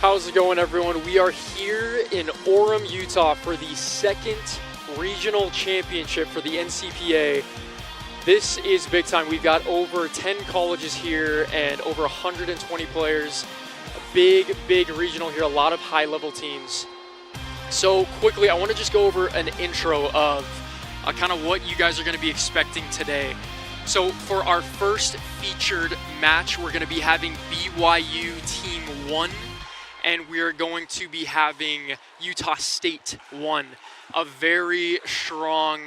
How's it going, everyone? We are here in Orem, Utah for the second regional championship for the NCPA. This is big time. We've got over 10 colleges here and over 120 players. A big regional here, a lot of high-level teams. So quickly, I want to just go over an intro of kind of what you guys are going to be expecting today. So for our first featured match, we're going to be having BYU Team 1, and we're going to be having Utah State 1. A very strong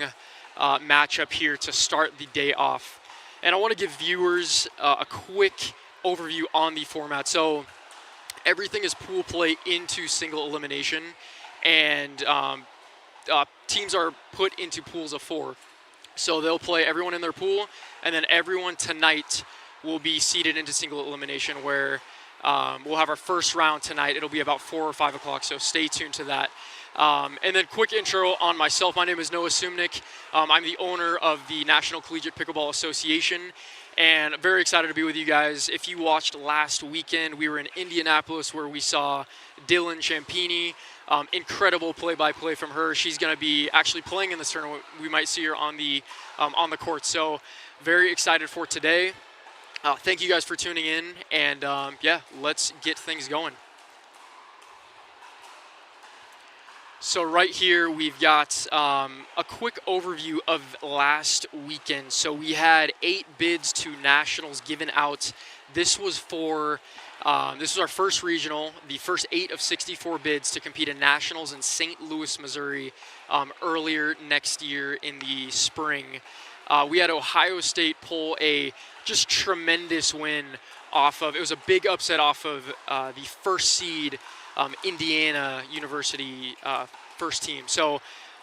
matchup here to start the day off. And I want to give viewers a quick overview on the format. So everything is pool play into single elimination, and teams are put into pools of 4. So they'll play everyone in their pool, and then everyone tonight will be seeded into single elimination, where we'll have our first round tonight. It'll be about 4 or 5 o'clock, so stay tuned to that. And then quick intro on myself. My name is Noah Sumnick. I'm the owner of the National Collegiate Pickleball Association, and I'm very excited to be with you guys. If you watched last weekend, we were in Indianapolis where we saw Dylan Champini. Incredible play-by-play from her. She's going to be actually playing in this tournament. We might see her on the court. So very excited for today. Thank you guys for tuning in, and yeah, let's get things going. So right here we've got a quick overview of last weekend. So we had 8 bids to nationals given out. This was for this was our first regional, the first 8 of 64 bids to compete in nationals in St. Louis, Missouri, earlier next year in the spring. We had Ohio State pull a just tremendous win off of, it was a big upset off of the first seed Indiana University first team. So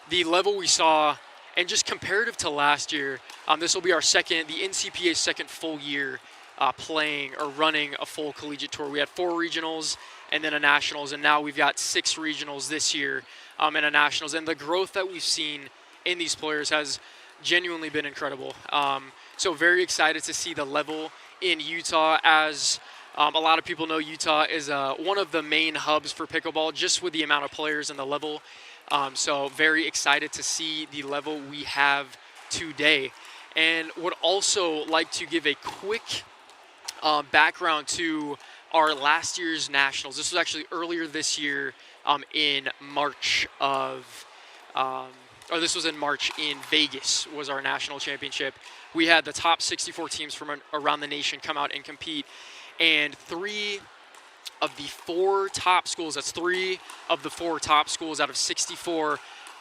the level we saw, and just comparative to last year, this will be our second, the NCPA's second full year playing or running a full collegiate tour. We had 4 regionals and then a nationals, and now we've got 6 regionals this year and a nationals. And the growth that we've seen in these players has genuinely been incredible. So very excited to see the level in Utah. As a lot of people know, Utah is one of the main hubs for pickleball, just with the amount of players and the level. So very excited to see the level we have today. And would also like to give a quick background to our last year's nationals. This was actually earlier this year in March of, or this was in March in Vegas was our national championship. We had the top 64 teams from around the nation come out and compete, and 3 of the 4 top schools, that's 3 of the 4 top schools out of 64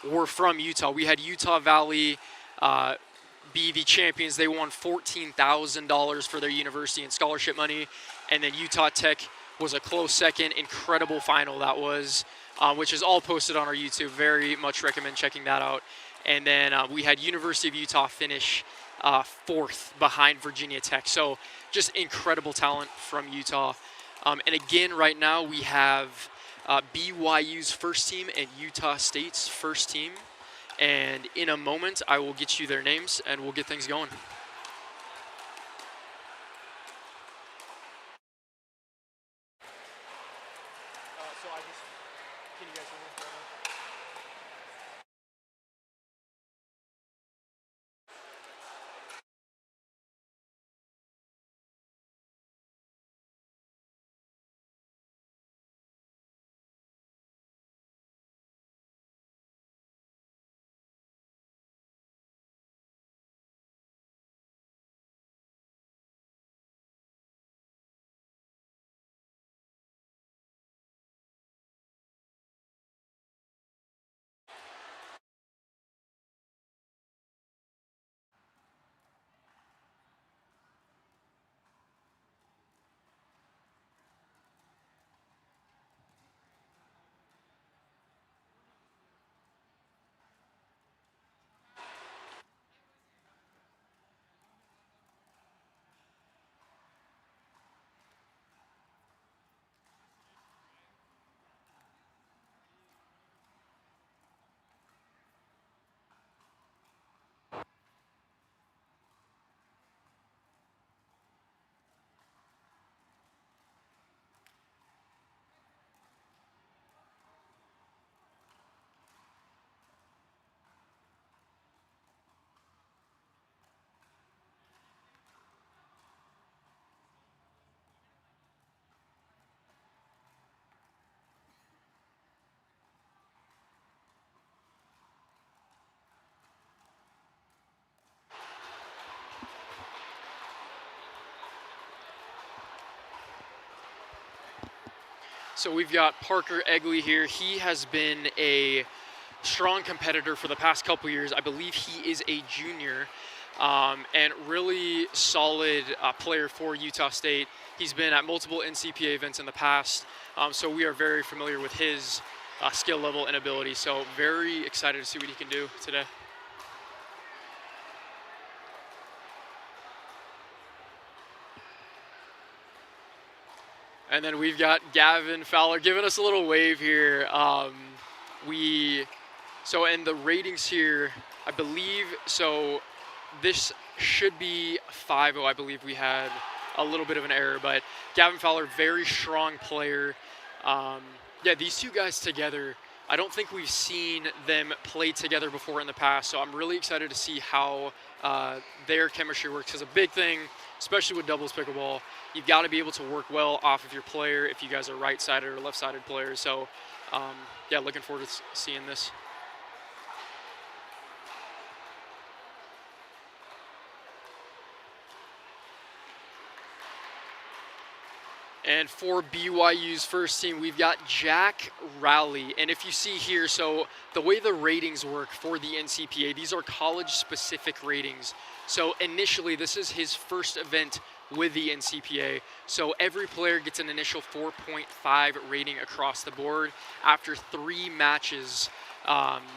were from Utah. We had Utah Valley be the champions. They won $14,000 for their university and scholarship money, and then Utah Tech was a close second. Incredible final that was, which is all posted on our YouTube. Very much recommend checking that out. And then we had University of Utah finish 4th behind Virginia Tech. So just incredible talent from Utah. And again, right now we have BYU's first team and Utah State's first team. And in a moment, I will get you their names and we'll get things going. Can you guys hear me? So we've got Parker Egley here. He has been a strong competitor for the past couple years. I believe he is a junior, and really solid player for Utah State. He's been at multiple NCPA events in the past, so we are very familiar with his skill level and ability. So very excited to see what he can do today. And then we've got Gavin Fowler giving us a little wave here. So in the ratings here, I believe, so this should be 5-0. I believe we had a little bit of an error, but Gavin Fowler, very strong player. Yeah, these two guys together, I don't think we've seen them play together before in the past, so I'm really excited to see how their chemistry works, because a big thing, especially with doubles pickleball, you've got to be able to work well off of your player if you guys are right-sided or left-sided players. So, yeah, looking forward to seeing this. And for BYU's first team, we've got Jack Rowley. And if you see here, so the way the ratings work for the NCPA, these are college-specific ratings. So initially, this is his first event with the NCPA. So every player gets an initial 4.5 rating across the board. After 3 matches,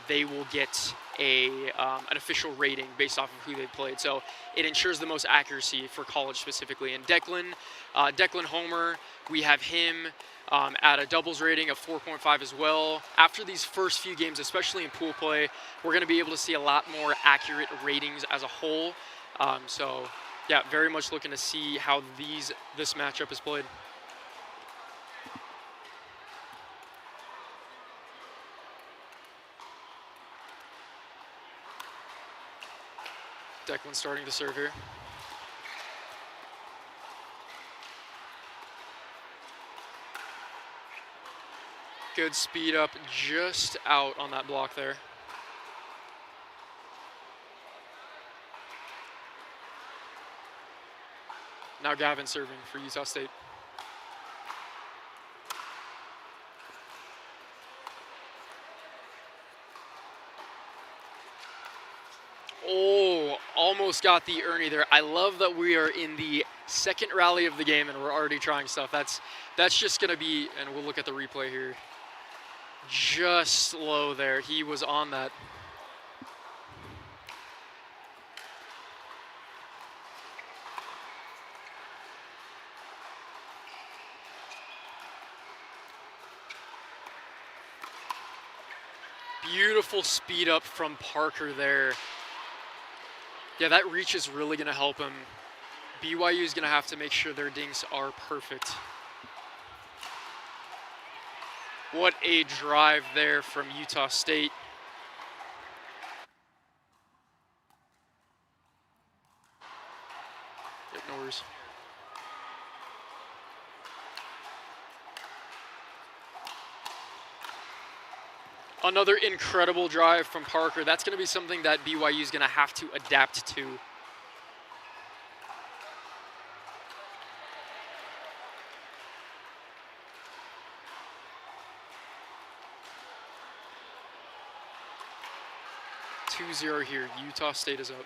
they will get an official rating based off of who they played. So it ensures the most accuracy for college specifically. And Declan Homer, we have him at a doubles rating of 4.5 as well. After these first few games, especially in pool play, we're going to be able to see a lot more accurate ratings as a whole. So yeah, very much looking to see how this matchup is played. Declan starting to serve here. Good speed up, just out on that block there. Now Gavin serving for Utah State. Oh, almost got the Ernie there. I love that we are in the second rally of the game and we're already trying stuff. That's just going to be, and we'll look at the replay here, just low there. He was on that. Beautiful speed up from Parker there. Yeah, that reach is really going to help him. BYU is going to have to make sure their dinks are perfect. What a drive there from Utah State. Yep, no worries. Another incredible drive from Parker. That's going to be something that BYU is going to have to adapt to. (2-0) here. Utah State is up.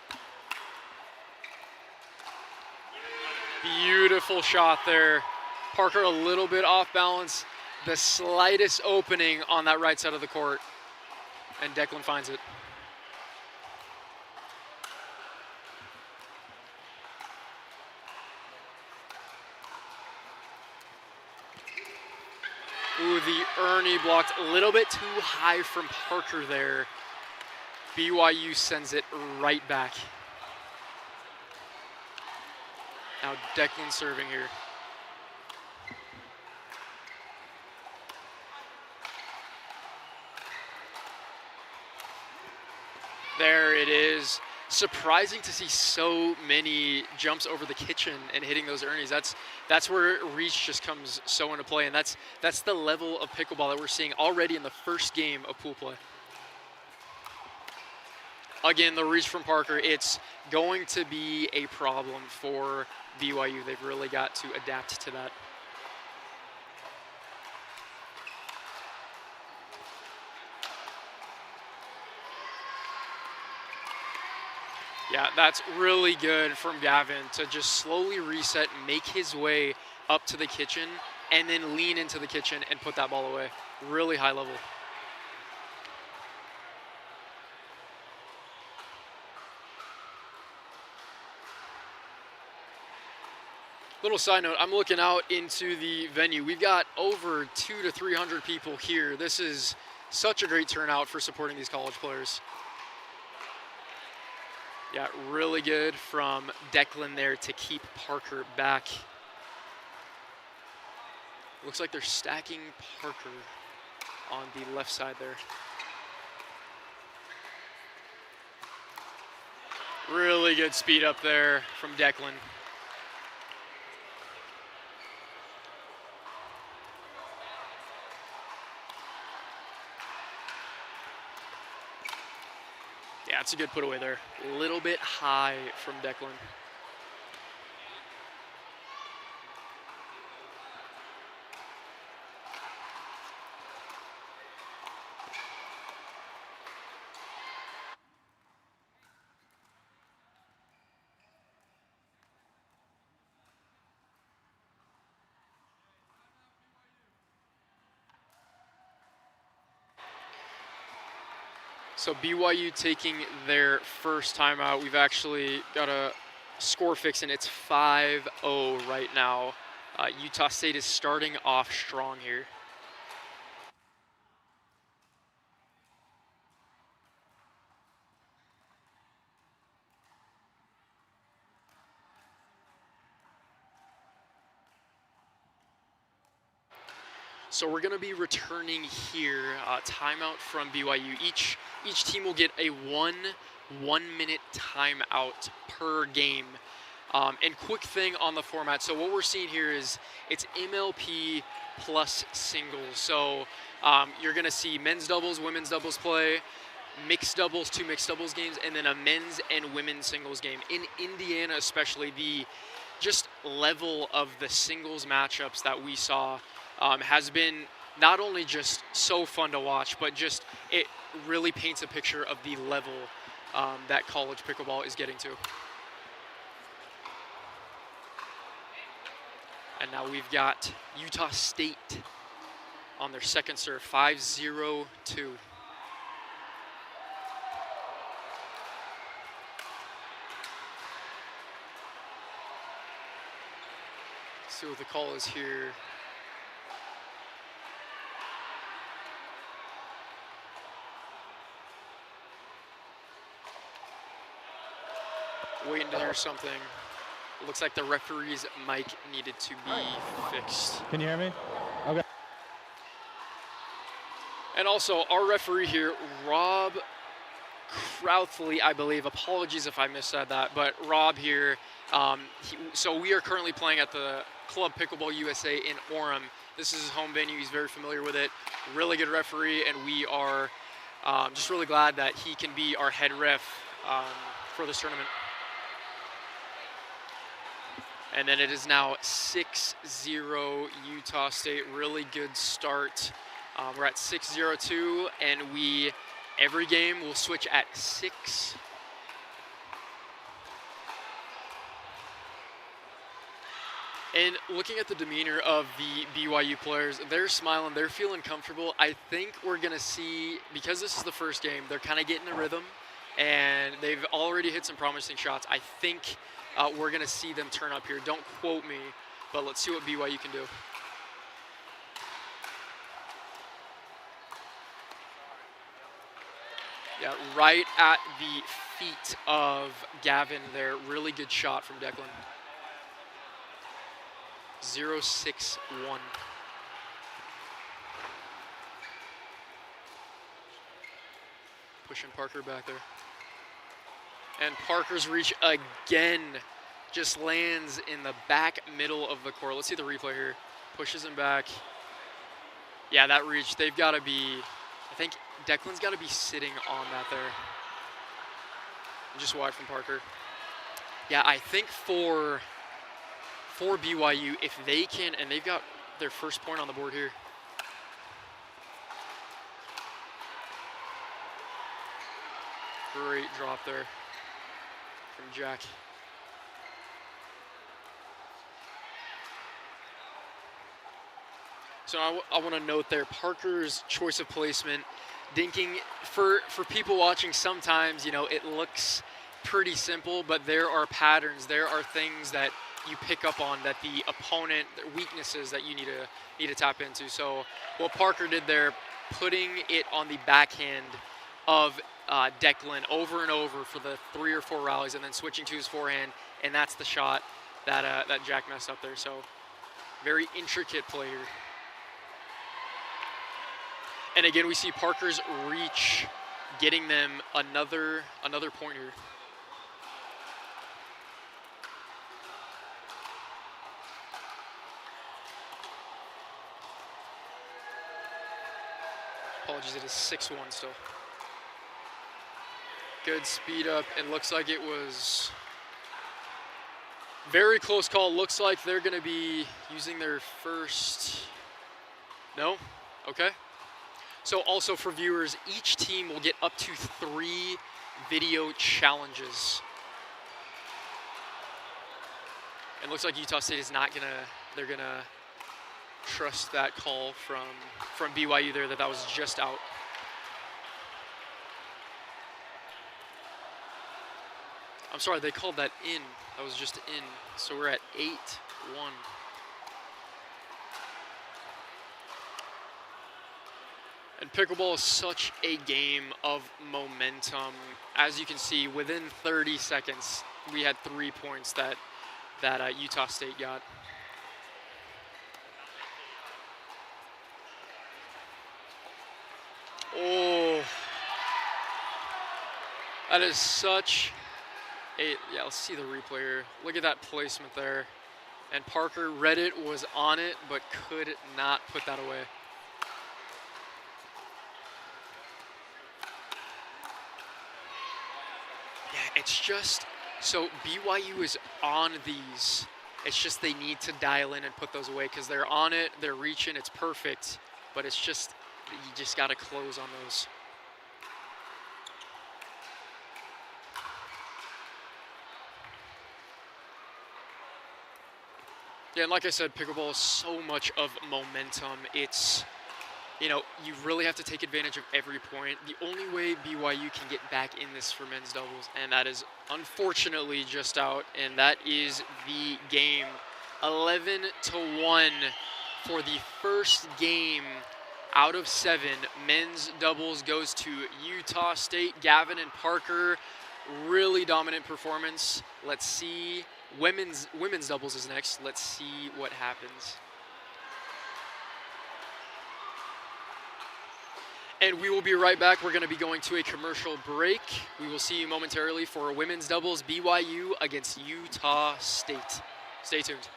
Beautiful shot there. Parker a little bit off balance. The slightest opening on that right side of the court. And Declan finds it. Ooh, the Ernie blocked a little bit too high from Parker there. BYU sends it right back. Now Declan serving here. There it is. Surprising to see so many jumps over the kitchen and hitting those Ernies. That's where reach just comes so into play, and that's the level of pickleball that we're seeing already in the first game of pool play. Again, the reach from Parker, it's going to be a problem for BYU. They've really got to adapt to that. Yeah, that's really good from Gavin to just slowly reset, make his way up to the kitchen, and then lean into the kitchen and put that ball away. Really high level. Little side note, I'm looking out into the venue. We've got over 200 to 300 people here. This is such a great turnout for supporting these college players. Yeah, really good from Declan there to keep Parker back. Looks like they're stacking Parker on the left side there. Really good speed up there from Declan. Yeah, it's a good put away there. A little bit high from Declan. So BYU taking their first timeout. We've actually got a score fix, and it's 5-0 right now. Utah State is starting off strong here. So we're going to be returning here. Timeout from BYU. Each team will get a one-minute timeout per game. And quick thing on the format. So what we're seeing here is it's MLP plus singles. So you're going to see men's doubles, women's doubles play, mixed doubles, 2 mixed doubles games, and then a men's and women's singles game. In Indiana especially, the just level of the singles matchups that we saw has been not only just so fun to watch, but just it really paints a picture of the level that college pickleball is getting to. And now we've got Utah State on their second serve, 5-0-2. See what the call is here. Waiting to hear something. It looks like the referee's mic needed to be fixed. Can you hear me? Okay. And also, our referee here, Rob Crouthley, I believe. Apologies if I missaid that, but Rob here. So we are currently playing at the Club Pickleball USA in Orem. This is his home venue. He's very familiar with it. Really good referee, and we are just really glad that he can be our head ref for this tournament. And then it is now 6-0 Utah State. Really good start. We're at 6-0-2, and every game will switch at 6. And looking at the demeanor of the BYU players, they're smiling, they're feeling comfortable. I think we're going to see, because this is the first game, they're kind of getting a rhythm, and they've already hit some promising shots. I think we're going to see them turn up here. Don't quote me, but let's see what BYU can do. Yeah, right at the feet of Gavin there. Really good shot from Declan. 0-6-1. Pushing Parker back there. And Parker's reach again just lands in the back middle of the court. Let's see the replay here. Pushes him back. Yeah, that reach, they've got to be, I think Declan's got to be sitting on that there. Just wide from Parker. Yeah, I think for BYU, if they can, and they've got their first point on the board here. Great drop there. from Jack. So I want to note there, Parker's choice of placement, dinking, for people watching, sometimes, you know, it looks pretty simple, but there are patterns, there are things that you pick up on that the opponent, weaknesses that you need to tap into. So what Parker did there, putting it on the backhand of Declan over and over for the 3 or 4 rallies, and then switching to his forehand, and that's the shot that that Jack messed up there. So very intricate player. And again, we see Parker's reach getting them another point here. Apologies, it is 6-1 still. Good speed up. It looks like it was very close call. Looks like they're going to be using their first. No? Okay. So also for viewers, each team will get up to 3 video challenges. It looks like Utah State is not they're gonna trust that call from BYU there, that was just out. I'm sorry, they called that in. That was just in. So we're at 8-1. And pickleball is such a game of momentum. As you can see, within 30 seconds, we had 3 points that Utah State got. Oh, that is such a, yeah, let's see the replay here. Look at that placement there. And Parker read it, was on it, but could not put that away. Yeah, it's just, so BYU is on these. It's just they need to dial in and put those away, because they're on it, they're reaching, it's perfect, but it's just, you just got to close on those. Yeah, and like I said, pickleball is so much of momentum. It's, you know, you really have to take advantage of every point. The only way BYU can get back in this for men's doubles, and that is unfortunately just out, and that is the game. 11-1 for the first game out of 7. Men's doubles goes to Utah State. Gavin and Parker, really dominant performance. Let's see. Women's doubles is next. Let's see what happens. And we will be right back. We're going to be going to a commercial break. We will see you momentarily for women's doubles, BYU against Utah State. Stay tuned.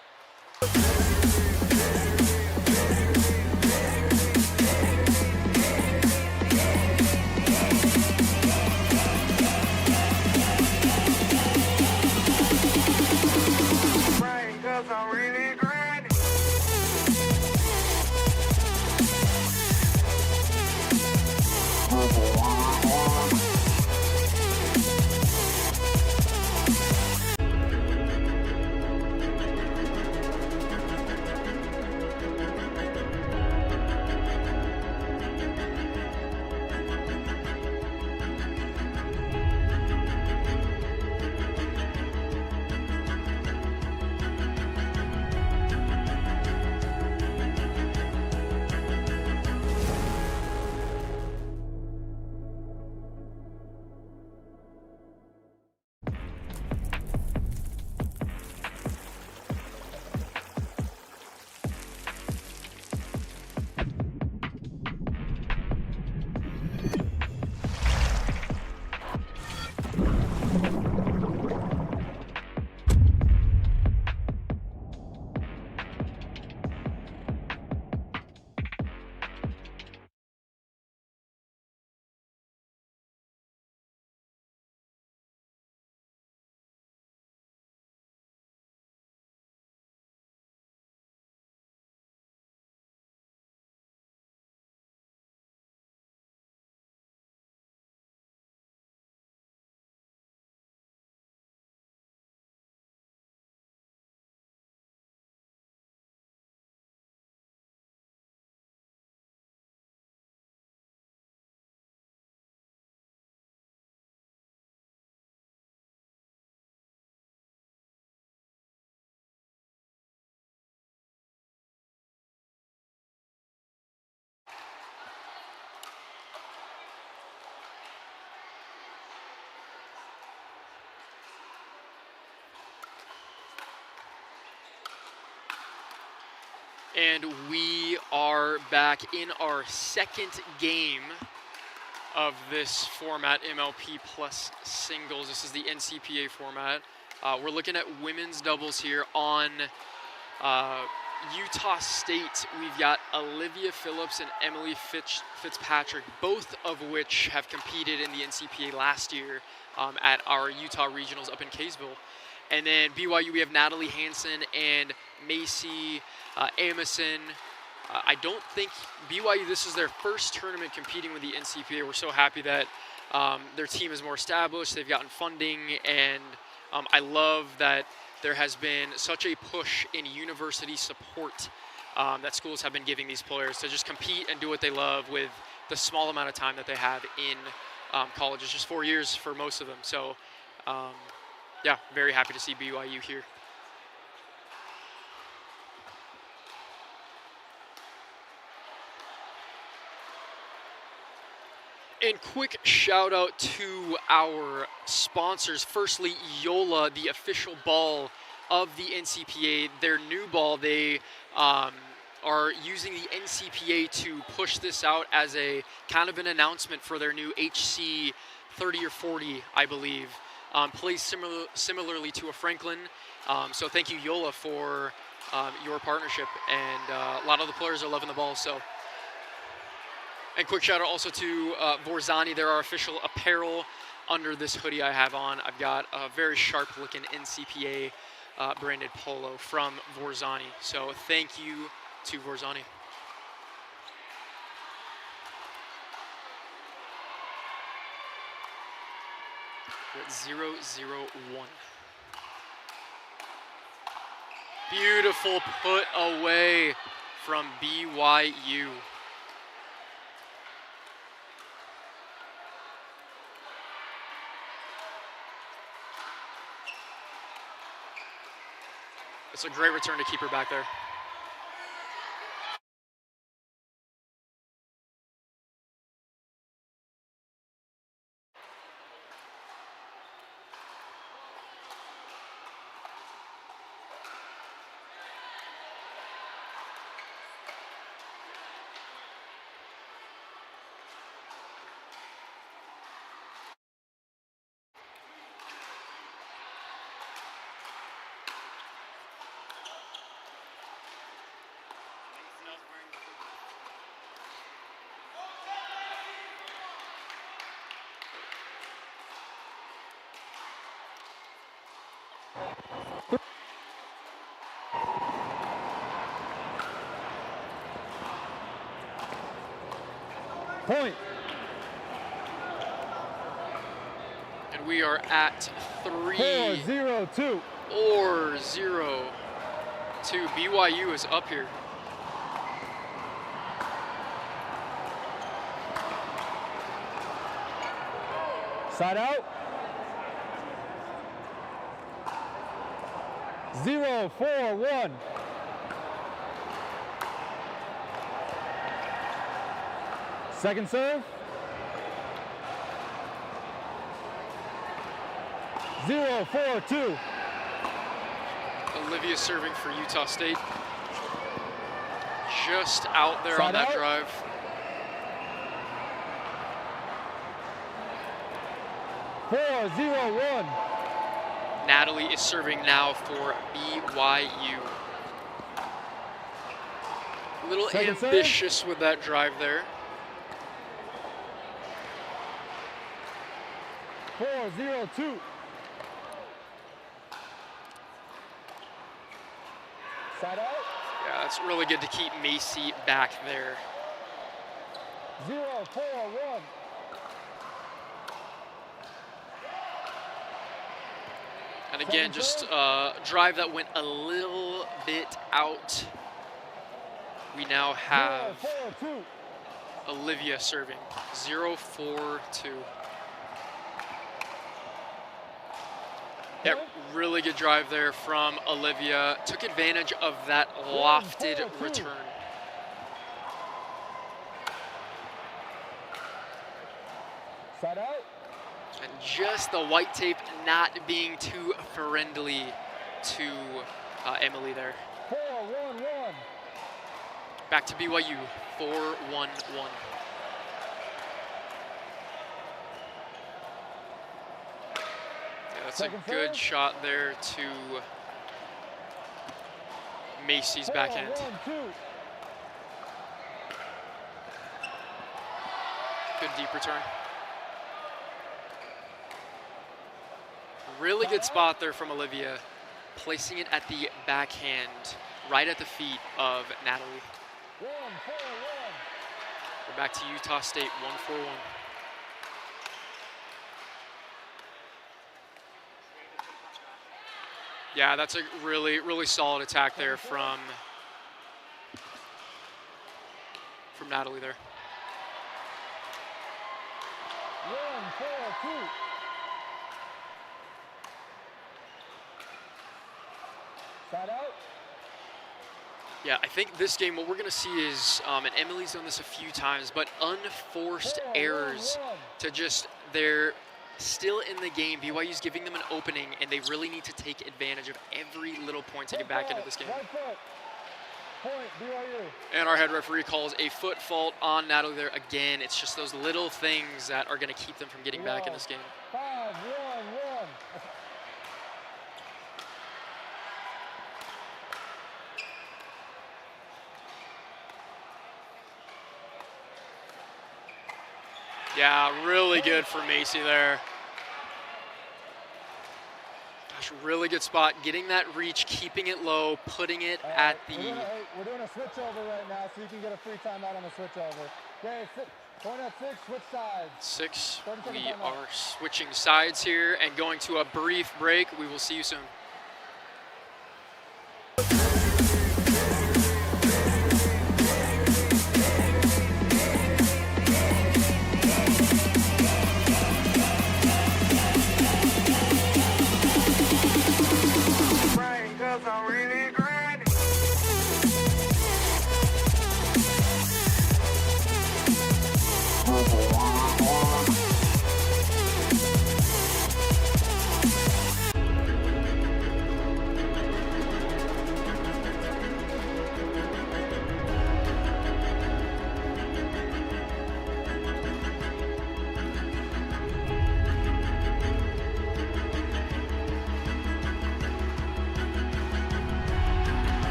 And we are back in our second game of this format, MLP plus singles. This is the NCPA format. We're looking at women's doubles here on Utah State. We've got Olivia Phillips and Emily Fitzpatrick, both of which have competed in the NCPA last year at our Utah regionals up in Kaysville. And then BYU, we have Natalie Hansen and Macy Amison. I don't think BYU, this is their first tournament competing with the NCPA. We're so happy that their team is more established. They've gotten funding, and I love that there has been such a push in university support that schools have been giving these players to just compete and do what they love with the small amount of time that they have in college. It's just 4 years for most of them. So, yeah, very happy to see BYU here. And quick shout out to our sponsors. Firstly, Yola, the official ball of the NCPA. Their new ball, they are using the NCPA to push this out as a kind of an announcement for their new HC 30 or 40, I believe. Plays similarly to a Franklin. So thank you, Yola, for your partnership. And a lot of the players are loving the ball. So. And quick shout out also to Vorzani. They're our official apparel under this hoodie I have on. I've got a very sharp looking NCPA branded polo from Vorzani. So thank you to Vorzani. We're at 0-0-1. Beautiful put away from BYU. It's a great return to keep her back there. Point. And we are at 4-0-2. or 0-2. BYU is up here. Side out. 0-4-1. Second serve. 0-4-2. Olivia serving for Utah State. Just out there Side on that out. drive. Four, 0-1. Natalie is serving now for BYU. A little Second serve. ambitious with that drive there. 4-0-2. Side out. Yeah, that's really good to keep Macy back there. 0-4-1. And again, just a drive that went a little bit out. We now have 0-4-2. Olivia serving. 0-4-2. Yep, really good drive there from Olivia. Took advantage of that lofted 1-4-2. return. Side out. And just the white tape not being too friendly to Emily there. 4-1-1. Back to BYU, 4-1-1. Yeah, that's a good shot there to Macy's backhand. 1-2. Good deep return. Really good spot there from Olivia, placing it at the backhand, right at the feet of Natalie. 1-4-1. We're back to Utah State, 1-4-1. Yeah, that's a really, really solid attack there from Natalie there. 1-4-2. Side out. Yeah, I think this game, what we're going to see is, and Emily's done this a few times, but unforced errors to just, they're still in the game. BYU's giving them an opening, and they really need to take advantage of every little point to get back into this game. Right foot. Point, BYU. And our head referee calls a foot fault on Natalie there again. It's just those little things that are going to keep them from getting back in this game. 5-1-1. Yeah, really good for Macy there. Gosh, really good spot. Getting that reach, keeping it low, putting it at the... We're doing a switch over right now, so you can get a free timeout on the switch over. Okay, point at 6, switch sides. 6. We are switching sides here and going to a brief break. We will see you soon.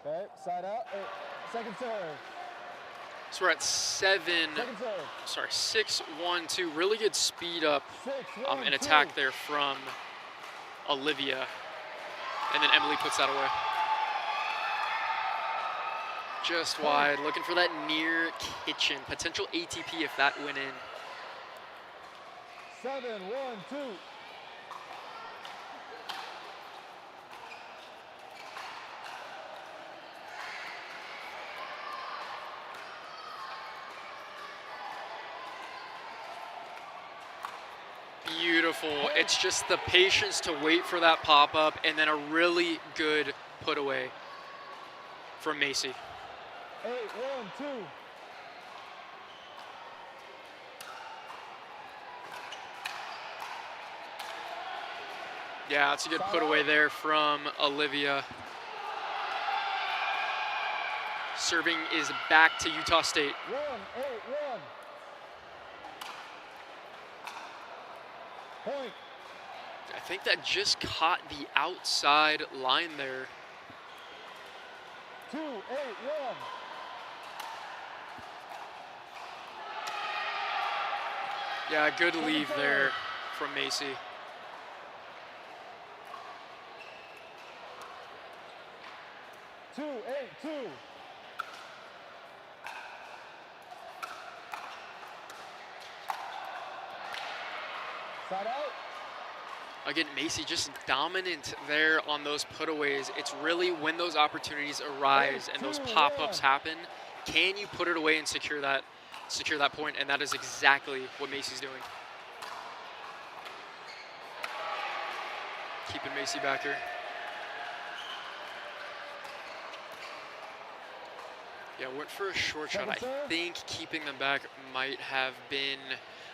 Okay, side out. Second serve. So we're at 7, Second serve. sorry, 6-1-2. Really good speed up 6-1-2. and attack there from Olivia. And then Emily puts that away. Just wide, looking for that near kitchen. Potential ATP if that went in. 7-1-2. Beautiful. It's just the patience to wait for that pop-up and then a really good put away from Macy. 8-1-2. Yeah, it's a good put away there from Olivia. Serving is back to Utah State. 1-8-1. Point. I think that just caught the outside line there. 2, 8, 1. Yeah, good leave there from Macy. 2, 8, 2. Side out. Again, Macy just dominant there on those putaways. It's really when those opportunities arise and those pop-ups happen, can you put it away and secure that point? And that is exactly what Macy's doing. Keeping Macy back here. Yeah, went for a short shot. I think keeping them back might have been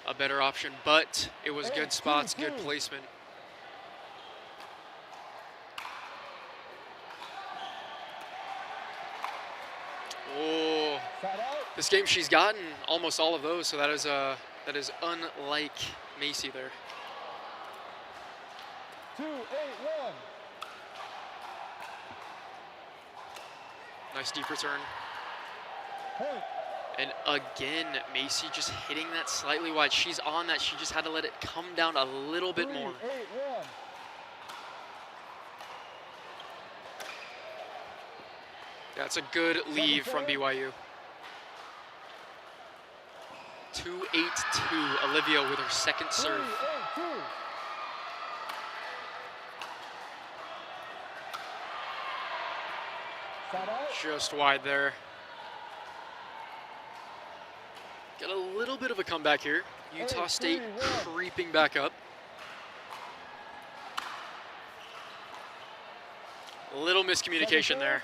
a better option, but it was good spots, good placement. Oh, this game she's gotten almost all of those, so that is unlike Macy there. 2, 8, 1. Nice deep return. Point. And again, Macy just hitting that slightly wide. She's on that. She just had to let it come down a little bit 3, more. 8, 1. That's a good leave from BYU. 2-8-2. Olivia with her second serve. 3, 8, 2. Side out. Just wide there. Got a little bit of a comeback here. Utah State creeping back up. A little miscommunication there.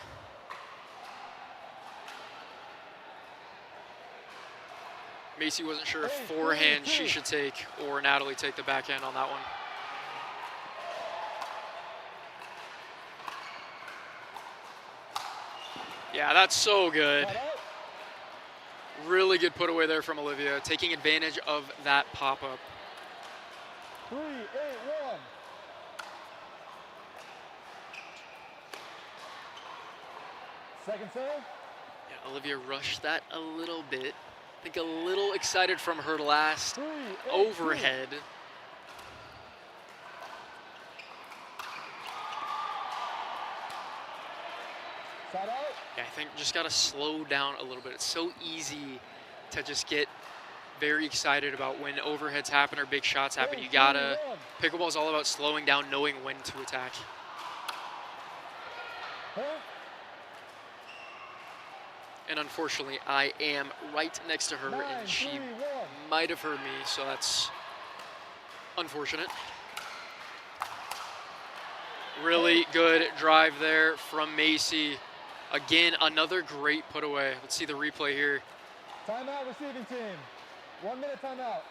Macy wasn't sure if forehand she should take or Natalie take the backhand on that one. Yeah, that's so good. Really good put away there from Olivia, taking advantage of that pop-up. 3, 8, 1. Second serve. Yeah, Olivia rushed that a little bit. I think a little excited from her last 3, 8, overhead. 2. Side out. Yeah, I think just got to slow down a little bit. It's so easy to just get very excited about when overheads happen or big shots happen. You got to, pickleball's all about slowing down, knowing when to attack. And unfortunately, I am right next to her, 9, and she 3, 1. might have heard me, so that's unfortunate. Really good drive there from Macy. Again, another great put away. Let's see the replay here. Timeout, receiving team. 1 minute timeout.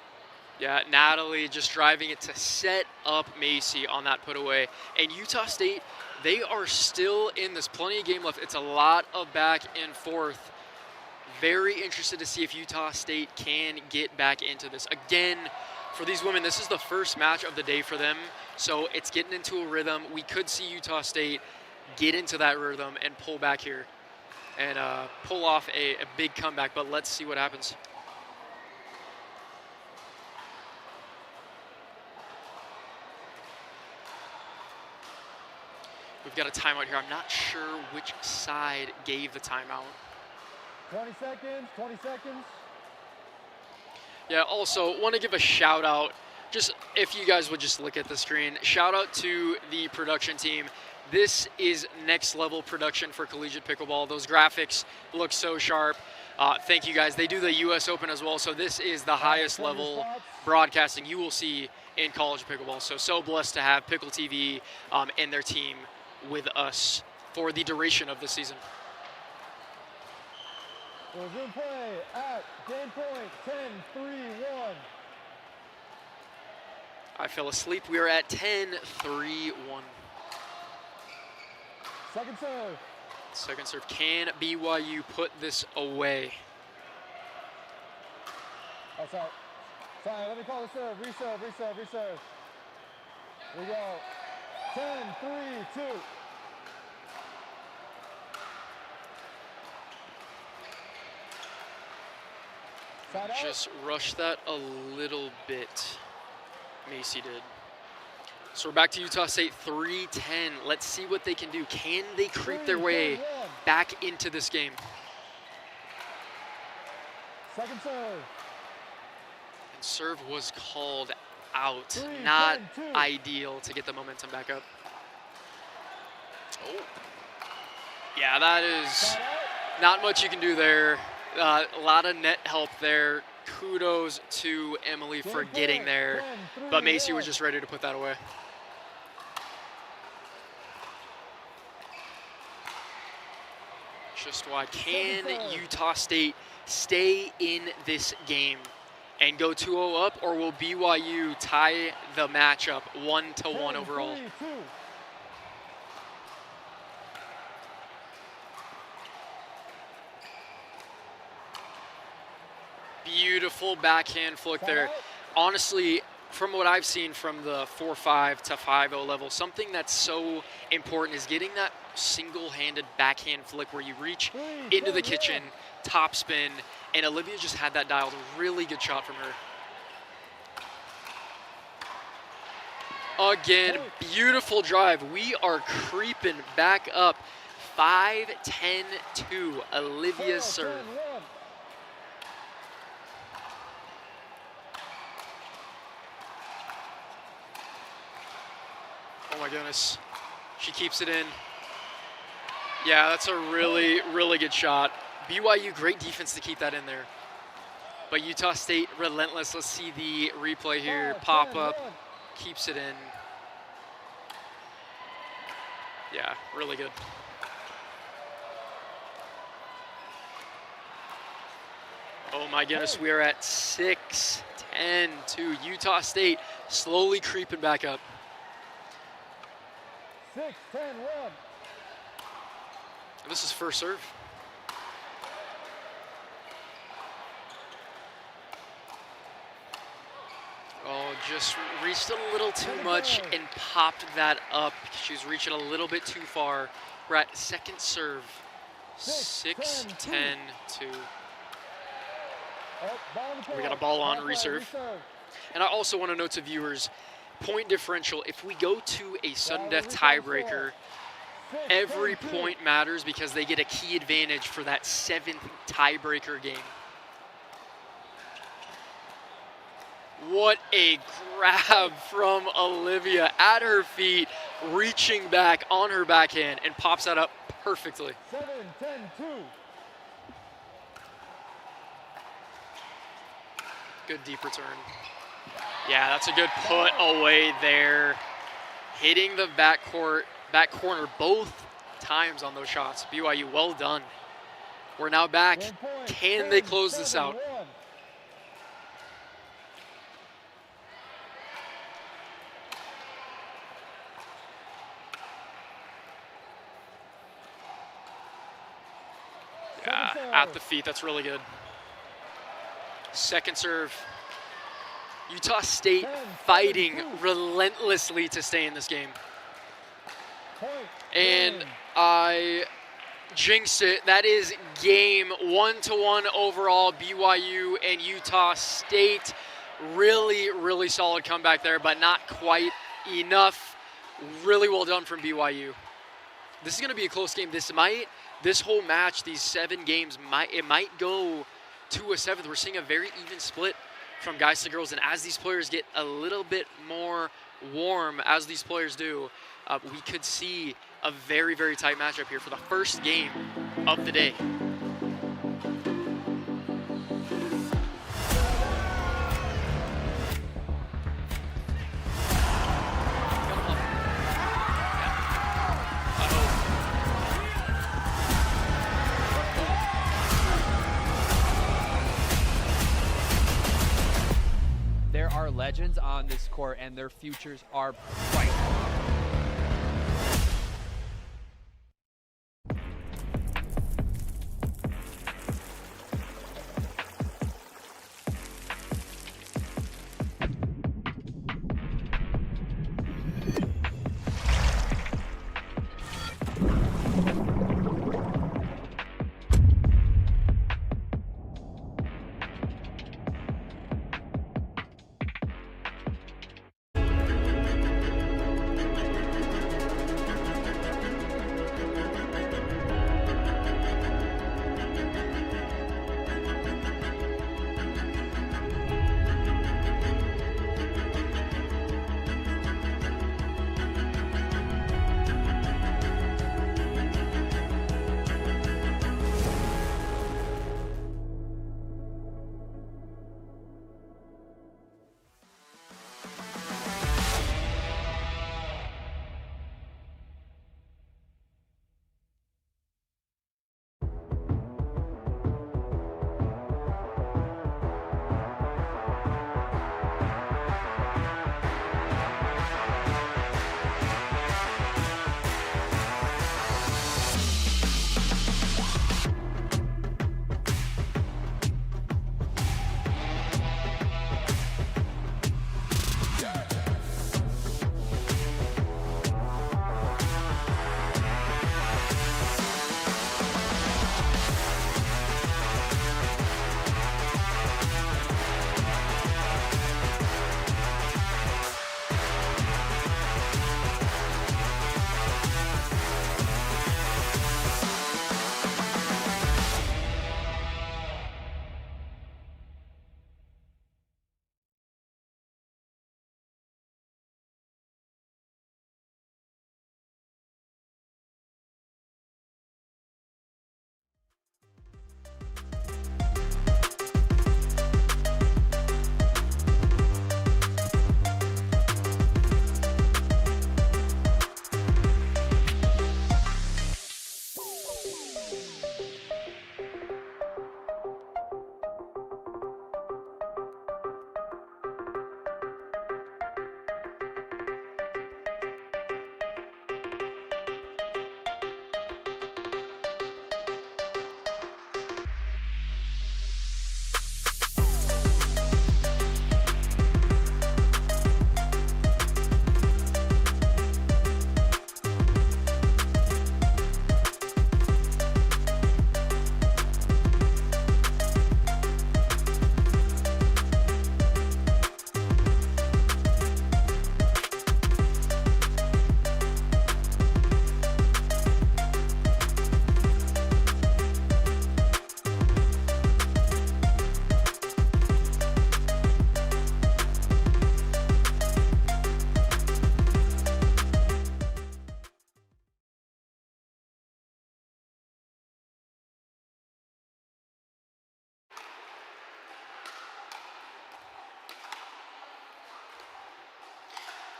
Yeah, Natalie just driving it to set up Macy on that put away. And Utah State, they are still in this. Plenty of game left. It's a lot of back and forth. Very interested to see if Utah State can get back into this. Again, for these women, this is the first match of the day for them. So it's getting into a rhythm. We could see Utah State get into that rhythm and pull back here and pull off a big comeback. But let's see what happens. We've got a timeout here. I'm not sure which side gave the timeout. 20 seconds, 20 seconds. Yeah, also want to give a shout out, just if you guys would just look at the screen, shout out to the production team. This is next level production for collegiate pickleball. Those graphics look so sharp. Thank you guys. They do the US Open as well, so this is the highest level broadcasting you will see in college pickleball. So blessed to have Pickle TV and their team with us for the duration of the season. Resume play at game point 10-3-1. I fell asleep. We are at 10-3-1. Second serve. Second serve. Can BYU put this away? Oh, sorry, let me call the serve. Reserve. Here we go. 10-3-2. Side out. Just rushed that a little bit. Macy did. So we're back to Utah State 3-10. Let's see what they can do. Can they creep their way back into this game? Second serve. And serve was called out. 3, Not 10, 2. ideal to get the momentum back up. Oh. Yeah, that is Side out. not much you can do there. A lot of net help there. Kudos to Emily for getting there. 10, 3, But Macy 1. was just ready to put that away. Just why can Utah State stay in this game and go 2-0 up, or will BYU tie the matchup 1-1 overall? 10, 3, 2. Beautiful backhand flick there. Honestly, from what I've seen from the 4-5 to 5-0 level, something that's so important is getting that single-handed backhand flick where you reach into the kitchen, top spin, and Olivia just had that dialed. Really good shot from her. Again, beautiful drive. We are creeping back up. 5-10-2, Olivia's serve. 10, 1. Oh my goodness. She keeps it in. Yeah, that's a really, really good shot. BYU, great defense to keep that in there. But Utah State, relentless. Let's see the replay here. 5, Pop 10, up, 1. keeps it in. Yeah, really good. Oh my goodness, we are at 6-10-2. Utah State slowly creeping back up. 6, 10, 1. This is first serve. Oh, just reached a little too much and popped that up. She was reaching a little bit too far. We're at second serve. 6-10-2. We got a ball on reserve. And I also want to note to viewers, point differential, if we go to a sudden death tiebreaker, every point matters because they get a key advantage for that 7th tiebreaker game. What a grab from Olivia at her feet, reaching back on her backhand and pops that up perfectly. 7, 10, 2. Good deep return. Yeah, that's a good put away there. Hitting the back corner both times on those shots. BYU, well done. We're now back. 1 point. Can 10, they close this 7, out? 1. Yeah, at the feet, that's really good. Second serve. Utah State 10, fighting 7, 2. relentlessly to stay in this game. Point. And Game. I jinxed it. That is game 1-1 overall, BYU and Utah State. Really, really solid comeback there, but not quite enough. Really well done from BYU. This is going to be a close game. This whole match, these 7 games, might go to a 7th. We're seeing a very even split from guys to girls, and as these players get a little bit more warm, as these players do, we could see a very, very tight matchup here for the first game of the day. There are legends on this court, and their futures are bright.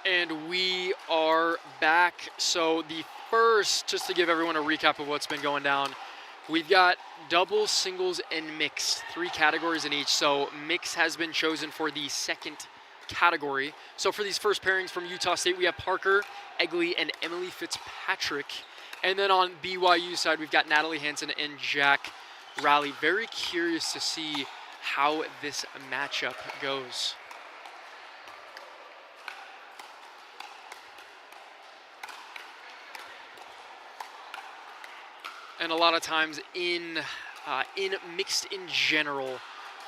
And we are back. So the first, just to give everyone a recap of what's been going down, we've got doubles, singles, and mixed, 3 categories in each. So mix has been chosen for the second category. So for these first pairings from Utah State, we have Parker Egley and Emily Fitzpatrick. And then on BYU side, we've got Natalie Hansen and Jack Raleigh. Very curious to see how this matchup goes. And a lot of times in mixed in general,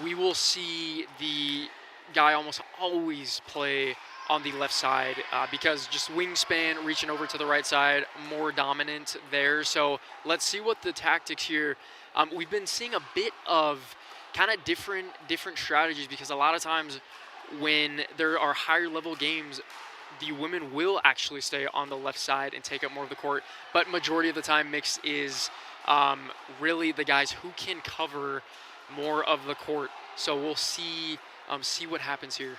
we will see the guy almost always play on the left side because just wingspan, reaching over to the right side, more dominant there. So let's see what the tactics here. We've been seeing a bit of kind of different strategies because a lot of times when there are higher level games, the women will actually stay on the left side and take up more of the court. But majority of the time, mix is really the guys who can cover more of the court. So we'll see what happens here.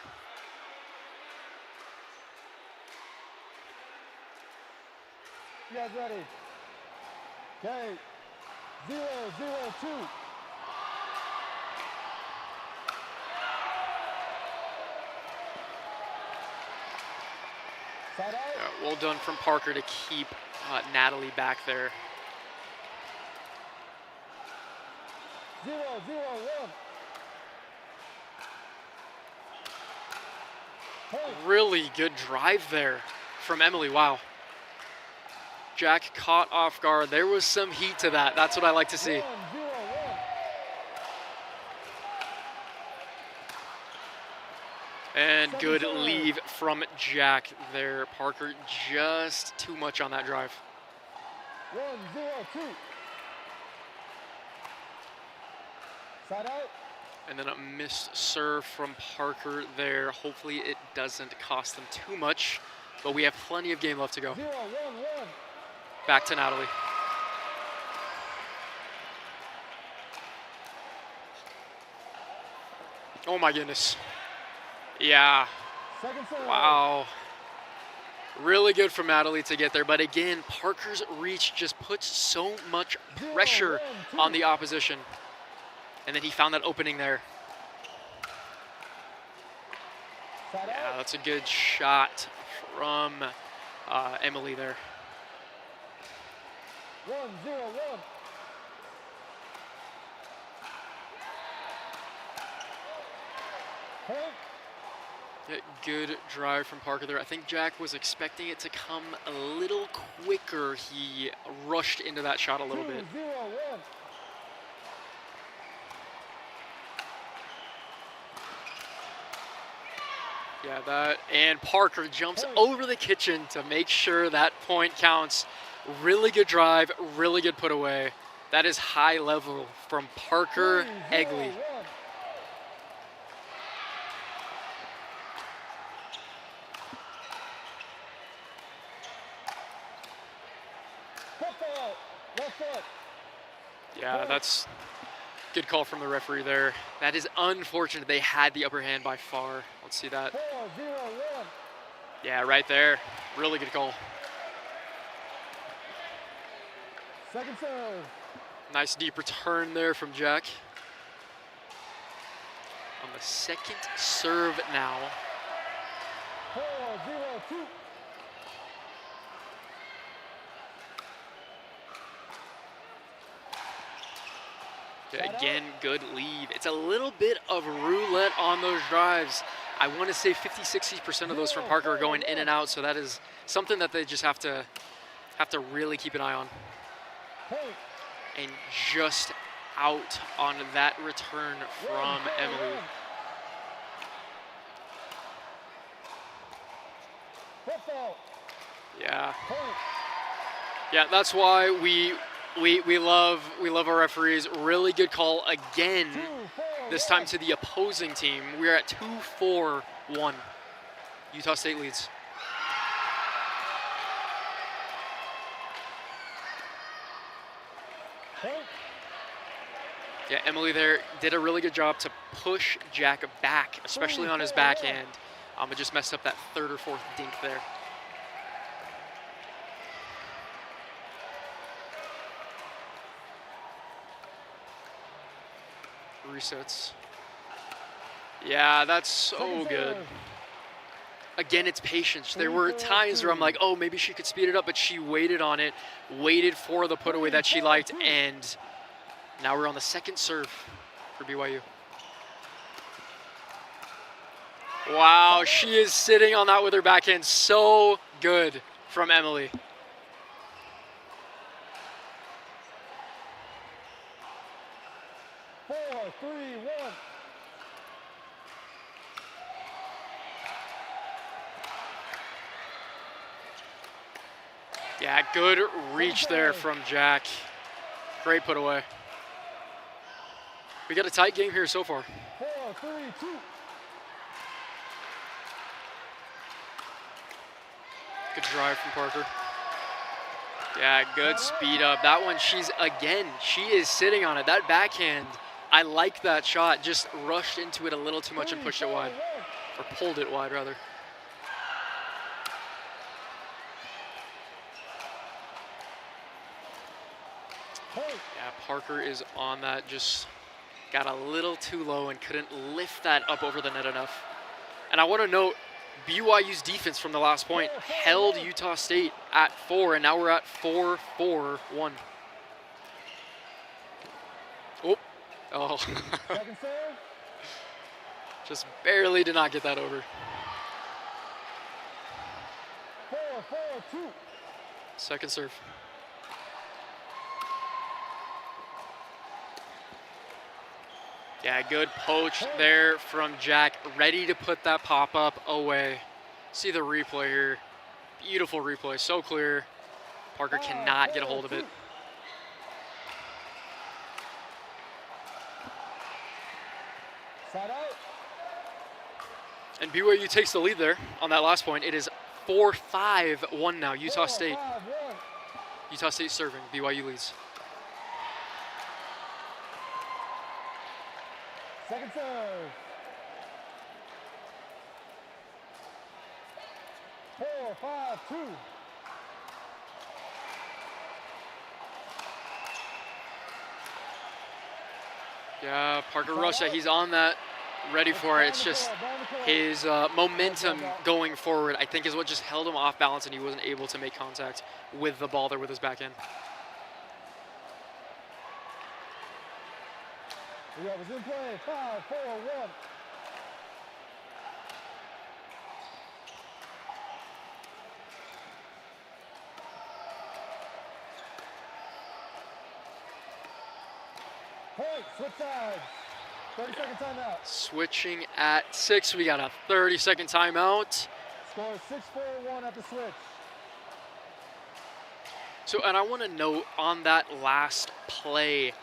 You guys ready? Okay. 0-0-2. Side out. Well done from Parker to keep Natalie back there. 0-0-1. Really good drive there from Emily. Wow. Jack caught off guard. There was some heat to that. That's what I like to see. 1-0-1. And good leave from Jack there. Parker just too much on that drive. 1-0-2. Side out. And then a missed serve from Parker there. Hopefully it doesn't cost them too much, but we have plenty of game left to go. 0-1-1. Back to Natalie. Oh my goodness. Yeah. Second serve. Wow. Really good from Natalie to get there, but again, Parker's reach just puts so much pressure on the opposition. And then he found that opening there. Side Yeah, out. that's a good shot from Emily there. 1-0-1. Point. Yeah, good drive from Parker there. I think Jack was expecting it to come a little quicker. He rushed into that shot a little bit. 2-0-1. Yeah, that, and Parker jumps over the kitchen to make sure that point counts. Really good drive, really good put away. That is high level from Parker Egley. 3-0-1. Football. Left foot. Yeah, that's good call from the referee there. That is unfortunate. They had the upper hand by far. Let's see that. 4-0-1. Yeah, right there. Really good call. Second serve. Nice deep return there from Jack. On the second serve now. 4-0-2. Okay, again, good lead. It's a little bit of roulette on those drives. I want to say 50-60% of those from Parker are going in and out, so that is something that they just have to really keep an eye on. Point. And just out on that return from Emily. Football. Yeah. Point. Yeah, that's why we love our referees. Really good call again. 2-4-1. This time to the opposing team. We're at 2-4-1. Utah State leads. Point. Yeah, Emily there did a really good job to push Jack back, especially on his backhand. I just messed up that third or fourth dink there. Resets. Yeah, that's so good. Again, it's patience. There were times where I'm like, oh, maybe she could speed it up, but she waited on it, waited for the put away that she liked, and now we're on the second serve for BYU. Wow, she is sitting on that with her backhand. So good from Emily. Four, three, one. Yeah, good reach there from Jack. Great put away. We got a tight game here so far. 4, 3, 2. Good drive from Parker. Yeah, good speed up. That one, she is sitting on it. That backhand, I like that shot. Just rushed into it a little too much and pushed it wide. Or pulled it wide, rather. Yeah, Parker is on that. Just got a little too low and couldn't lift that up over the net enough. And I want to note, BYU's defense from the last point held Utah State at 4, and now we're at 4-4-1. Oh. Just barely did not get that over. 4, 4, 2. Second serve. Yeah, good poach there from Jack, ready to put that pop-up away. See the replay here. Beautiful replay, so clear. Parker cannot get a hold of it. Side out. And BYU takes the lead there on that last point. It is 4-5-1 now, Utah State. 4, 5, 1. Utah State serving, BYU leads. Second serve. 4, 5, 2. Yeah, Parker Rocha, he's on that, ready for it. It's just his momentum going forward, I think, is what just held him off balance, and he wasn't able to make contact with the ball there with his backhand. Yeah, it was in play. 5, 4, 1. Point, switch sides. 30-second timeout. Switching at 6, we got a 30-second timeout. Score 6-4-1 at the switch. So, and I want to note on that last play,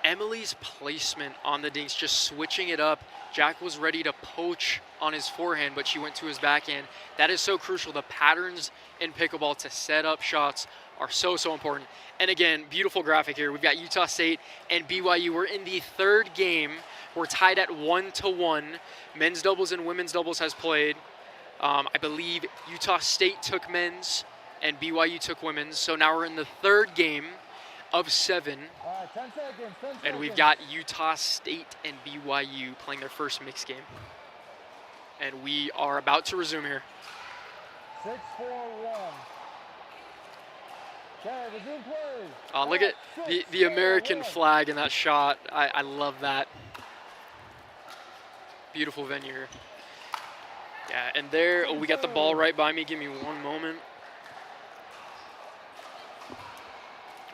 Emily's placement on the dinks, just switching it up. Jack was ready to poach on his forehand, but she went to his backhand. That is so crucial. The patterns in pickleball to set up shots are so, so important. And again, beautiful graphic here. We've got Utah State and BYU. We're in the third game. We're tied at 1-1. Men's doubles and women's doubles has played. I believe Utah State took men's and BYU took women's. So now we're in the third game of 7. All right, 10 seconds, 10 And we've seconds. got Utah State and BYU playing their first mixed game. And we are about to resume here. 6-4-1. Okay, resume play. Look at the American flag in that shot. I love that. Beautiful venue here. Yeah, and there, we got the ball right by me. Give me one moment.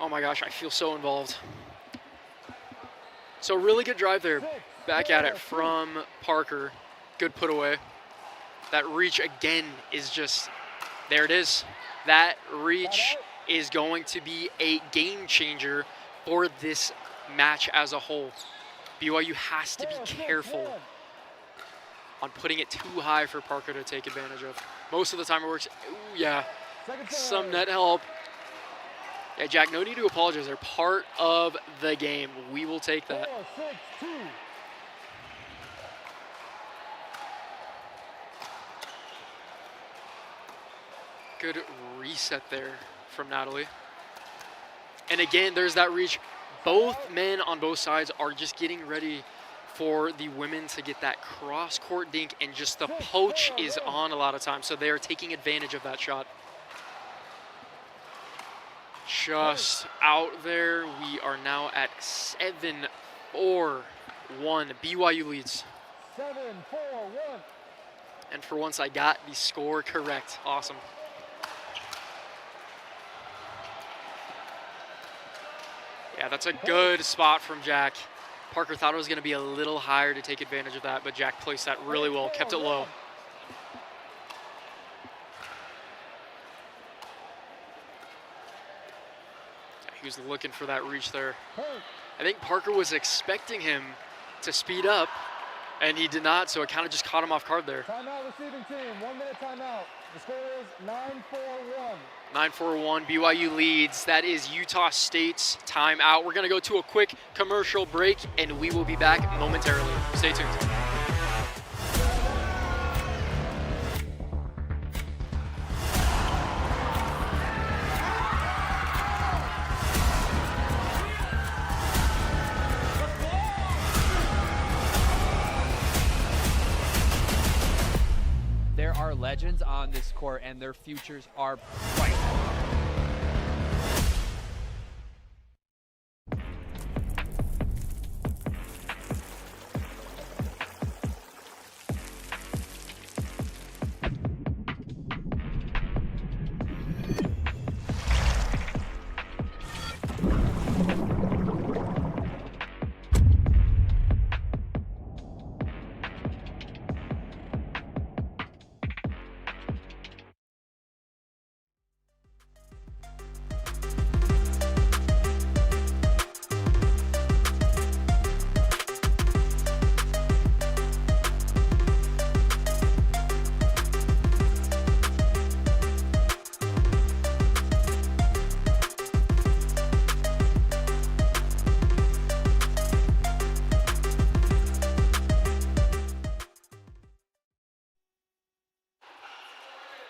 Oh my gosh, I feel so involved. So really good drive there. Back at it from Parker. Good put away. That reach again is just, there it is. That reach is going to be a game changer for this match as a whole. BYU has to be careful on putting it too high for Parker to take advantage of. Most of the time it works. Ooh, yeah, some net help. Yeah, Jack, no need to apologize. They're part of the game. We will take that. 4, 6, 2. Good reset there from Natalie. And again, there's that reach. Both men on both sides are just getting ready for the women to get that cross-court dink, and just the poach is on a lot of times, so they are taking advantage of that shot. Just out there. We are now at 7-4-1. BYU leads. 7-4-1. And for once, I got the score correct. Awesome. Yeah, that's a good spot from Jack. Parker thought it was going to be a little higher to take advantage of that, but Jack placed that really well, kept it low. He was looking for that reach there. I think Parker was expecting him to speed up, and he did not, so it kind of just caught him off guard there. Timeout receiving team, 1 minute timeout. The score is 9-4-1. 9-4-1, BYU leads. That is Utah State's timeout. We're gonna go to a quick commercial break, and we will be back momentarily. Stay tuned. There are legends on this court, and their futures are bright.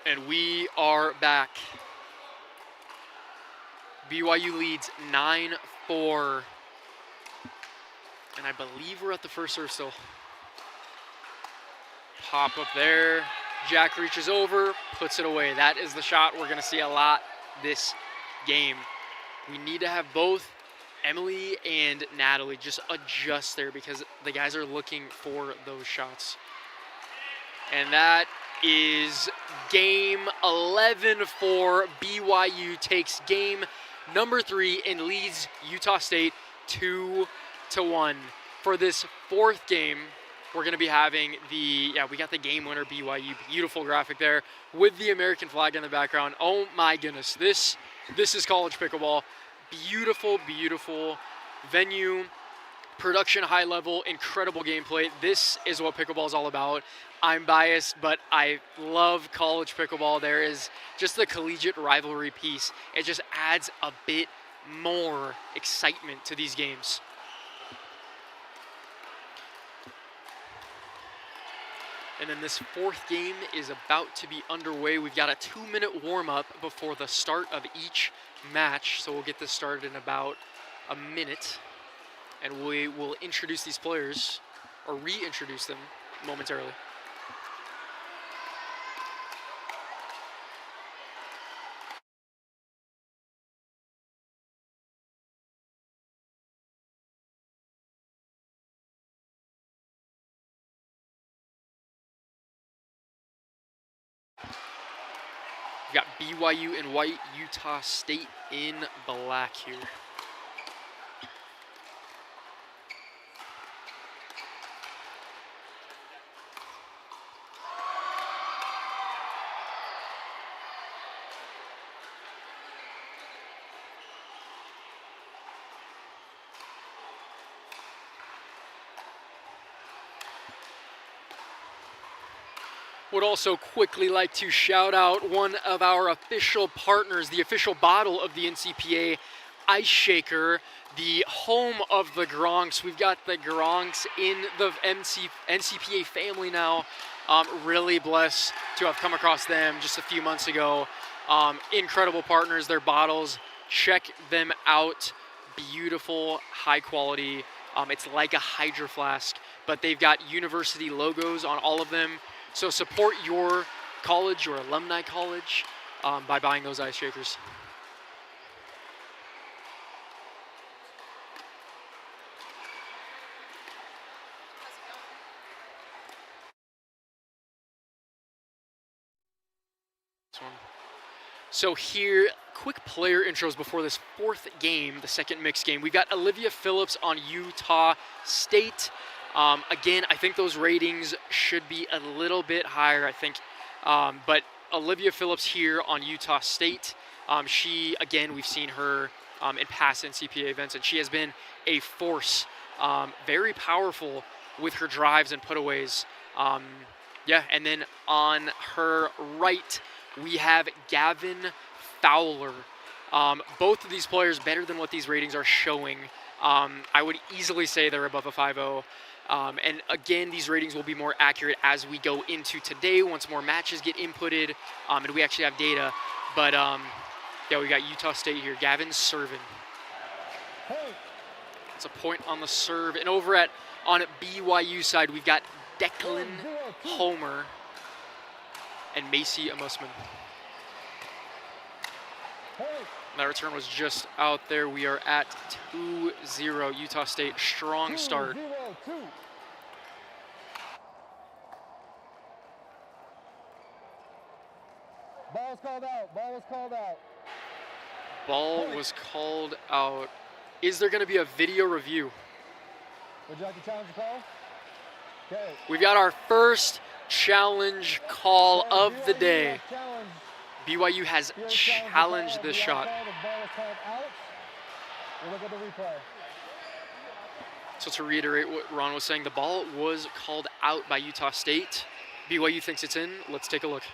And we are back. BYU leads 9-4. And I believe we're at the first serve still. Pop up there. Jack reaches over, puts it away. That is the shot we're going to see a lot this game. We need to have both Emily and Natalie just adjust there, because the guys are looking for those shots. And that is game 11 for BYU. Takes game number 3 and leads Utah State 2-1. For this fourth game, we're going to be having we got the game winner BYU. Beautiful graphic there with the American flag in the background. Oh my goodness, this is college pickleball. Beautiful, beautiful venue. Production high level, incredible gameplay. This is what pickleball is all about. I'm biased, but I love college pickleball. There is just the collegiate rivalry piece. It just adds a bit more excitement to these games. And then this fourth game is about to be underway. We've got a 2-minute warm-up before the start of each match. So we'll get this started in about a minute. And we will introduce these players, or reintroduce them momentarily. We've got BYU in white, Utah State in black here. Would also quickly like to shout out one of our official partners, the official bottle of the NCPA Ice Shaker, the home of the Gronks. We've got the Gronks in the NCPA family now. Really blessed to have come across them just a few months ago. Incredible partners, their bottles, check them out. Beautiful, high quality. It's like a Hydro Flask, but they've got university logos on all of them. So support your college, your alumni college, by buying those ice shakers. So here, quick player intros before this fourth game, the second mixed game. We've got Olivia Phillips on Utah State. Again, I think those ratings should be a little bit higher, I think. But Olivia Phillips here on Utah State. She, again, we've seen her in past NCPA events, and she has been a force. Very powerful with her drives and putaways. Yeah, and then on her right, we have Gavin Fowler. Both of these players better than what these ratings are showing. I would easily say they're above a 5.0. And again, these ratings will be more accurate as we go into today once more matches get inputted and we actually have data. But yeah, we got Utah State here. Gavin serving. It's a point on the serve. And over on BYU side, we've got Declan Homer and Macy Amusman. That return was just out there. We are at 2-0. Utah State, strong start. Ball was called out. Ball was called out. Ball was called out. Is there going to be a video review? Would you like to challenge the call? Okay. We've got our first challenge call of the day. BYU has challenged this shot. We'll look at the replay. So to reiterate what Ron was saying, the ball was called out by Utah State. BYU thinks it's in. Let's take a look.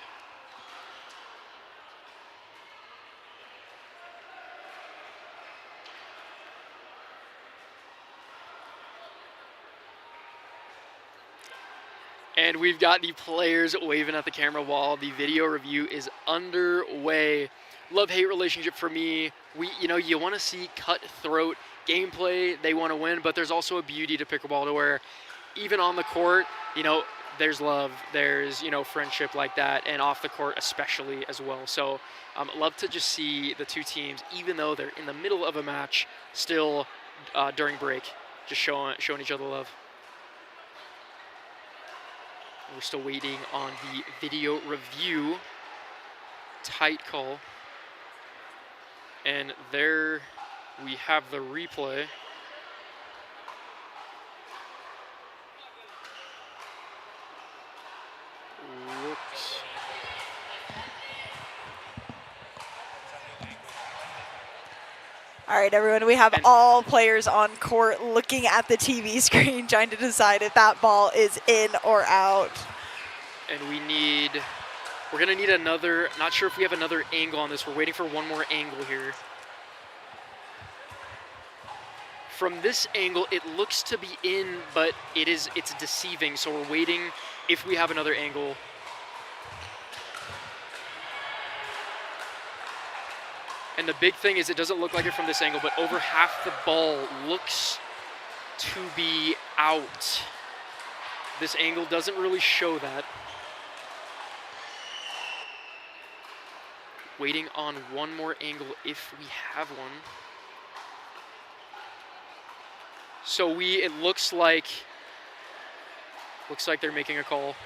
And we've got the players waving at the camera while the video review is underway. Love-hate relationship for me. You want to see cutthroat gameplay. They want to win, but there's also a beauty to pickleball to where even on the court, there's love, there's, friendship like that, and off the court especially as well. So love to just see the two teams, even though they're in the middle of a match, still during break, just showing each other love. We're still waiting on the video review. Tight call. And there we have the replay. Whoops. All right, everyone, we have all players on court looking at the TV screen, trying to decide if that ball is in or out. And we're gonna need another, not sure if we have another angle on this. We're waiting for one more angle here. From this angle, it looks to be in, but it's deceiving. So we're waiting if we have another angle. And the big thing is it doesn't look like it from this angle, but over half the ball looks to be out. This angle doesn't really show that. Waiting on one more angle if we have one. So it looks like they're making a call.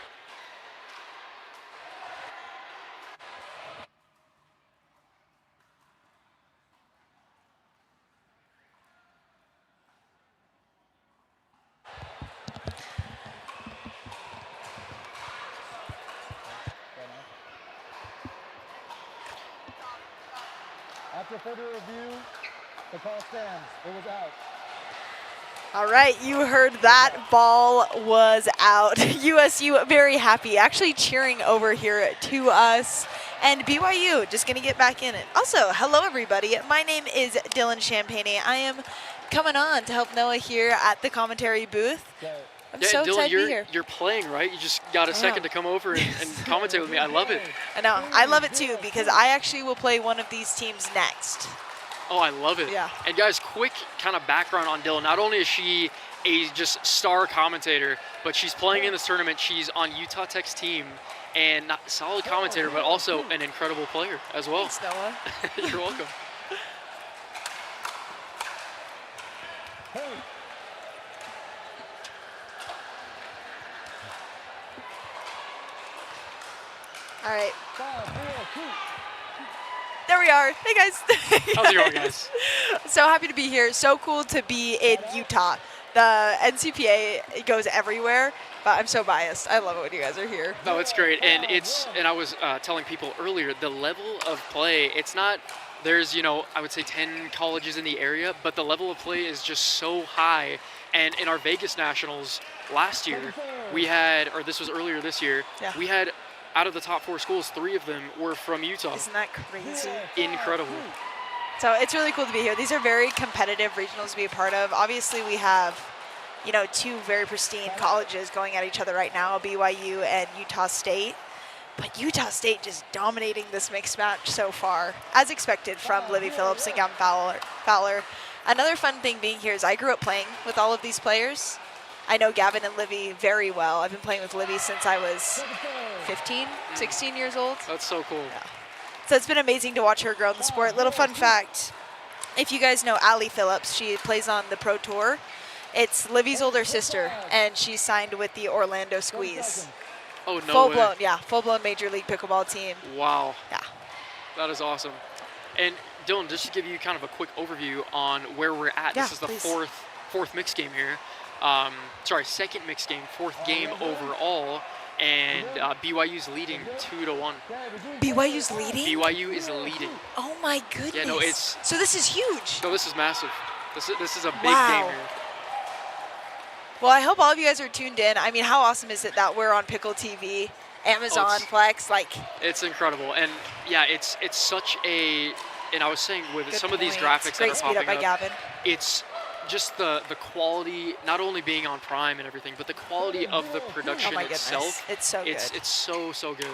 After further review, the call stands. It was out. All right, you heard that. Ball was out. USU very happy, actually cheering over here to us. And BYU just going to get back in it. Also, hello, everybody. My name is Dylan Champagne. I am coming on to help Noah here at the commentary booth. Okay. I'm Yeah, so and Dylan, excited to be here. you're playing, right? You just got a second to come over and commentate with me. I love it. I know. I love it too because I actually will play one of these teams next. Oh, I love it. Yeah. And guys, quick kind of background on Dylan. Not only is she a just star commentator, but she's playing in this tournament. She's on Utah Tech's team, and not a solid commentator, but also an incredible player as well. Thanks, Noah. You're welcome. All right. There we are. Hey, guys. How's it going, guys? So happy to be here. So cool to be in Utah. The NCPA goes everywhere, but I'm so biased. I love it when you guys are here. No, it's great, and I was telling people earlier, the level of play, it's not, there's, I would say 10 colleges in the area, but the level of play is just so high. And in our Vegas Nationals last year, we had, or this was earlier this year, we had, out of the top 4 schools, 3 of them were from Utah. Isn't that crazy? Incredible. So it's really cool to be here. These are very competitive regionals to be a part of. Obviously, we have, 2 very pristine colleges going at each other right now, BYU and Utah State. But Utah State just dominating this mixed match so far, as expected from Livy Phillips and Gavin Fowler. Another fun thing being here is I grew up playing with all of these players. I know Gavin and Livy very well. I've been playing with Livy since I was 15, 16 years old. That's so cool. Yeah. So it's been amazing to watch her grow in the sport. Little fun fact, if you guys know Allie Phillips, she plays on the Pro Tour. It's Livy's older sister, and she's signed with the Orlando Squeeze. Oh, no way. Full-blown Major League Pickleball team. Wow. Yeah. That is awesome. And Dylan, just to give you kind of a quick overview on where we're at. Yeah, this is the please. fourth mixed game here. Second mixed game, 4th game overall. And BYU's leading 2-1. BYU's leading? BYU is leading. Oh my goodness. Yeah, no, it's. So this is huge. No, this is massive. This is a big Wow. game here. Well, I hope all of you guys are tuned in. I mean, how awesome is it that we're on Pickle TV, Amazon, Plex, like. It's incredible, and yeah, it's such a. And I was saying with some of these point. graphics Great that are speed popping up by Gavin. it's just the quality, not only being on Prime and everything, but the quality of the production Oh my goodness. itself. It's so good. It's so good.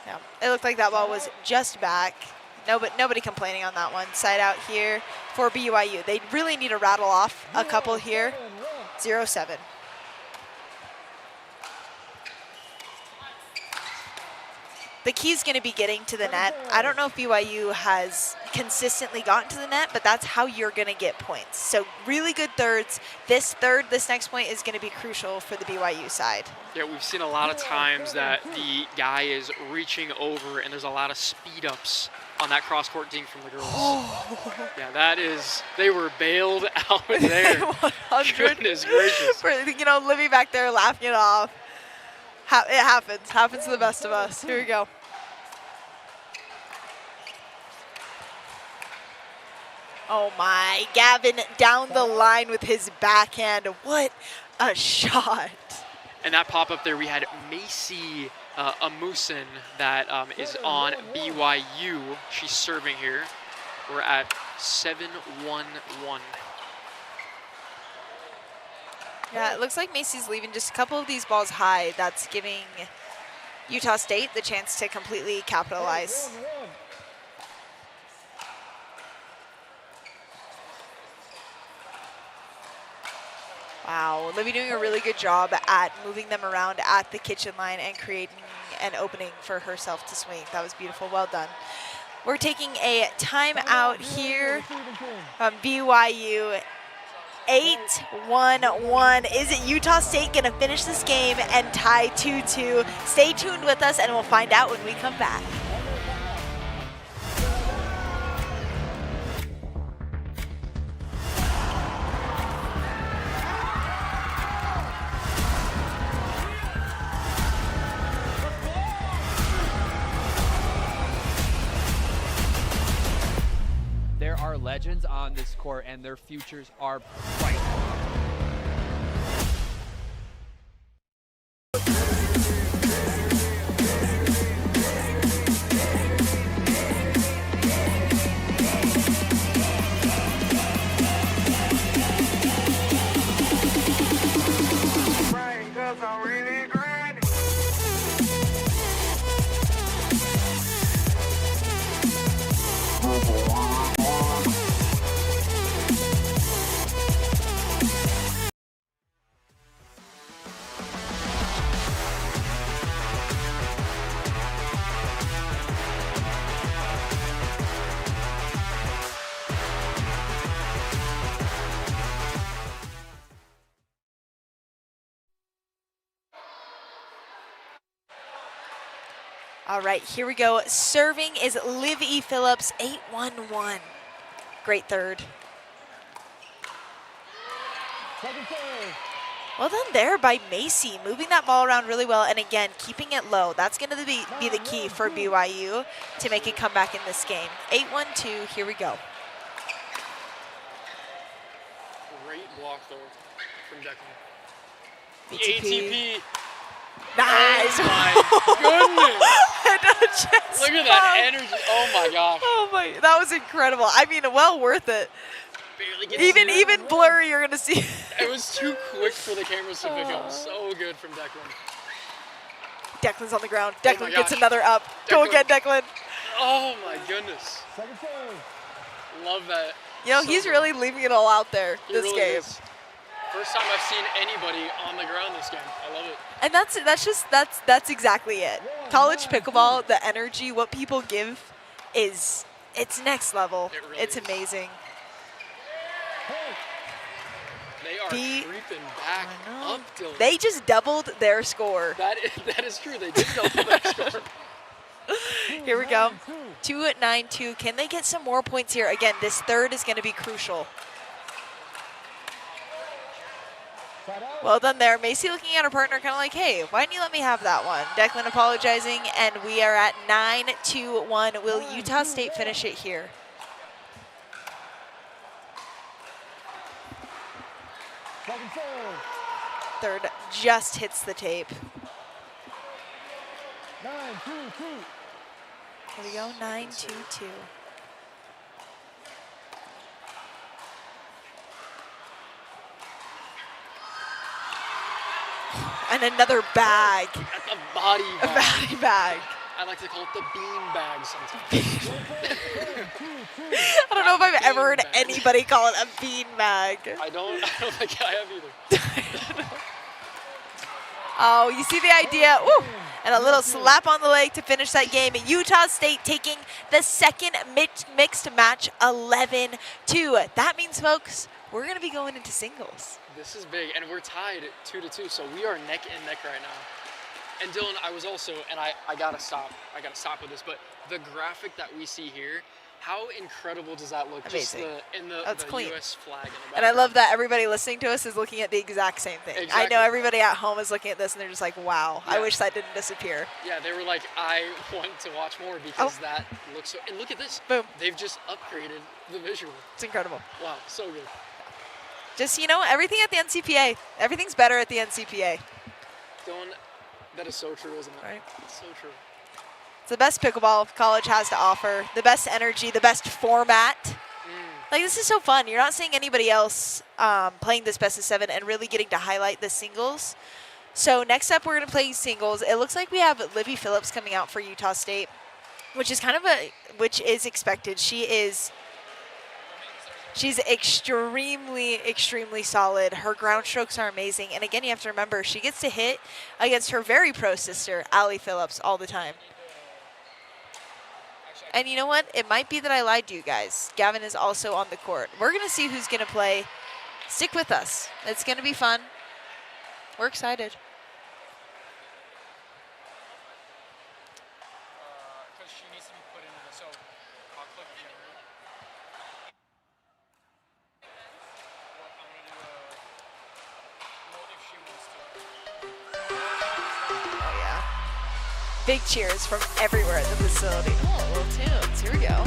Yeah, it looked like that ball was just back. Nobody complaining on that one. Side out here for BYU. They really need to rattle off a couple here. 0-7. The key is going to be getting to the net. I don't know if BYU has consistently gotten to the net, but that's how you're going to get points. So really good thirds. This next point is going to be crucial for the BYU side. Yeah, we've seen a lot of times that the guy is reaching over, and there's a lot of speed ups on that cross-court dink from the girls. Yeah, that is, they were bailed out there. 100. Goodness gracious. For, Livy back there laughing it off. It happens to the best of us. Here we go. Oh my, Gavin down the line with his backhand. What a shot. And that pop-up there, we had Macy Amusin that is on BYU. She's serving here. We're at 7-1-1. Yeah, it looks like Macy's leaving just a couple of these balls high. That's giving Utah State the chance to completely capitalize. Wow, Livy doing a really good job at moving them around at the kitchen line and creating an opening for herself to swing. That was beautiful, well done. We're taking a timeout here from BYU. 8-1-1. Is it Utah State going to finish this game and tie 2-2? Stay tuned with us and we'll find out when we come back. There are legends on this court, and their futures are bright. All right, here we go. Serving is Livy Phillips, 8-1-1. Great third. Second serve. Well done there by Macy, moving that ball around really well, and again, keeping it low. That's going to be the key for BYU to make a comeback in this game. 8-1-2, here we go. Great block, though, from Declan. The ATP. ATP. Nice. Oh, my goodness. Just Look at that bump. energy. Oh, my gosh. Oh, my. That was incredible. I mean, well worth it. Barely gets Even blurry, you're going to see. It was too quick for the cameras to pick up. So good from Declan. Declan's on the ground. Oh my Declan gets gosh. another up. Go Declan. again, Declan. Oh, my goodness. Second serve. Love that. You know, So he's good. really leaving it all out there He this really game. is. First time I've seen anybody on the ground this game. I love it. And that's exactly it. College pickleball, the energy, what people give it's next level. It really It's is. amazing. They are The- creeping back up, Dylan. They just doubled their score. That is true. They did double their score. Here we go. 2-9-2. Can they get some more points here? Again, this third is going to be crucial. Side out. Well done there. Macy looking at her partner kind of like, hey, why didn't you let me have that one? Declan apologizing, and we are at 9-2-1. Will Utah State finish it here? Second serve. Third just hits the tape. 9-2-2. Here we go, 9-2-2. And another bag. At the body A bag. body bag. I like to call it the bean bag sometimes. I don't know if I've ever heard Bean bag. anybody call it a bean bag. I don't think I have either. Oh, you see the idea? Woo! And a little slap on the leg to finish that game. Utah State taking the second mixed match 11-2. That means, folks, we're going to be going into singles. This is big, and we're tied 2-2, so we are neck and neck right now. And Dylan, I was also, and I gotta stop with this, but the graphic that we see here, how incredible does that look? Amazing. Just the That's clean. U.S. flag in the background. And I love that everybody listening to us is looking at the exact same thing. I Exactly. know everybody at home is looking at this and they're just like, wow, I Yeah. wish that didn't disappear. Yeah, they were like, I want to watch more because that looks so. And look at this. Boom. They've just upgraded the visual. It's incredible. Wow, so good. Just, everything at the NCPA. Everything's better at the NCPA. Dylan, that is so true, isn't it? Right. It's so true. It's the best pickleball college has to offer, the best energy, the best format. Like, this is so fun. You're not seeing anybody else playing this best of 7 and really getting to highlight the singles. So next up, we're going to play singles. It looks like we have Livy Phillips coming out for Utah State, which is which is expected. She's extremely, extremely solid. Her ground strokes are amazing. And again, you have to remember, she gets to hit against her very pro sister, Allie Phillips, all the time. And you know what? It might be that I lied to you guys. Gavin is also on the court. We're going to see who's going to play. Stick with us. It's going to be fun. We're excited. Because she needs to be put into the, so I'll click again. Oh, yeah. Big cheers from everywhere at the facility. Oh, little tunes. Here we go.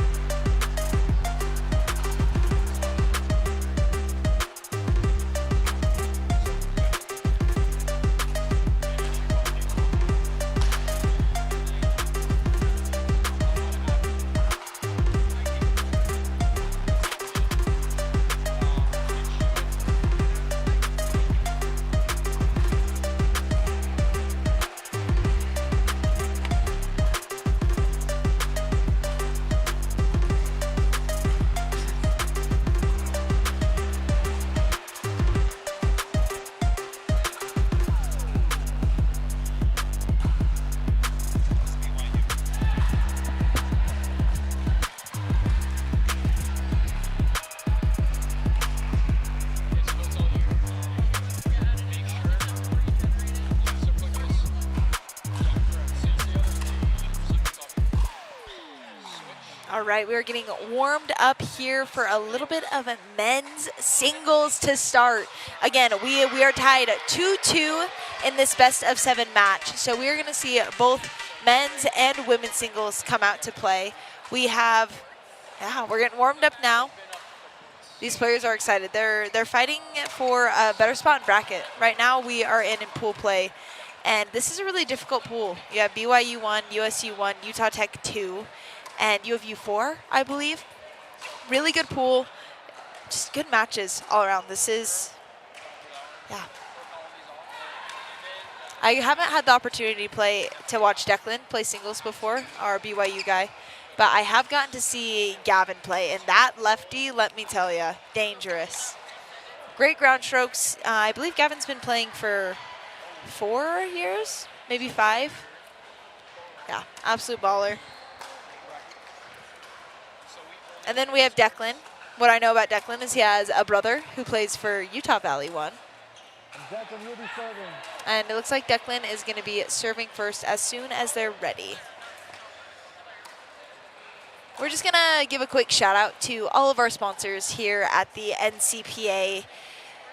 right, we are getting warmed up here for a little bit of a men's singles to start. Again, we are tied 2-2 in this best of 7 match. So we are going to see both men's and women's singles come out to play. We have, yeah, we're getting warmed up now. These players are excited. They're fighting for a better spot in bracket. Right now we are in pool play, and this is a really difficult pool. You have BYU 1, USU 1, Utah Tech 2, and UofU 4, I believe. Really good pool. Just good matches all around. This is, yeah. I haven't had the opportunity to watch Declan play singles before, our BYU guy, but I have gotten to see Gavin play, and that lefty, let me tell you, dangerous. Great ground strokes. I believe Gavin's been playing for 4 years, maybe 5. Yeah, absolute baller. And then we have Declan. What I know about Declan is he has a brother who plays for Utah Valley 1. Declan will be serving. And it looks like Declan is going to be serving first as soon as they're ready. We're just going to give a quick shout out to all of our sponsors here at the NCPA.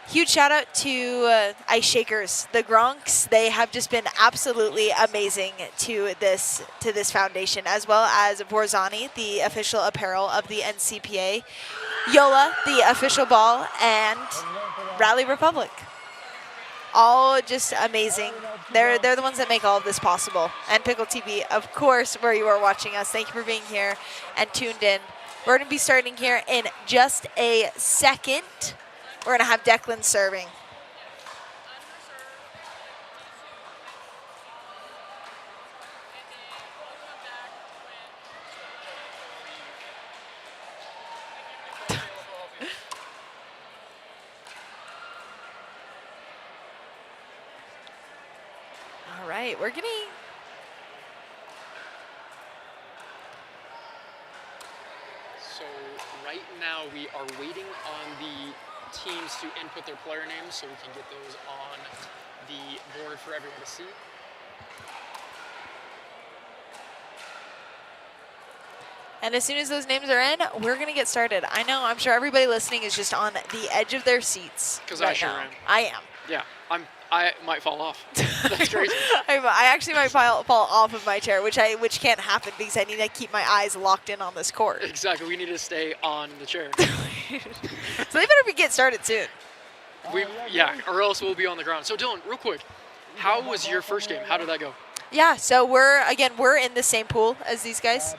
Huge shout out to Ice Shakers, the Gronks. They have just been absolutely amazing to this foundation, as well as Borzani, the official apparel of the NCPA, Yola, the official ball, and Rally Republic. All just amazing. They're the ones that make all of this possible. And Pickle TV, of course, where you are watching us. Thank you for being here and tuned in. We're going to be starting here in just a second. We're going to have Declan serving. All right, we're getting... So right now we are waiting on the teams to input their player names so we can get those on the board for everyone to see. And as soon as those names are in, we're going to get started. I know, I'm sure everybody listening is just on the edge of their seats. Because right I sure now. am. I am. Yeah, I might fall off. That's crazy. I actually might fall off of my chair, which can't happen because I need to keep my eyes locked in on this court. Exactly, we need to stay on the chair. So they better get started soon. Yeah, or else we'll be on the ground. So Dylan, real quick, how was your first game? How did that go? Yeah, so we're in the same pool as these guys.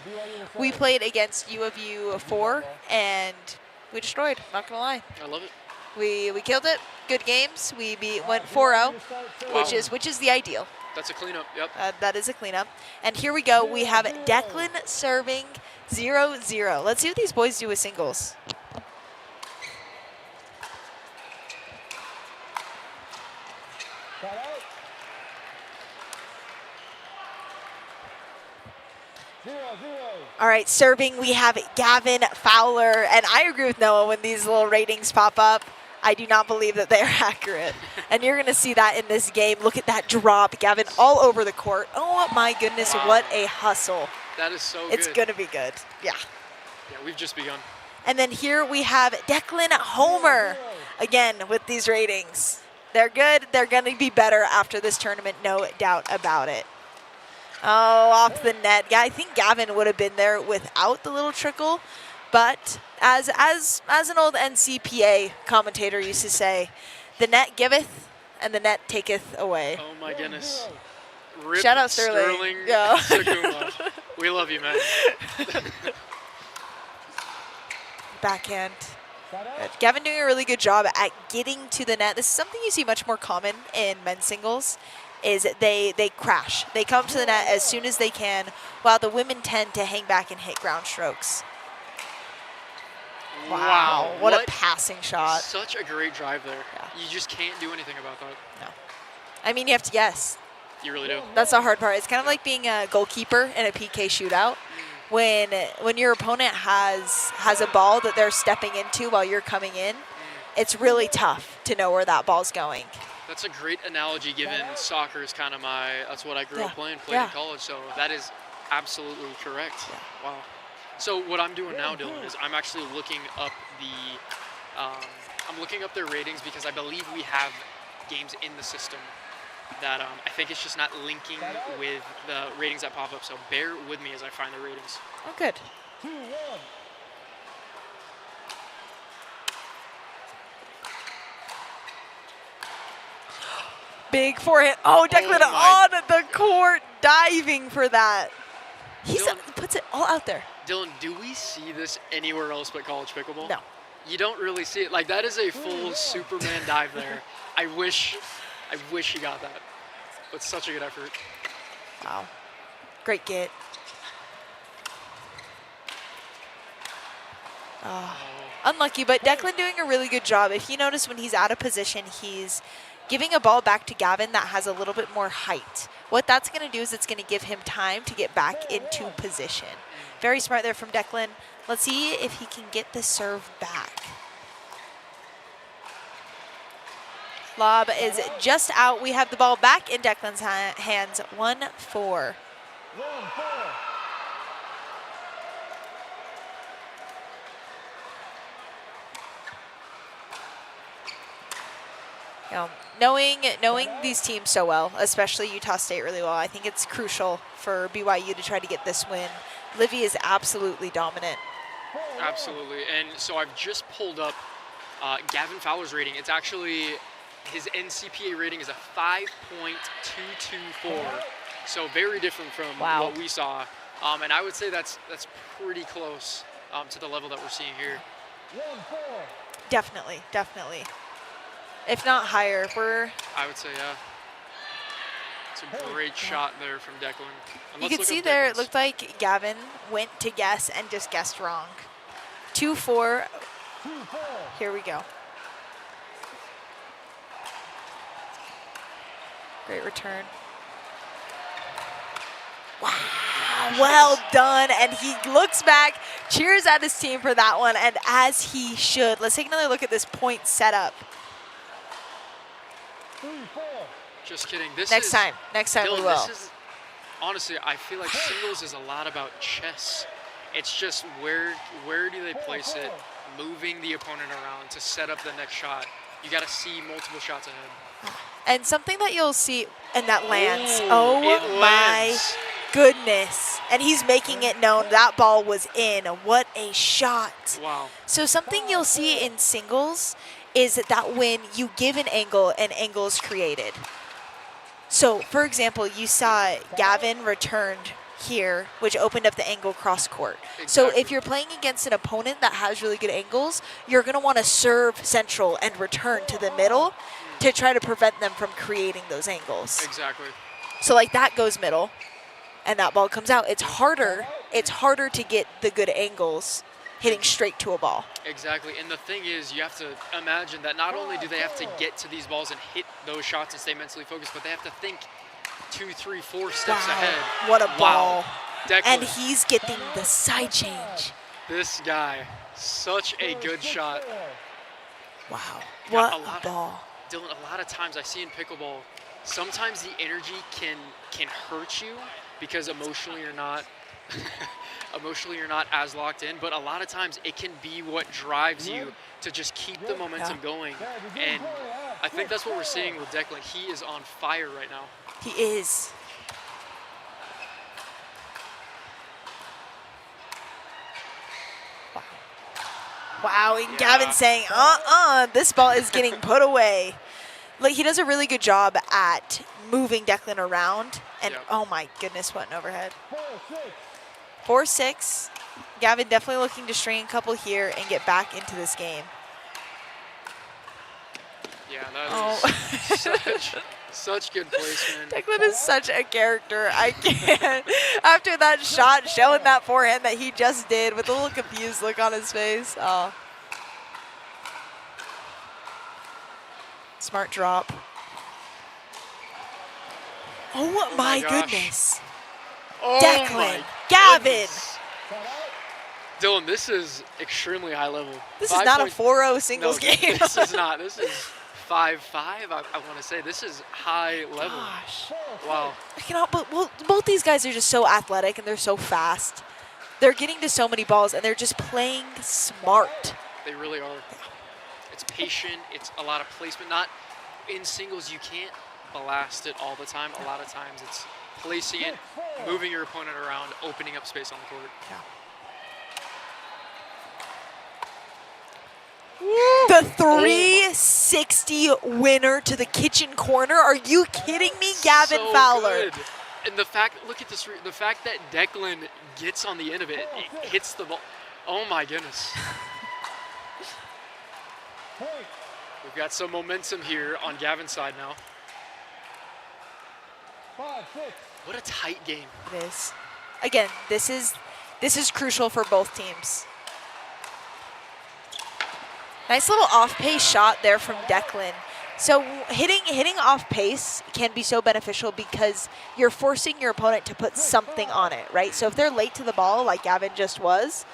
We played against UofU 4, and we destroyed, not going to lie. I love it. We killed it. Good games. We went 4-0, Wow. which is the ideal. That's a cleanup, yep. That is a cleanup. And here we go. We have Declan serving 0-0. Let's see what these boys do with singles. Cut out. 0-0. All right, serving, we have Gavin Fowler. And I agree with Noah when these little ratings pop up. I do not believe that they're accurate. And you're going to see that in this game. Look at that drop. Gavin all over the court. Oh, my goodness, Wow. what a hustle. That is so It's good. going to be good. Yeah. Yeah, we've just begun. And then here we have Declan Homer. Again, with these ratings. They're good. They're going to be better after this tournament, no doubt about it. Oh, off the net. Yeah, I think Gavin would have been there without the little trickle. But as an old NCPA commentator used to say, the net giveth and the net taketh away. Oh my goodness. Rip Shout out Sterling. Yeah. Sakuma. We love you, man. Backhand. Cut out. Good. Gavin doing a really good job at getting to the net. This is something you see much more common in men's singles, is they crash. They come to the net as soon as they can, while the women tend to hang back and hit ground strokes. Wow, what a passing shot. Such a great drive there. Yeah. You just can't do anything about that. No. I mean, you have to guess. You really do. That's the hard part. It's kind of like being a goalkeeper in a PK shootout. When your opponent has a ball that they're stepping into while you're coming in, it's really tough to know where that ball's going. That's a great analogy given soccer is kind of that's what I grew up playing, played Yeah. in college, so that is absolutely correct. Yeah. Wow. So what I'm doing now, Dylan, is I'm actually looking up I'm looking up their ratings because I believe we have games in the system that I think it's just not linking with the ratings that pop up. So bear with me as I find the ratings. Oh, good. 2-1. Big forehand. Oh, Declan my. on the court, diving for that. He Dylan- puts it all out there. Dylan, do we see this anywhere else but college pickleball? No. You don't really see it. Like, that is a full Superman dive there. I wish he got that. But such a good effort. Wow. Great get. Oh, unlucky, but Declan doing a really good job. If you notice when he's out of position, he's giving a ball back to Gavin that has a little bit more height. What that's going to do is it's going to give him time to get back into position. Very smart there from Declan. Let's see if he can get the serve back. Lob is just out. We have the ball back in Declan's hands. 1-4. 1-4. You know, knowing these teams so well, especially Utah State really well, I think it's crucial for BYU to try to get this win. Livy is absolutely dominant. Absolutely. And so I've just pulled up Gavin Fowler's rating. It's actually, his NCPA rating is a 5.224. So very different from what we saw. And I would say that's pretty close to the level that we're seeing here. 1-4. Definitely, definitely. If not higher, I would say, yeah. It's a great shot there from Declan. And you let's can look see up there, it Declan's. looked like Gavin went to guess and just guessed wrong. 2-4. 2-4. Here we go. Great return. Wow, well done. And he looks back, cheers at his team for that one, and as he should. Let's take another look at this point setup. 3-4. Just kidding. Next time Dylan, we will. This is, honestly, I feel like singles is a lot about chess. It's just where do they place it, moving the opponent around to set up the next shot. You got to see multiple shots ahead. And something that you'll see, and that lands. Ooh, Oh it my lands. goodness. And he's making it known that ball was in. What a shot. Wow. So something you'll see in singles is that when you give an angle is created. So, for example, you saw Gavin returned here, which opened up the angle cross court. So Exactly. if you're playing against an opponent that has really good angles, you're going to want to serve central and return to the middle to try to prevent them from creating those angles. Exactly. So like that goes middle, and that ball comes out. It's harder to get the good angles hitting straight to a ball. Exactly. And the thing is, you have to imagine that not only do they have to get to these balls and hit those shots and stay mentally focused, but they have to think 2, 3, 4 steps ahead. What a ball. Wow. Declan, And he's getting the side change. this guy, such a good shot. Wow. Yeah, What a lot a of- ball. Dylan, a lot of times I see in pickleball, sometimes the energy can hurt you because emotionally you're not as locked in, but a lot of times it can be what drives you to just keep the momentum going. And I think that's what we're seeing with Declan. He is on fire right now. He is. Wow, and Yeah. Gavin saying, this ball is getting put away. Like, he does a really good job at moving Declan around. And, Yep. oh my goodness, what an overhead. 4-6. 4-6. Gavin definitely looking to string a couple here and get back into this game. Yeah, that Oh. is such good placement. Declan is such a character. I can't. After that shot, showing that forehand that he just did with a little confused look on his face. Oh. Smart drop. Oh my gosh. goodness. Oh Declan, my Gavin. goodness. Dylan, this is extremely high level. This is not a 4-0 singles No, game. This is not. This is 5-5. I want to say this is high level. Gosh. Wow. I cannot, but both these guys are just so athletic and they're so fast they're getting to so many balls, and they're just playing smart. They really are. It's patient. It's a lot of placement. Not in singles, you can't blast it all the time. A lot of times it's placing it, moving your opponent around, opening up space on the court. The 360 winner to the kitchen corner. Are you kidding me, Gavin So Fowler? good. And the fact, look at this, the fact that Declan gets on the end of it, it hits the ball. Oh my goodness. We've got some momentum here on Gavin's side now. 5, 6. What a tight game. It is. Again, this is crucial for both teams. Nice little off-pace shot there from Declan. So hitting off pace can be so beneficial because you're forcing your opponent to put something on it, right? So if they're late to the ball, like Gavin just was,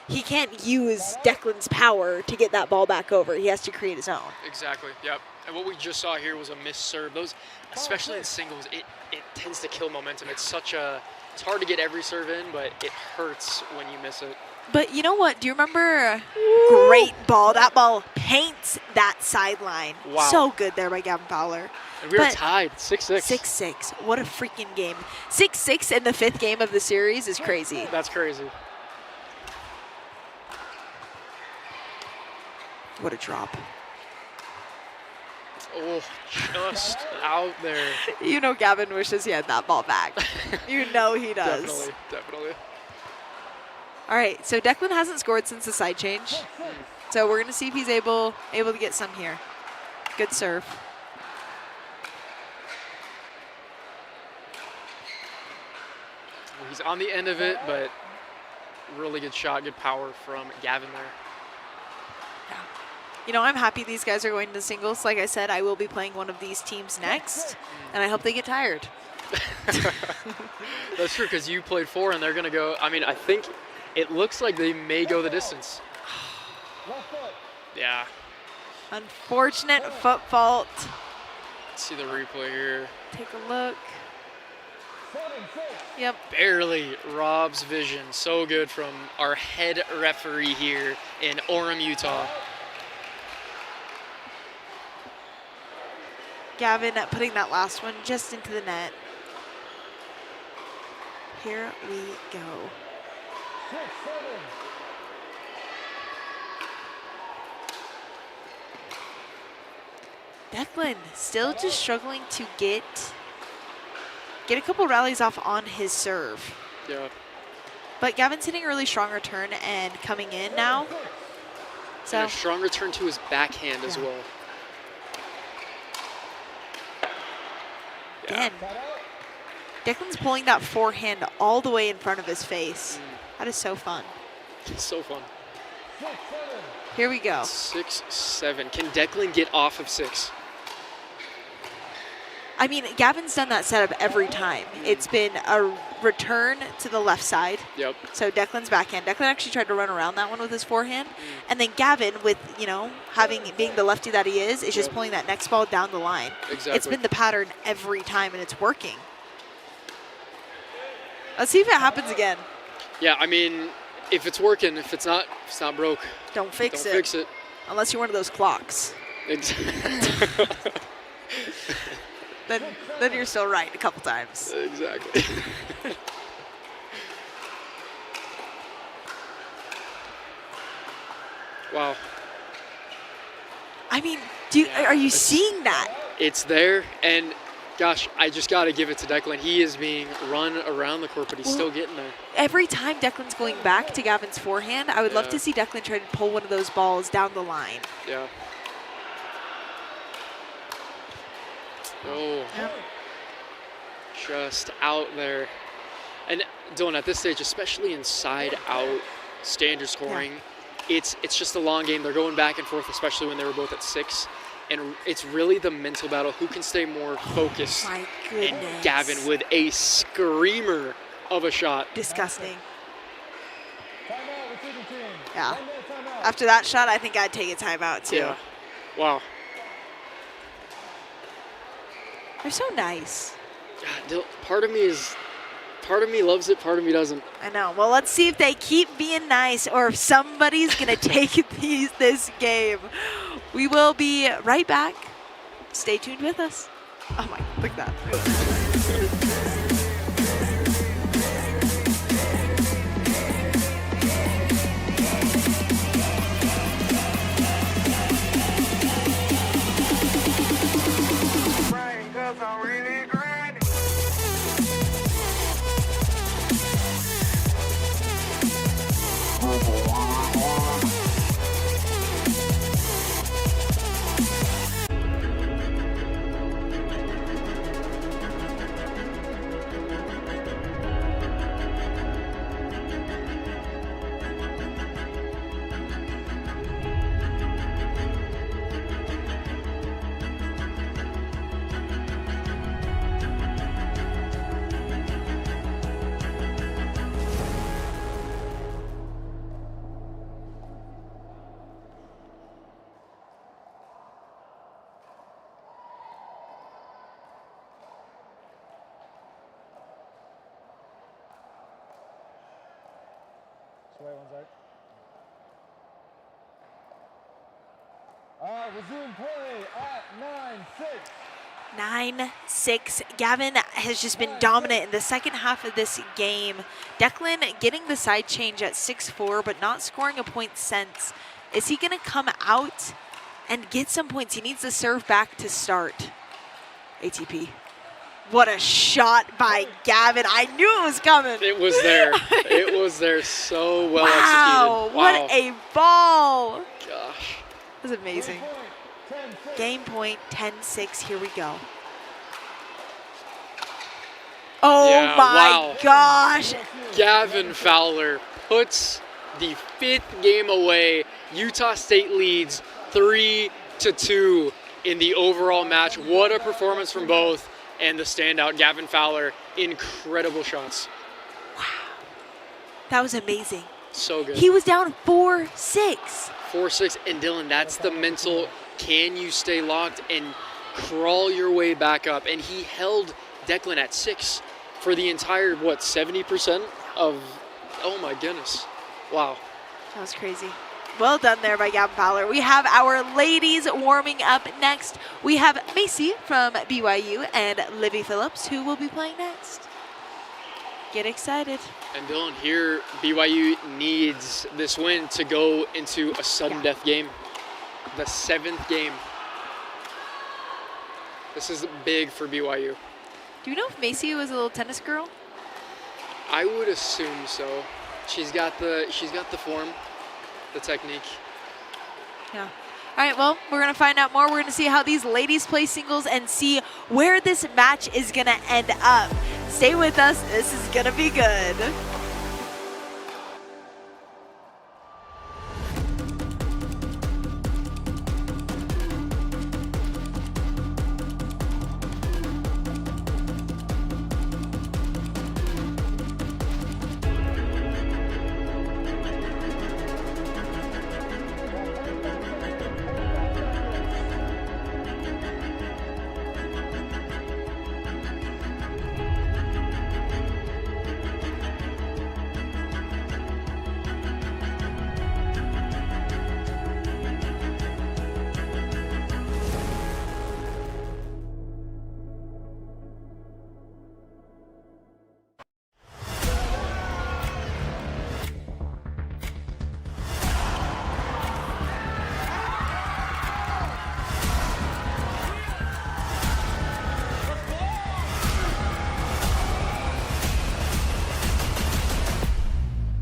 he can't use Declan's power to get that ball back over. He has to create his own. Exactly, yep. And what we just saw here was a missed serve. Those, especially in singles, it tends to kill momentum. It's hard to get every serve in, but it hurts when you miss it. But you know what? Do you remember? Great ball. That ball paints that sideline. Wow. So good there by Gavin Fowler. And we were But tied, 6-6. 6-6. What a freaking game. 6-6 in the 5th game of the series is crazy. That's crazy. What a drop. Oh, just out there. You know Gavin wishes he had that ball back. You know he does. Definitely. All right, so Declan hasn't scored since the side change. So we're going to see if he's able to get some here. Good serve. He's on the end of it, but really good shot, good power from Gavin there. You know, I'm happy these guys are going to singles. Like I said, I will be playing one of these teams next, and I hope they get tired. That's true, because you played 4, and they're going to go, I mean, I think it looks like they may go the distance. Yeah. Unfortunate foot fault. Let's see the replay here. Take a look. Yep. Barely robs vision. So good from our head referee here in Orem, Utah. Gavin putting that last one just into the net. Here we go. 6, 7. Declan still just struggling to get a couple rallies off on his serve. Yeah. But Gavin's hitting a really strong return and coming in now. So And a strong return to his backhand as well. again, Declan's pulling that forehand all the way in front of his face. That is so fun. It's so fun. Here we go. 6-7. Can Declan get off of 6? I mean, Gavin's done that setup every time. It's been a return to the left side. Yep. So Declan's backhand. Declan actually tried to run around that one with his forehand. And then Gavin, with, you know, being the lefty that he is just pulling that next ball down the line. Exactly. It's been the pattern every time, and it's working. Let's see if it happens again. Yeah, I mean, if it's working, if it's not broke, Don't fix don't it. fix it. Unless you're one of those clocks. Then you're still right a couple times. Exactly. Wow. I mean, are you seeing that? It's there, and gosh, I just got to give it to Declan. He is being run around the court, but he's still getting there. Every time Declan's going back to Gavin's forehand, I would love Yeah. to see Declan try to pull one of those balls down the line. Yeah. Oh. Just out there. And Dylan, at this stage, especially in side-out standard scoring, it's just a long game. They're going back and forth, especially when they were both at 6. And it's really the mental battle. Who can stay more focused? My goodness. And Gavin with a screamer of a shot. Disgusting. Timeout, receiving team. Yeah. 1 minute timeout. After that shot, I think I'd take a timeout too. Yeah. Wow. They're so nice. God, part of me is Part of me loves it, part of me doesn't. I know. Well, let's see if they keep being nice or if somebody's going to take this game. We will be right back. Stay tuned with us. Oh my, look at that. Wait one sec. Resume play at 9-6. 9-6. Gavin has just been dominant in the second half of this game. Declan getting the side change at 6-4, but not scoring a point since. Is he going to come out and get some points? He needs to serve back to start. ATP. What a shot by Gavin. I knew it was coming. It was there. It was there so well Wow, executed. Wow. What a ball. Gosh. That was amazing. Game point, 10-6. Here we go. Oh Yeah, my wow. gosh. Gavin Fowler puts the 5th game away. Utah State leads 3-2 in the overall match. What a performance from both. And the standout, Gavin Fowler, incredible shots. Wow. That was amazing. So good. He was down 4-6. 4-6, and Dylan, that's the mental, can you stay locked and crawl your way back up? And he held Declan at 6 for the entire, 70% of, oh my goodness. Wow. That was crazy. Well done there by Gavin Fowler. We have our ladies warming up next. We have Macy from BYU and Livy Phillips, who will be playing next. Get excited. And Dylan, here BYU needs this win to go into a sudden death game. The 7th game. This is big for BYU. Do you know if Macy was a little tennis girl? I would assume so. She's got the form, the technique. Yeah. All right, well, we're going to find out more. We're going to see how these ladies play singles and see where this match is going to end up. Stay with us. This is going to be good.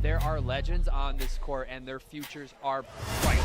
There are legends on this court, and their futures are bright.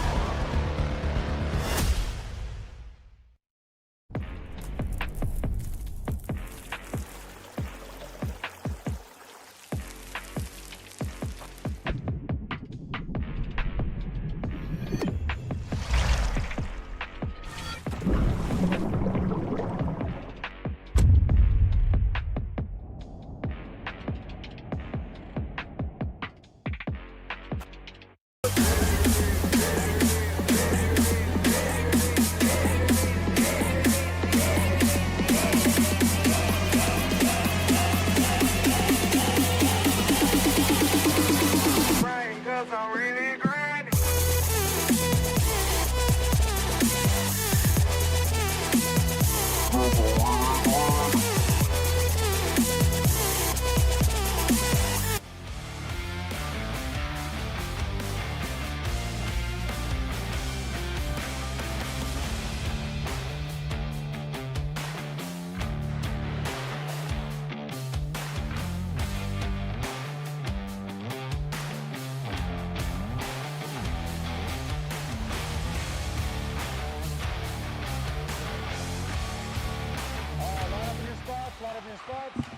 your spots.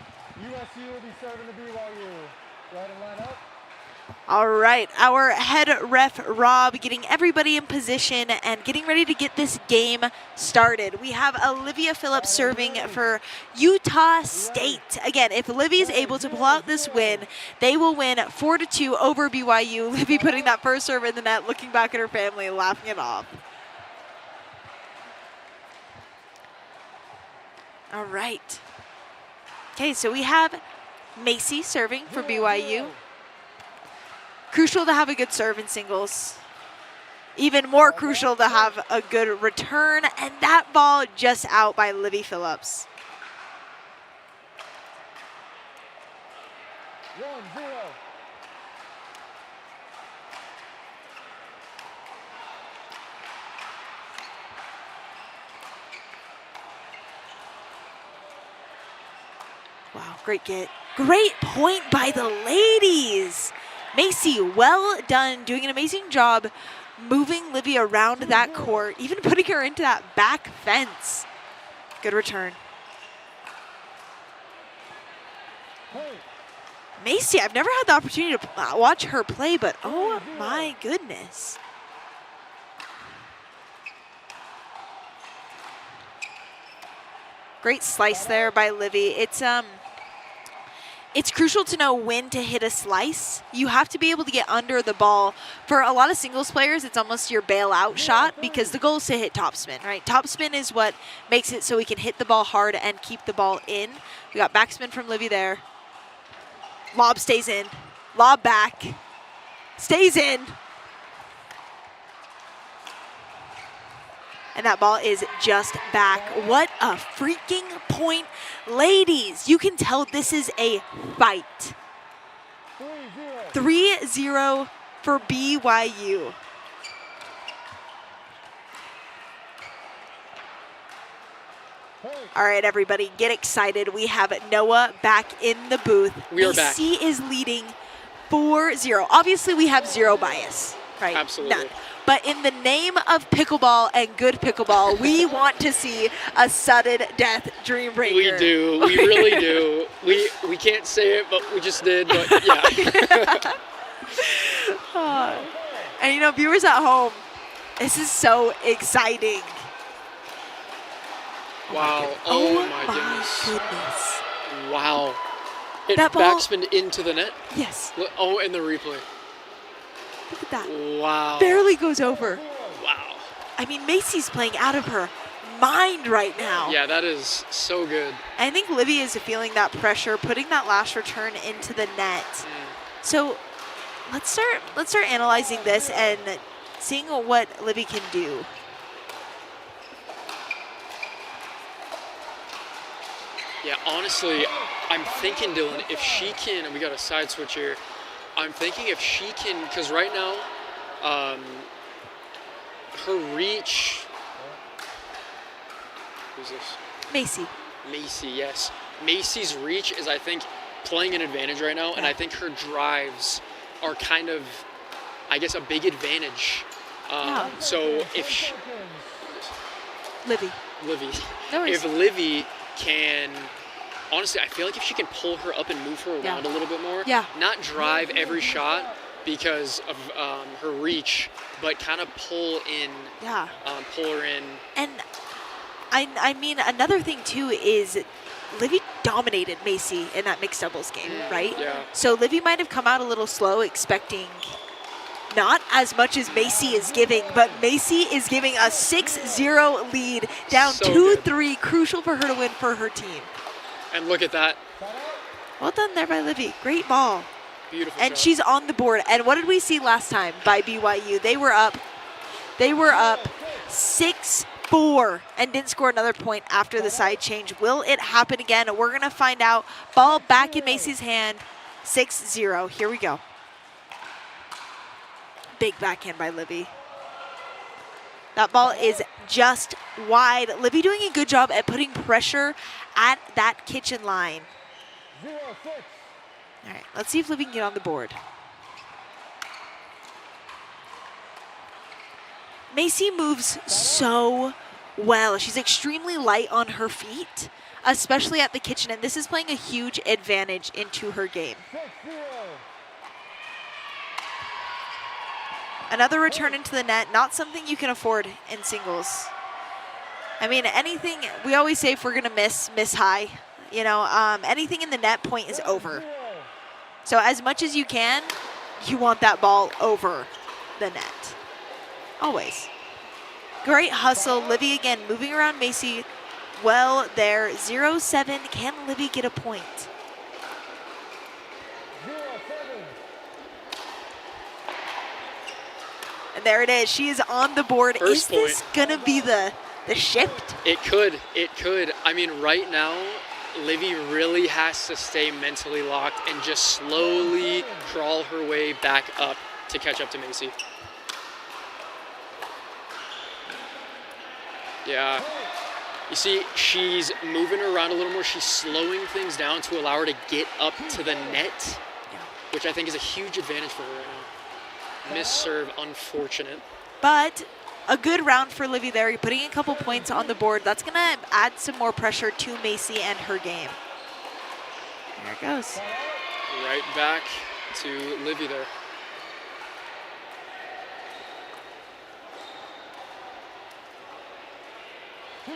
USU will be serving the BYU. Go ahead and line up. All right, our head ref, Rob, getting everybody in position and getting ready to get this game started. We have Olivia Phillips serving for Utah State. Again, if Livy is able to pull out this win, they will win 4-2 over BYU. Livy putting that first serve in the net, looking back at her family, laughing it off. All right. Okay, so we have Macy serving for BYU. Crucial to have a good serve in singles. Even more crucial to have a good return, and that ball just out by Livy Phillips. 1-0. Wow, great get. Great point by the ladies. Macy, well done, doing an amazing job moving Livy around that court, even putting her into that back fence. Good return. Macy, I've never had the opportunity to watch her play, but oh my goodness. Great slice there by Livy. It's crucial to know when to hit a slice. You have to be able to get under the ball. For a lot of singles players, it's almost your bailout shot because the goal is to hit topspin, right? Topspin is what makes it so we can hit the ball hard and keep the ball in. We got backspin from Livy there. Lob stays in. Lob back. Stays in. And that ball is just back. What a freaking point. Ladies, you can tell this is a fight. 3-0 for BYU. All right, everybody, get excited. We have Noah back in the booth. We are back. AC is leading 4-0. Obviously, we have zero bias, right? Absolutely. None. But in the name of pickleball and good pickleball, we want to see a sudden death dream breaker. We do. We really do. We can't say it, but we just did. But yeah. And you know, viewers at home, this is so exciting. Wow. Oh my goodness. Wow. It That ball- backspin into the net. Yes, Oh, and the replay. look at that. Wow. Barely goes over. Wow. I mean, Macy's playing out of her mind right now. Yeah, that is so good. I think Livy is feeling that pressure, putting that last return into the net. So let's start analyzing this and seeing what Livy can do. Yeah, honestly, I'm thinking, Dylan, if she can, and we got a side switch here, I'm thinking if she can, because right now, her reach, who's this? Macy. Macy, yes. Macy's reach is, I think, playing an advantage right now, and I think her drives are kind of, I guess, a big advantage. So if she, Livy. Livy, No worries. if Livy can, honestly, I feel like if she can pull her up and move her around a little bit more, not drive every shot because of her reach, but kind of pull her in. And I mean, another thing too is Livy dominated Macy in that mixed doubles game, right? Yeah. So Livy might have come out a little slow, expecting not as much as Macy is giving, but Macy is giving a 6-0 lead, down So 2-3, crucial for her to win for her team. And look at that. Well done there by Livy. Great ball. Beautiful And shot. she's on the board. And what did we see last time by BYU? They were up 6-4 and didn't score another point after the side change. Will it happen again? We're going to find out. Ball back in Macy's hand, 6-0. Here we go. Big backhand by Livy. That ball is just wide. Livy doing a good job at putting pressure at that kitchen line. 0-6. All right, let's see if Livy can get on the board. Macy moves so well. She's extremely light on her feet, especially at the kitchen, and this is playing a huge advantage into her game. 6-0. Another return into the net, not something you can afford in singles. I mean, anything, we always say if we're gonna miss high. You know, anything in the net, point is over. So as much as you can, you want that ball over the net. Always. Great hustle. Livy again moving around Macy. Well there. 0-7. Can Livy get a point? 0-7. And there it is. She is on the board. First Is this going to be the shift? It could. It could. I mean, right now, Livy really has to stay mentally locked and just slowly crawl her way back up to catch up to Macy. Yeah. You see, she's moving her around a little more. She's slowing things down to allow her to get up to the net, which I think is a huge advantage for her right now. Miss serve, unfortunate. But a good round for Livy there. You're putting a couple points on the board. That's going to add some more pressure to Macy and her game. There it goes. Right back to Livy there. 2-7.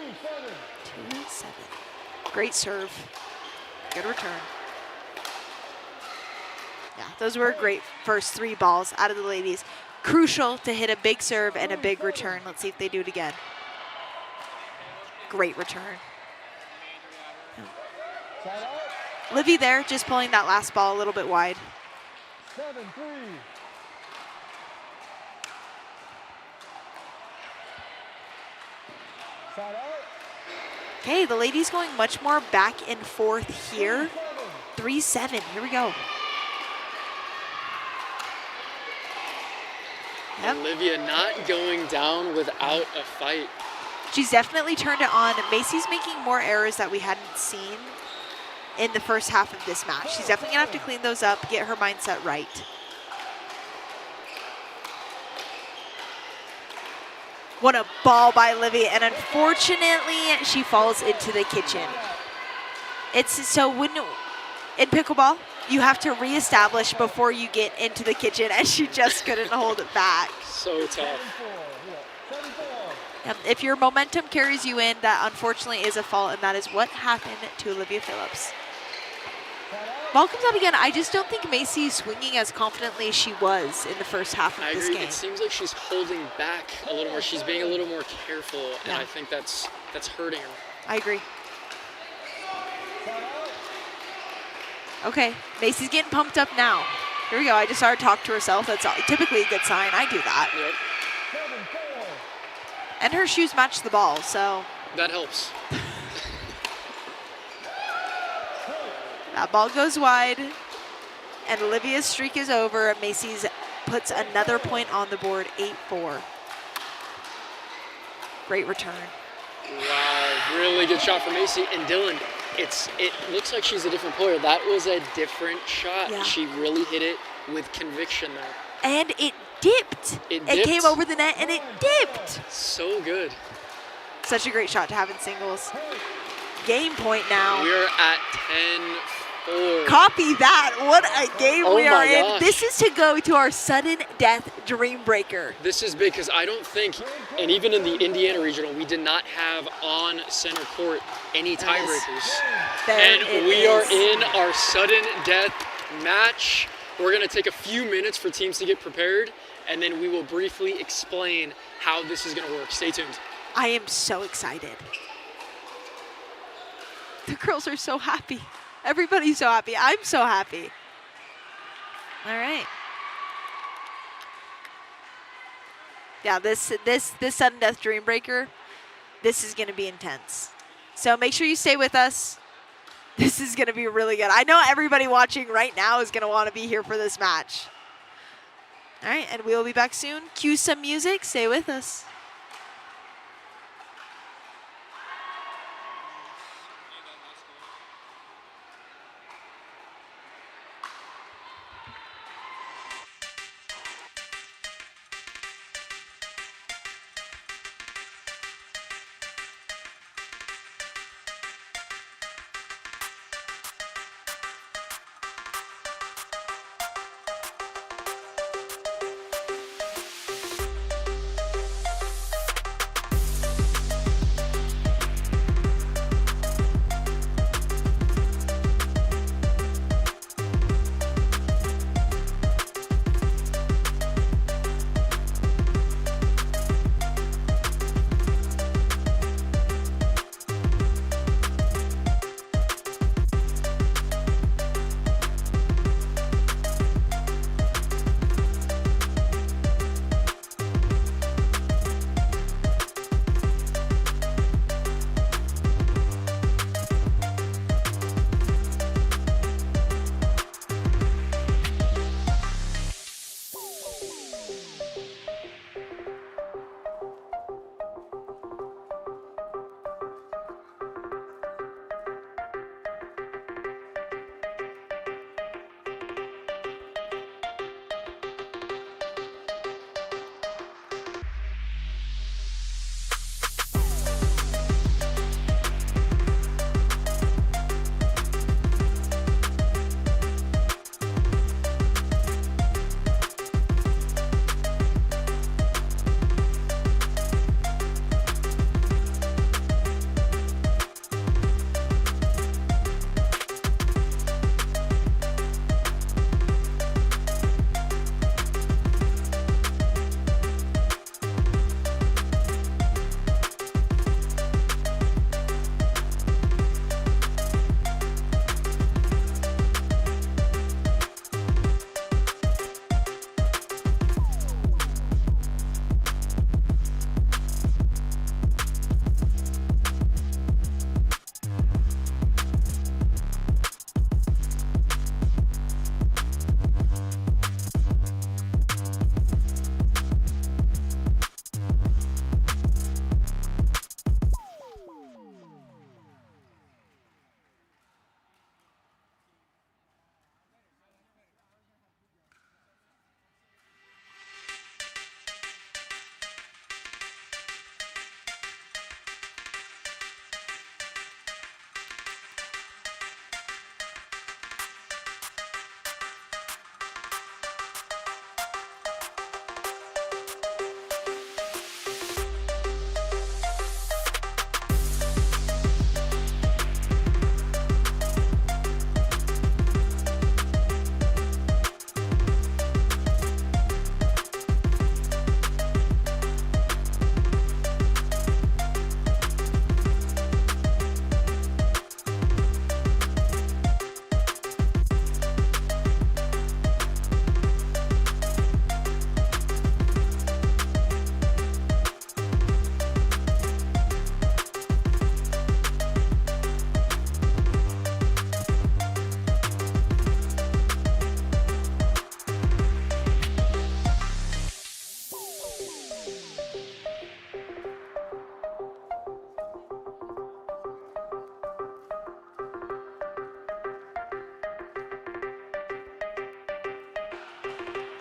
2-7. Great serve. Good return. Yeah, those were great first 3 balls out of the ladies. Crucial to hit a big serve and a big return. Let's see if they do it again. Great return. Side out. Livy there, just pulling that last ball a little bit wide. 7-3. Side out. Okay, the ladies going much more back and forth here. 3-7, here we go. Yep. Olivia not going down without a fight. She's definitely turned it on. Macy's making more errors that we hadn't seen in the first half of this match. She's definitely gonna have to clean those up, get her mindset right. What a ball by Livy, and unfortunately, she falls into the kitchen. It's so when in pickleball, you have to reestablish before you get into the kitchen, and she just couldn't hold it back. So tough. 7-4. If your momentum carries you in, that unfortunately is a fault, and that is what happened to Olivia Phillips. Ball comes out again. I just don't think Macy's swinging as confidently as she was in the first half of I this agree. game. It seems like she's holding back a little more. She's being a little more careful, and Yeah. I think that's hurting her. I agree. Okay, Macy's getting pumped up now. Here we go. I just saw her talk to herself. That's typically a good sign. I do that. Yep, 7-4. And her shoes match the ball, so that helps. that ball goes wide. And Olivia's streak is over. Macy's puts another point on the board, 8-4. Great return. Wow, really good shot from Macy. And Dylan, it looks like she's a different player. That was a different shot. Yeah. She really hit it with conviction there. And it dipped. It It came dipped. over the net and it dipped. So good. Such a great shot to have in singles. Game point now. We're at 10-4. Copy that. What a game Oh we are my in. gosh. This is to go to our sudden death dream breaker. This is big because I don't think, and even in the Indiana regional, we did not have on center court any tiebreakers. There And it we are is. in our sudden death match. We're going to take a few minutes for teams to get prepared, and then we will briefly explain how this is going to work. Stay tuned. I am so excited. The girls are so happy. Everybody's so happy. I'm so happy. All right. Yeah, this sudden death dream breaker, this is going to be intense. So make sure you stay with us. This is going to be really good. I know everybody watching right now is going to want to be here for this match. All right, and we will be back soon. Cue some music. Stay with us.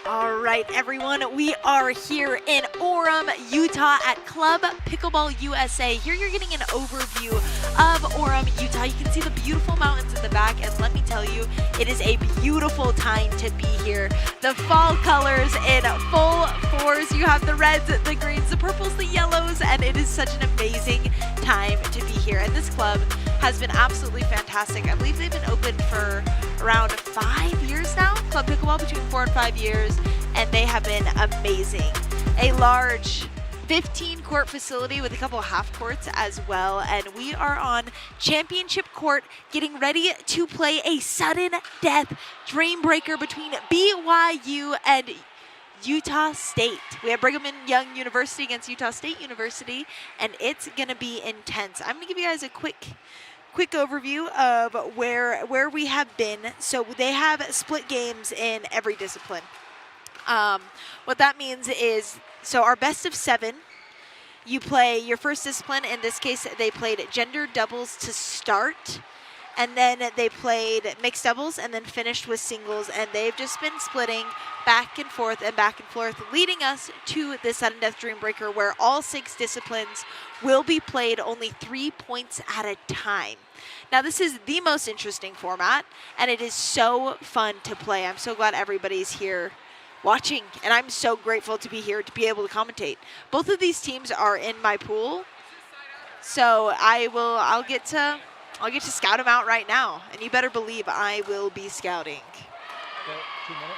All right, everyone, we are here in Orem, Utah at Club Pickleball USA. Here you're getting an overview of Orem, Utah. You can see the beautiful mountains in the back, and let me tell you, it is a beautiful time to be here. The fall colors in full force. You have the reds, the greens, the purples, the yellows, and it is such an amazing time to be here. And this club has been absolutely fantastic. I believe they've been open for around 5 years now, Club Pickleball, between 4 and 5 years, and they have been amazing. A large 15-court facility with a couple half courts as well, and we are on championship court getting ready to play a sudden death dream breaker between BYU and Utah State. We have Brigham Young University against Utah State University, and it's gonna be intense. I'm gonna give you guys a quick overview of where we have been. So they have split games in every discipline. What that means is, so our best of 7, you play your first discipline. In this case, they played gender doubles to start, and then they played mixed doubles and then finished with singles, and they've just been splitting back and forth, leading us to the sudden death dream breaker, where all 6 disciplines will be played only 3 points at a time. Now, this is the most interesting format, and it is so fun to play. I'm so glad everybody's here watching, and I'm so grateful to be here to be able to commentate. Both of these teams are in my pool, so I'll get to scout them out right now, and you better believe I will be scouting. Okay, 2 minutes.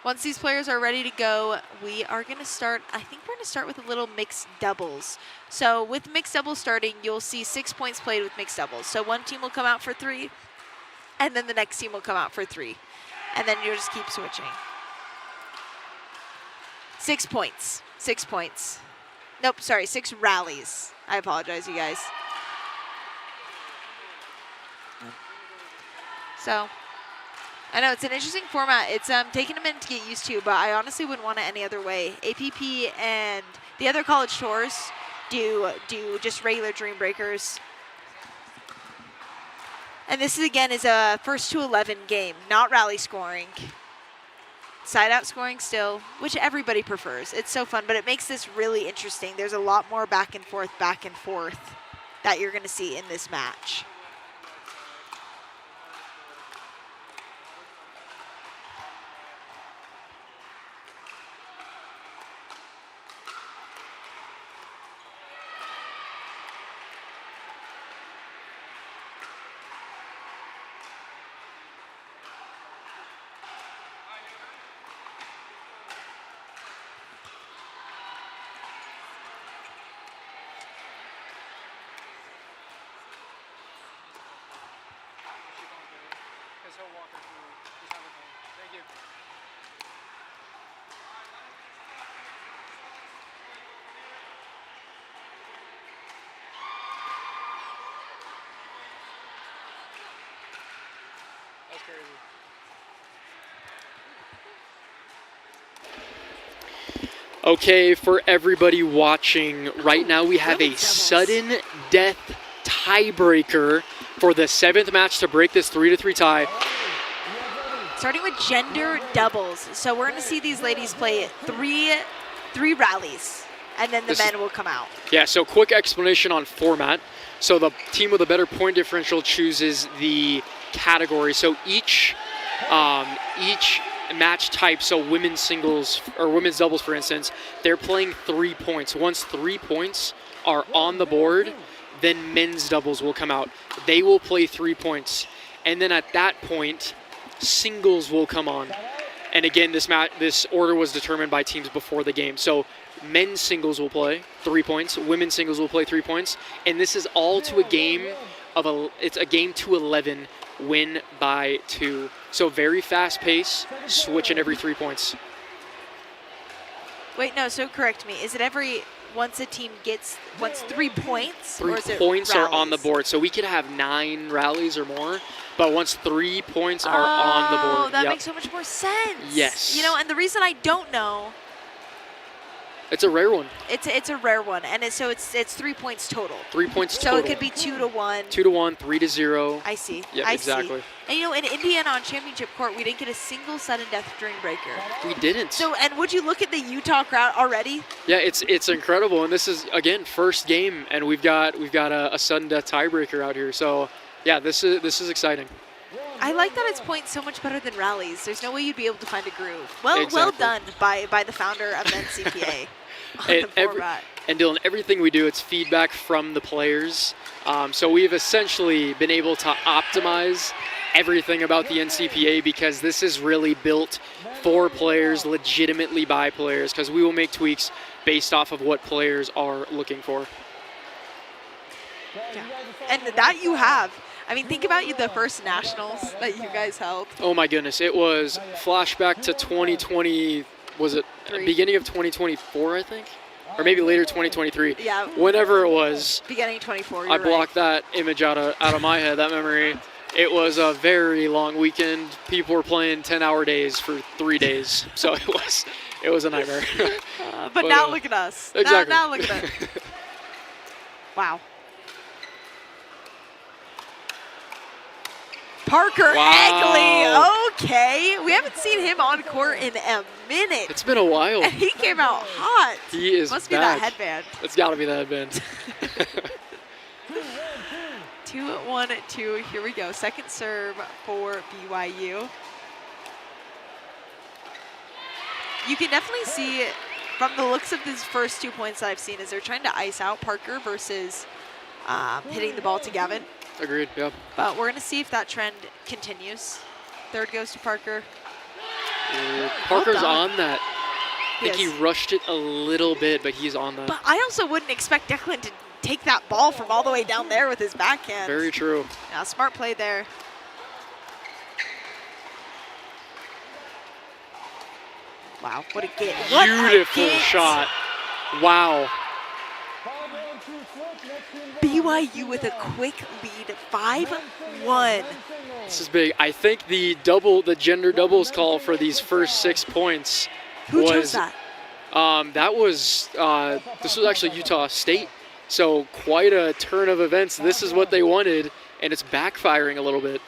Once these players are ready to go, we are going to start, I think we're going to start with a little mixed doubles. So with mixed doubles starting, you'll see 6 points played with mixed doubles. So one team will come out for 3, and then the next team will come out for 3. And then you'll just keep switching. 6 points. 6 points. Nope, sorry, 6 rallies. I apologize, you guys. So, I know it's an interesting format. It's taking a minute to get used to, but I honestly wouldn't want it any other way. APP and the other college tours do just regular dream breakers. And this again is a first to 11 game, not rally scoring. Side out scoring still, which everybody prefers. It's so fun, but it makes this really interesting. There's a lot more back and forth that you're going to see in this match. Thank you. That's crazy. Okay, for everybody watching, right now we have a sudden death tiebreaker for the 7th match to break this 3-3 tie. Starting with gender doubles. So we're going to see these ladies play three rallies, and then the men will come out. Yeah, so quick explanation on format. So the team with a better point differential chooses the category. So each match type, so women's singles or women's doubles, for instance, they're playing 3 points. Once 3 points are on the board, then men's doubles will come out. They will play 3 points. And then at that point, singles will come on. And again, this order was determined by teams before the game. So men's singles will play 3 points, women's singles will play 3 points, and this is all to a game it's a game to 11, win by 2. So very fast pace, switching every 3 points. Wait, no, so correct me. Is it once a team gets 3 points? 3 or is it points rallies? are on the board. So we could have 9 rallies or more, but once 3 points are on the board. That makes so much more sense. Yes. You know, and the reason I don't know It's a rare one. It's a rare one, and so it's 3 points total. 3 points So total. it could be 2-1. 2-1, 3-0. I see. Yeah, I exactly. see. And you know, in Indiana on championship court, we didn't get a single sudden death during breaker. We didn't. So, and would you look at the Utah crowd already? Yeah, it's incredible, and this is again first game, and we've got a sudden death tiebreaker out here. So, yeah, this is exciting. I like that it's points so much better than rallies. There's no way you'd be able to find a groove. Well Exactly. done by the founder of NCPA on And the format. And Dylan, everything we do, it's feedback from the players. So we've essentially been able to optimize everything about the NCPA because this is really built for players, legitimately by players, because we will make tweaks based off of what players are looking for. Yeah. And that you have. I mean, think about the first nationals that you guys held. Oh my goodness, it was flashback to 2020, was it beginning of 2024, I think? Or maybe later 2023. Yeah. Whenever it was. Beginning 24, I blocked that image out of my head, that memory. It was a very long weekend. People were playing 10-hour days for 3 days. So it was a nightmare. But now look at us. Exactly. Now look at us. Wow. Parker Wow. Egley. Okay. We haven't seen him on court in a minute. It's been a while. And he came out hot. He is Must be back. that headband. It's got to be the headband. 2-1-2. Here we go. Second serve for BYU. You can definitely see from the looks of these first 2 points that I've seen is they're trying to ice out Parker versus hitting the ball to Gavin. Agreed, yeah. But we're going to see if that trend continues. Third goes to Parker. Parker's Well done. on that. I think he rushed it a little bit, but he's on that. But I also wouldn't expect Declan to take that ball from all the way down there with his backhand. Very true. Yeah, smart play there. Wow, what a get. What a Beautiful get. shot. Wow. BYU with a quick lead, 5-1. This is big. I think the gender doubles call for these first 6 points Who chose that? This was actually Utah State. So quite a turn of events. This is what they wanted, and it's backfiring a little bit.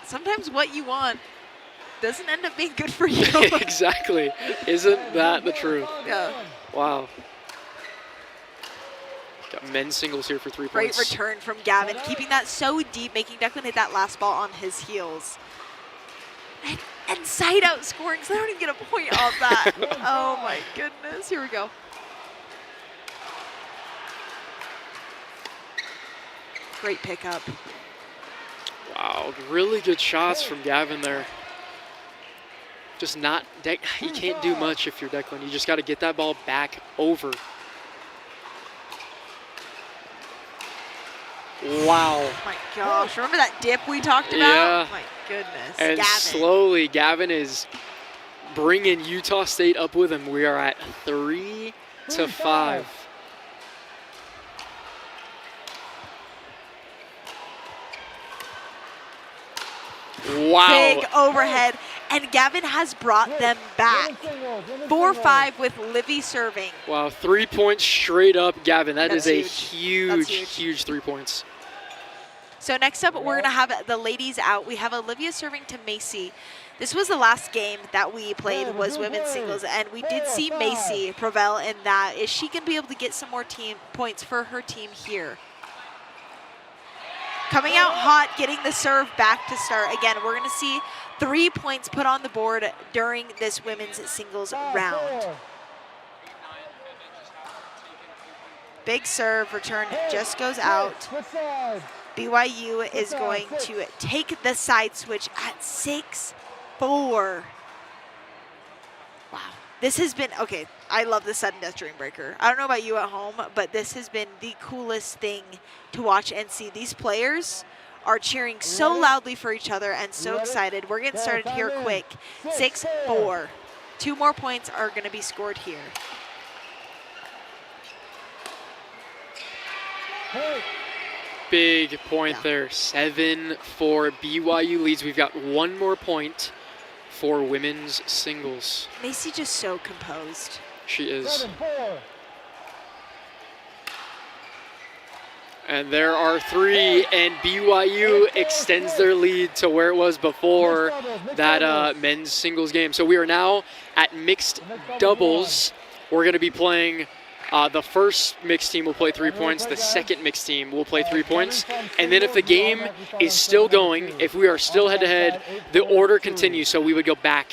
Sometimes what you want doesn't end up being good for you. Exactly. Isn't that the truth? Yeah. Wow. Got men's singles here for 3 Great points. return from Gavin, keeping that so deep, making Declan hit that last ball on his heels. And side out scoring, so I don't even get a point off that. Oh my goodness, here we go. Great pickup. Wow, really good shots from Gavin there. Just not, you can't do much if you're Declan. You just got to get that ball back over. Wow. Oh my gosh, remember that dip we talked about? Yeah. Oh my goodness, And Gavin. slowly, Gavin is bringing Utah State up with him. We are at 3-5. Wow. Big overhead, and Gavin has brought them back. 4-5 with Livy serving. Wow, 3 points straight up, Gavin. That's is a huge. huge 3 points. So next up, we're going to have the ladies out. We have Olivia serving to Macy. This was the last game that we played was women's singles, and we did see Macy prevail in that. Is she going to be able to get some more team points for her team here? Coming out hot, getting the serve back to start. Again, we're going to see 3 points put on the board during this women's singles round. Big serve return just goes out. BYU is going to take the side switch at 6-4. Wow. This has been, okay, I love the sudden death dream breaker. I don't know about you at home, but this has been the coolest thing to watch and see. These players are cheering so loudly for each other and so excited. We're getting started here quick. 6-4. 2 more points are going to be scored here. Big point there. 7 for BYU leads. We've got 1 more point for women's singles. Macy just so composed. She is. 7-4. And there are 3, and BYU extends their lead to where it was before that men's singles game. So we are now at mixed doubles. We're going to be playing the first mixed team will play 3 points. The second mixed team will play 3 points. And then if the game is still going, if we are still head-to-head, the order continues. So we would go back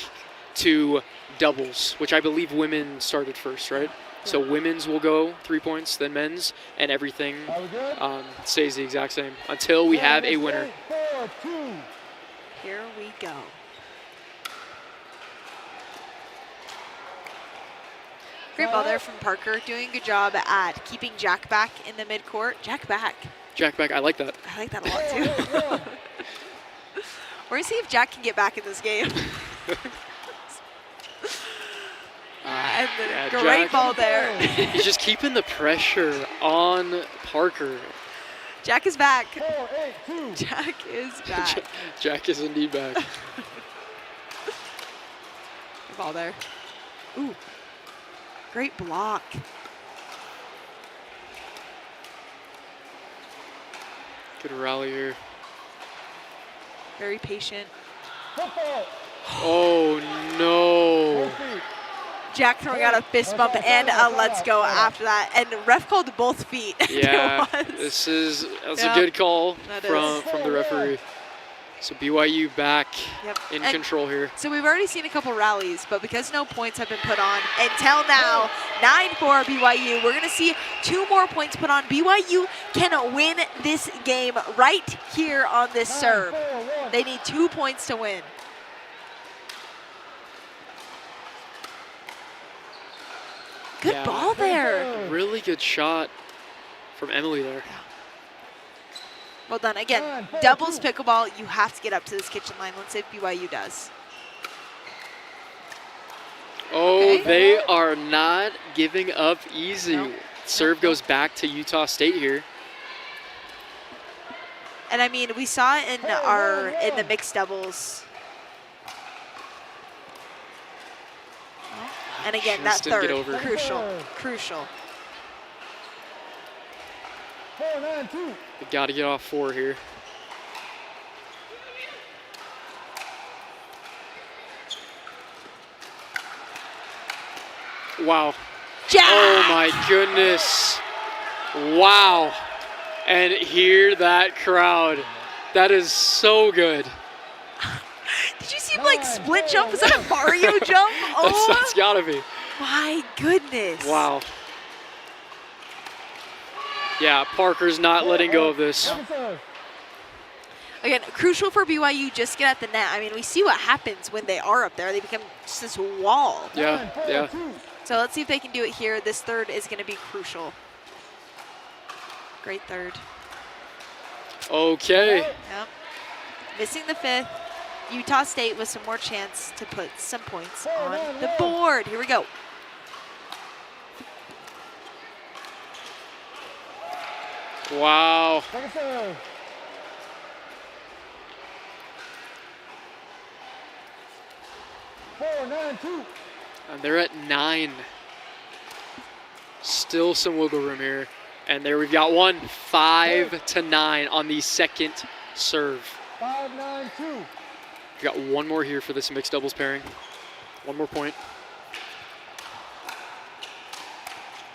to doubles, which I believe women started first, right? So women's will go 3 points, then men's, and everything stays the exact same until we have a winner. Here we go. Great ball there from Parker, doing a good job at keeping Jack back in the midcourt. Jack back. Jack back, I like that. I like that a lot too. We're gonna see if Jack can get back in this game. And the great Jack, ball there. He's just keeping the pressure on Parker. Jack is back. Jack is back. Jack is indeed back. Good ball there. Ooh. Great block. Good rally here. Very patient. Oh no. Jack throwing out a fist bump and a let's go after that. And ref called both feet. Yeah, that's a good call from the referee. So BYU back in control here. So we've already seen a couple rallies, but because no points have been put on until now, 9-4 BYU. We're going to see 2 more points put on. BYU can win this game right here on this serve. They need 2 points to win. Good ball there. Really good shot from Emily there. Well done. Again, doubles pickleball, you have to get up to this kitchen line. Let's see if BYU does. Oh, they are not giving up easy. Nope. Serve goes back to Utah State here. And I mean, we saw it in the mixed doubles. And again, that third, crucial. 4-9-2. We got to get off 4 here. Wow. Jack! Oh my goodness. Wow. And hear that crowd. That is so good. Did you see him like split jump? Is that a Mario jump? Oh, that's gotta be. My goodness. Wow. Yeah, Parker's not letting go of this. Again, crucial for BYU, just get at the net. I mean, we see what happens when they are up there. They become just this wall. Yeah. So let's see if they can do it here. This third is going to be crucial. Great third. Okay. Yep. Missing the 5th. Utah State with some more chance to put some points on the board. Here we go. Wow. 4-9-2. And they're at 9. Still some wiggle room here. And there we've got one. 5-9 on the second serve. 5-9-2. We got one more here for this mixed doubles pairing. One more point.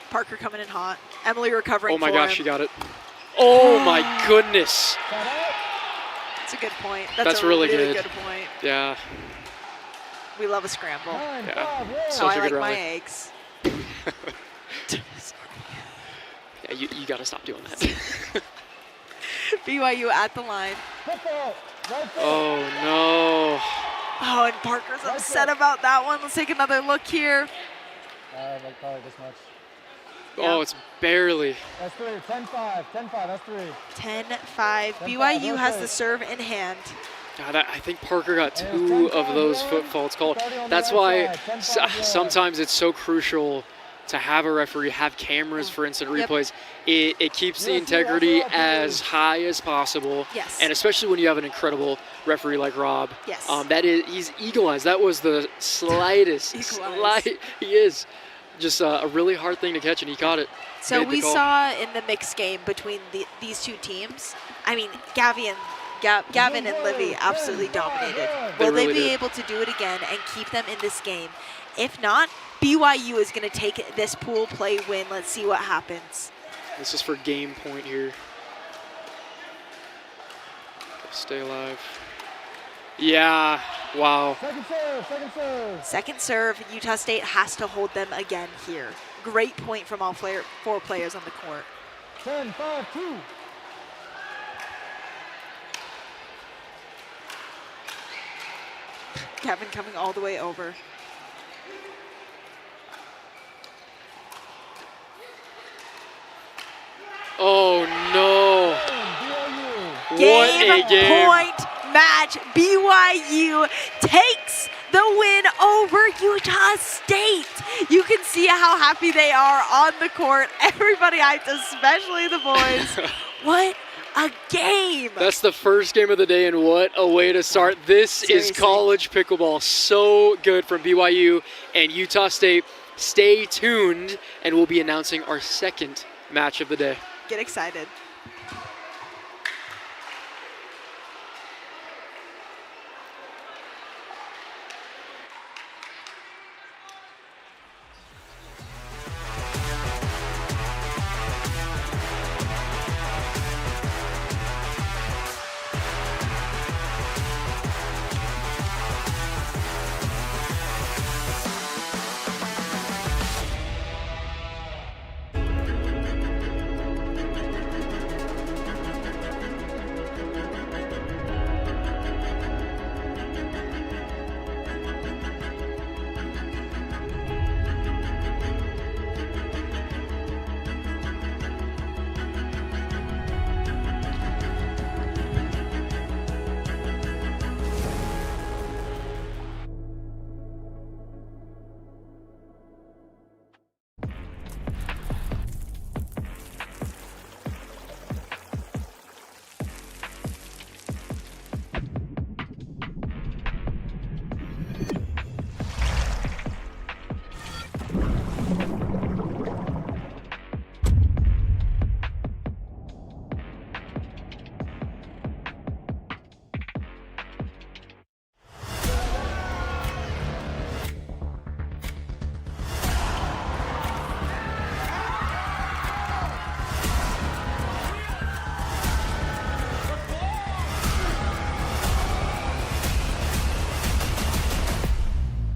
Parker coming in hot. Emily recovering. Oh my gosh, she got it. Oh my goodness. That's a good point. That's a really good good point. Yeah. We love a scramble. Yeah. So I a like good my rally. eggs. Yeah, you got to stop doing that. BYU at the line. Oh no. Oh, and Parker's upset about that one. Let's take another look here. Like probably this much. Oh, it's barely. That's 3. 10-5. 10-5. That's 3. 10-5. BYU has the serve in hand. God, I think Parker got 2 of those foot faults called. That's why sometimes it's so crucial to have a referee, have cameras for instant replays. It keeps the integrity as high as possible. Yes. And especially when you have an incredible referee like Rob. Yes. He's eagle eyes. That was the slightest. He is. just a really hard thing to catch, and he caught it. So Made the we call. saw in the mixed game between these two teams, I mean, Gavin and Livy absolutely dominated. They Will they really be did. able to do it again and keep them in this game? If not, BYU is going to take this pool play win. Let's see what happens. This is for game point here. Stay alive. Yeah, wow. Second serve, second serve. Second serve, Utah State has to hold them again here. Great point from all four players on the court. 10, 5, 2. Kevin coming all the way over. Oh no. BYU. What a game. Point match. BYU takes the win over Utah State. You can see how happy they are on the court. Everybody hyped, especially the boys. What a game. That's the first game of the day, and what a way to start. This Seriously. is college pickleball. So good from BYU and Utah State. Stay tuned, and we'll be announcing our second match of the day. Get excited.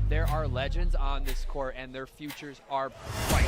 There are legends on this court, and their futures are bright.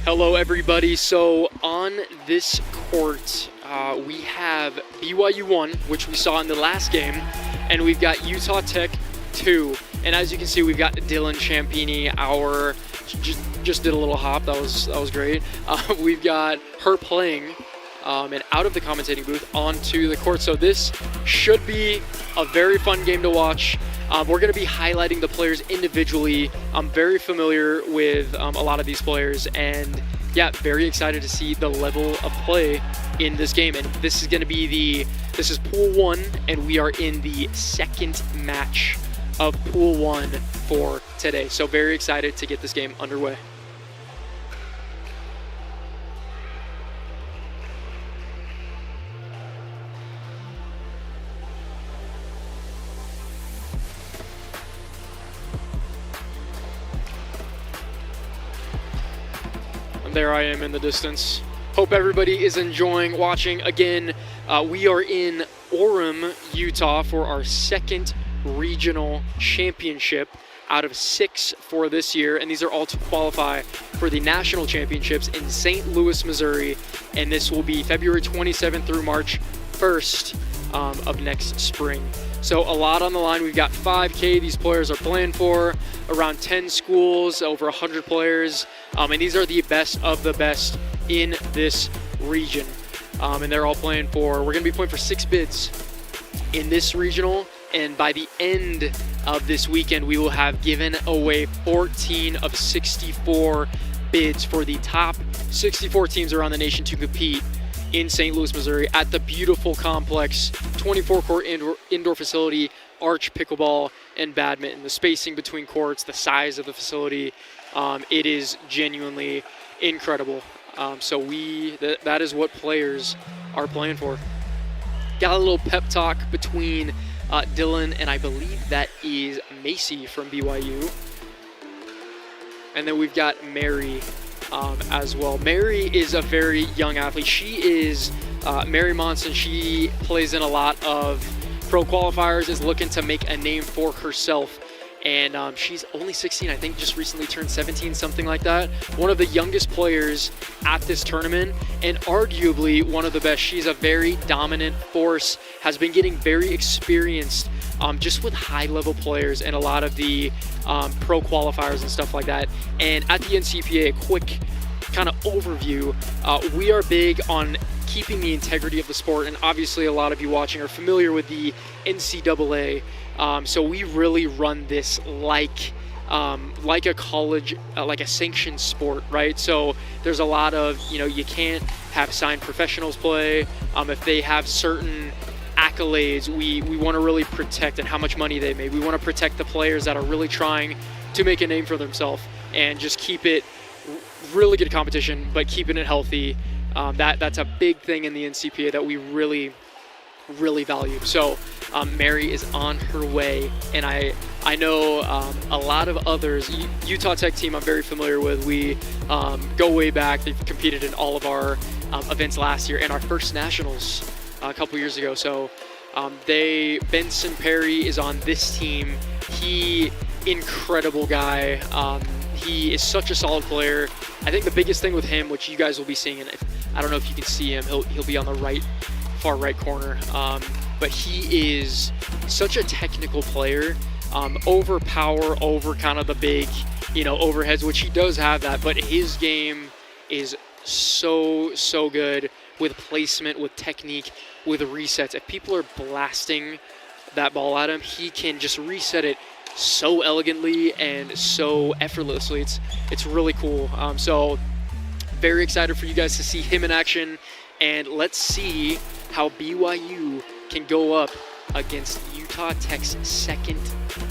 Hello, everybody. So on this court, we have BYU 1, which we saw in the last game, and we've got Utah Tech 2. And as you can see, we've got Dylan Champini, our just did a little hop. That was great. We've got her playing, and out of the commentating booth onto the court. So this should be a very fun game to watch. We're going to be highlighting the players individually. I'm very familiar with a lot of these players, and yeah, very excited to see the level of play in this game. And this is going to be this is Pool 1, and we are in the second match of Pool 1 for today. So very excited to get this game underway. There I am in the distance. Hope everybody is enjoying watching. Again, we are in Orem, Utah for our second regional championship out of 6 for this year. And these are all to qualify for the national championships in St. Louis, Missouri. And this will be February 27th through March 1st of next spring. So a lot on the line. We've got 5K these players are playing for, around 10 schools, over 100 players. And these are the best of the best in this region. And they're all playing for, we're going to be playing for 6 bids in this regional. And by the end of this weekend, we will have given away 14 of 64 bids for the top 64 teams around the nation to compete in St. Louis, Missouri at the beautiful complex 24-court indoor facility, arch pickleball and badminton. The spacing between courts, the size of the facility, it is genuinely incredible. So that is what players are playing for. Got a little pep talk between Dylan and I believe that is Macy from BYU. And then we've got Mary as well. Mary is a very young athlete. She is Mary Monson. She plays in a lot of pro qualifiers, is looking to make a name for herself. And she's only 16, I think just recently turned 17, something like that. One of the youngest players at this tournament, and arguably one of the best. She's a very dominant force, has been getting very experienced just with high-level players and a lot of the pro qualifiers and stuff like that. And at the NCPA, a quick kind of overview, we are big on keeping the integrity of the sport, and obviously a lot of you watching are familiar with the NCAA. So we really run this like a college, like a sanctioned sport, right? So there's a lot of, you can't have signed professionals play. If they have certain accolades, we want to really protect and how much money they made. We want to protect the players that are really trying to make a name for themselves and just keep it really good competition, but keeping it healthy. That's a big thing in the NCPA that we really value. So Mary is on her way, and I know a lot of others. Utah Tech team I'm very familiar with. We go way back. They've competed in all of our events last year and our first nationals a couple years ago. So Benson Perry is on this team. Incredible guy. He is such a solid player. I think the biggest thing with him, which you guys will be seeing, and I don't know if you can see him, he'll be on the far right corner. But he is such a technical player, over power, over kind of the big, overheads, which he does have that, but his game is so good with placement, with technique, with resets. If people are blasting that ball at him, he can just reset it so elegantly and so effortlessly. It's really cool. So very excited for you guys to see him in action, and let's see how BYU can go up against Utah Tech's second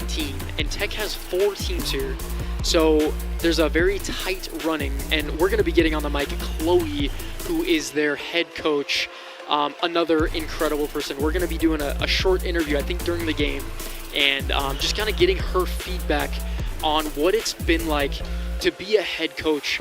team. And Tech has 4 teams here, so there's a very tight running, and we're going to be getting on the mic Chloe, who is their head coach, another incredible person. We're going to be doing a short interview, I think, during the game, and just kind of getting her feedback on what it's been like to be a head coach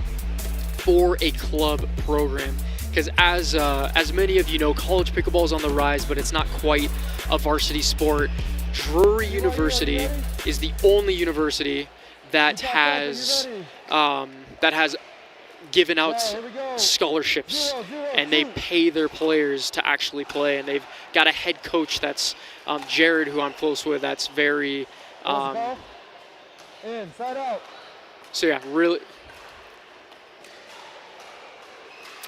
for a club program. Because as many of you know, college pickleball is on the rise, but it's not quite a varsity sport. Drury University is the only university that has given out Yeah, here we go. scholarships, 0-0-2. and they pay their players to actually play. And they've got a head coach that's Jared, who I'm close with. That's very. Inside out. So yeah, really.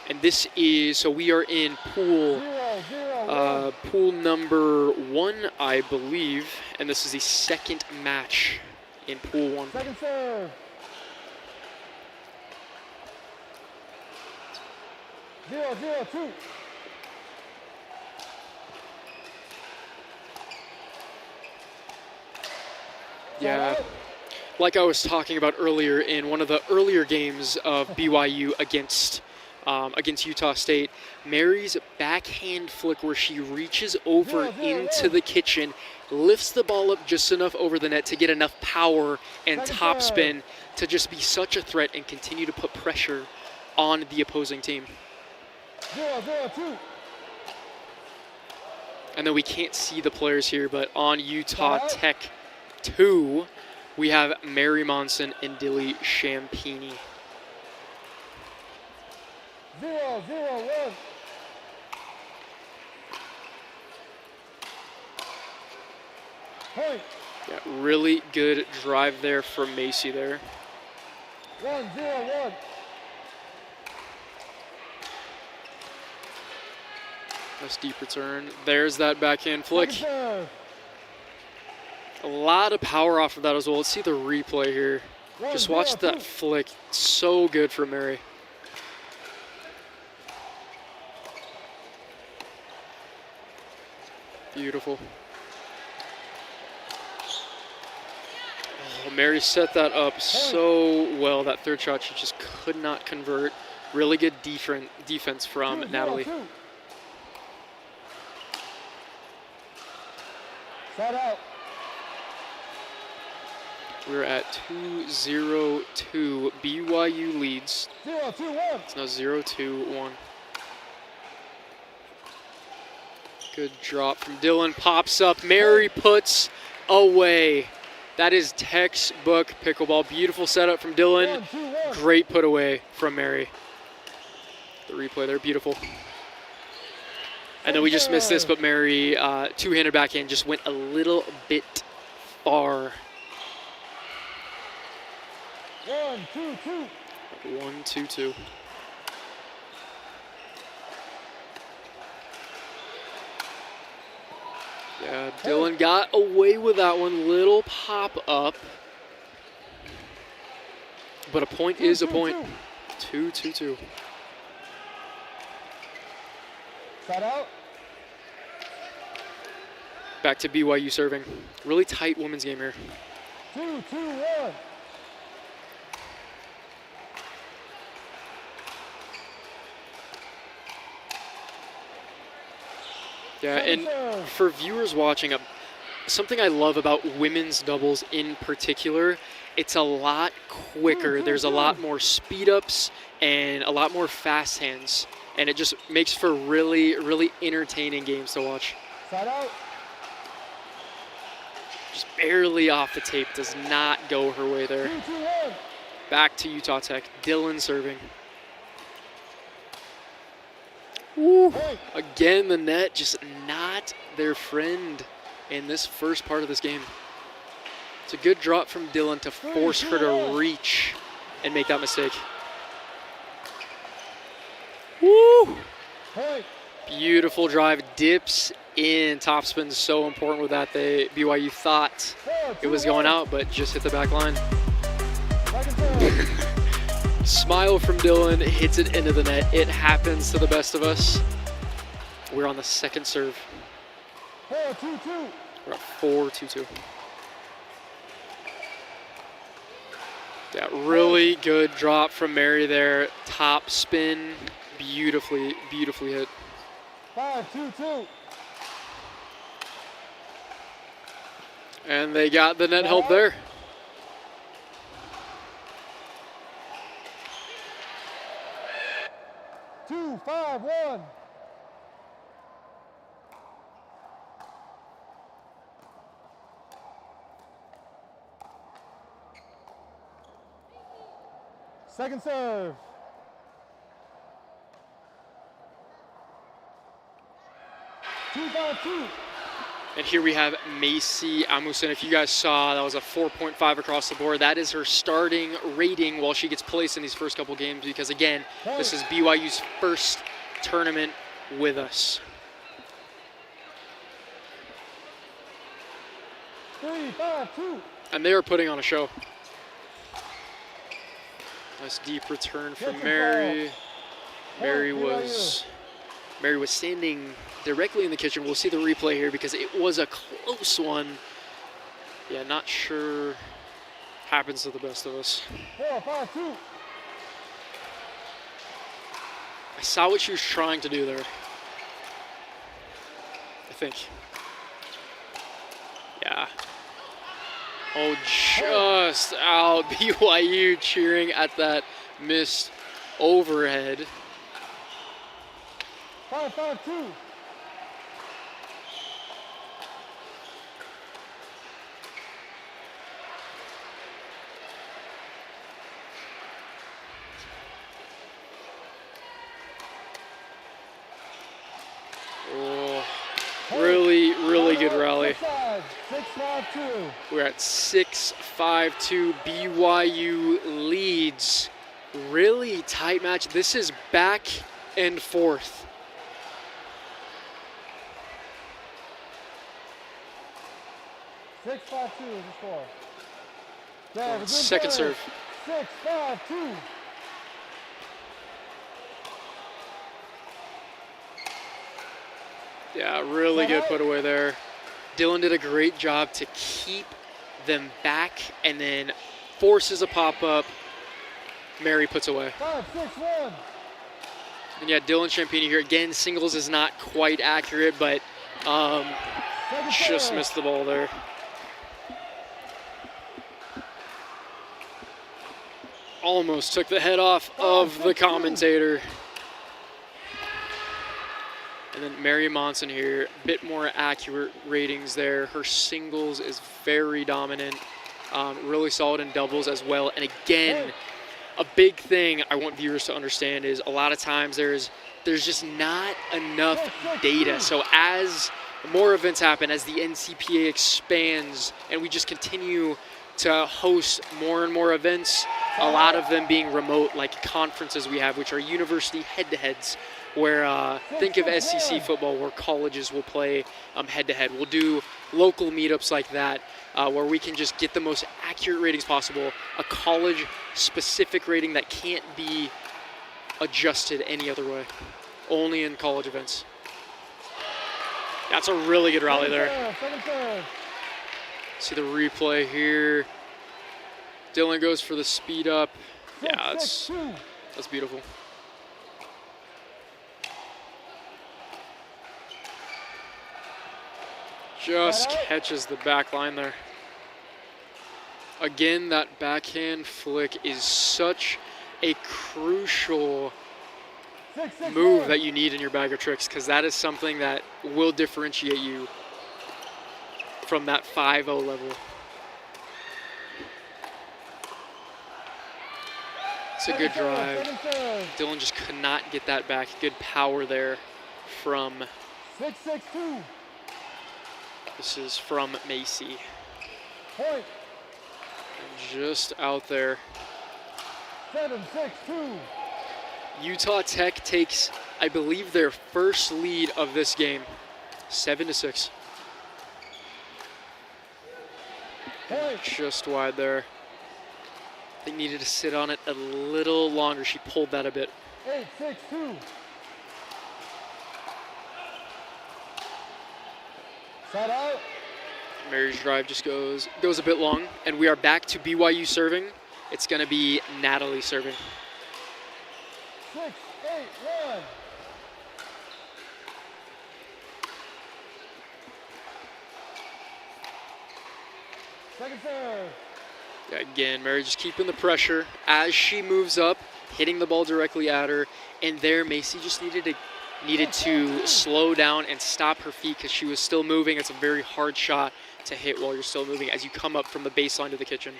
And this is, so we are in pool 0-0-1. pool number 1, I believe, and this is the second match in pool 1. Second serve. 0-0-2. Yeah, like I was talking about earlier in one of the earlier games of BYU against Utah State, Mary's backhand flick where she reaches over into the kitchen, lifts the ball up just enough over the net to get enough power and topspin to just be such a threat and continue to put pressure on the opposing team. 0-0-2. And then we can't see the players here, but on Utah Tech 2, we have Mary Monson and Dilly Champini. 0-0-1. Point. Yeah, really good drive there from Macy there. 1-0-1. Nice deep return. There's that backhand flick. Second serve. A lot of power off of that as well. Let's see the replay here. Just watch that flick. So good for Mary. Beautiful. Oh, Mary set that up so well. That third shot, she just could not convert. Really good defense from Natalie. Side out. We're at 2-0-2. BYU leads. 0-2-1. It's now 0-2-1. Good drop from Dylan. Pops up. Mary puts away. That is textbook pickleball. Beautiful setup from Dylan. 1-2-1. Great put away from Mary. The replay there, beautiful. And then we just missed this, but Mary, two-handed backhand, just went a little bit far. 1-2-2. 1-2-2. Yeah, Dylan got away with that one. Little pop up. But a point is a point. 2-2-2. Side out. Back to BYU serving. Really tight women's game here. 2-2-1. Yeah, and for viewers watching, something I love about women's doubles in particular, it's a lot quicker. There's a lot more speed ups and a lot more fast hands, and it just makes for really, really entertaining games to watch. Side out. Just barely off the tape, does not go her way there. 2-2-1. Back to Utah Tech, Dylan serving. Woo. Again, the net just not their friend in this first part of this game. It's a good drop from Dylan to force her to reach and make that mistake. Woo! Beautiful drive, dips in. Topspin's so important with that. BYU thought it was going out, but just hit the back line. Smile from Dylan, hits it into the net. It happens to the best of us. We're on the second serve. 4-2-2. We're at 4-2-2. Yeah, really good drop from Mary there. Top spin, beautifully hit. 5-2-2. And they got the net help there. Two, 5-1. Second serve. 2-5-2. And here we have Macy Amusen. If you guys saw, that was a 4.5 across the board. That is her starting rating while she gets placed in these first couple games because, again, this is BYU's first tournament with us. 3-5-2. And they are putting on a show. Nice deep return from Mary. Mary was standing directly in the kitchen. We'll see the replay here because it was a close one. Yeah, not sure. Happens to the best of us. 4-5-2. I saw what she was trying to do there. I think. Yeah. Oh, just out. BYU cheering at that missed overhead. 5-5-2. Oh, really good rally. 6-5-2. We're at 6-5-2. BYU leads. Really tight match. This is back and forth. 6-5-2 is the score. Yeah, Second serve. 6-5-2. Yeah, really good put away there. Dylan did a great job to keep them back and then forces a pop-up. Mary puts away. 5-6-1. And yeah, Dylan Champini here. Again, singles is not quite accurate, but just missed the ball there. Almost took the head off of the commentator. And then Mary Monson here, a bit more accurate ratings there. Her singles is very dominant, really solid in doubles as well. And again, a big thing I want viewers to understand is a lot of times there's just not enough data. So as more events happen, as the NCPA expands, and we just continue to host more and more events, a lot of them being remote, like conferences we have, which are university head-to-heads, where think of SEC football, where colleges will play head-to-head. We'll do local meetups like that, where we can just get the most accurate ratings possible, a college-specific rating that can't be adjusted any other way, only in college events. That's a really good rally there. See the replay here. Dylan goes for the speed up. Yeah, that's beautiful. Just catches the back line there. Again, that backhand flick is such a crucial move that you need in your bag of tricks, because that is something that will differentiate you from that 5-0 level. It's a good drive. Dylan just could not get that back. Good power there from 6-6-2. This is from Macy. Point. Just out there. 7-6-2. Utah Tech takes, I believe, their first lead of this game. 7-6. Point. Just wide there. They needed to sit on it a little longer. She pulled that a bit. 8-6-2. Side out. Mary's drive just goes a bit long, and we are back to BYU serving. It's going to be Natalie serving. 6-8-1. Second serve. Yeah, again, Mary just keeping the pressure as she moves up, hitting the ball directly at her, and there Macy just needed to slow down and stop her feet because she was still moving. It's a very hard shot to hit while you're still moving as you come up from the baseline to the kitchen.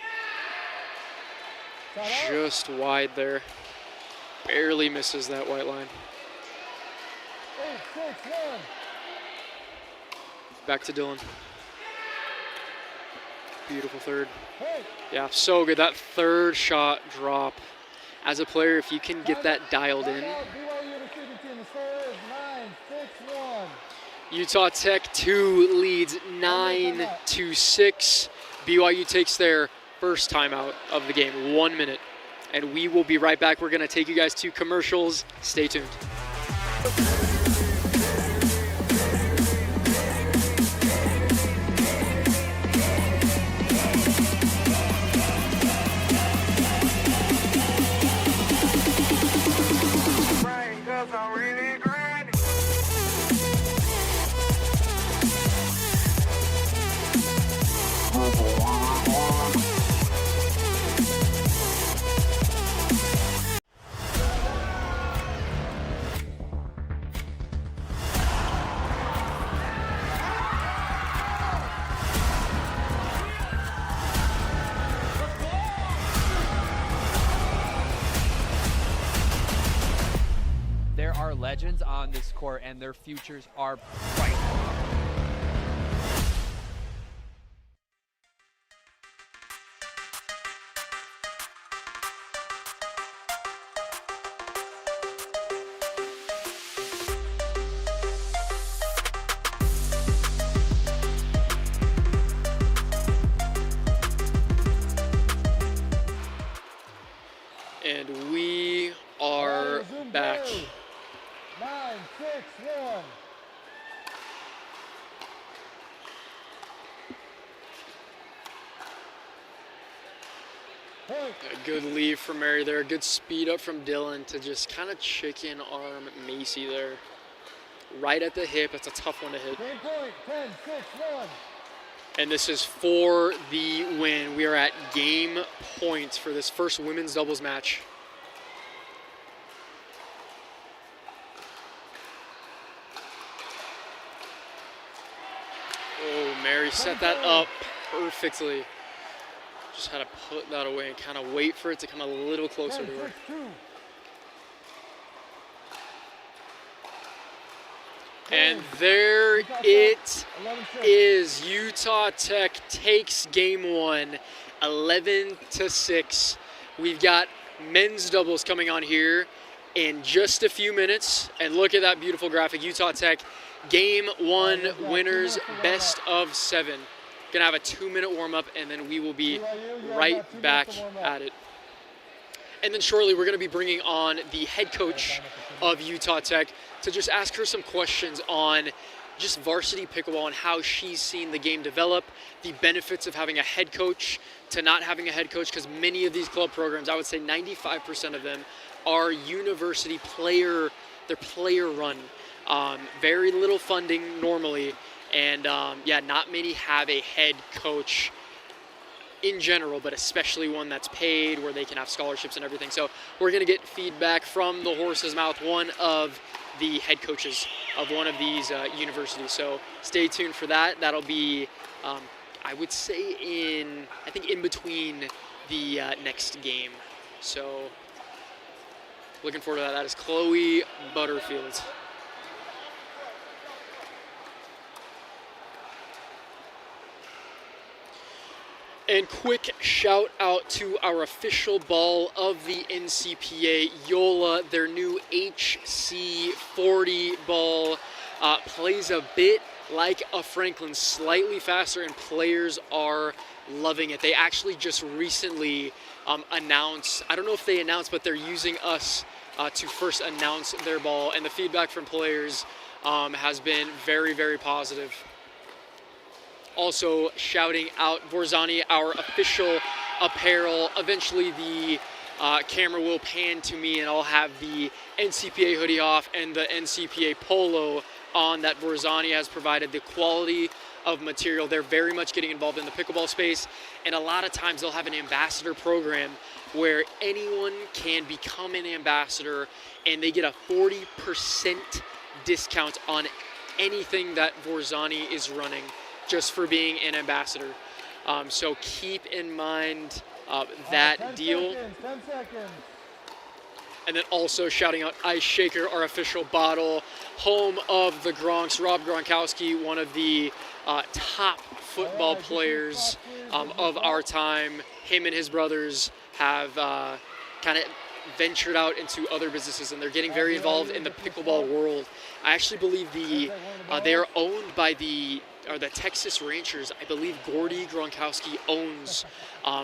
Just wide there. Barely misses that white line. 8-6-1. Back to Dylan. Beautiful third. Hey, Yeah, so good. That third shot drop. As a player, if you can get that dialed in. timeout, BYU receiving team. The score is 9-6-1. Utah Tech 2 leads 9-6. BYU takes their first timeout of the game, 1 minute. And we will be right back. We're going to take you guys to commercials. Stay tuned. There are legends on this court, and their futures are bright. And we are back. 9-6-1. Point. A good leave from Mary there. Good speed up from Dylan to just kind of chicken arm Macy there. Right at the hip. That's a tough one to hit. Game point. 10-6-1. And this is for the win. We are at game points for this first women's doubles match. Oh, Mary set that up perfectly. Just had to put that away and kind of wait for it to come a little closer to her. 10-6-2. And there it 11-6. is. Utah Tech takes game one, 11-6. We've got men's doubles coming on here in just a few minutes. And look at that beautiful graphic. Utah Tech, game one winners, best of 7. Gonna have a 2-minute warm-up, and then we will be right back at it. And then shortly, we're gonna be bringing on the head coach of Utah Tech to just ask her some questions on just varsity pickleball and how she's seen the game develop, the benefits of having a head coach to not having a head coach, because many of these club programs, I would say 95% of them, are university player, they're player run. Very little funding normally, and yeah, not many have a head coach in general, but especially one that's paid where they can have scholarships and everything. So we're going to get feedback from the horse's mouth, one of the head coaches of one of these universities. So stay tuned for that. That'll be, I would say I think in between the next game. So looking forward to that. That is Chloe Butterfield. And quick shout out to our official ball of the NCPA, Yola. Their new HC40 ball plays a bit like a Franklin, slightly faster, and players are loving it. They actually just recently announced, I don't know if they announced, but they're using us to first announce their ball, and the feedback from players has been very, very positive. Also shouting out Vorzani, our official apparel. Eventually the camera will pan to me and I'll have the NCPA hoodie off and the NCPA polo on that Vorzani has provided. The quality of material, they're very much getting involved in the pickleball space, and a lot of times they'll have an ambassador program where anyone can become an ambassador and they get a 40% discount on anything that Vorzani is running, just for being an ambassador. So keep in mind that 10 deal. Seconds, 10 seconds. And then also shouting out Ice Shaker, our official bottle, home of the Gronks. Rob Gronkowski, one of the top football players of our time. Him and his brothers have kind of ventured out into other businesses, and they're getting very involved in the pickleball world. I actually believe they are owned by the Texas Rangers. I believe Gordy Gronkowski owns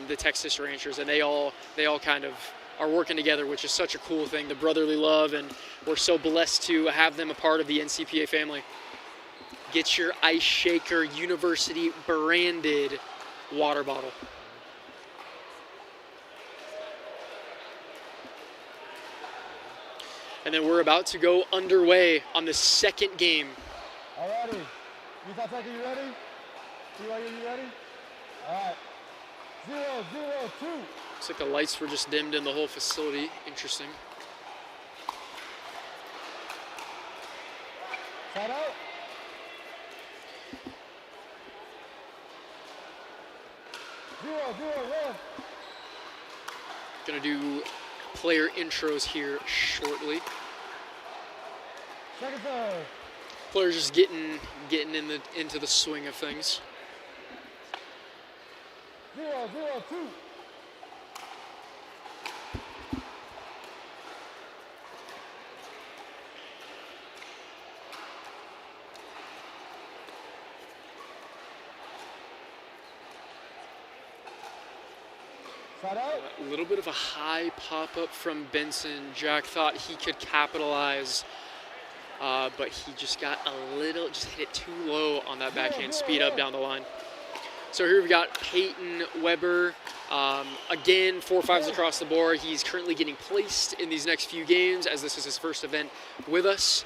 the Texas Rangers, and they all kind of are working together, which is such a cool thing, the brotherly love, and we're so blessed to have them a part of the NCPA family. Get your Ice Shaker University branded water bottle. And then we're about to go underway on the second game. Alrighty. Utah Tech, are you ready? BYU, you ready? All right. 0-0-2. Looks like the lights were just dimmed in the whole facility. Interesting. Side out. One. Gonna do player intros here shortly. Second serve. Players just getting into the swing of things. 0-0-2. Side out. A little bit of a high pop-up from Benson. Jack thought he could capitalize, but he just got just hit it too low on that backhand speed up down the line. So here we've got Peyton Weber. Again, 4-5s across the board. He's currently getting placed in these next few games as this is his first event with us.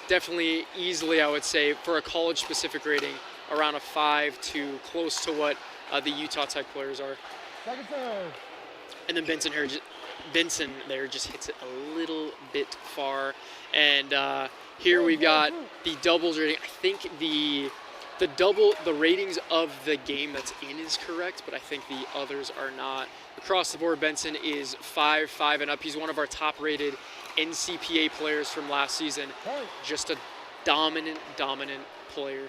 Definitely easily, I would say, for a college-specific rating, around a 5 to close to what the Utah Tech players are. Second serve. And then Benson there just hits it a little bit far. And here we've got the doubles rating. I think the ratings of the game that's in is correct, but I think the others are not. Across the board, Benson is 5 and up. He's one of our top-rated NCPA players from last season. Just a dominant player.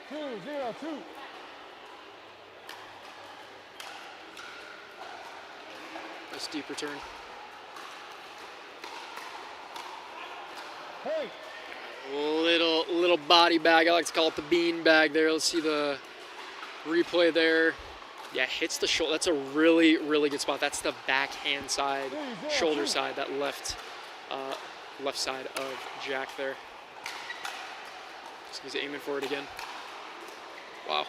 2-0-2. Nice deep return. Point. Little body bag. I like to call it the bean bag there. Let's see the replay there. Yeah, hits the shoulder. That's a really good spot. That's the backhand side, shoulder side, that left side of Jack there. Just he's aiming for it again. Wow.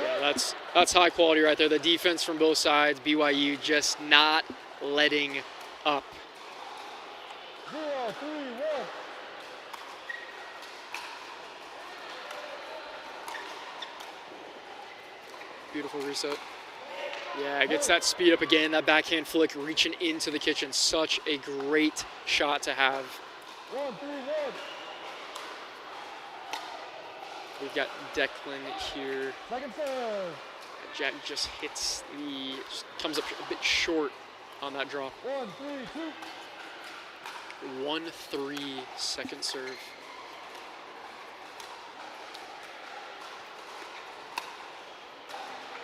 Yeah, that's high quality right there. The defense from both sides. BYU just not letting up. 0-3-1. Beautiful reset. Yeah, gets that speed up again. That backhand flick reaching into the kitchen. Such a great shot to have. 1-3-1. We've got Declan here. Second serve. Jack just comes up a bit short on that draw. 1-3-2. 1-3 second serve.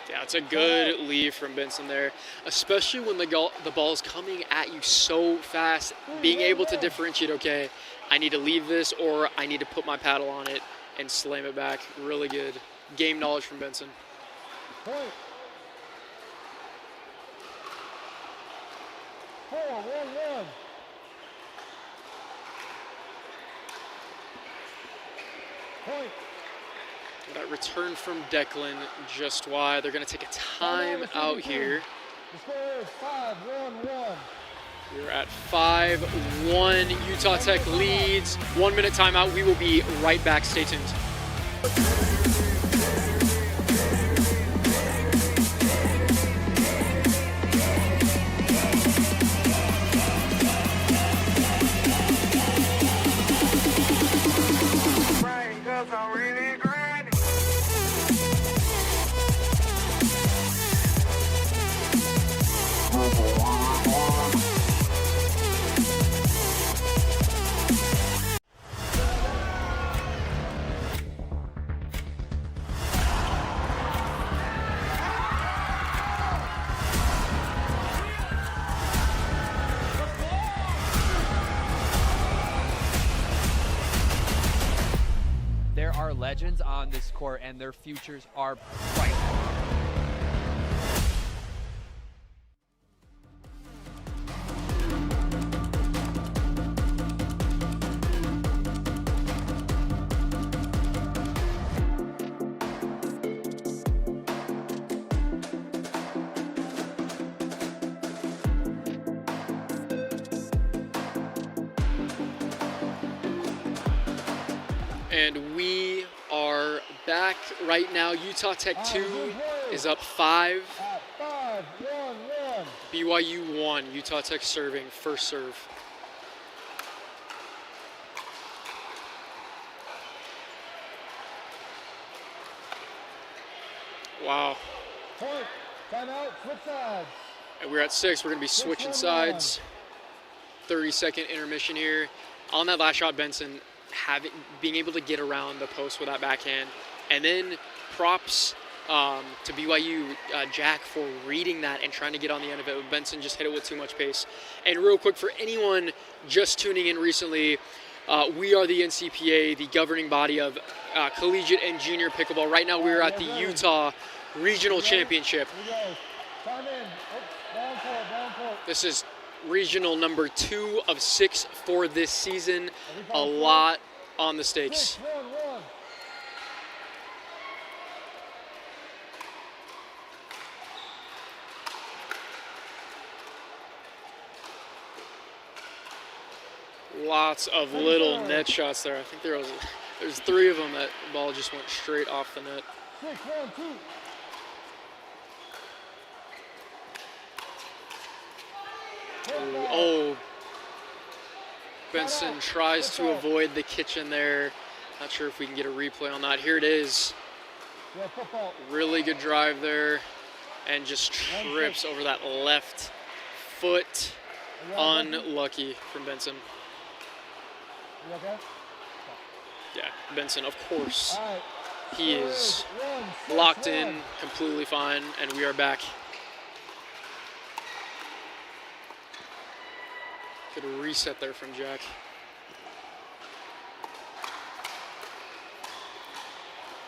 Yeah, it's a good lead from Benson there, especially when the ball's coming at you so fast. Being able to differentiate, okay, I need to leave this or I need to put my paddle on it and slam it back. Really good game knowledge from Benson. Point. 4-1-1. Point. That return from Declan, just why they're going to take a time out here. The score is 5-1-1. We're at 5-1. Utah Tech leads. 1 minute timeout. We will be right back. Stay tuned. are legends on this court, and their futures are bright. And we are back right now. Utah Tech 2 is up 5. At 5-1-1. BYU 1. Utah Tech serving, first serve. Wow. Point. Timeout. Switch sides. And we're at 6. We're going to be switching sides. 30-second intermission here. On that last shot, Benson being able to get around the post with that backhand. And then props to BYU, Jack, for reading that and trying to get on the end of it. Benson just hit it with too much pace. And real quick, for anyone just tuning in recently, we are the NCPA, the governing body of collegiate and junior pickleball. Right now, we're at the Utah Regional Championship. Here we go. Time in. Oops. Down court. This is regional number 2 of 6 for this season. A lot on the stakes. 6-1-1. Lots of little net shots there. I think there's 3 of them that the ball just went straight off the net. 6-1-2. Oh, Benson tries to avoid the kitchen there. Not sure if we can get a replay on that. Here it is. Yeah, football. Really good drive there, and just trips over that left foot. Unlucky from Benson. You okay? Yeah, Benson, of course. All right. He is One, locked 6-1. in, completely fine, and we are back. Good reset there from Jack.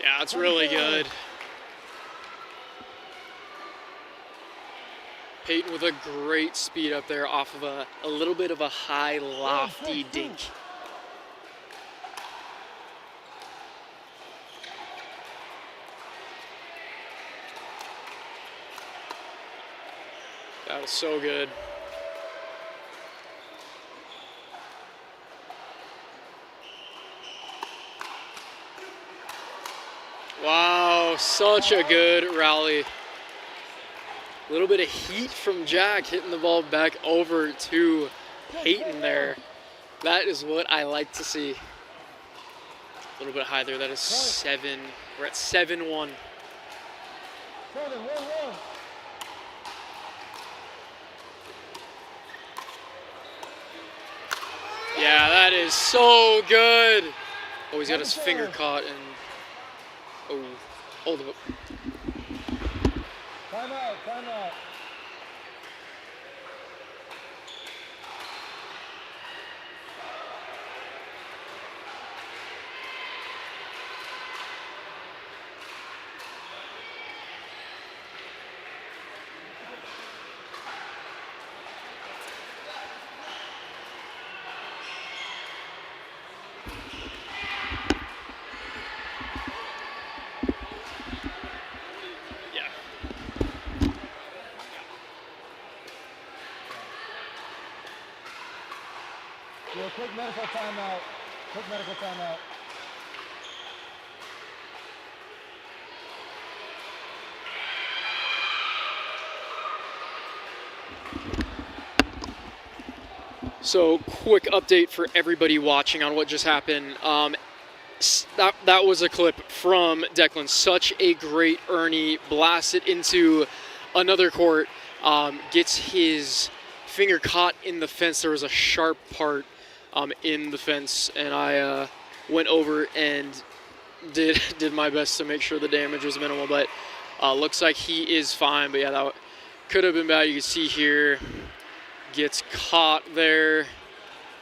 Yeah, that's really good. Peyton with a great speed up there off of a little bit of a high, lofty dink. That was so good. Wow, such a good rally. A little bit of heat from Jack hitting the ball back over to Peyton there. That is what I like to see. A little bit high there. That is 7. We're at 7-1. 7-1-1. Yeah, that is so good. Oh, he's got his finger caught and hold up. Timeout. Do a quick medical timeout. So, quick update for everybody watching on what just happened. That was a clip from Declan. Such a great Ernie. Blasted into another court. Gets his finger caught in the fence. There was a sharp part in the fence, and I went over and did my best to make sure the damage was minimal. But looks like he is fine. But yeah, that could have been bad. You can see here, gets caught there.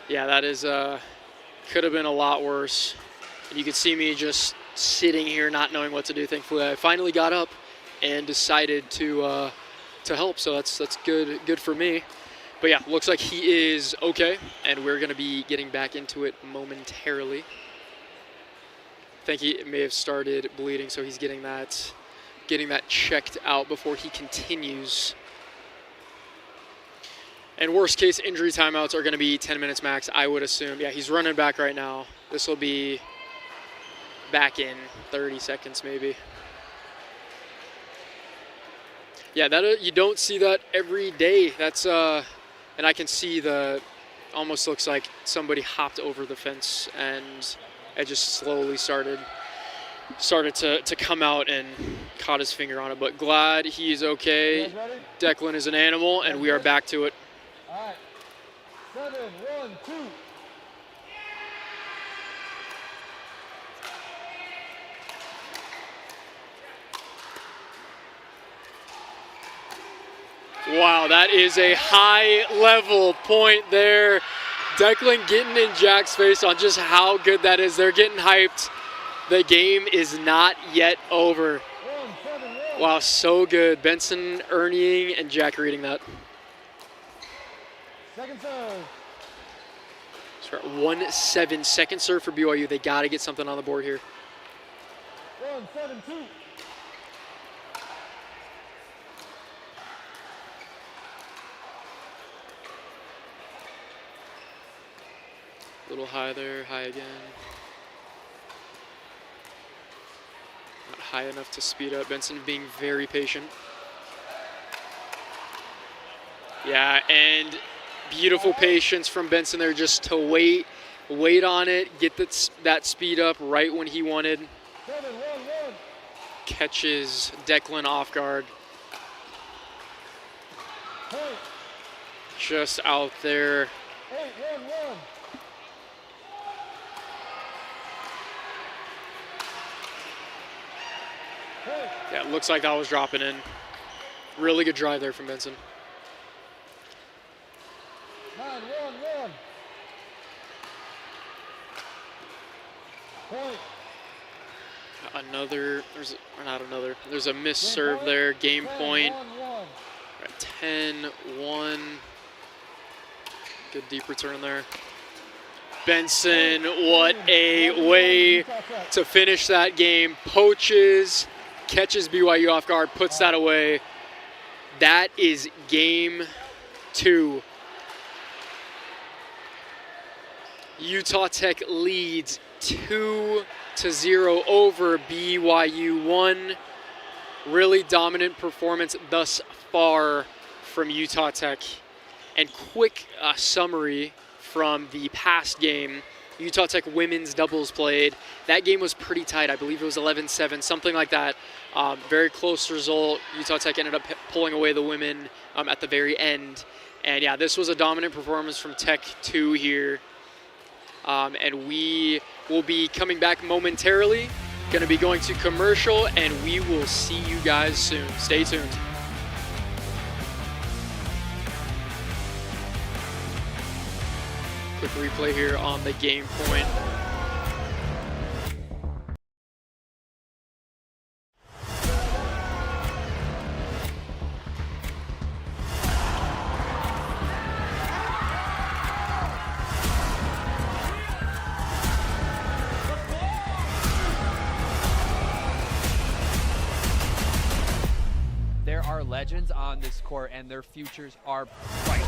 Yeah, that is could have been a lot worse. And you can see me just sitting here not knowing what to do. Thankfully, I finally got up and decided to help. So that's good for me. But yeah, looks like he is okay, and we're gonna be getting back into it momentarily. I think he may have started bleeding, so he's getting that checked out before he continues. And worst case injury timeouts are going to be 10 minutes max, I would assume. Yeah, he's running back right now. This will be back in 30 seconds maybe. Yeah, that you don't see that every day. That's and I can see almost looks like somebody hopped over the fence and it just slowly started to come out and caught his finger on it. But glad he's okay. Declan is an animal, and we are back to it. All right. 7, 1, 2. Wow, that is a high-level point there. Declan getting in Jack's face on just how good that is. They're getting hyped. The game is not yet over. Wow, so good. Benson earning and Jack reading that. Second serve. Start 1-7, second serve for BYU. They got to get something on the board here. 1-7-2. Little high there, high again. Not high enough to speed up. Benson being very patient. Yeah, and beautiful patience from Benson there, just to wait on it, get that speed up right when he wanted. 7-1-1. Catches Declan off guard. Point. Just out there. 8-1-1. Yeah, it looks like that was dropping in. Really good drive there from Benson. 9-1-1. Point. There's a missed serve there. Game point. 10-1-1. At 10-1. Good deep return there. Benson, what a way to finish that game. Poaches, catches BYU off guard, puts that away. That is game 2. Utah Tech leads 2-0 over BYU 1. Really dominant performance thus far from Utah Tech. And quick summary from the past game. Utah Tech women's doubles played. That game was pretty tight. I believe it was 11-7, something like that. Very close result. Utah Tech ended up pulling away the women at the very end. And yeah, this was a dominant performance from Tech 2 here. And we will be coming back momentarily. Going to be going to commercial, and we will see you guys soon. Stay tuned. Quick replay here on the game point. There are legends on this court, and their futures are bright.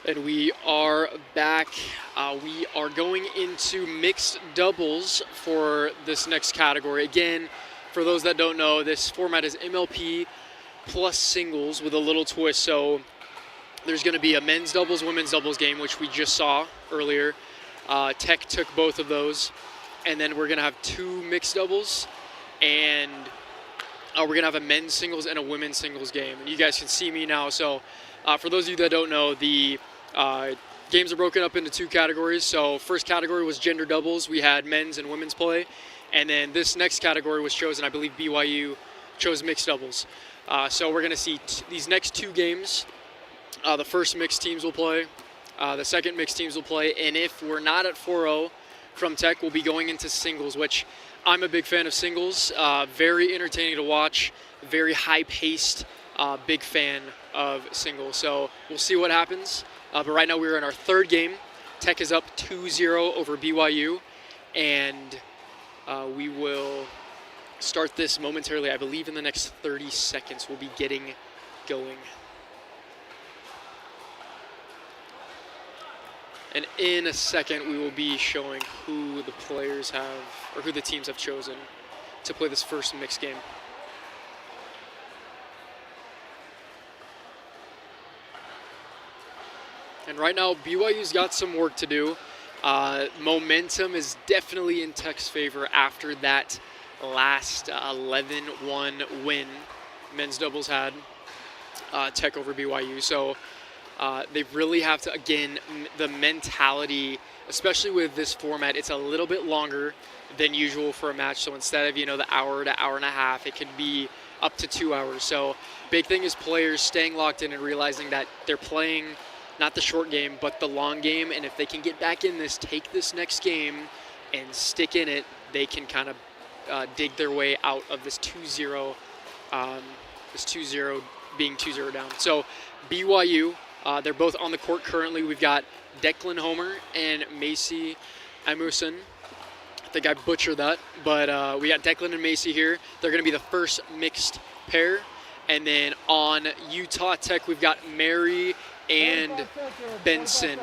And we are back. We are going into mixed doubles for this next category. Again, for those that don't know, this format is MLP plus singles with a little twist. So there's going to be a men's doubles, women's doubles game, which we just saw earlier. Tech took both of those. And then we're going to have 2 mixed doubles. And we're going to have a men's singles and a women's singles game. And you guys can see me now. So for those of you that don't know, the games are broken up into 2 categories. So first category was gender doubles. We had men's and women's play. And then this next category was chosen, I believe BYU chose mixed doubles. So we're going to see these next 2 games. The first mixed teams will play. The second mixed teams will play. And if we're not at 4-0 from Tech, we'll be going into singles, which I'm a big fan of singles. Very entertaining to watch. Very high-paced. Big fan of singles. So we'll see what happens. But right now we're in our 3rd game. Tech is up 2-0 over BYU. And we will start this momentarily. I believe in the next 30 seconds we'll be getting going. And in a second we will be showing who the players have, or who the teams have chosen to play this first mixed game. And right now, BYU's got some work to do. Momentum is definitely in Tech's favor after that last 11-1 win men's doubles had Tech over BYU. So they really have to, again, the mentality, especially with this format, it's a little bit longer than usual for a match. So instead of, the hour to hour and a half, it could be up to 2 hours. So big thing is players staying locked in and realizing that they're playing not the short game, but the long game. And if they can get back in this, take this next game, and stick in it, they can kind of dig their way out of this 2-0, being 2-0 down. So BYU, they're both on the court currently. We've got Declan Homer and Macy Amuson. I think I butchered that, but we got Declan and Macy here. They're going to be the first mixed pair. And then on Utah Tech, we've got Mary and Benson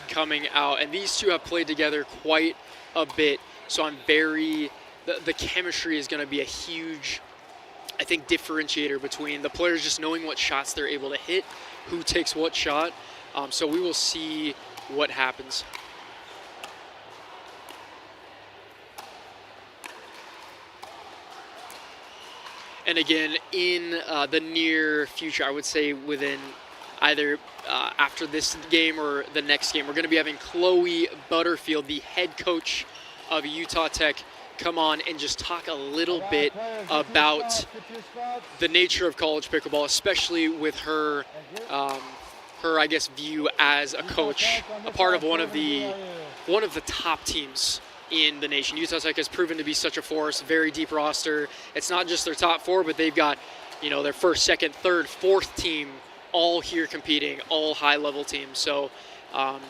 coming out. And these two have played together quite a bit. So I'm the chemistry is going to be a huge, I think, differentiator between the players just knowing what shots they're able to hit, who takes what shot. So we will see what happens. And again, in the near future, I would say within either after this game or the next game, we're going to be having Chloe Butterfield, the head coach of Utah Tech, come on and just talk a little bit about the nature of college pickleball, especially with her, I guess, view as a coach, a part of one of the top teams in the nation. Utah Tech has proven to be such a force, very deep roster. It's not just their top 4, but they've got, their first, second, third, fourth team all here competing, all high-level teams. So,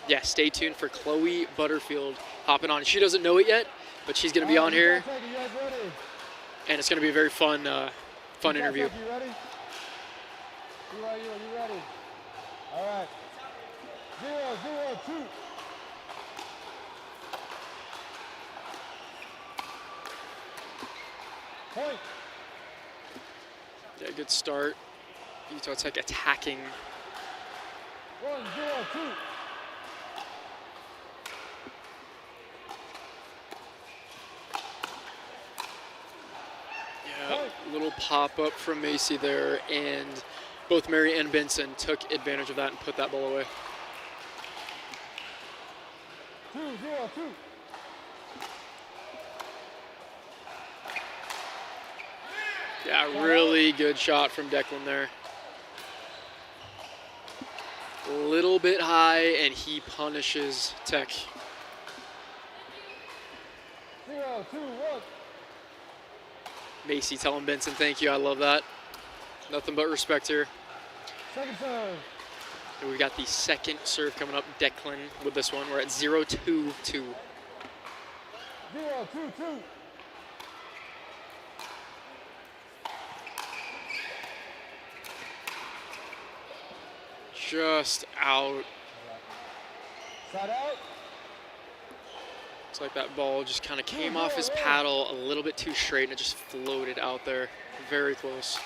yeah, stay tuned for Chloe Butterfield hopping on. She doesn't know it yet, but she's going to be on here, and it's going to be a very fun interview. You ready? BYU, are you ready? All right. 0-0-2. Point. Yeah, good start. Utah Tech attacking. 1-0-2. Yeah, little pop-up from Macy there, and both Mary and Benson took advantage of that and put that ball away. 2-0-2. Yeah, really good shot from Declan there. A little bit high, and he punishes Tech. 0-2-1. Macy telling Benson, thank you, I love that. Nothing but respect here. Second serve. And we've got the second serve coming up, Declan with this one. We're at 0-2-2. 0-2-2. Just out. Side out. Looks like that ball just kind of came off his paddle a little bit too straight and it just floated out there. Very close.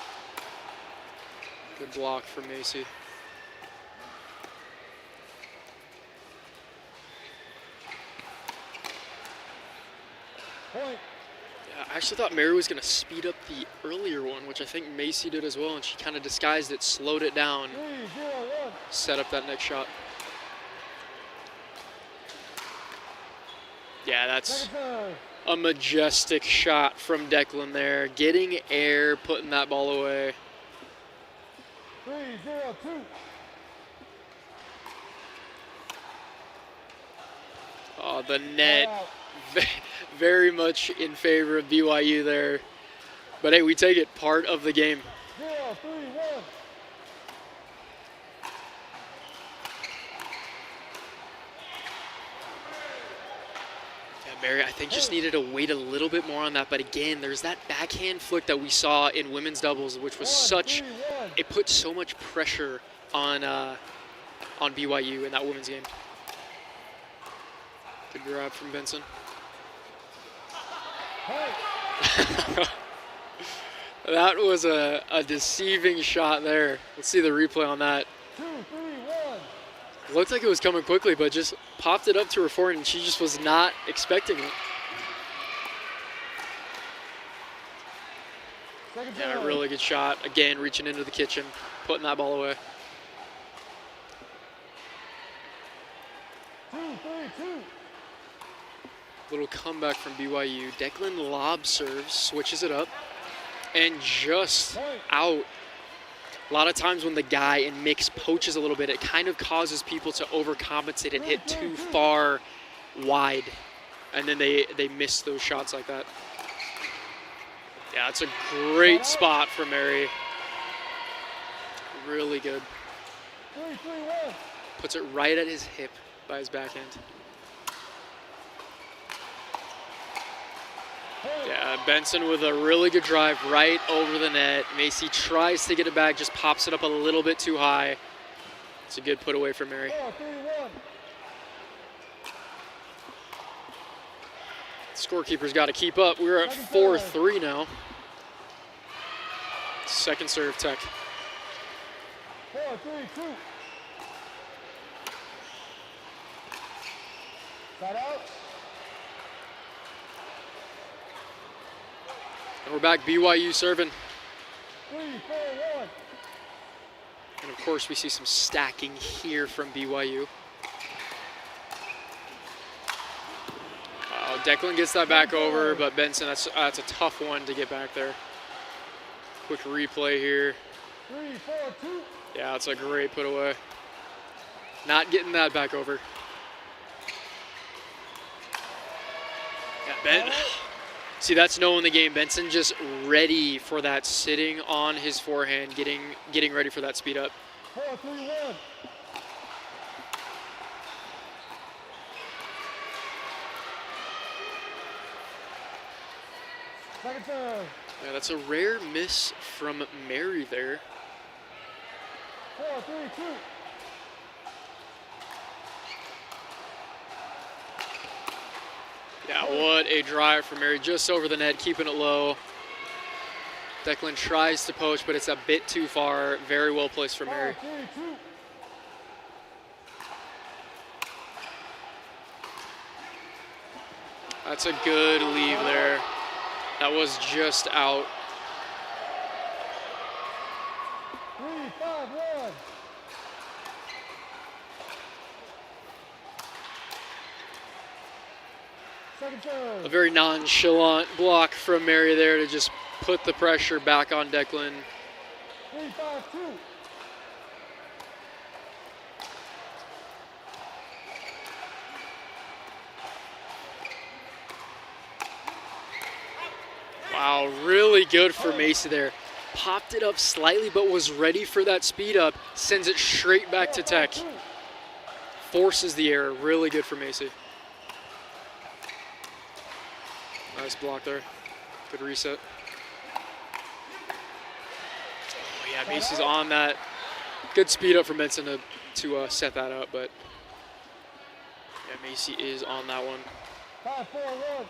Good block from Macy. Point. Yeah, I actually thought Mary was going to speed up the earlier one, which I think Macy did as well, and she kind of disguised it, slowed it down, 3-0-1. set up that next shot. Yeah, that's Second serve. a majestic shot from Declan there, getting air, putting that ball away. 3-0-2. Oh, the net. Side out. Very much in favor of BYU there. But hey, we take it, part of the game. 0-3-1. Yeah, Mary, I think just needed to wait a little bit more on that. But again, there's that backhand flick that we saw in women's doubles, which was such, 1-3-1. it put so much pressure on BYU in that women's game. Good grab from Benson. Point. That was a deceiving shot there. Let's see the replay on that. 2-3-1. Looked like it was coming quickly, but just popped it up to her forehand, and she just was not expecting it. Second Yeah, serve. really good shot. Again, reaching into the kitchen, putting that ball away. 2-3-2. Little comeback from BYU. Declan lob serves, switches it up, and just Point. out. A lot of times when the guy in mix poaches a little bit, it kind of causes people to overcompensate and hit too far wide. And then they miss those shots like that. Yeah, it's a great spot for Mary. Really good. 3-3-1. Puts it right at his hip by his backhand. Yeah, Benson with a really good drive right over the net. Macy tries to get it back, just pops it up a little bit too high. It's a good put away for Mary. 4-3-1. Scorekeeper's got to keep up. We're at 4-3 now. Second serve, Tech. 4-3-2. Side out. And we're back, BYU serving. 3-4-1. And of course, we see some stacking here from BYU. Declan gets that back over, but Benson, that's a tough one to get back there. Quick replay here. 3-4-2. Yeah, it's a great put away. Not getting that back over. Yeah, Ben. See, that's knowing the game. Benson just ready for that, sitting on his forehand, getting ready for that speed up. 4-3-1. Second serve. Yeah, that's a rare miss from Mary there. 4-3-2. Yeah, what a drive from Mary, just over the net, keeping it low. Declan tries to poach, but it's a bit too far. Very well placed for Mary. 4-3-2. That's a good leave there. That was just out. 3-5-1. Second serve. A very nonchalant block from Mary there to just put the pressure back on Declan. 3-5-2. Wow, really good for Macy there. Popped it up slightly, but was ready for that speed up. Sends it straight back to Tech. Forces the error. Really good for Macy. Nice block there. Good reset. Oh yeah, Macy's on that. Good speed up from Benson to set that up, but Macy is on that one. 5-4-1.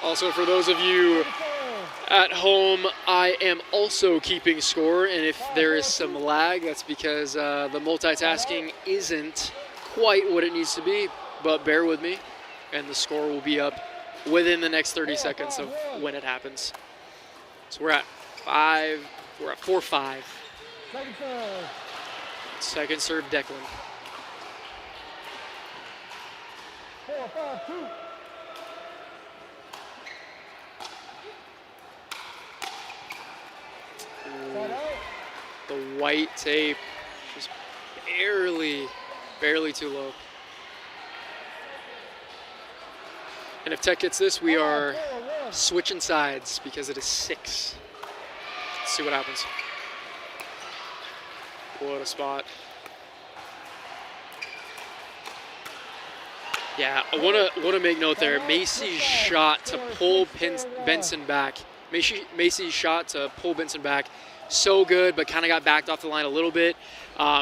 Also, for those of you at home, I am also keeping score, and if there is some lag, that's because the multitasking isn't quite what it needs to be, but bear with me, and the score will be up within the next 30 seconds of when it happens. So we're at 4-5. Second serve. Second serve, Declan. 4-5-2. Side out. The white tape, just barely too low. And if Tech gets this, we are 4-1. switching sides because it is 6. Let's see what happens. What a spot. Yeah, I wanna make note there. Macy's shot to pull Benson back. Macy's shot to pull Benson back, so good, but kind of got backed off the line a little bit.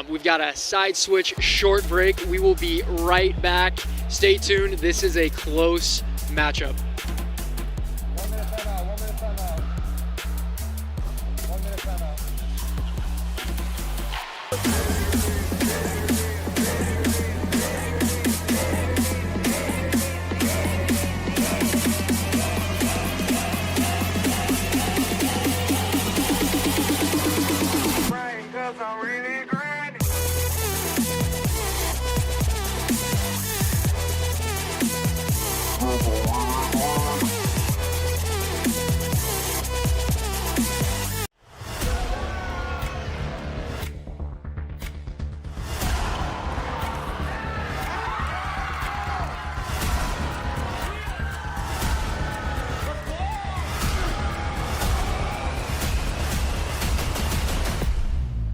We've got a side switch, short break. We will be right back. Stay tuned. This is a close matchup. 1 minute timeout. 1 minute timeout. 1 minute timeout.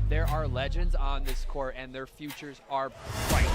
There are legends on this court, and their futures are bright.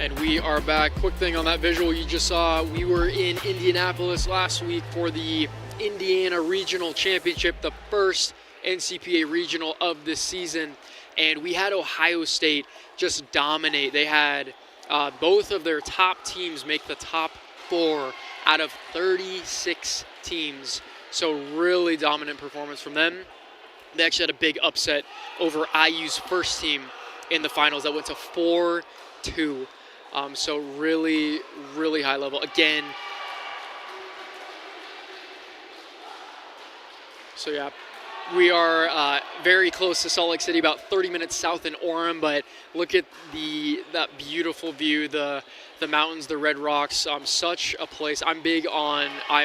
And we are back. Quick thing on that visual you just saw, we were in Indianapolis last week for the Indiana Regional Championship, the first NCPA regional of this season, and we had Ohio State just dominate. They had both of their top teams make the top 4 out of 36 teams, so really dominant performance from them. They actually had a big upset over IU's first team in the finals that went to 4-2. So really high level. Again, so yeah, we are very close to Salt Lake City, about 30 minutes south in Orem, but look at that beautiful view, the mountains, the red rocks, such a place. I'm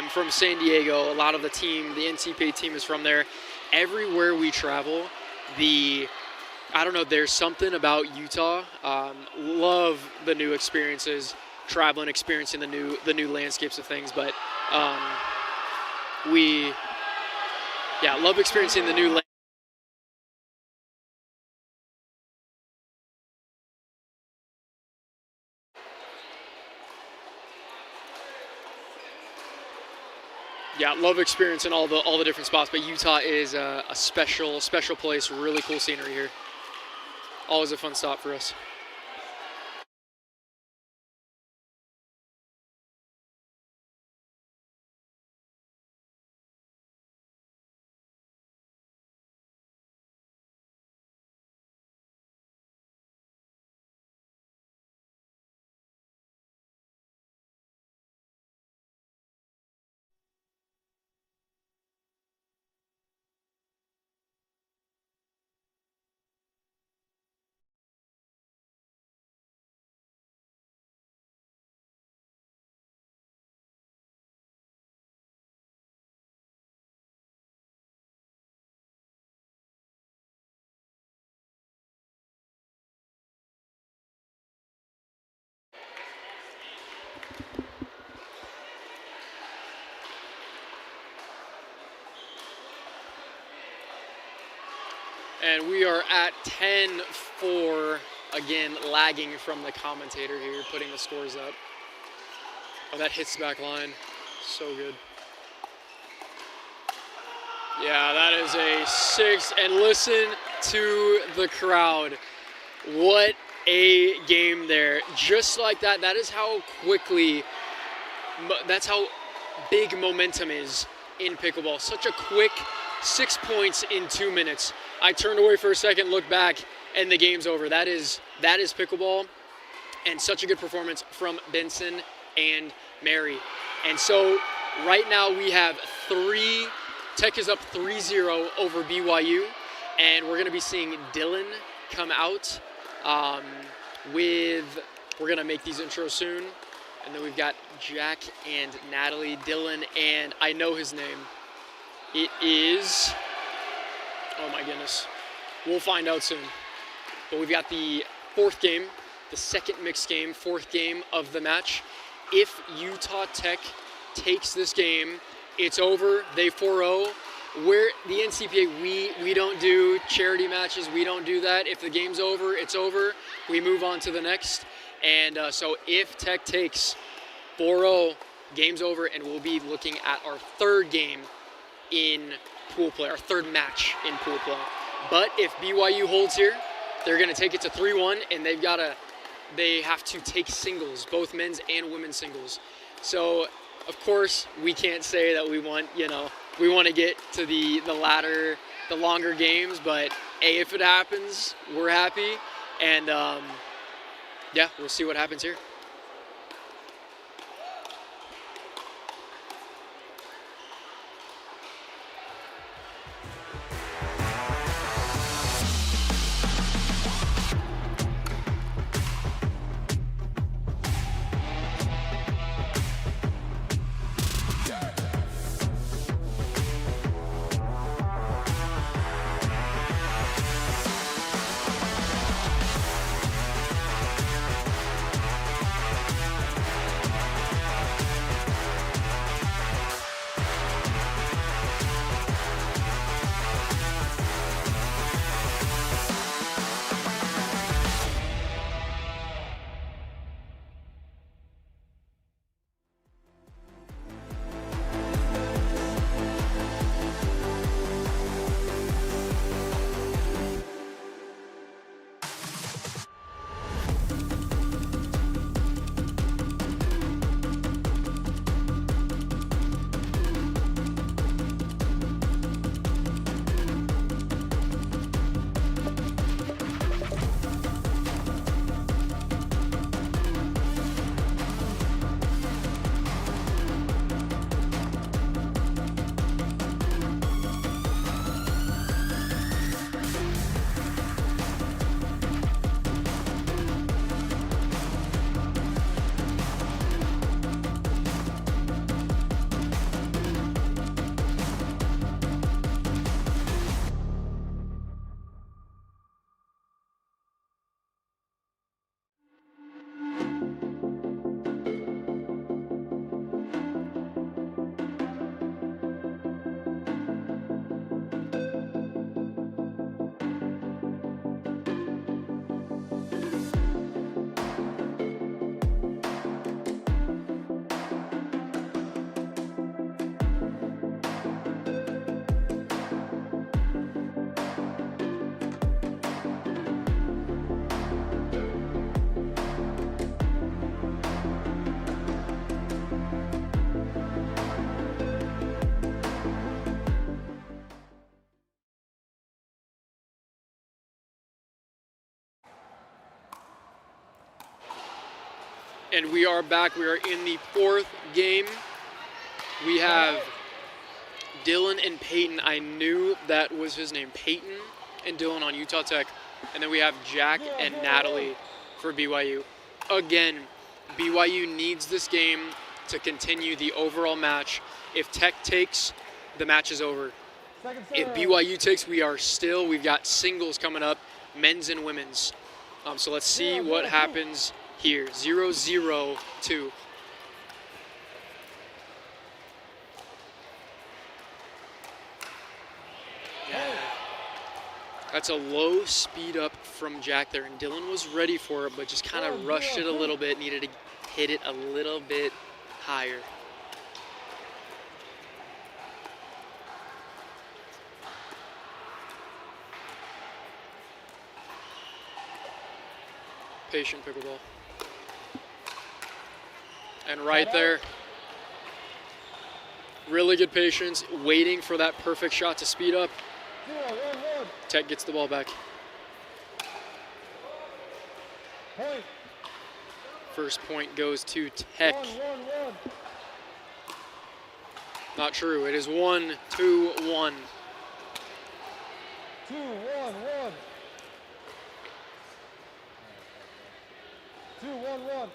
from San Diego. A lot of the NCPA team is from there. Everywhere we travel, I don't know, there's something about Utah. Love the new experiences, traveling, experiencing the new landscapes of things. But love experiencing the new. Love experiencing all the different spots. But Utah is a special place. Really cool scenery here. Always a fun stop for us. And we are at 10-4, again, lagging from the commentator here, putting the scores up. Oh, that hits the back line. So good. Yeah, that is a 6. And listen to the crowd. What a game there. Just like that. That is how quickly, that's how big momentum is in pickleball. Such a quick 6 points in 2 minutes. I turned away for a second, looked back, and the game's over. That is pickleball, and such a good performance from Benson and Mary. And so right now we have Tech is up 3-0 over BYU, and we're going to be seeing Dylan come out we're going to make these intros soon. And then we've got Jack and Natalie, Dylan, and I know his name. It is, oh my goodness, we'll find out soon. But we've got the fourth game, the second mixed game, fourth game of the match. If Utah Tech takes this game, it's over. They 4-0. We're the NCPA, we don't do charity matches. We don't do that. If the game's over, it's over. We move on to the next. And so if Tech takes 4-0, game's over, and we'll be looking at our third game in pool play, our third match in pool play. But if BYU holds here, they're going to take it to 3-1, and they have to take singles, both men's and women's singles. So, of course, we can't say that we want to get to the longer games, but hey, if it happens, we're happy, and yeah, we'll see what happens here. And we are back. We are in the fourth game. We have Dylan and Peyton. I knew that was his name. Peyton and Dylan on Utah Tech. And then we have Jack and Natalie for BYU. Again, BYU needs this game to continue the overall match. If Tech takes, the match is over. If BYU takes, we've got singles coming up, men's and women's. So let's see what happens here. 0-0-2. Yeah. That's a low speed up from Jack there, and Dylan was ready for it, but just kind of rushed it a little bit, needed to hit it a little bit higher. Patient pickleball. And right there, really good patience, waiting for that perfect shot to speed up. Tech gets the ball back. Point. First point goes to Tech. Not true. It is 1-2-1. 2-1-1. 2-1-1.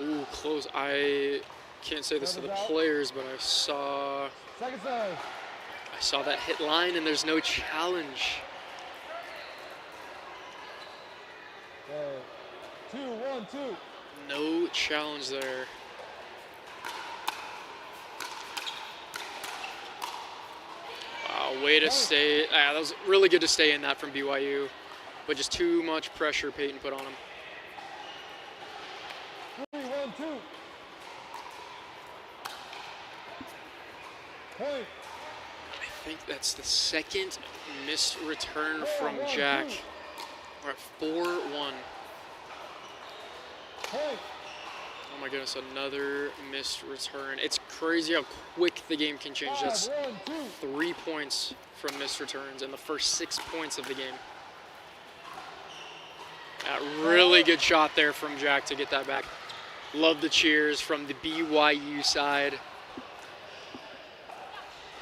Ooh, close. I can't say this to the players, but I saw Second serve. that hit line, and there's no challenge. Okay. 2-1-2. No challenge there. Wow, way to stay. That was really good to stay in that from BYU, but just too much pressure Peyton put on him. 3-1-2. Point. I think that's the second missed return from Jack. We're at 4-1. Point. Oh my goodness, another missed return. It's crazy how quick the game can change. That's 5-1-2. 3 points from missed returns in the first 6 points of the game. A really good shot there from Jack to get that back. Love the cheers from the BYU side.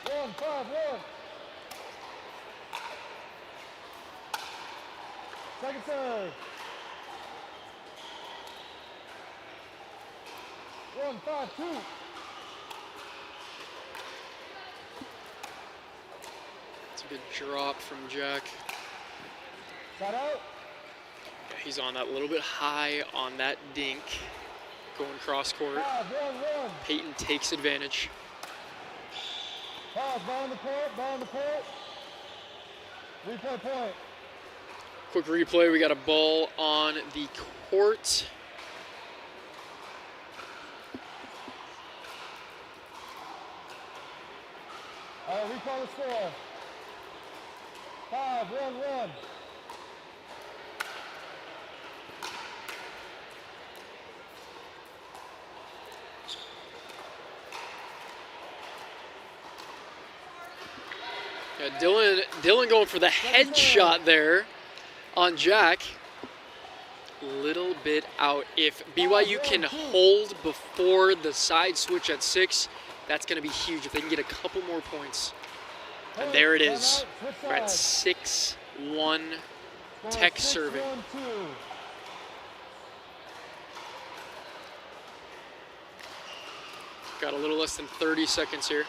1-5-1. Second serve. 1-5-2. It's a good drop from Jack. Side out. He's on that little bit high on that dink, going cross court. 5-1-1. Peyton takes advantage. Pause. Ball on the court. Ball on the court. Replay point. Quick replay, we got a ball on the court. All right, recall the score. 5-1-1. Yeah, Dylan going for the headshot there on Jack. Little bit out. If BYU can hold before the side switch at 6, that's going to be huge. If they can get a couple more points. And there it is. We're at 6-1. Tech serving. 6-1-2. Got a little less than 30 seconds here.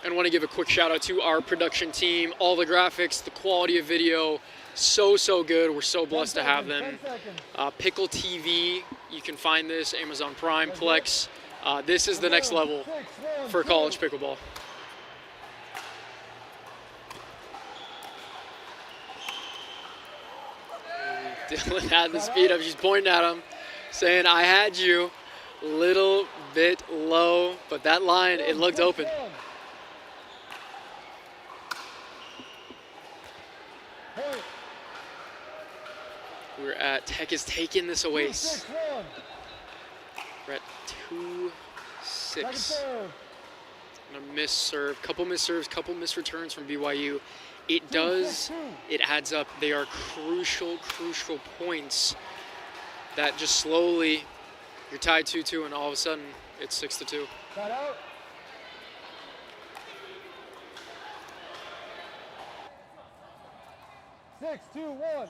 And want to give a quick shout out to our production team. All the graphics, the quality of video, so good. We're so blessed to have them. Pickle TV, you can find this, Amazon Prime, Plex. This is the next level for college pickleball. Dylan had the speed up. She's pointing at him, saying, I had you. Little bit low, but that line, it looked open. We're at, Tech is taking this away. We're at 2-6. And a miss serve, couple miss serves, couple miss returns from BYU. It adds up. They are crucial points that just slowly, you're tied 2-2 and all of a sudden it's 6-2. Side out. Six, 2-1.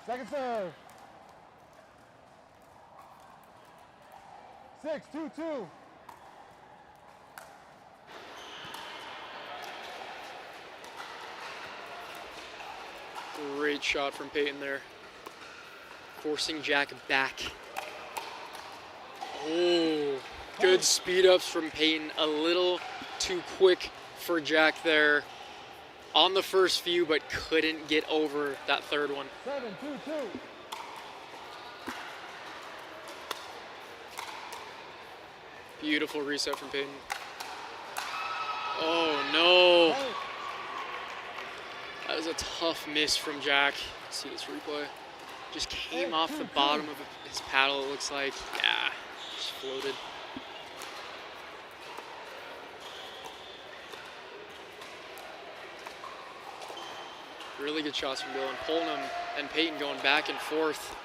Second serve. 6-2-2. Great shot from Peyton there. Forcing Jack back. Oh, good speed ups from Peyton. A little too quick for Jack there on the first few, but couldn't get over that third one. 7-2-2. Beautiful reset from Peyton. Oh no. That was a tough miss from Jack. Let's see this replay. Just came off the bottom of his paddle, it looks like. Yeah, just floated. Really good shots from Dylan. Pulling him and Peyton going back and forth.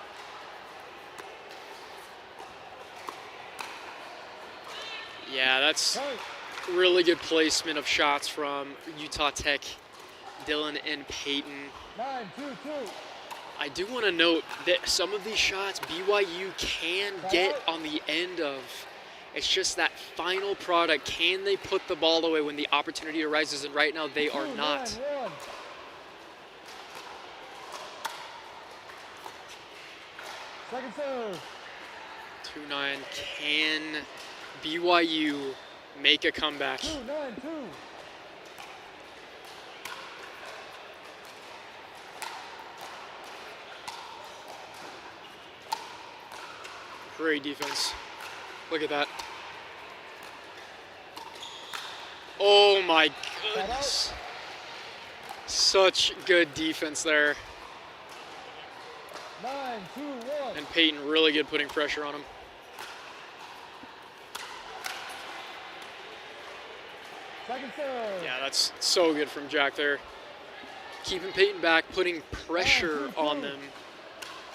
Yeah, that's really good placement of shots from Utah Tech, Dylan and Peyton. 9-2-2. I do want to note that some of these shots BYU can get on the end of. It's just that final product. Can they put the ball away when the opportunity arises? And right now they are not. 2-9-1. Second serve. 2-9. Can BYU make a comeback? 2-9-2. Great defense. Look at that. Oh my goodness. Such good defense there. 9-2-1. And Peyton really good putting pressure on him. Second serve. Yeah, that's so good from Jack there. Keeping Peyton back, putting pressure on them.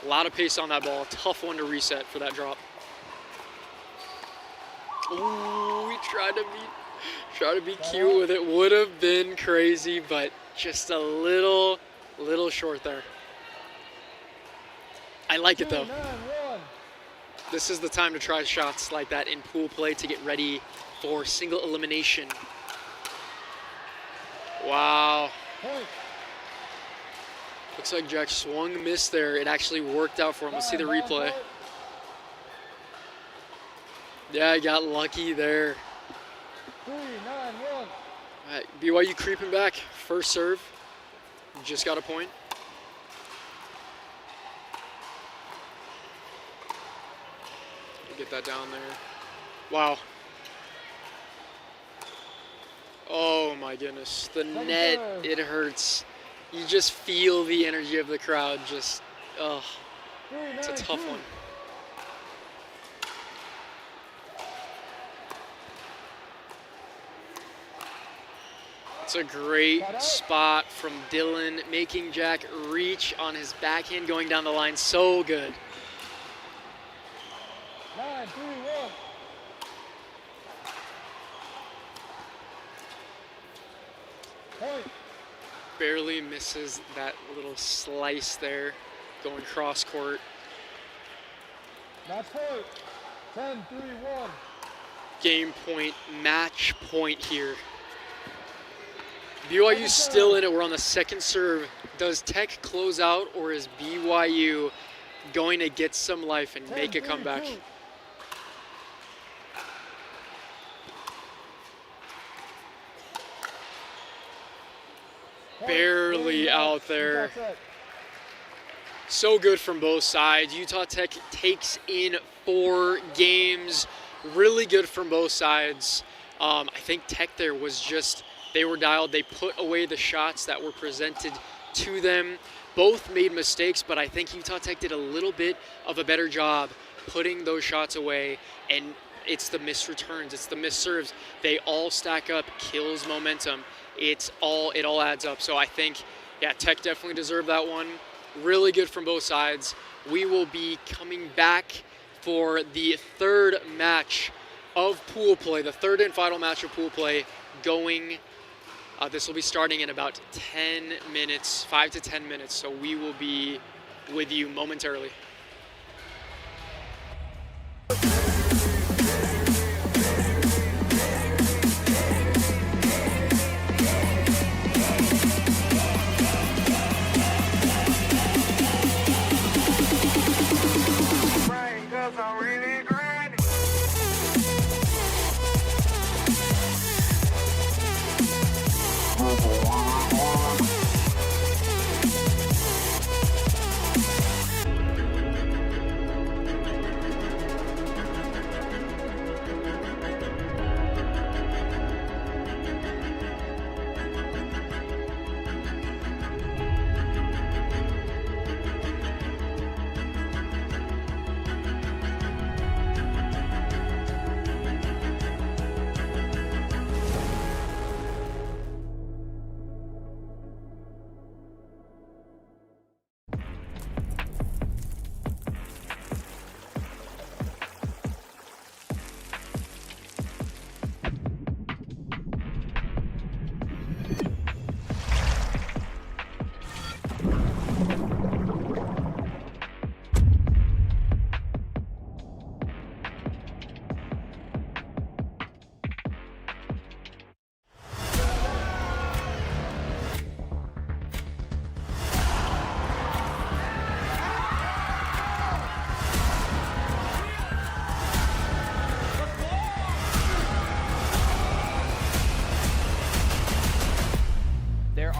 A lot of pace on that ball. Tough one to reset for that drop. Ooh, we tried to be cute with it. Would have been crazy, but just a little short there. I like it though. 2-9-1. This is the time to try shots like that in pool play to get ready for single elimination. Wow. Point. Looks like Jack swung miss there. It actually worked out for him. Let's see the replay. Yeah, I got lucky there. 3-9-1. All right, BYU creeping back. First serve. Just got a point. Get that down there. Wow. Oh my goodness. The net, it hurts. You just feel the energy of the crowd. Just, oh, it's a tough one. It's a great spot from Dylan, making Jack reach on his backhand going down the line. So good. 9-3-1. Point. Barely misses that little slice there, going cross court. Match point. 10-3-1. Game point, match point here. BYU's still in it. We're on the second serve. Does Tech close out, or is BYU going to get some life and make a comeback? 10-3-2. Barely out there. So good from both sides. Utah Tech takes in 4 games. Really good from both sides. I think Tech there was just, they were dialed. They put away the shots that were presented to them. Both made mistakes, but I think Utah Tech did a little bit of a better job putting those shots away. And it's the missed returns, it's the missed serves. They all stack up, kills momentum. It all adds up. So I think, yeah, Tech definitely deserved that one. Really good from both sides. We will be coming back for the third match of pool play, the third and final match of pool play going. This will be starting in about 10 minutes, 5 to 10 minutes. So we will be with you momentarily.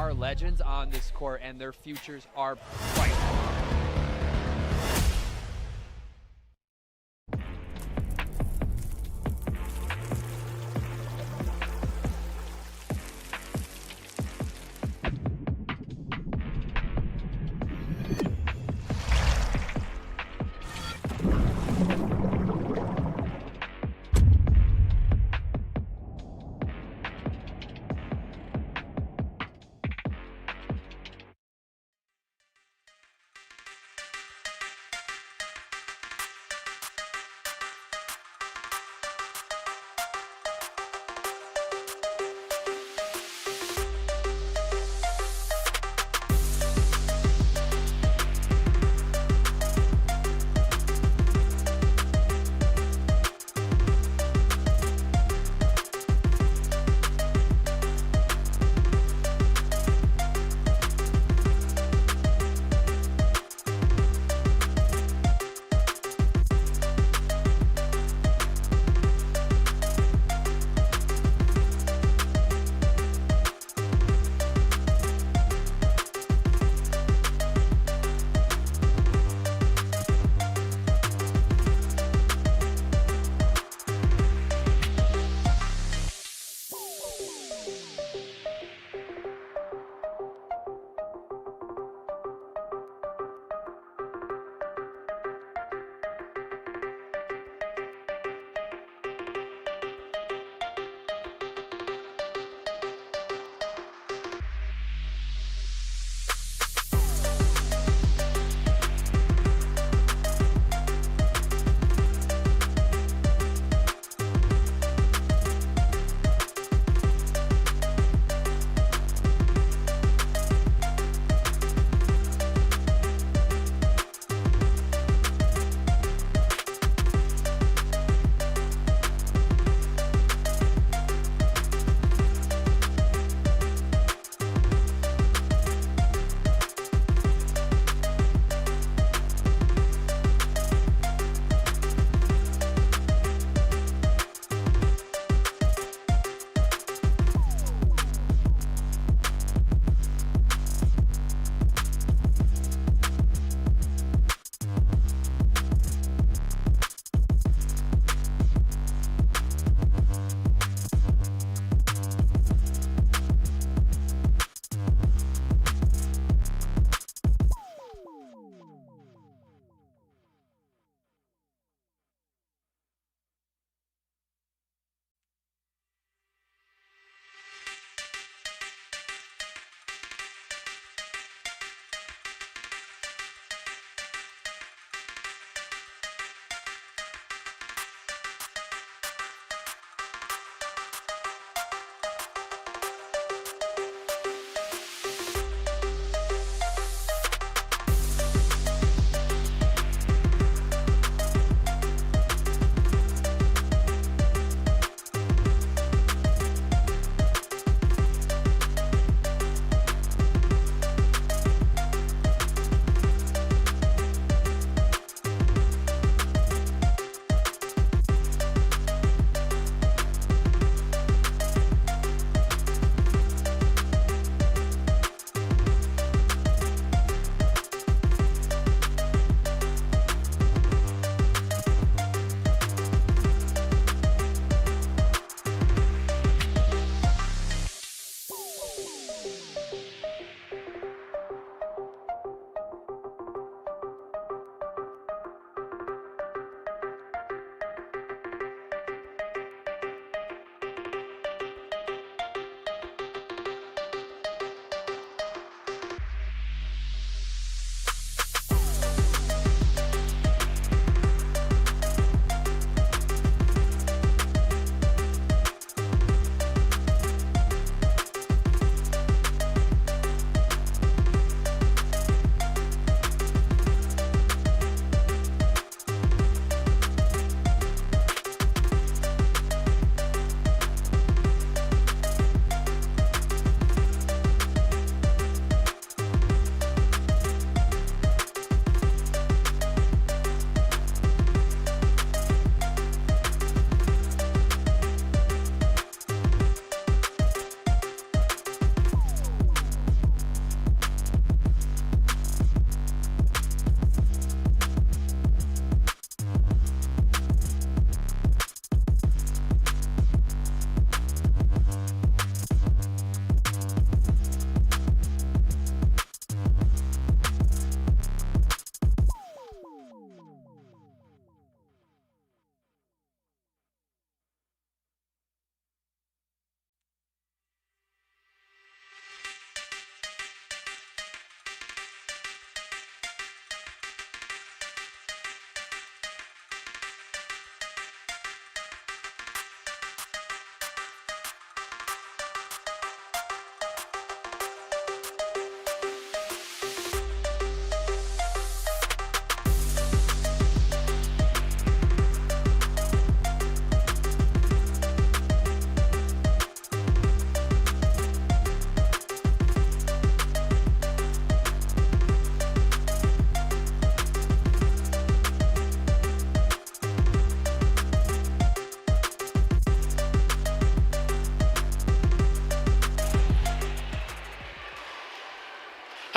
are legends on this court, and their futures are bright.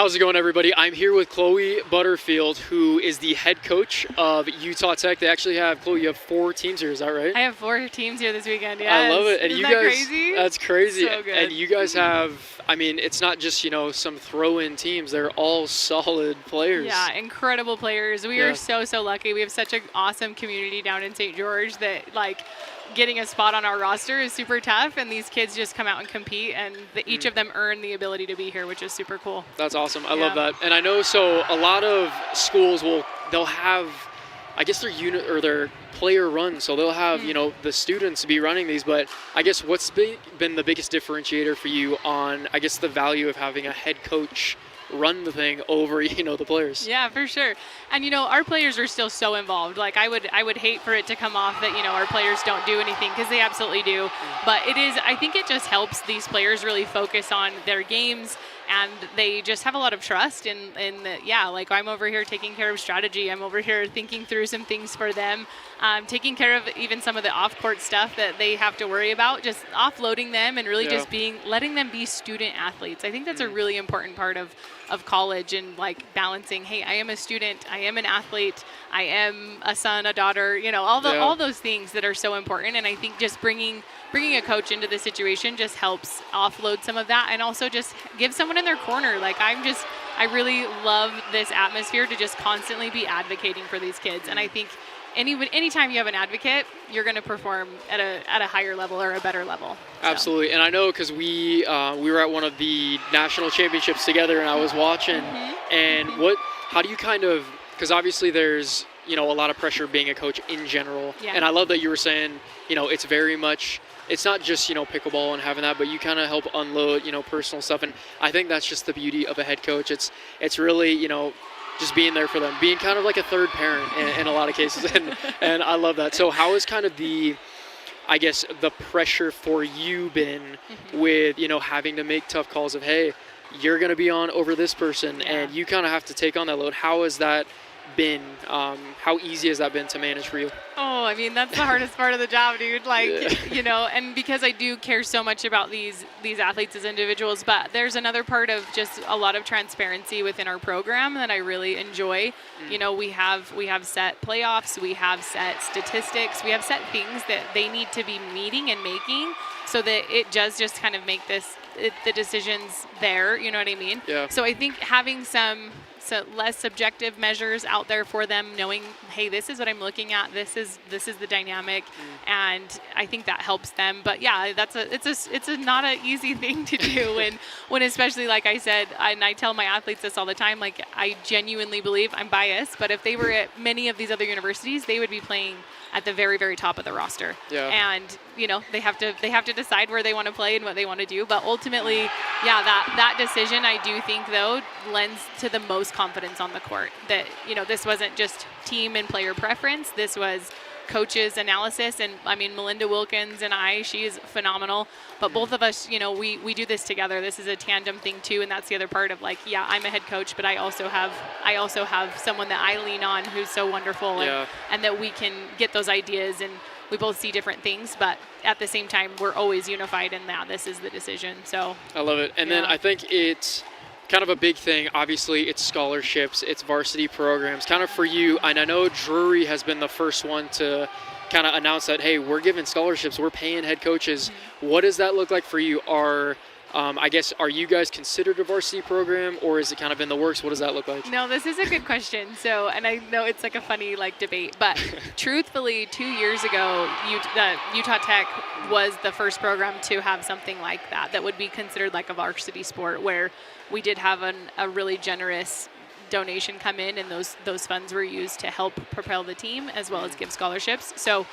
How's it going, everybody? I'm here with Chloe Butterfield, who is the head coach of Utah Tech. They actually have, Chloe, you have 4 teams here, is that right? I have 4 teams here this weekend, yes. I love it. And Isn't you that guys, crazy? That's crazy. So good. And you guys have, I mean, it's not just, some throw-in teams. They're all solid players. Yeah, incredible players. We are so lucky. We have such an awesome community down in St. George that, getting a spot on our roster is super tough, and these kids just come out and compete, and each of them earn the ability to be here, which is super cool. That's awesome. I love that. And I know, so a lot of schools they'll have, I guess, their unit or their player run, so they'll have, the students be running these, but I guess what's been the biggest differentiator for you on, I guess, the value of having a head coach run the thing over, the players? Yeah, for sure. And, our players are still so involved. I would hate for it to come off that, our players don't do anything, because they absolutely do. But I think it just helps these players really focus on their games, and they just have a lot of trust in I'm over here taking care of strategy. I'm over here thinking through some things for them, taking care of even some of the off-court stuff that they have to worry about, just offloading them and really just letting them be student athletes. I think that's a really important part of college, and balancing, hey, I am a student, I am an athlete, I am a son, a daughter, all those things that are so important. And I think just bringing a coach into the situation just helps offload some of that, and also just give someone in their corner. I really love this atmosphere to just constantly be advocating for these kids. And I think anytime you have an advocate, you're going to perform at a higher level or a better level. So. Absolutely. And I know, because we were at one of the national championships together, and I was watching. And how do you because obviously there's a lot of pressure being a coach in general. Yeah. And I love that you were saying it's very much, it's not just pickleball and having that, but you kind of help unload personal stuff. And I think that's just the beauty of a head coach. It's really just being there for them, being kind of like a third parent in a lot of cases. And I love that. So how has kind of the pressure for you been with, having to make tough calls of, hey, you're going to be on over this person, and you kind of have to take on that load? How has that been? How easy has that been to manage for you? Oh, I mean, that's the hardest part of the job, dude. And because I do care so much about these athletes as individuals, but there's another part of just a lot of transparency within our program that I really enjoy. We have set playoffs, we have set statistics, we have set things that they need to be meeting and making, so that it does just kind of make the decisions there. You know what I mean? Yeah. So I think having some less subjective measures out there for them, knowing, hey, this is what I'm looking at, this is the dynamic, and I think that helps them. But yeah, it's not an easy thing to do when especially, like I said, and I tell my athletes this all the time, I genuinely believe, I'm biased, but if they were at many of these other universities, they would be playing at the very, very top of the roster. Yeah. And they have to decide where they want to play and what they want to do. But ultimately, that decision, I do think, though, lends to the most confidence on the court. That this wasn't just team and player preference. This was coaches' analysis. And I mean, Melinda Wilkins and she is phenomenal. But both of us, we do this together. This is a tandem thing too, and that's the other part of I'm a head coach, but I also have someone that I lean on who's so wonderful, and that we can get those ideas, and we both see different things, but at the same time, we're always unified in that this is the decision. So I love it. And then I think it's kind of a big thing. Obviously, it's scholarships, it's varsity programs. Kind of for you, and I know Drury has been the first one to kind of announce that, hey, we're giving scholarships, we're paying head coaches. What does that look like for you? Are you guys considered a varsity program, or is it kind of in the works? What does that look like? No, this is a good question. So, and I know it's a funny debate, but truthfully, 2 years ago, Utah Tech was the first program to have something like that would be considered like a varsity sport, where we did have a really generous donation come in, and those funds were used to help propel the team as well as give scholarships. So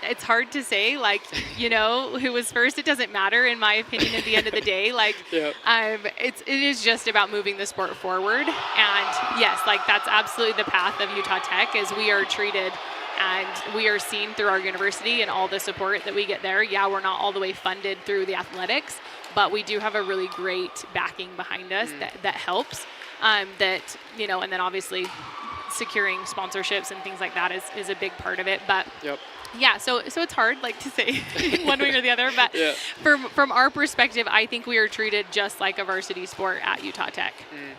it's hard to say who was first. It doesn't matter, in my opinion, at the end of the day. It is just about moving the sport forward. And yes, that's absolutely the path of Utah Tech, is we are treated and we are seen through our university and all the support that we get there. Yeah, we're not all the way funded through the athletics, but we do have a really great backing behind us that helps. And then obviously securing sponsorships and things like that is a big part of it. But Yeah, so it's hard, like, to say one way or the other, but Yeah. from our perspective, I think we are treated just like a varsity sport at Utah Tech.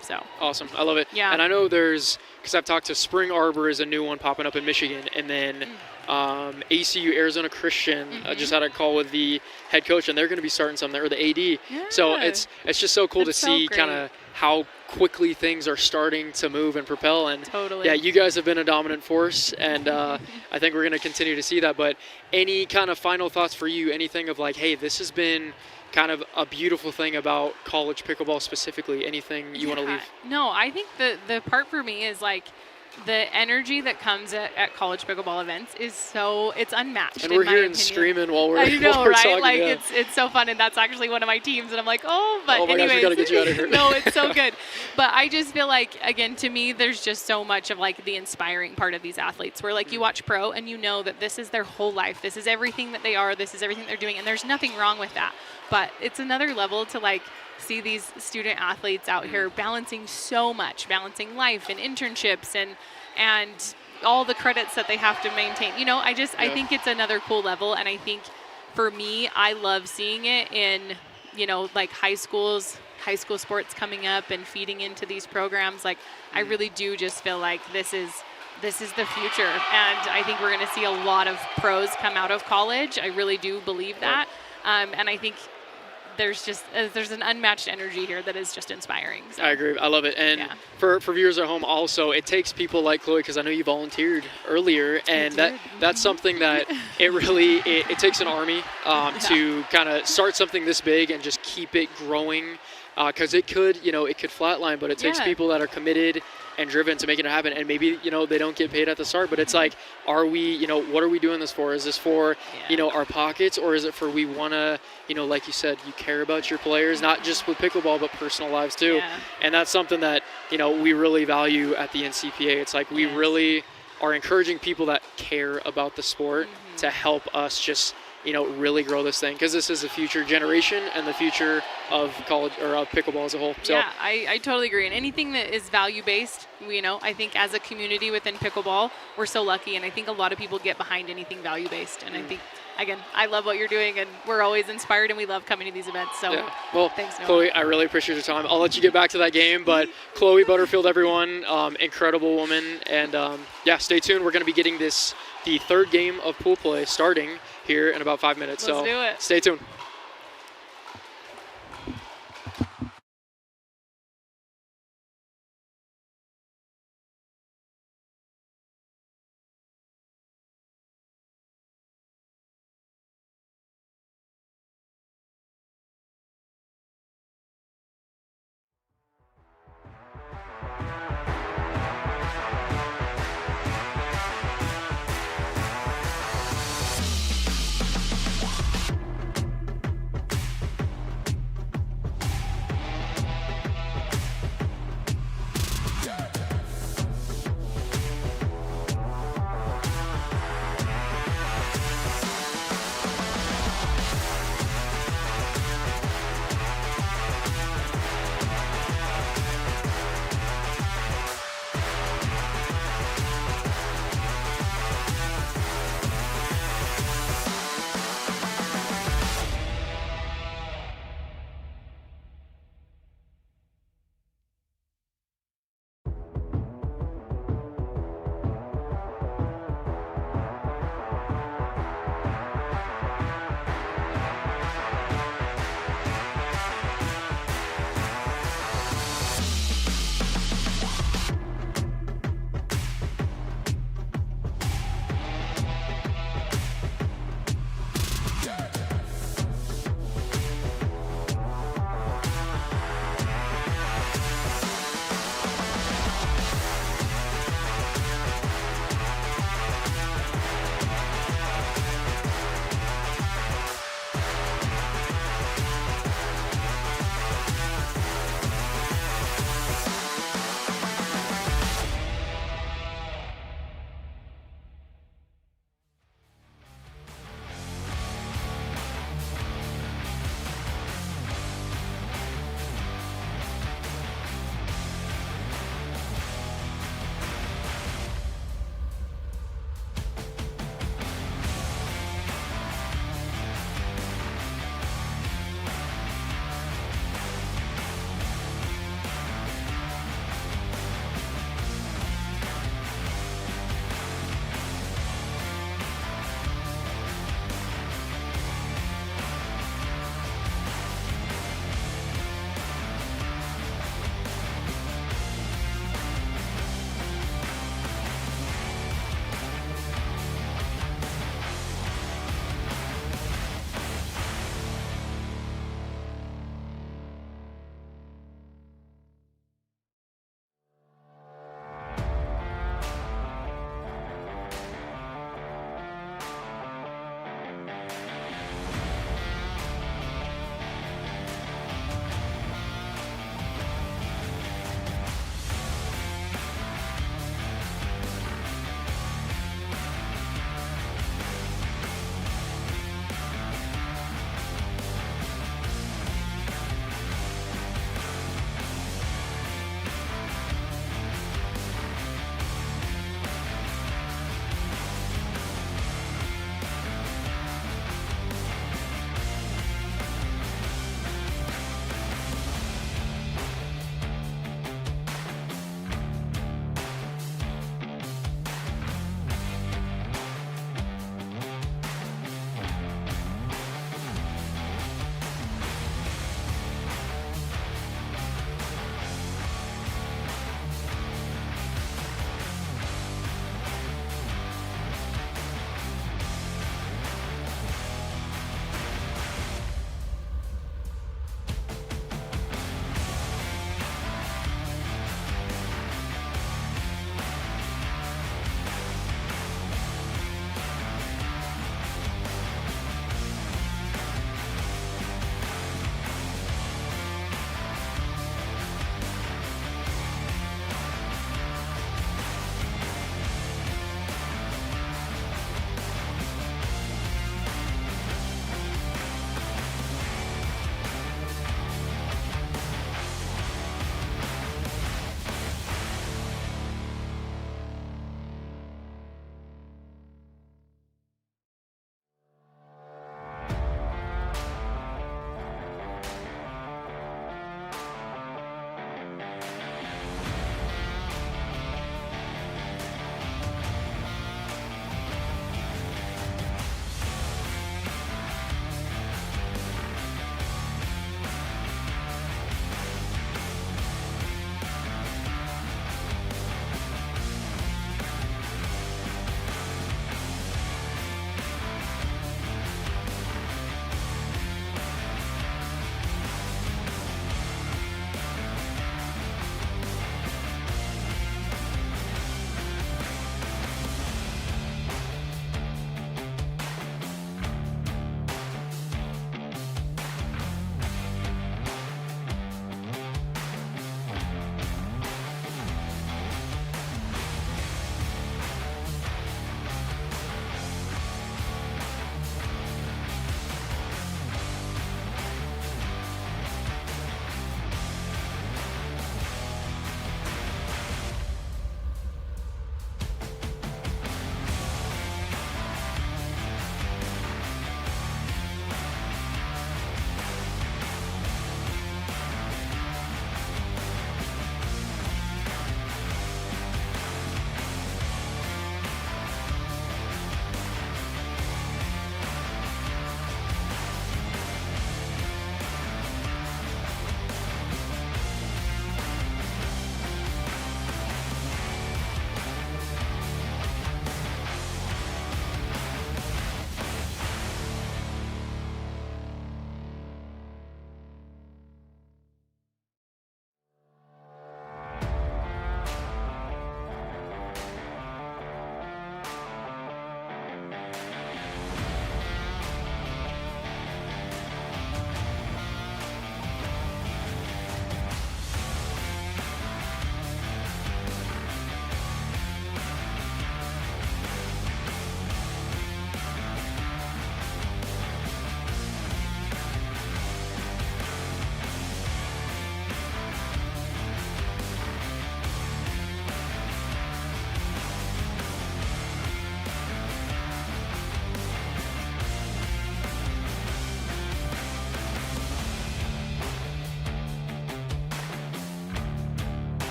So Awesome. I love it. Yeah. And I know because I've talked to Spring Arbor is a new one popping up in Michigan, and then ACU, Arizona Christian, just had a call with the head coach, and they're going to be starting something, or the AD. So Yeah. it's just so cool That's to so see great. kind of how quickly things are starting to move and propel. And Totally. yeah, you guys have been a dominant force, and I think we're going to continue to see that. But any kind of final thoughts for you? Anything of like, hey, this has been kind of a beautiful thing about college pickleball specifically? Anything you want to leave? No, I think the part for me is like the energy that comes at college pickleball events is it's unmatched. And in we're my hearing opinion. screaming while we're I know, while we're right? talking, Like yeah. it's so fun, and that's actually one of my teams, and I'm like, but Oh my gosh, we anyways, gotta get you out of here. no, it's so good. But I just feel like, again, to me, there's just so much of like the inspiring part of these athletes, where like you watch pro and you know that this is their whole life, this is everything that they are, this is everything they're doing, and there's nothing wrong with that. But it's another level to like see these student athletes out here balancing so much, balancing life and internships and all the credits that they have to maintain. I think it's another cool level, and I think for me, I love seeing it in, like high school sports coming up and feeding into these programs. Like I really do just feel like this is the future, and I think we're going to see a lot of pros come out of college. I really do believe that, and I think there's an unmatched energy here that is just inspiring. So. I agree. I love it. And Yeah. for viewers at home also, it takes people like Chloe, because I know you volunteered earlier, and that's something that it really it takes an army to kind of start something this big and just keep it growing, because it could flatline, but it takes people that are committed and driven to make it happen. And maybe they don't get paid at the start, but it's like, are we what are we doing this for? Is this for our pockets, or is it for we want to like you said, you care about your players, not just with pickleball but personal lives too. And that's something that we really value at the NCPA. It's like we really are encouraging people that care about the sport to help us just really grow this thing, because this is the future generation and the future of college or of pickleball as a whole. So Yeah, I totally agree. And anything that is value-based, I think as a community within pickleball, we're so lucky. And I think a lot of people get behind anything value-based. And I think, again, I love what you're doing, and we're always inspired, and we love coming to these events. So well, thanks, Noah. Chloe, I really appreciate your time. I'll let you get back to that game, but Chloe Butterfield, everyone, incredible woman. And stay tuned. We're going to be getting the third game of pool play starting here in about 5 minutes. Let's do it. Stay tuned.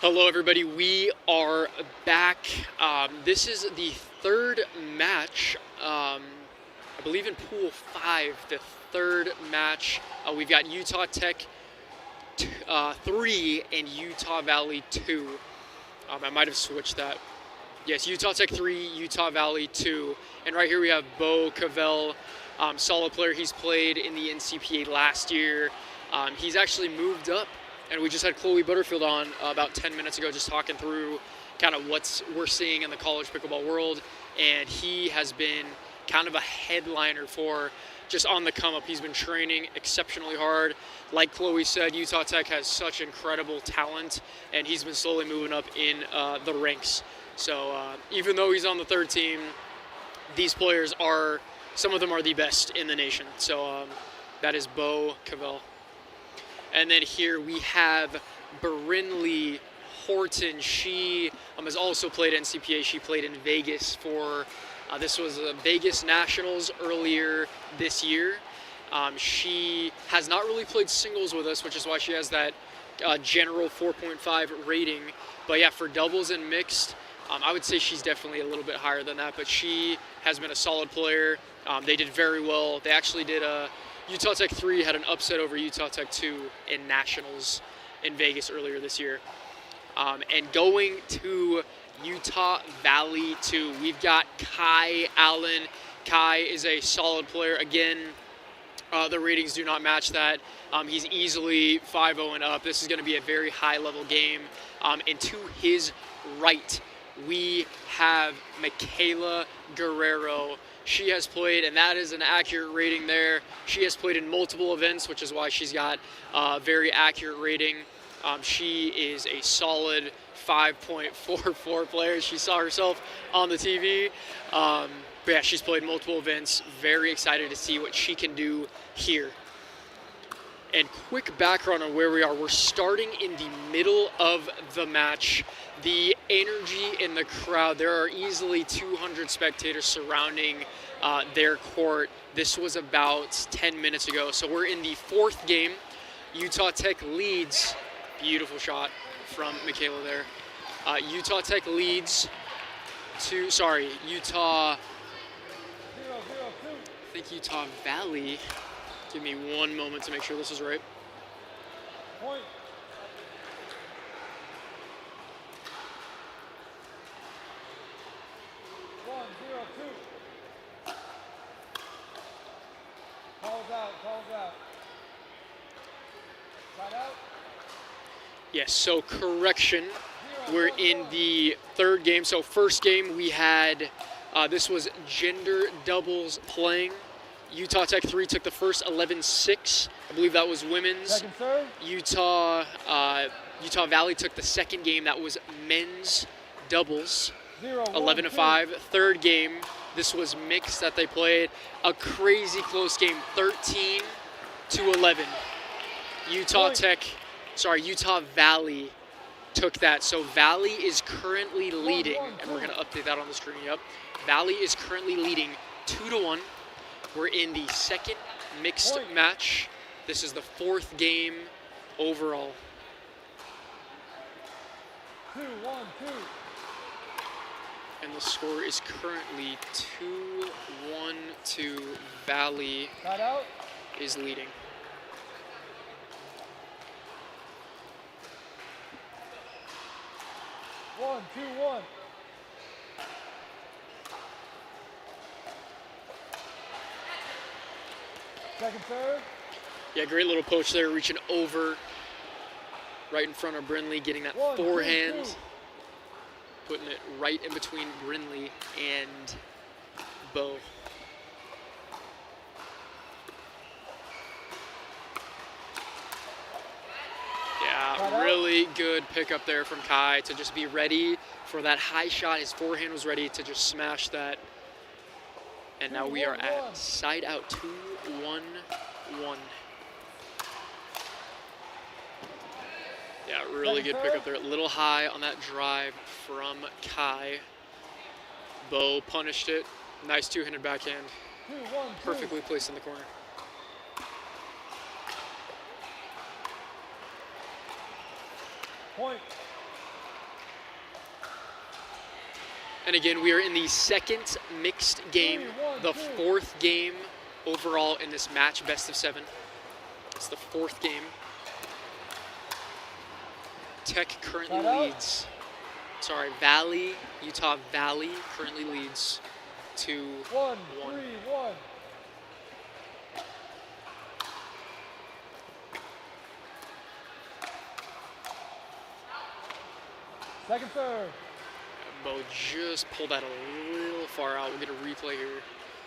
Hello, everybody. We are back. This is the third match, I believe in Pool 5, the third match. We've got Utah Tech 3 and Utah Valley 2. I might have switched that. Yes, Utah Tech 3, Utah Valley 2. And right here we have Bo Cavell, solid player. He's played in the NCPA last year. He's actually moved up, and we just had Chloe Butterfield on about 10 minutes ago just talking through kind of what we're seeing in the college pickleball world. And he has been kind of a headliner for just on the come up. He's been training exceptionally hard. Like Chloe said, Utah Tech has such incredible talent, and he's been slowly moving up in the ranks. So even though he's on the third team, these players are, some of them are the best in the nation. So that is Bo Cavell. And then here we have Brinley Horton. She has also played NCPA. She played in Vegas for, this was the Vegas Nationals earlier this year. She has not really played singles with us, which is why she has that general 4.5 rating. But yeah, for doubles and mixed, I would say she's definitely a little bit higher than that, but she has been a solid player. They did very well. They actually did Utah Tech 3 had an upset over Utah Tech 2 in Nationals in Vegas earlier this year. And going to Utah Valley 2, we've got Kai Allen. Kai is a solid player. Again, the ratings do not match that. He's easily 5-0 and up. This is going to be a very high-level game. And to his right, we have Michaela Guerrero. She has played, and that is an accurate rating there. She has played in multiple events, which is why she's got a very accurate rating. She is a solid 5.44 player. She saw herself on the TV. But yeah, she's played multiple events. Very excited to see what she can do here. And quick background on where we are. We're starting in the middle of the match. The energy in the crowd, there are easily 200 spectators surrounding their court. This was about 10 minutes ago. So we're in the fourth game. Utah Tech leads. Beautiful shot from Michaela there. Utah Tech leads to, Utah, I think Utah Valley. Give me one moment to make sure this is right. Point. One, 0, 2. Calls out. Side out. Yes, so correction. We're in the third game. So first game we had, this was gender doubles playing. Utah Tech 3 took the first 11-6. I believe that was women's. Second serve. Utah Valley took the second game. That was men's doubles, 11-5. Third game, this was mixed that they played. A crazy close game, 13-11. Utah Valley took that. So Valley is currently leading, and we're going to update that on the screen. Yep. Valley is currently leading 2-1. We're in the second mixed match. This is the fourth game overall. 2-1, 2. And the score is currently 2-1 to Valley Side out. is leading. One, 2-1. Second serve. Yeah, great little poach there, reaching over right in front of Brinley, getting that 1, 2, forehand, 2. putting it right in between Brinley and Bo. Yeah, really good pickup there from Kai to just be ready for that high shot. His forehand was ready to just smash that. And now we are at side out 2-1-1. Yeah, really good pickup there. A little high on that drive from Kai. Bo punished it. Nice two-handed backhand. 2-1, 2. Perfectly placed in the corner. Point. And again, we are in the second mixed game, the fourth game overall in this match, best of 7. It's the fourth game. Tech currently leads. Sorry, Utah Valley currently leads 2-1. 1-3-1. Second serve. Bo just pulled that a little far out. We'll get a replay here,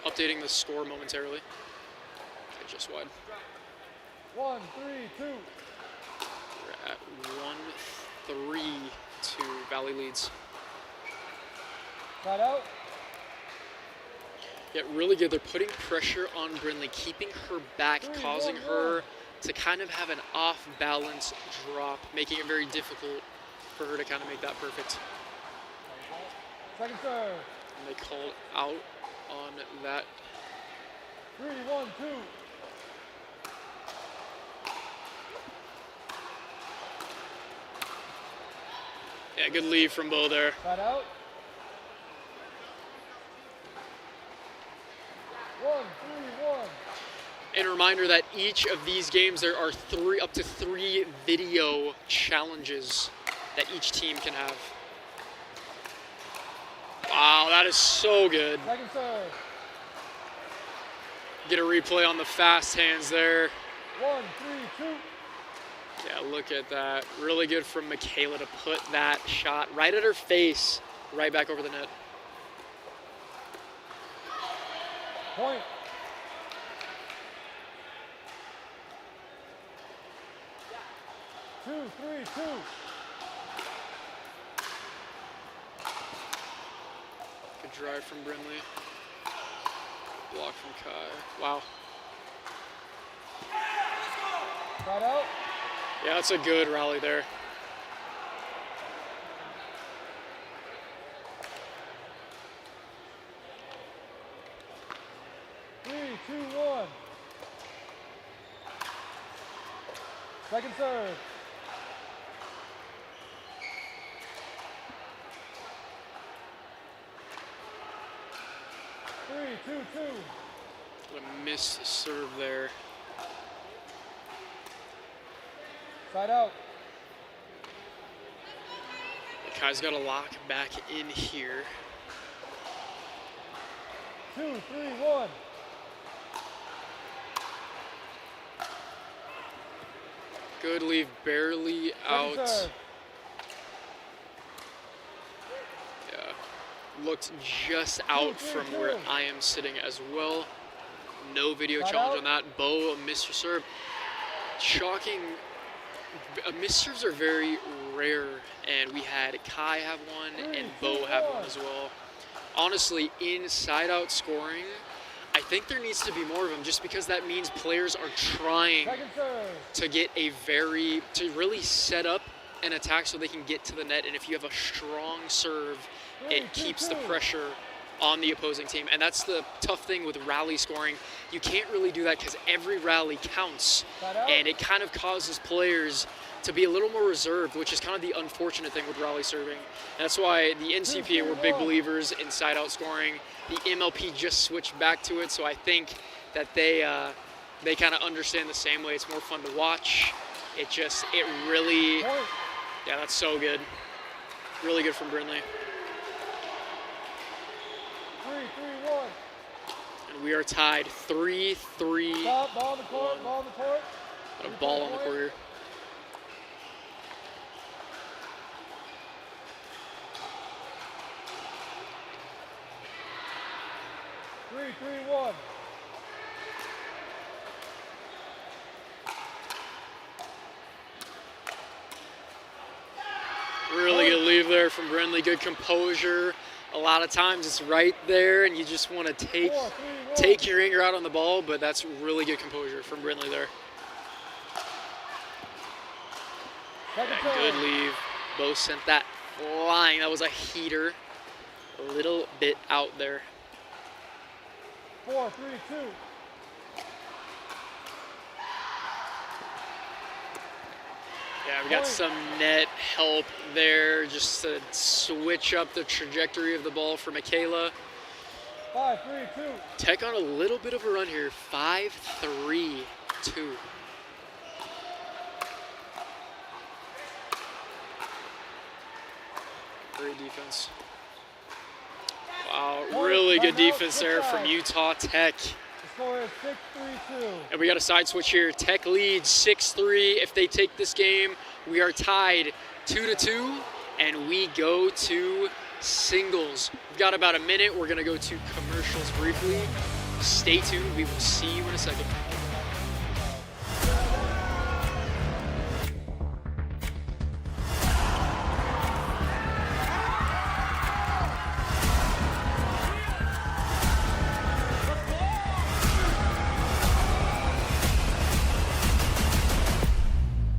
updating the score momentarily. Okay, just wide. 1-3-2. We're at 1-3 to Valley leads. Side out. Yeah, really good. They're putting pressure on Brindley, keeping her back, causing her to kind of have an off-balance drop, making it very difficult for her to kind of make that perfect. Second serve. And they called out on that. 3-1-2. Yeah, good lead from Bo there. Side out. 1-3-1. And a reminder that each of these games, there are up to three video challenges that each team can have. Wow, that is so good. Second serve. Get a replay on the fast hands there. 1-3-2. Yeah, look at that. Really good from Michaela to put that shot right at her face, right back over the net. Point. Two, 3-2. Good drive from Brindley. Block from Kai. Wow. Side out. Yeah, that's a good rally there. Three, two, 1. Second serve. Three, 2-2. A missed serve there. Side out. Kai's got a lock back in here. 2-3-1. Good leave, barely out. Second serve. Yeah, looked just out from where I am sitting as well. No video challenge on that. Bo, a missed serve. Shocking. Missed serves are very rare, and we had Kai have one and Bo have one as well. Honestly, in side-out scoring, I think there needs to be more of them, just because that means players are trying Second serve. to get to really set up an attack so they can get to the net. And if you have a strong serve, it keeps the pressure on the opposing team. And that's the tough thing with rally scoring. You can't really do that because every rally counts, and it kind of causes players to be a little more reserved, which is kind of the unfortunate thing with rally serving. And that's why the NCPA were big believers in side-out scoring. The MLP just switched back to it, so I think that they kind of understand the same way. It's more fun to watch. It really, yeah, that's so good. Really good from Brindley. 3-3-1. And we are tied 3-3. Stop, ball in the court, ball in the court. Got a ball on the court here. Three, 3-1. Really good leave there from Brindley. Good composure. A lot of times it's right there, and you just want to take your anger out on the ball, but that's really good composure from Brindley there. Yeah, good leave. Bo sent that flying. That was a heater. A little bit out there. 4-3-2. Yeah, we got some net help there just to switch up the trajectory of the ball for Michaela. 5-3-2. Tech on a little bit of a run here. 5-3-2. Great defense. Wow, really good defense there from Utah Tech. The score is 6-3-2. And we got a side switch here. Tech leads 6-3. If they take this game, we are tied 2-2, and we go to singles. We've got about a minute. We're going to go to commercials briefly. Stay tuned. We will see you in a second.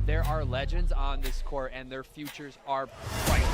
There are legends on this court, and their futures are bright.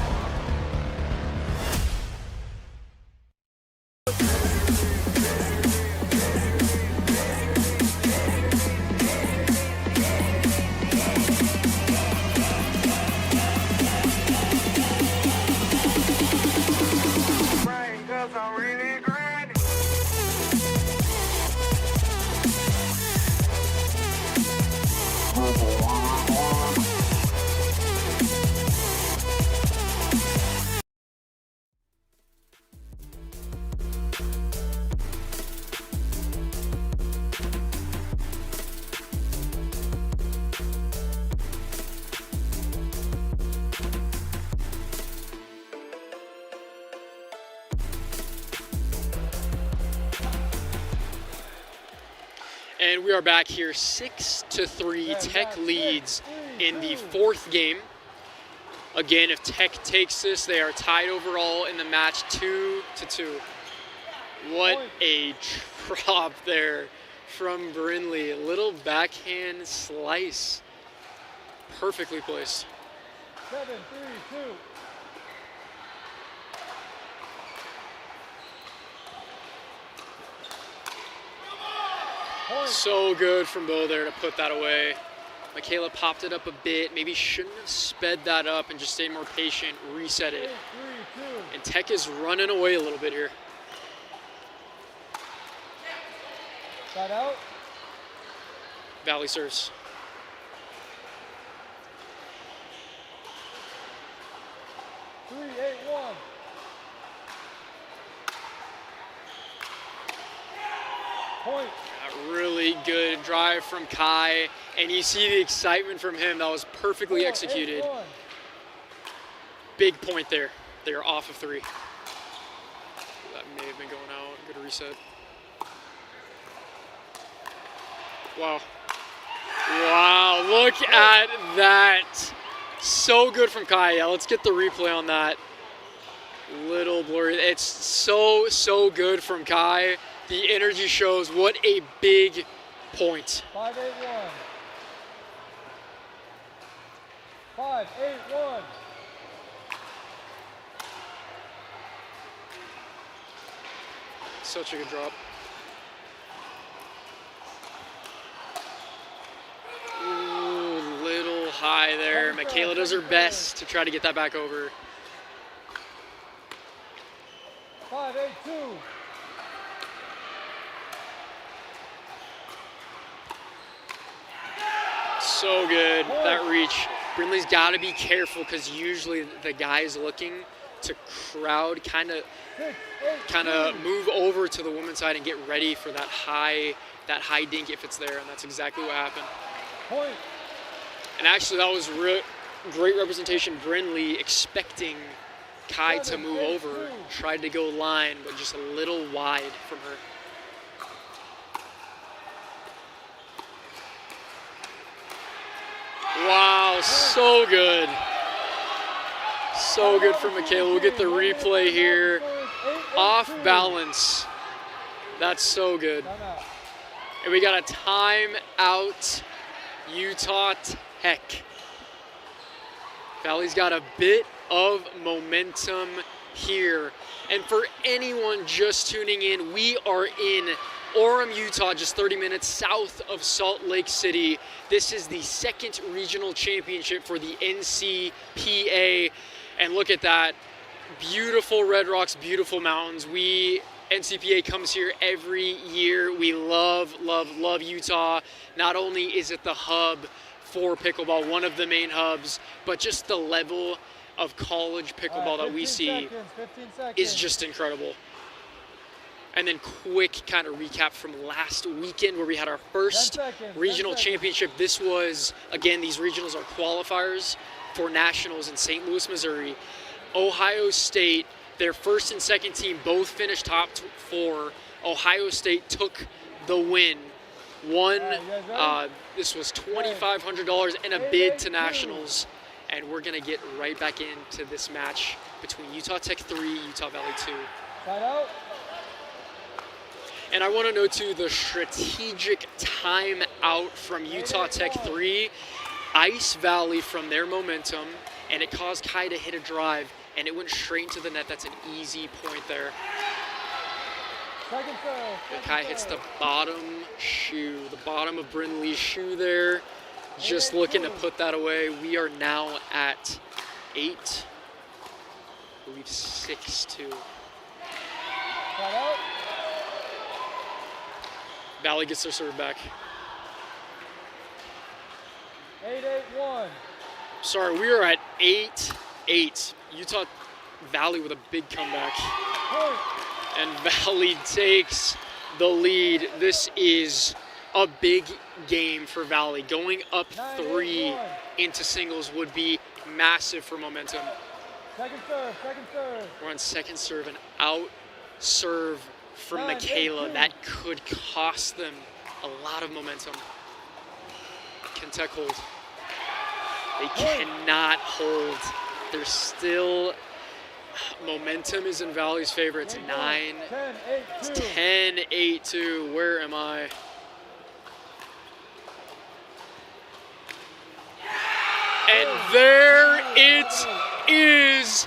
And we are back here, 6-3. Tech leads in the fourth game. Again, if Tech takes this, they are tied overall in the match 2-2. What a drop there from Brindley. A little backhand slice. Perfectly placed. 7-3-2. So good from Bo there to put that away. Michaela popped it up a bit. Maybe shouldn't have sped that up and just stayed more patient, reset it. 8-3-2. And Tech is running away a little bit here. Side out. Valley serves. Three, 8-1. Point. A really good drive from Kai, and you see the excitement from him. That was perfectly executed. 8-1. Big point there. They are off of 3. That may have been going out. Good reset. Wow. Wow, look at that. So good from Kai. Yeah, let's get the replay on that. Little blurry. It's so good from Kai. The energy shows. What a big point. 5-8-1. 5-8-1. Such a good drop. Ooh, little high there. Michaela does her best to try to get that back over. 5-8-2. So good, that reach. Brindley's got to be careful because usually the guy is looking to crowd, kind of move over to the women's side and get ready for that high dink if it's there, and that's exactly what happened. Point. And actually, that was great representation. Brindley expecting Kai to move over, tried to go line, but just a little wide from her. Wow, so good. So good from Michaela. We'll get the replay here. Off balance. That's so good. And we got a timeout, Utah Tech. Valley's got a bit of momentum here. And for anyone just tuning in, we are in Orem, Utah, just 30 minutes south of Salt Lake City. This is the second regional championship for the NCPA. And look at that. Beautiful red rocks, beautiful mountains. NCPA comes here every year. We love, love, love Utah. Not only is it the hub for pickleball, one of the main hubs, but just the level of college pickleball that we see is just incredible. And then quick kind of recap from last weekend where we had our first regional championship. This was, again, these regionals are qualifiers for nationals in St. Louis, Missouri. Ohio State, their first and second team both finished top 4. Ohio State took the win. This was $2,500 and a bid to nationals. And we're going to get right back into this match between Utah Tech 3, Utah Valley 2. And I want to note, too, the strategic timeout from Utah Tech 3. Ice Valley from their momentum, and it caused Kai to hit a drive, and it went straight into the net. That's an easy point there. And Kai hits the bottom shoe, the bottom of Bryn Lee's shoe there. Just looking to put that away. We are now at 8, I believe 6-2. Valley gets their serve back. 8-8-1. Sorry, we are at 8-8. Utah Valley with a big comeback. And Valley takes the lead. This is a big game for Valley. Going up 3 into singles would be massive for momentum. Second serve. We're on second serve, and out serve from Michaela. That could cost them a lot of momentum. Can Tech hold? They cannot hold. There's still momentum is in Valley's favor. It's 10-8-2. Where am I? And there it is.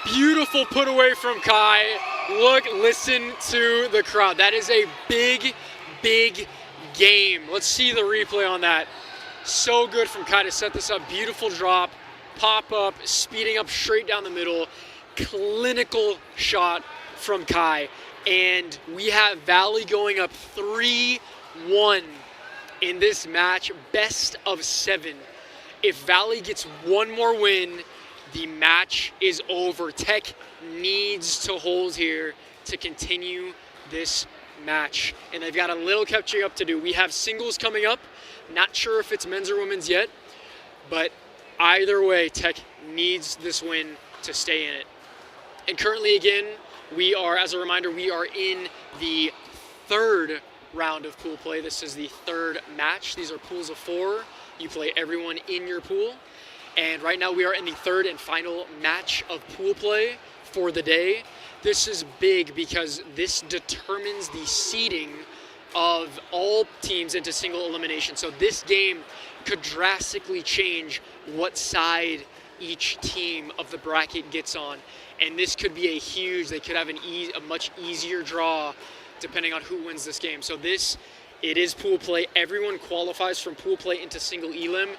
Beautiful put away from Kai. Look, listen to the crowd. That is a big, big game. Let's see the replay on that. So good from Kai to set this up. Beautiful drop, pop up, speeding up straight down the middle. Clinical shot from Kai. And we have Valley going up 3-1 in this match, best of 7. If Valley gets one more win, the match is over. Tech needs to hold here to continue this match. And they've got a little catching up to do. We have singles coming up. Not sure if it's men's or women's yet, but either way, Tech needs this win to stay in it. And currently, again, we are, as a reminder, we are in the 3rd round of pool play. This is the 3rd match. These are pools of 4. You play everyone in your pool. And right now we are in the 3rd and final match of pool play for the day. This is big because this determines the seeding of all teams into single elimination. So this game could drastically change what side each team of the bracket gets on. And this could be they could have a much easier draw depending on who wins this game. So it is pool play. Everyone qualifies from pool play into single elim,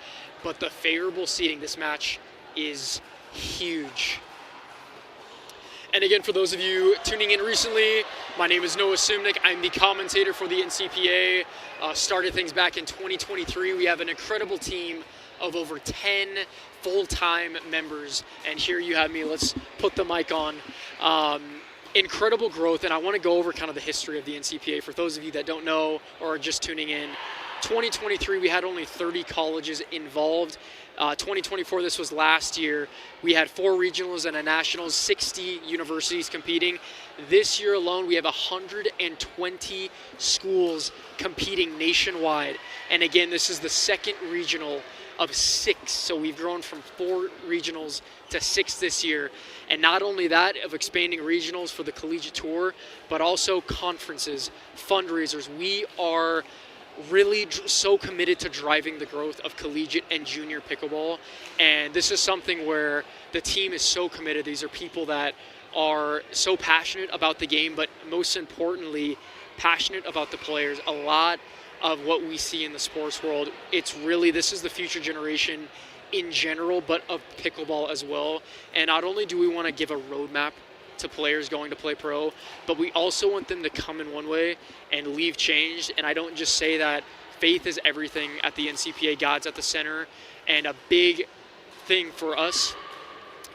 but the favorable seeding, this match is huge. And again, for those of you tuning in recently, my name is Noah Simnick. I'm the commentator for the NCPA. Started things back in 2023. We have an incredible team of over 10 full-time members. And here you have me. Let's put the mic on. Incredible growth, and I want to go over kind of the history of the NCPA for those of you that don't know or are just tuning in. 2023, we had only 30 colleges involved. 2024, this was last year, we had 4 regionals and a nationals, 60 universities competing. This year alone, we have 120 schools competing nationwide. And again, this is the 2nd regional of 6. So we've grown from 4 regionals to 6 this year. And not only that, of expanding regionals for the collegiate tour, but also conferences, fundraisers. We are really so committed to driving the growth of collegiate and junior pickleball. And this is something where the team is so committed. These are people that are so passionate about the game, but most importantly, passionate about the players. A lot of what we see in the sports world, it's really, this is the future generation in general, but of pickleball as well. And not only do we want to give a roadmap to players going to play pro, but we also want them to come in one way and leave changed. And I don't just say that. Faith is everything at the NCPA. God's at the center. And a big thing for us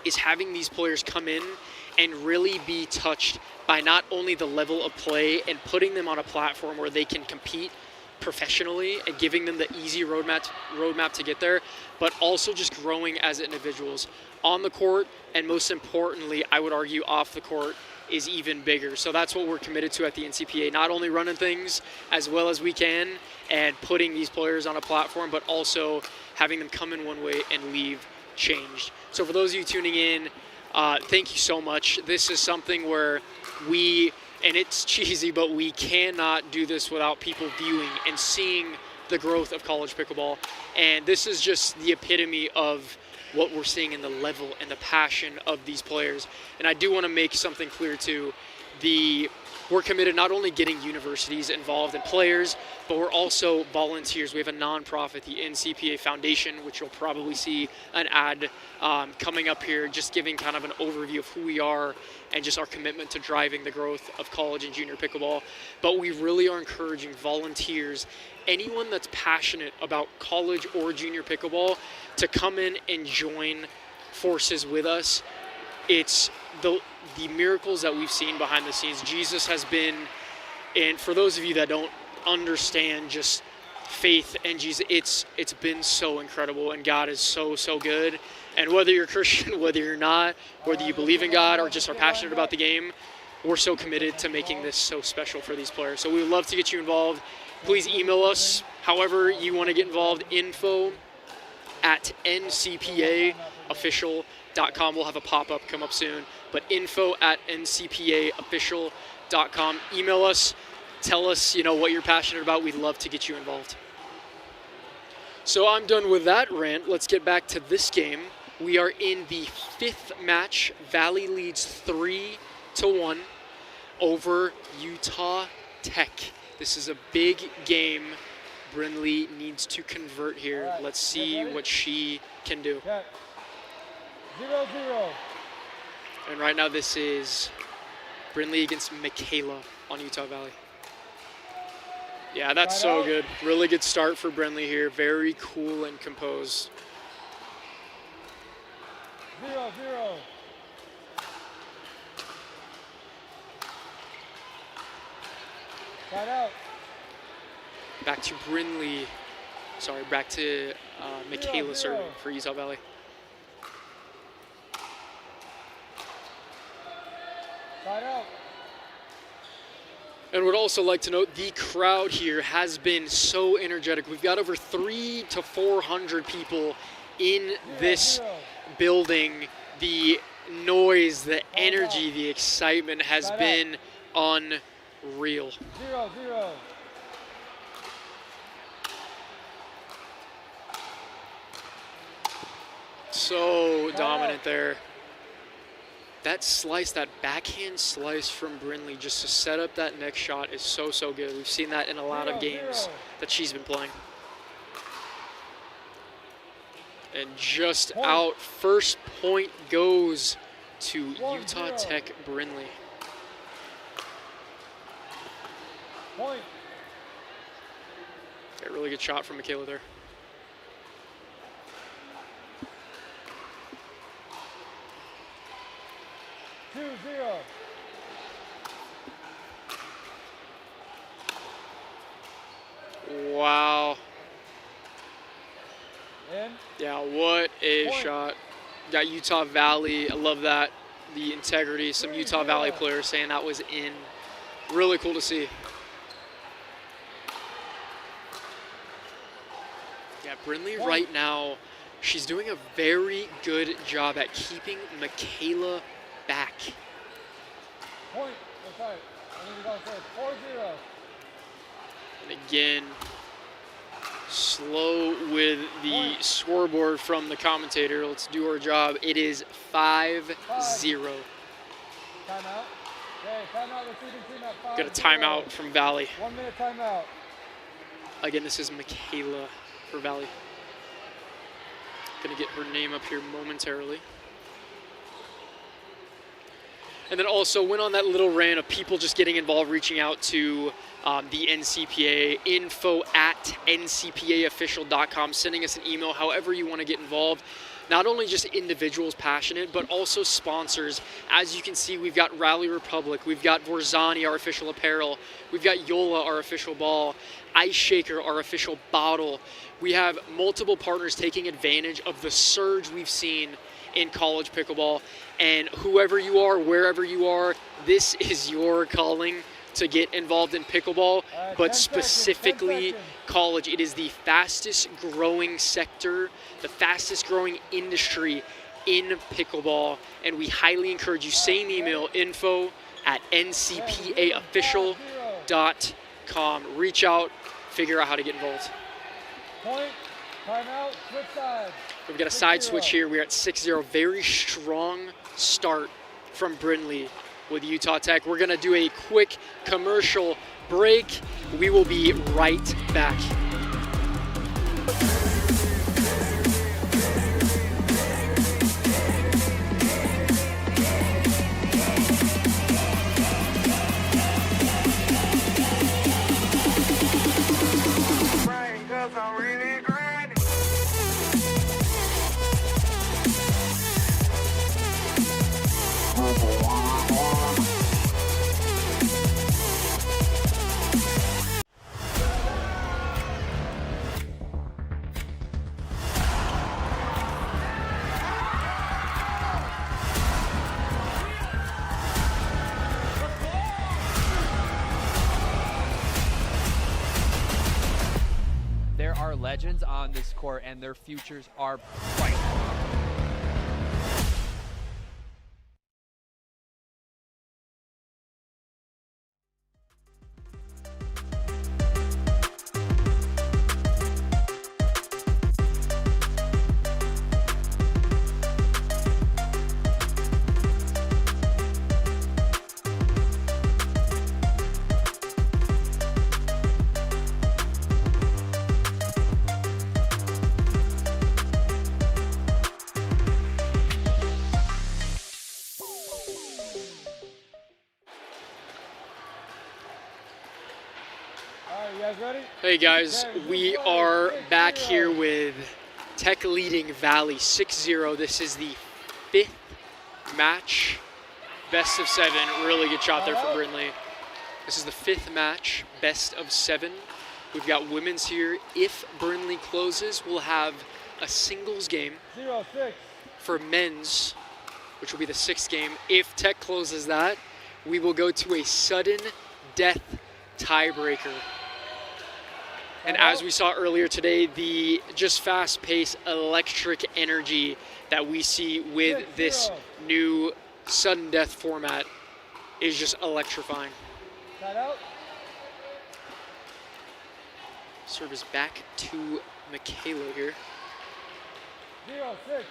is having these players come in and really be touched by not only the level of play and putting them on a platform where they can compete professionally and giving them the easy roadmap to get there, but also just growing as individuals on the court, and most importantly, I would argue off the court is even bigger. So that's what we're committed to at the NCPA, not only running things as well as we can and putting these players on a platform, but also having them come in one way and leave changed. So for those of you tuning in, thank you so much. This is something where we, and it's cheesy, but we cannot do this without people viewing and seeing the growth of college pickleball. And this is just the epitome of what we're seeing in the level and the passion of these players. And I do want to make something clear too. We're committed not only getting universities involved and players, but we're also volunteers. We have a nonprofit, the NCPA Foundation, which you'll probably see an ad coming up here, just giving kind of an overview of who we are and just our commitment to driving the growth of college and junior pickleball. But we really are encouraging volunteers, anyone that's passionate about college or junior pickleball, to come in and join forces with us. It's the miracles that we've seen behind the scenes. Jesus has been, and for those of you that don't understand just faith and Jesus, it's been so incredible, and God is so good. And whether you're Christian, whether you're not, whether you believe in God or just are passionate about the game, we're so committed to making this so special for these players. So we would love to get you involved. Please email us however you want to get involved. info@ncpaofficial.com. We'll have a pop-up come up soon, but info@ncpaofficial.com. Email us, tell us what you're passionate about. We'd love to get you involved. So I'm done with that rant. Let's get back to this game. We are in the 5th match. Valley leads 3-1 over Utah Tech. This is a big game. Brindley needs to convert here. Right. Let's see what she can do. 0-0. And right now this is Brindley against Michaela on Utah Valley. Yeah, that's so good. Really good start for Brindley here. Very cool and composed. 0-0. Side out. Back to Brindley. Sorry, back to Michaela 0-0. serving for Utah Valley. Side out. And would also like to note the crowd here has been so energetic. We've got over 300 to 400 people in this building. The noise, the energy, the excitement has been unreal. 0-0. So dominant there. That slice, that backhand slice from Brindley just to set up that next shot is so good. We've seen that in a lot of games that she's been playing. And just out, first point goes to Utah Tech Brindley. Point. A really good shot from Michaela there. Wow. In. Yeah, what a Point. shot. Got Utah Valley. I love that. The integrity. Some Utah Valley players saying that was in. Really cool to see. Yeah, Brindley right now, she's doing a very good job at keeping Michaela back. Point. That's right. I need to go for 4-0. And again, slow with the scoreboard from the commentator. Let's do our job. It is 5-0. Timeout. Okay, timeout receiving team at 5. Got a timeout from Valley. 1 minute timeout. Again, this is Michaela for Valley. Gonna get her name up here momentarily. And then also went on that little rant of people just getting involved, reaching out to the NCPA, info@ncpaofficial.com, sending us an email, however you want to get involved. Not only just individuals passionate, but also sponsors. As you can see, we've got Rally Republic, we've got Vorzani, our official apparel, we've got Yola, our official ball, Ice Shaker, our official bottle. We have multiple partners taking advantage of the surge we've seen in college pickleball. And whoever you are, wherever you are, this is your calling to get involved in pickleball, but 10 specifically seconds. college. It is the fastest growing sector, the fastest growing industry in pickleball, and we highly encourage you, same email, info@ncpaofficial.com. Reach out, figure out how to get involved. Point, timeout, switch sides. We've got a side switch here. We're at 6-0. Very strong start from Brindley with Utah Tech. We're going to do a quick commercial break. We will be right back. There are legends on this court, and their futures are bright. All right, you guys ready? Hey guys, we are back here with Tech leading Valley 6-0. This is the 5th match, best of 7. Really good shot there from Brindley. This is the 5th match, best of 7. We've got women's here. If Brindley closes, we'll have a singles game. 0-6. For men's, which will be the 6th game. If Tech closes that, we will go to a sudden death tiebreaker. And as we saw earlier today, the just fast-paced electric energy that we see with this new sudden death format is just electrifying. Side out. Service back to Michaela here. 0-6.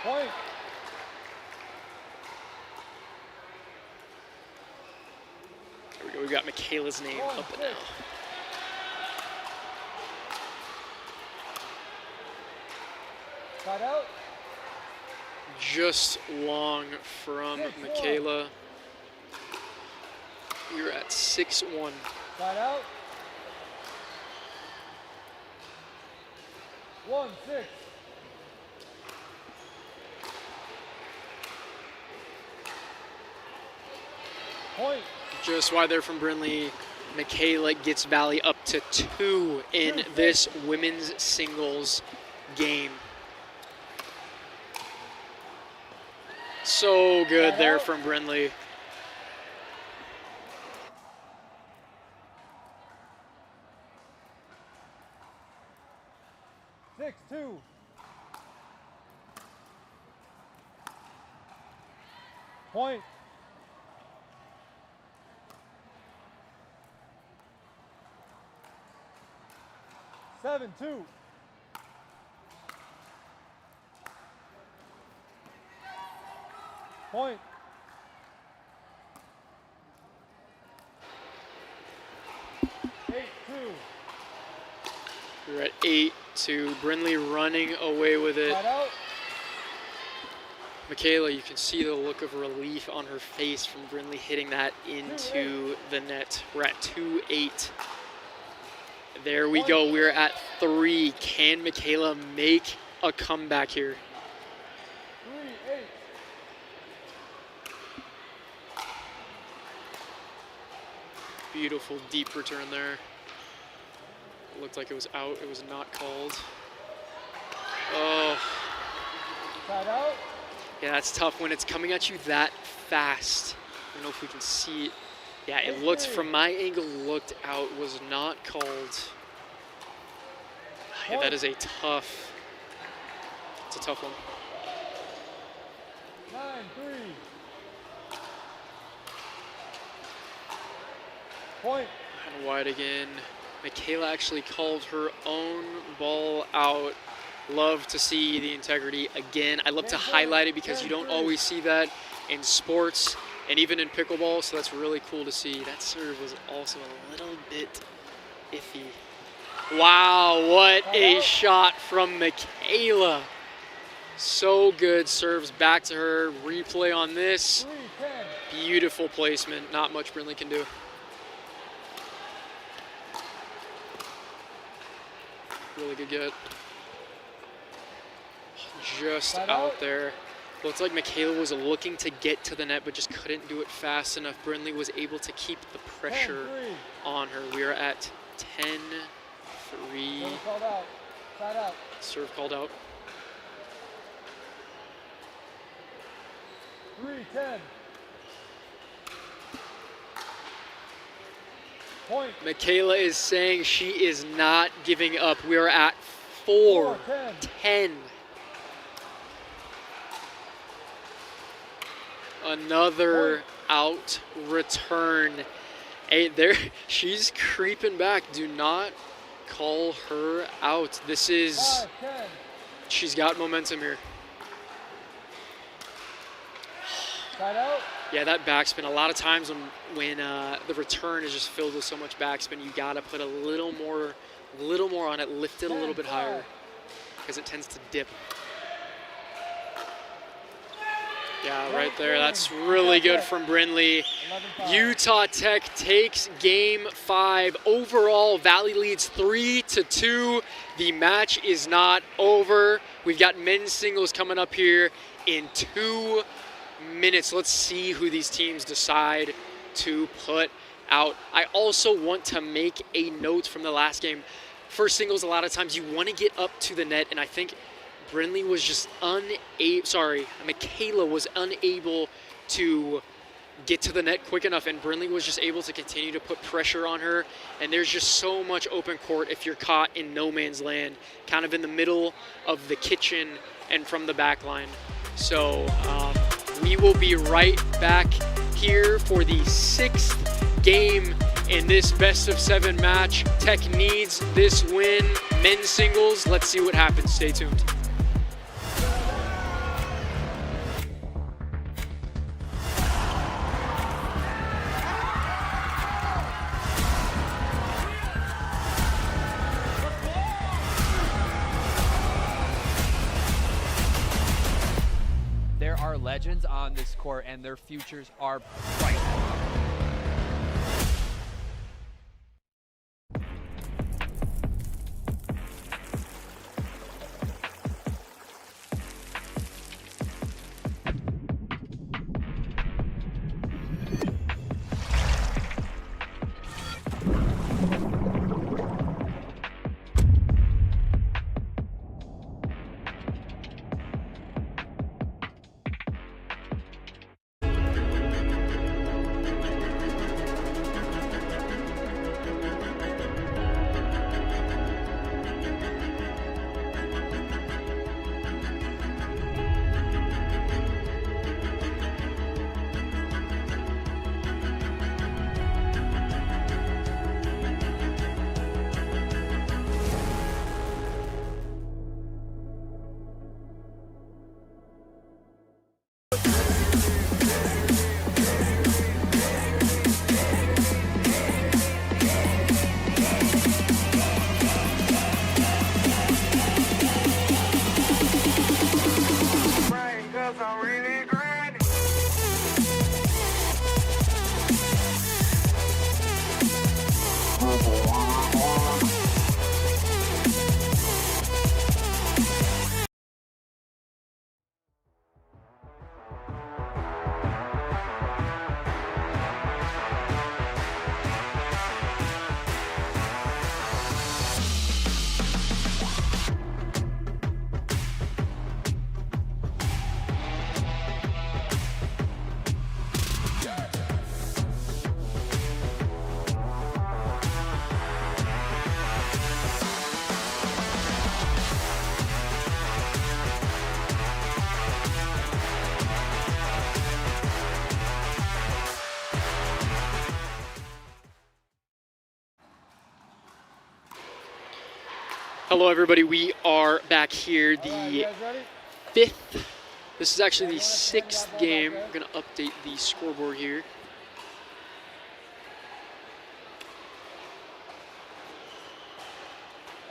Point. There we go. We've got Michaela's name up and now. Side out. Just long from 6-1. Michaela. You're at 6-1. Side out. 1-6. Point. Just wide there from Brindley. Michaela gets Valley up to 2 in this women's singles game. So good there from Brindley. Six, 2. Point. 7-2. Point. We're at 8-2. Brindley running away with it. Side out. Michaela, you can see the look of relief on her face from Brindley hitting that into the net. We're at 2-8. There we go. We're at 3. Can Michaela make a comeback here? 3-8. Beautiful deep return there. It looked like it was out. It was not called. Oh. Side out. Yeah, that's tough when it's coming at you that fast. I don't know if we can see it. Yeah, it looked, from my angle, looked out, was not called. Yeah, that is a tough, it's a tough one. 9-3. Point. And wide again. Michaela actually called her own ball out. Love to see the integrity again. I love to highlight it because you don't always see that in sports and even in pickleball, so that's really cool to see. That serve was also a little bit iffy. Wow, what a shot from Michaela. So good, serves back to her. Replay on this. Beautiful placement, not much Brindley can do. Really good get. Just out there. Looks like Michaela was looking to get to the net, but just couldn't do it fast enough. Brindley was able to keep the pressure on her. We are at 10-3. Called out. Side out. Serve called out. 3-10. Point. Michaela is saying she is not giving up. We are at 4-10. Another out return. Hey, there, she's creeping back. Do not call her out. This is, she's got momentum here. Side out. Yeah, that backspin. A lot of times when the return is just filled with so much backspin, you gotta put a little more on it, lift it a little bit higher, because it tends to dip. Yeah, right there. That's really good from Brindley. Utah Tech takes Game 5. Overall, Valley leads 3-2. The match is not over. We've got men's singles coming up here in 2 minutes. Let's see who these teams decide to put out. I also want to make a note from the last game. For singles, a lot of times you want to get up to the net, and I think Brindley was just Michaela was unable to get to the net quick enough, and Brindley was just able to continue to put pressure on her. And there's just so much open court if you're caught in no man's land, kind of in the middle of the kitchen and from the back line. So we will be right back here for the 6th game in this best-of-7 match. Tech needs this win. Men's singles, let's see what happens. Stay tuned. There are legends on this court, and their futures are bright. Hello, everybody. We are back here, All right, you the guys ready? 5th. This is actually the 6th game. I'm going to update the scoreboard here.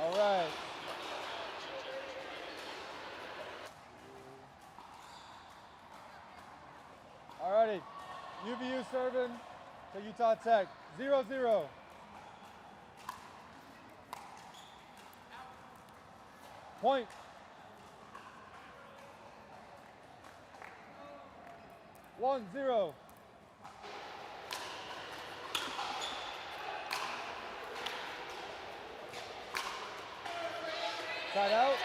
All right. All righty. UVU serving to Utah Tech. 0-0. Point. One, 0. Side out.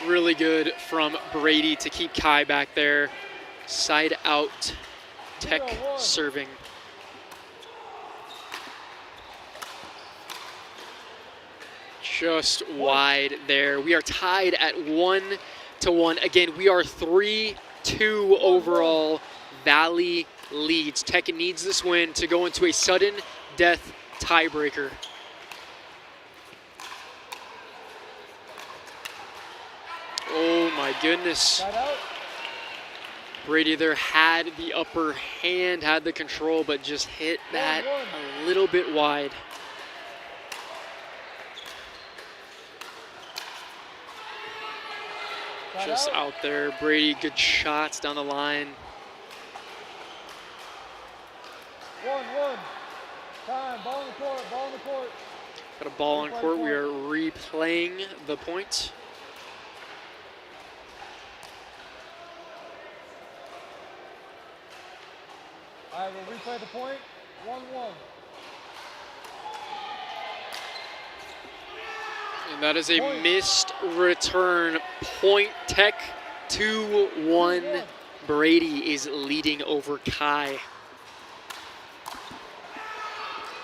Really good from Brady to keep Kai back there. Side out, Tech 0-1. serving. Just wide there. We are tied at 1-1. Again, we are 3-2 overall. Valley leads. Tech needs this win to go into a sudden death tiebreaker. Oh my goodness. Side out. Brady there had the upper hand, had the control, but just hit that a little bit wide. Side Just out there. Brady, good shots down the line. 1-1. Time. Ball in the court. Ball in the court. Got a ball on court. We are replaying the point. All right, we'll replay the point. 1-1. And that is a missed return. Point Tech 2-1. Brady is leading over Kai.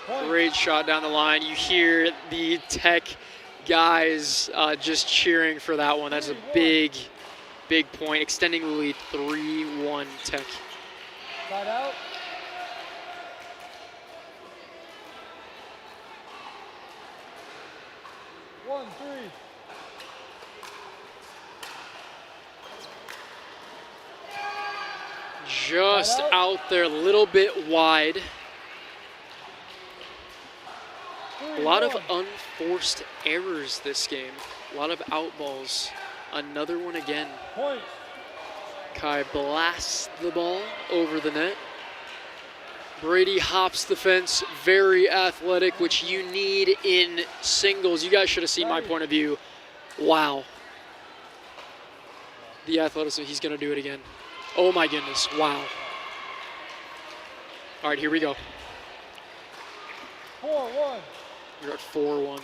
Point. Great shot down the line. You hear the Tech guys just cheering for that one. That's a big, big point. Extending the lead 3-1 Tech. Side out. One, 3. Just out there, a little bit wide. A lot of unforced errors this game. A lot of out balls. Another one again. Point. Kai blasts the ball over the net. Brady hops the fence, very athletic, which you need in singles. You guys should have seen my point of view. Wow. The athleticism, he's going to do it again. Oh my goodness, wow. All right, here we go. 4-1. You're at 4-1.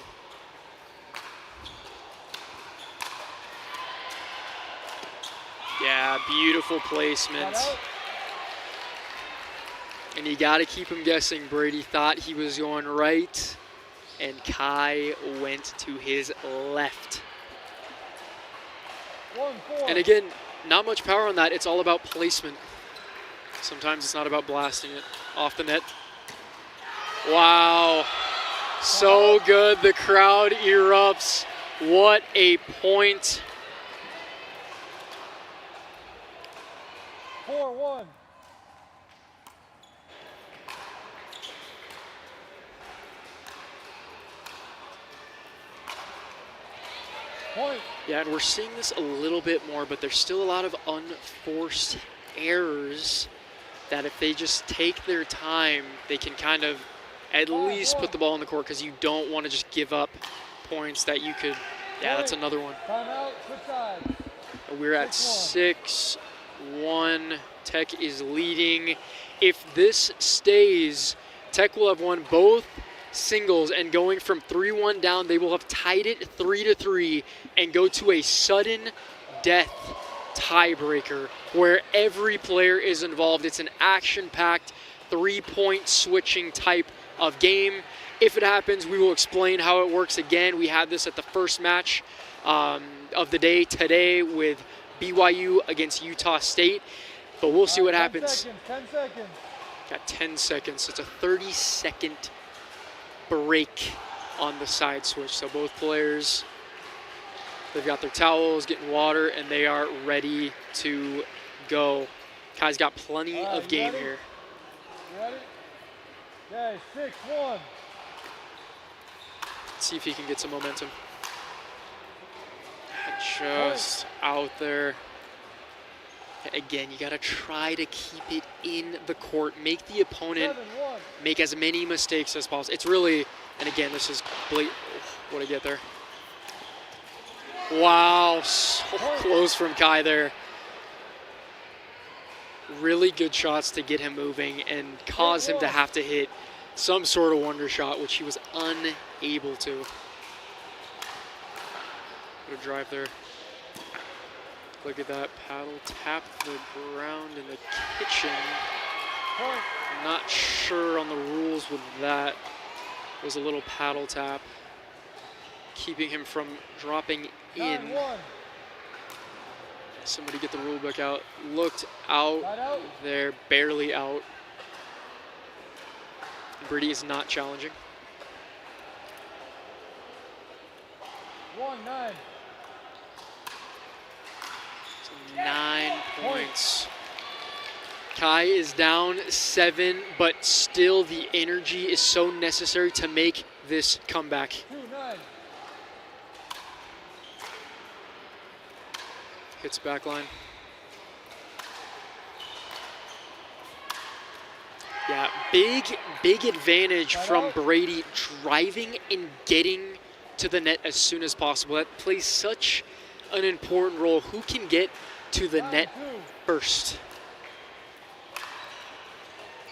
Yeah, beautiful placement. Side out. And you got to keep him guessing. Brady thought he was going right, and Kai went to his left. 1-4. And again, not much power on that. It's all about placement. Sometimes it's not about blasting it off the net. Wow. So good. The crowd erupts. What a point. 4-1. Point. Yeah, and we're seeing this a little bit more, but there's still a lot of unforced errors that if they just take their time, they can kind of at least put the ball in the court, because you don't want to just give up points that you could. Yeah, that's another one. Timeout. Switch sides. We're at 6-1. Tech is leading. If this stays, Tech will have won both singles, and going from 3-1 down, they will have tied it 3-3 and go to a sudden death tiebreaker where every player is involved. It's an action-packed 3-point switching type of game. If it happens, we will explain how it works again. We had this at the first match of the day today with BYU against Utah State, but we'll see what happens. 10 seconds. Got 10 seconds. It's a 30-second break on the side switch. So both players They've got their towels, getting water, and they are ready to go. Kai's got plenty of game here. You ready? Okay, 6-1. Let's see if he can get some momentum. Just out there. Again, you got to try to keep it in the court. Make the opponent 7-1. make as many mistakes as possible. It's really, and again, this is blatant. What I get there. Wow, so close from Kai there. Really good shots to get him moving and cause him to have to hit some sort of wonder shot, which he was unable to. Good drive there. Look at that paddle tap the ground in the kitchen. I'm not sure on the rules with that. It was a little paddle tap, keeping him from dropping in. 9-1. Somebody get the rule book out. Looked out there, barely out. Brady is not challenging. 1-9. So 9 points. Kai is down 7, but still the energy is so necessary to make this comeback. 2-9. Hits back line. Yeah, big advantage from Brady driving and getting to the net as soon as possible. That plays such an important role. Who can get to the net first?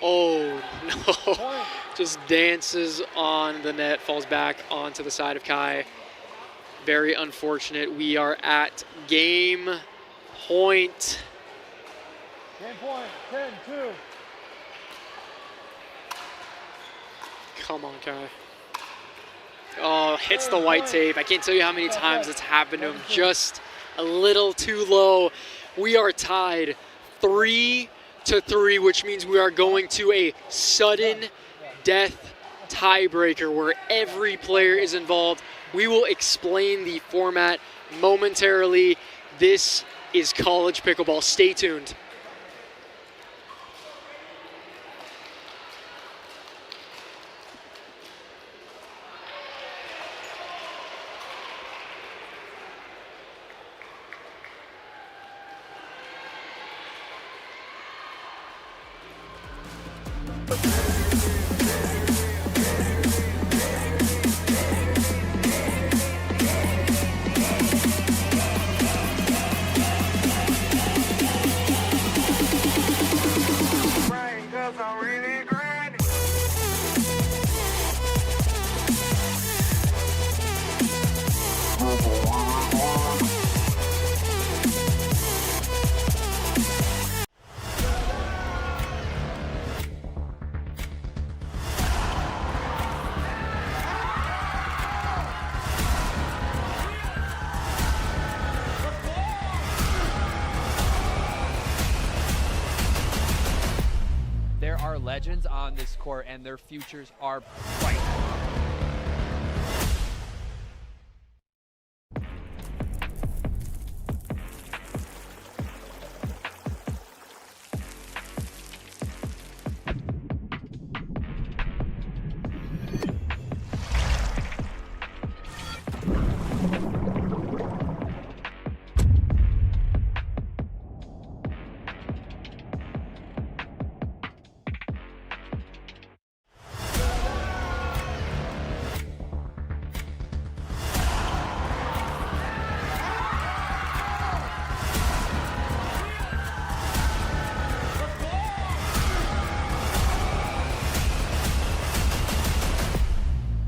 Oh, no. Just dances on the net, falls back onto the side of Kai. Very unfortunate. We are at game point. Game point, 10-2. Come on, Kai. Oh, hits the white tape. I can't tell you how many times it's happened to him. Just a little too low. We are tied 3-3, which means we are going to a sudden death tiebreaker where every player is involved. We will explain the format momentarily. This is college pickleball. Stay tuned. There are legends on this court, and their futures are bright.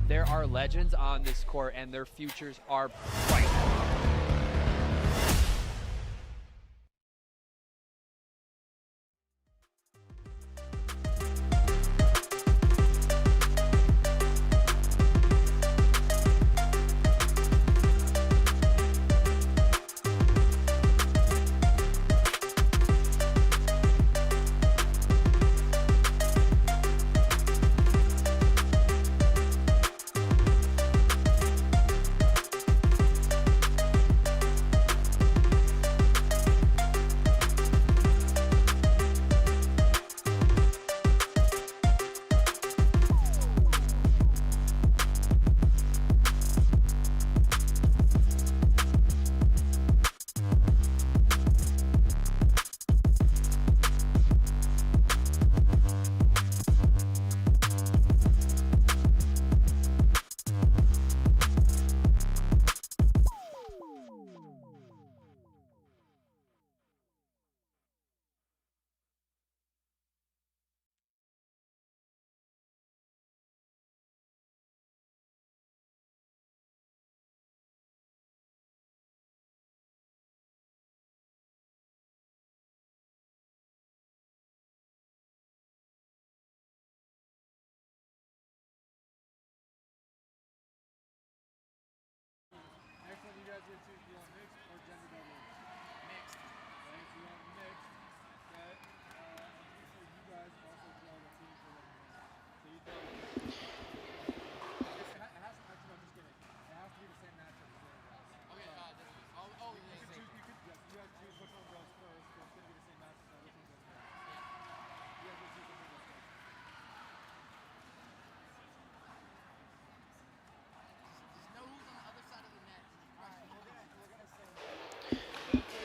There are legends on this court, and their futures are bright.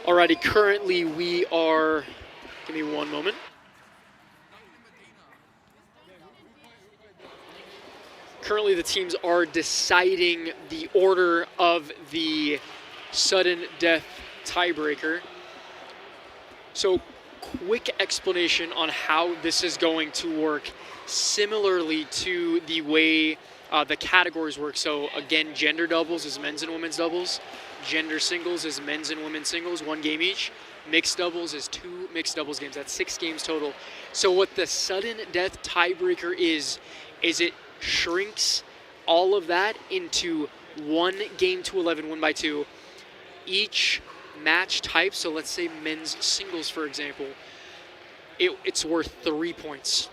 Alrighty, currently we are, give me one moment. Currently the teams are deciding the order of the sudden death tiebreaker. So quick explanation on how this is going to work, similarly to the way the categories work. So again, gender doubles is men's and women's doubles. Gender singles is men's and women's singles, 1 game each. Mixed doubles is 2 mixed doubles games. That's 6 games total. So what the sudden death tiebreaker is it shrinks all of that into 1 game to 11, 1 by 2. Each match type, so let's say men's singles, for example, it's worth 3 points.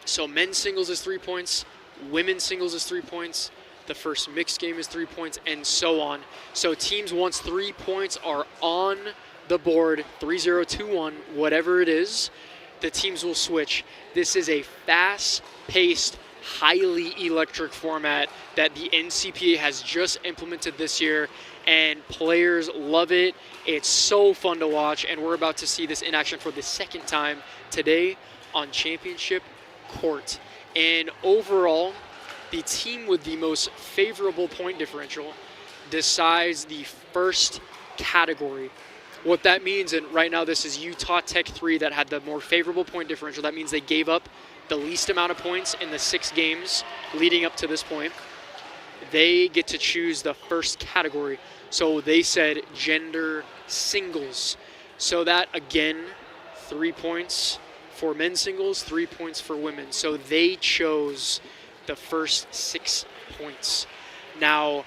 So men's singles is 3 points, women's singles is 3 points, the first mixed game is 3 points, and so on. So teams, once 3 points are on the board, 3-0, 2-1, whatever it is, the teams will switch. This is a fast-paced, highly electric format that the NCPA has just implemented this year, and players love it. It's so fun to watch, and we're about to see this in action for the second time today on Championship Court. And overall, the team with the most favorable point differential decides the first category. What that means, and right now this is Utah Tech 3 that had the more favorable point differential. That means they gave up the least amount of points in the 6 games leading up to this point. They get to choose the first category. So they said gender singles. So that, again, 3 points for men's singles, 3 points for women. So they chose the first 6 points. Now,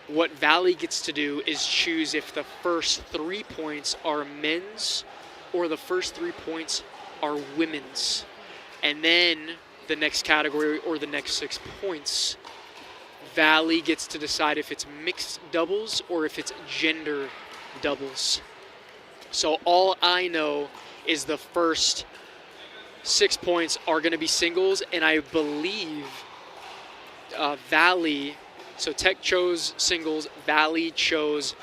what Valley gets to do is choose if the first 3 points are men's or the first 3 points are women's. And then the next category, or the next 6 points, Valley gets to decide if it's mixed doubles or if it's gender doubles. So all I know is the first 6 points are going to be singles, and I believe Valley, so Tech chose singles, Valley chose,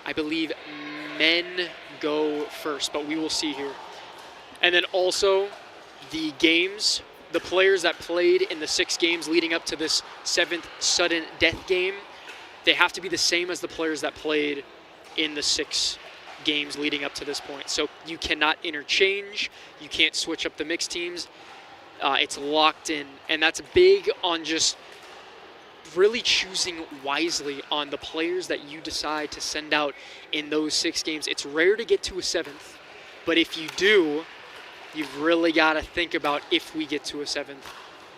I believe, men go first, but we will see here. And then also the games, the players that played in the 6 games leading up to this 7th sudden death game, they have to be the same as the players that played in the 6 games leading up to this point. So you cannot interchange, you can't switch up the mixed teams. It's locked in, and that's big on just really choosing wisely on the players that you decide to send out in those 6 games. It's rare to get to a 7th, but if you do, you've really got to think about, if we get to a 7th,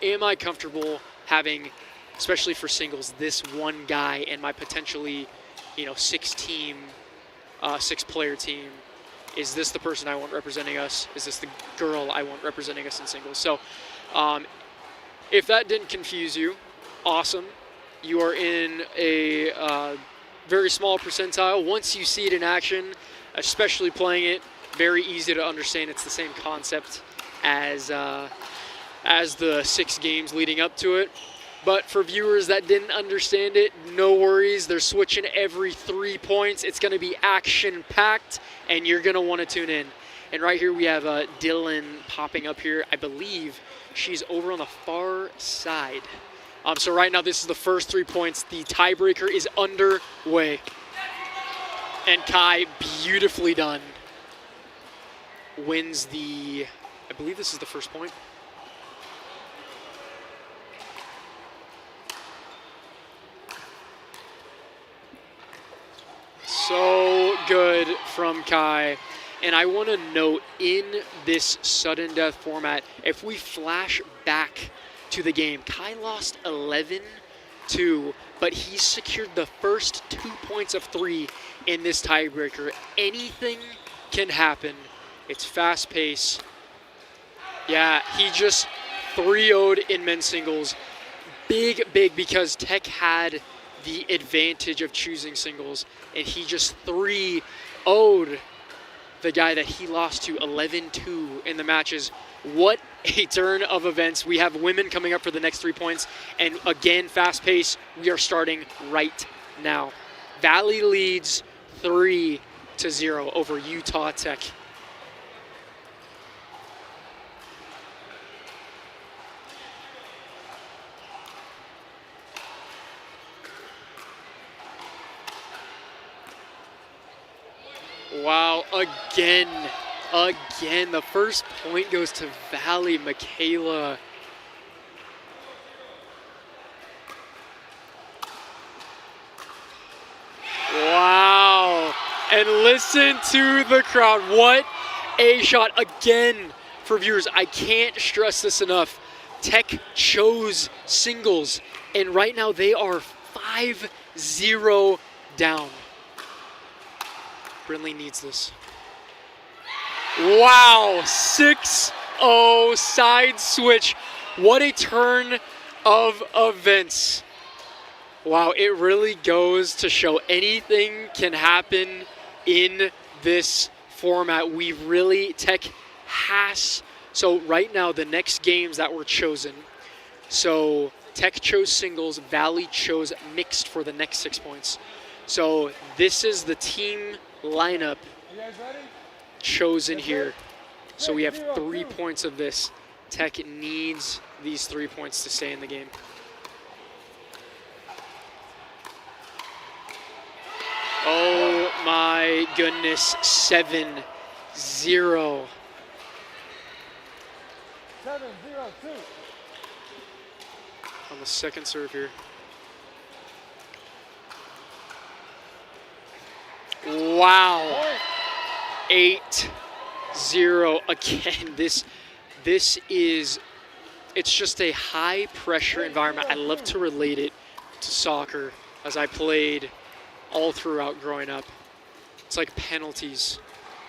am I comfortable having, especially for singles, this one guy in my potentially, 6-player team? Is this the person I want representing us? Is this the girl I want representing us in singles? So if that didn't confuse you, awesome. You are in a very small percentile. Once you see it in action, especially playing it, very easy to understand. It's the same concept as the 6 games leading up to it. But for viewers that didn't understand it, no worries. They're switching every 3 points. It's going to be action-packed, and you're going to want to tune in. And right here we have Dylan popping up here. I believe she's over on the far side. So right now this is the first 3 points. The tiebreaker is underway. And Kai, beautifully done, wins the, I believe this is the first point. So good from Kai. And I want to note, in this sudden death format, if we flash back to the game, Kai lost 11-2, but he secured the first 2 points of 3 in this tiebreaker. Anything can happen. It's fast pace. Yeah, he just 3-0'd in men's singles. Big, because Tech had the advantage of choosing singles, and he just 3-0'd the guy that he lost to 11-2 in the matches. What a turn of events. We have women coming up for the next 3 points, and again, fast pace. We are starting right now. Valley leads 3-0. 0 over Utah Tech. Wow, again, the first point goes to Valley. Michaela. Wow, and listen to the crowd. What a shot again for viewers. I can't stress this enough. Tech chose singles, and right now they are 5-0 down. Brinley needs this. Wow, 6-0 side switch. What a turn of events. Wow, it really goes to show anything can happen in this format. We really, Tech has, so right now the next games that were chosen, so Tech chose singles, Valley chose mixed for the next 6 points. So this is the team lineup chosen here. So we have 3 points of this. Tech needs these 3 points to stay in the game. Oh my goodness, 7-0. 7-0-2. On the second serve here. Wow. 8-0 again. This is, it's just a high pressure environment. I love to relate it to soccer as I played all throughout growing up. It's like penalties.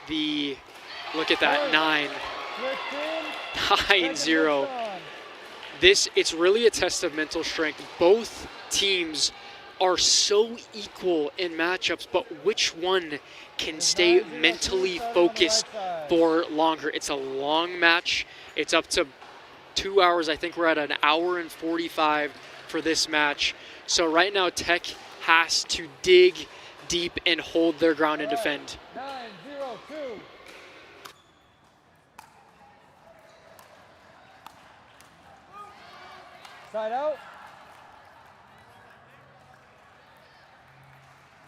Look at that, 9-0. It's really a test of mental strength. Both teams are so equal in matchups, but which one can stay mentally focused for longer? It's a long match. It's up to 2 hours. I think we're at 1 hour and 45 for this match. So right now, Tech has to dig deep and hold their ground and defend. 9-0-2. Side out.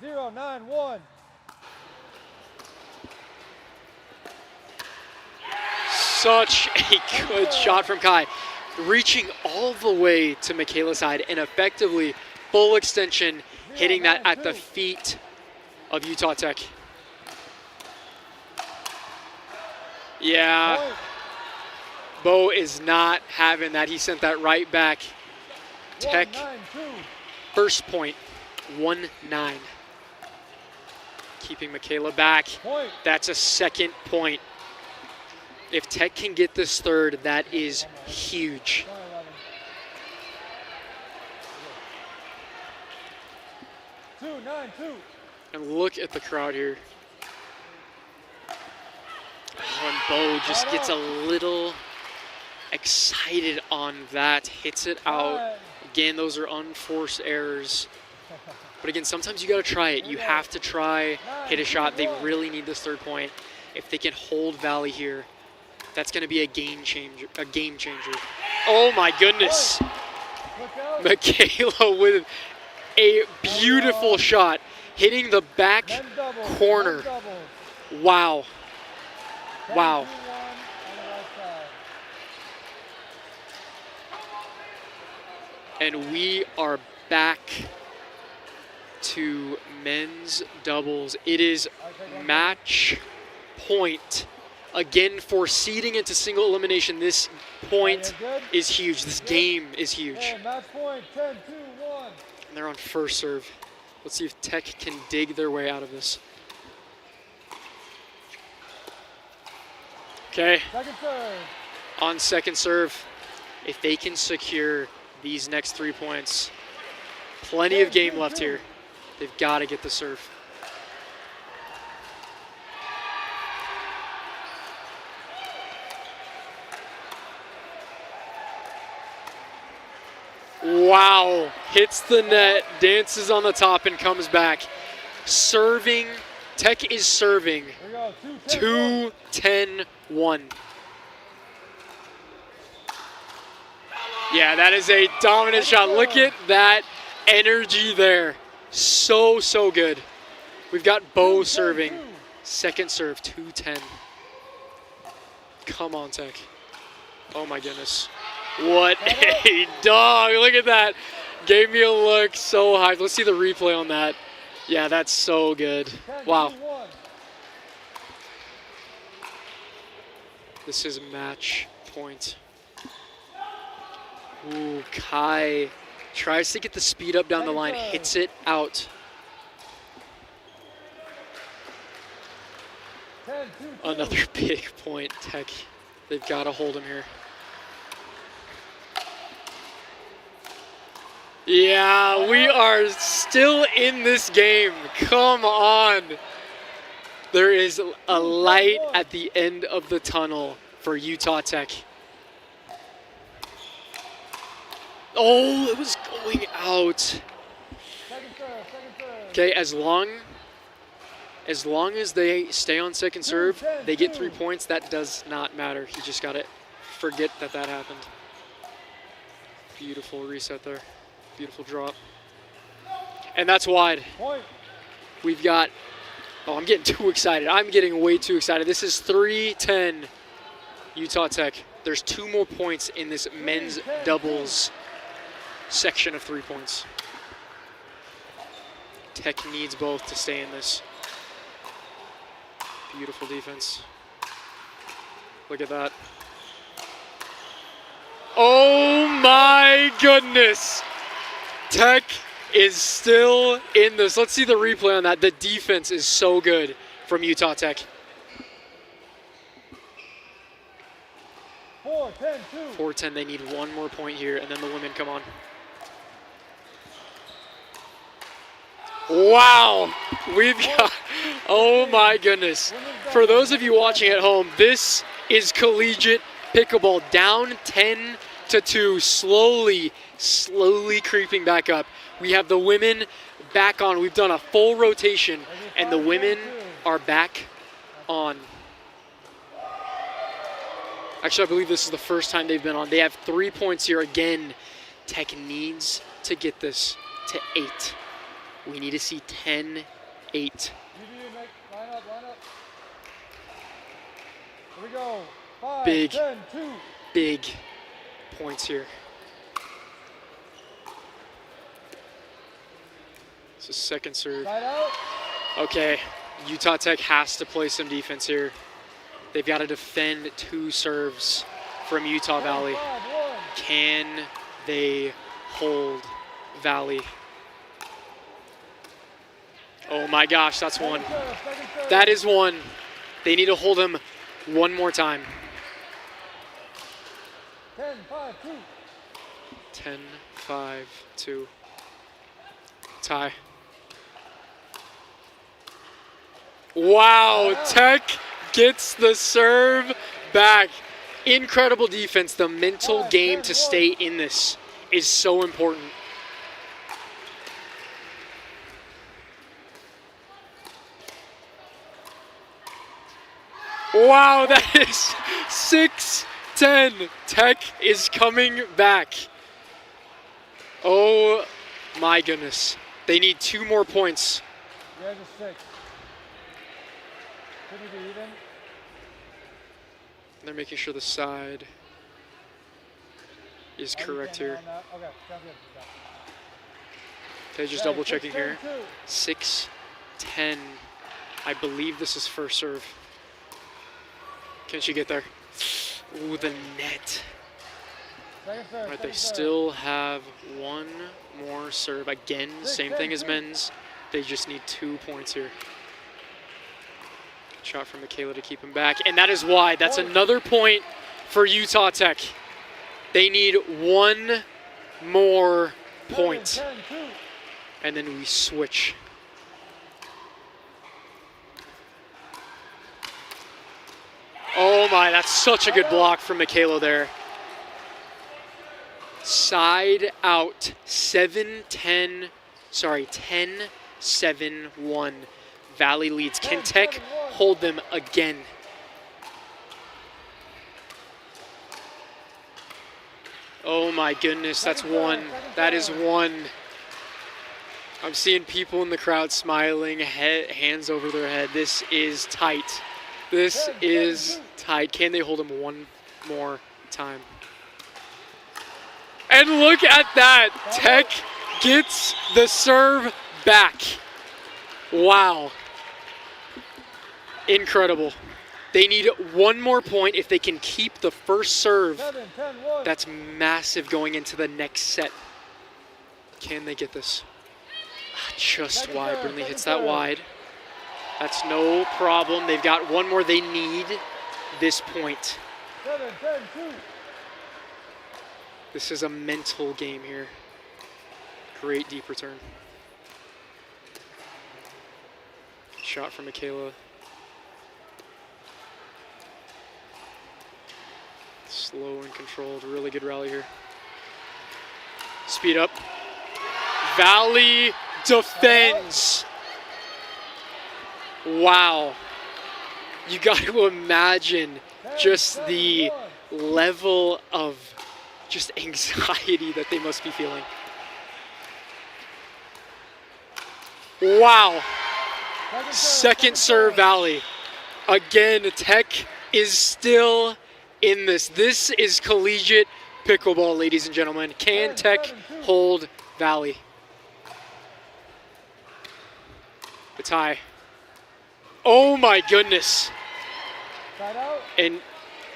0-9-1. Such a good shot from Kai, reaching all the way to Michaela's side and effectively full extension, hitting that at the feet of Utah Tech. Yeah, Bo is not having that. He sent that right back. Tech, first point, 1-9. Keeping Michaela back. That's a second point. If Tech can get this third, that is huge. And look at the crowd here. Oh, and Bo just gets a little excited on that, hits it out. Again, those are unforced errors. But again, sometimes you got to try it. You have to try, hit a shot. They really need this 3rd point. If they can hold Valley here, that's going to be a game changer. Oh my goodness. Michaela with a beautiful shot, hitting the back corner. Wow. Wow. And we are back to men's doubles. It is match point. Again, for seeding into single elimination, this point is huge. This game is huge. Match point, 10-2-1. And they're on first serve. Let's see if Tech can dig their way out of this. Okay. Second serve. On second serve, if they can secure these next 3 points, plenty of game left here. They've got to get the serve. Wow, hits the net, dances on the top and comes back. Serving Tech is serving Here we go. 2, 10, 2-10-1. Yeah, that is a dominant shot. Look at that energy there. So, so good. We've got Bo serving. Second serve, 2-10. Come on, Tech. Oh, my goodness. What a dog. Look at that. Gave me a look. So hyped. Let's see the replay on that. Yeah, that's so good. Wow. This is match point. Ooh, Kai tries to get the speed up down the line, hits it out. Another big point, Tech. They've got to hold him here. Yeah, we are still in this game. Come on. There is a light at the end of the tunnel for Utah Tech. Oh, it was going out. Okay, as long as they stay on second serve, they get 3 points. That does not matter. You just got to forget that happened. Beautiful reset there. Beautiful drop. And that's wide. We've got, oh, I'm getting too excited. I'm getting way too excited. This is 3-10 Utah Tech. There's 2 more points in this men's doubles section of 3 points. Tech needs both to stay in this. Beautiful defense. Look at that. Oh my goodness. Tech is still in this. Let's see the replay on that. The defense is so good from Utah Tech. 4-10, they need 1 more point here, and then the women come on. Wow, we've got, oh my goodness. For those of you watching at home, this is collegiate pickleball, down 10-2, slowly creeping back up. We have the women back on. We've done a full rotation, and the women are back on. Actually, I believe this is the first time they've been on. They have 3 points here. Again, Tech needs to get this to 8. We need to see 10-8. Line up. Here we go. 5, Big, 10, 2. big points here. This is second serve. Side out. Okay, Utah Tech has to play some defense here. They've got to defend 2 serves from Utah Valley. 5, 1. Can they hold Valley? Oh my gosh, that's 1. That is 1. They need to hold him 1 more time. 10-5-2. 10-5-2. Tie. Wow, Tech gets the serve back. Incredible defense. The mental game to stay in this is so important. Wow, that is 6-10. Tech is coming back. Oh my goodness. They need 2 more points. You guys are 6. Could you be even? They're making sure the side is correct here. Okay, sounds good. Okay, just double checking here. 6-10. I believe this is first serve. Can she get there? Ooh, the net. All right, they still have 1 more serve. Again, same thing as men's. They just need 2 points here. Good shot from Michaela to keep him back. And that is wide. That's another point for Utah Tech. They need 1 more point. And then we switch. Oh my, that's such a good block from Michaela there. Side out, 10-7-1. Valley leads. Can Tech hold them again? Oh my goodness, that's one. That is one. I'm seeing people in the crowd smiling, hands over their head. This is tight. This is tight. Can they hold him one more time? And look at that. Tech gets the serve back. Wow. Incredible. They need one more point. If they can keep the first serve, that's massive going into the next set. Can they get this? Just wide. Brindley hits that wide. That's no problem. They've got one more. They need this point. This is a mental game here. Great deep return. Shot from Michaela. Slow and controlled. Really good rally here. Speed up. Valley defends. Wow. You got to imagine just the level of just anxiety that they must be feeling. Wow. Second serve Valley. Again, Tech is still in this. This is collegiate pickleball, ladies and gentlemen. Can Tech hold Valley? The tie. Oh my goodness. And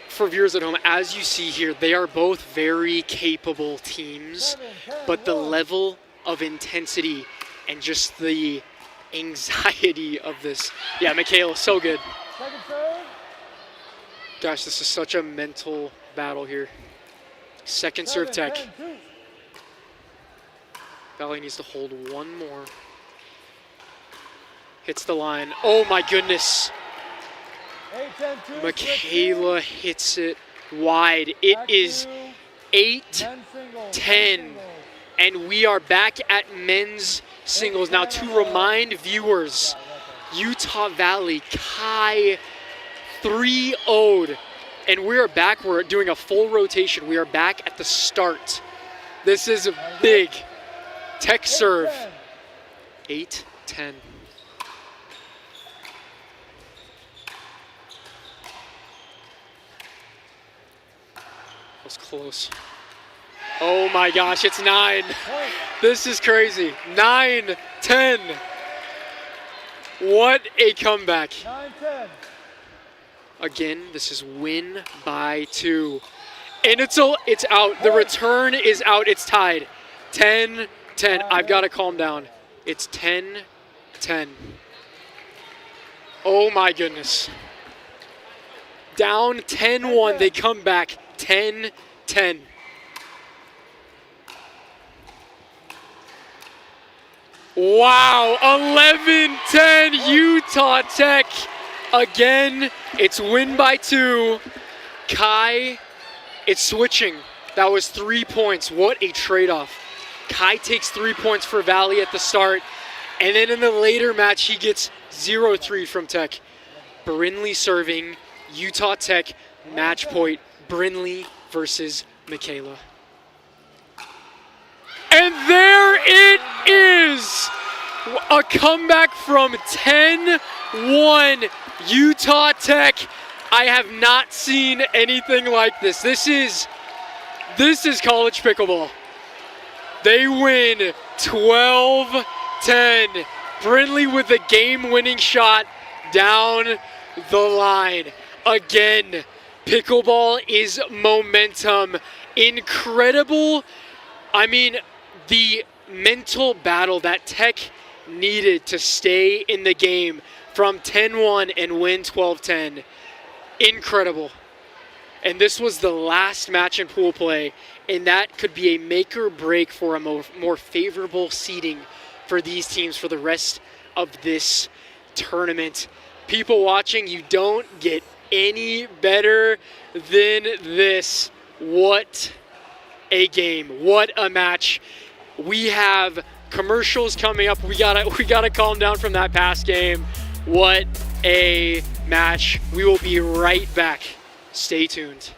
for viewers at home, as you see here, they are both very capable teams, but the level of intensity and just the anxiety of this. Yeah, Michaela, so good. Gosh, this is such a mental battle here. Second serve Tech. Valley needs to hold one more. Hits the line. Oh my goodness. Michaela hits it wide. It is 8-10. And we are back at men's singles. Now to remind viewers, Utah Valley, Kai 3-0'd. And we are back. We're doing a full rotation. We are back at the start. This is a big. Tech serve. 8-10. Was close. Oh my gosh, it's 9. This is crazy. 9-10. What a comeback. 9-10. Again, this is win by 2. And it's out. The return is out. It's tied. 10-10. I've got to calm down. It's 10-10. Oh my goodness. Down 10-1. They come back 10-10. Wow, 11-10 Utah Tech. Again, it's win by 2. Kai, it's switching. That was 3 points. What a trade-off. Kai takes 3 points for Valley at the start. And then in the later match, he gets 0-3 from Tech. Brindley serving, Utah Tech, match point. Brindley versus Michaela. And there it is! A comeback from 10-1 Utah Tech. I have not seen anything like this. This is college pickleball. They win 12-10. Brindley with the game-winning shot down the line. Again, pickleball is momentum. Incredible. I mean, the mental battle that Tech needed to stay in the game from 10-1 and win 12-10. Incredible. And this was the last match in pool play, and that could be a make or break for a more favorable seeding for these teams for the rest of this tournament. People watching, you don't get any better than this. What a game. What a match. We have commercials coming up. We gotta calm down from that past game. What a match. We will be right back. Stay tuned.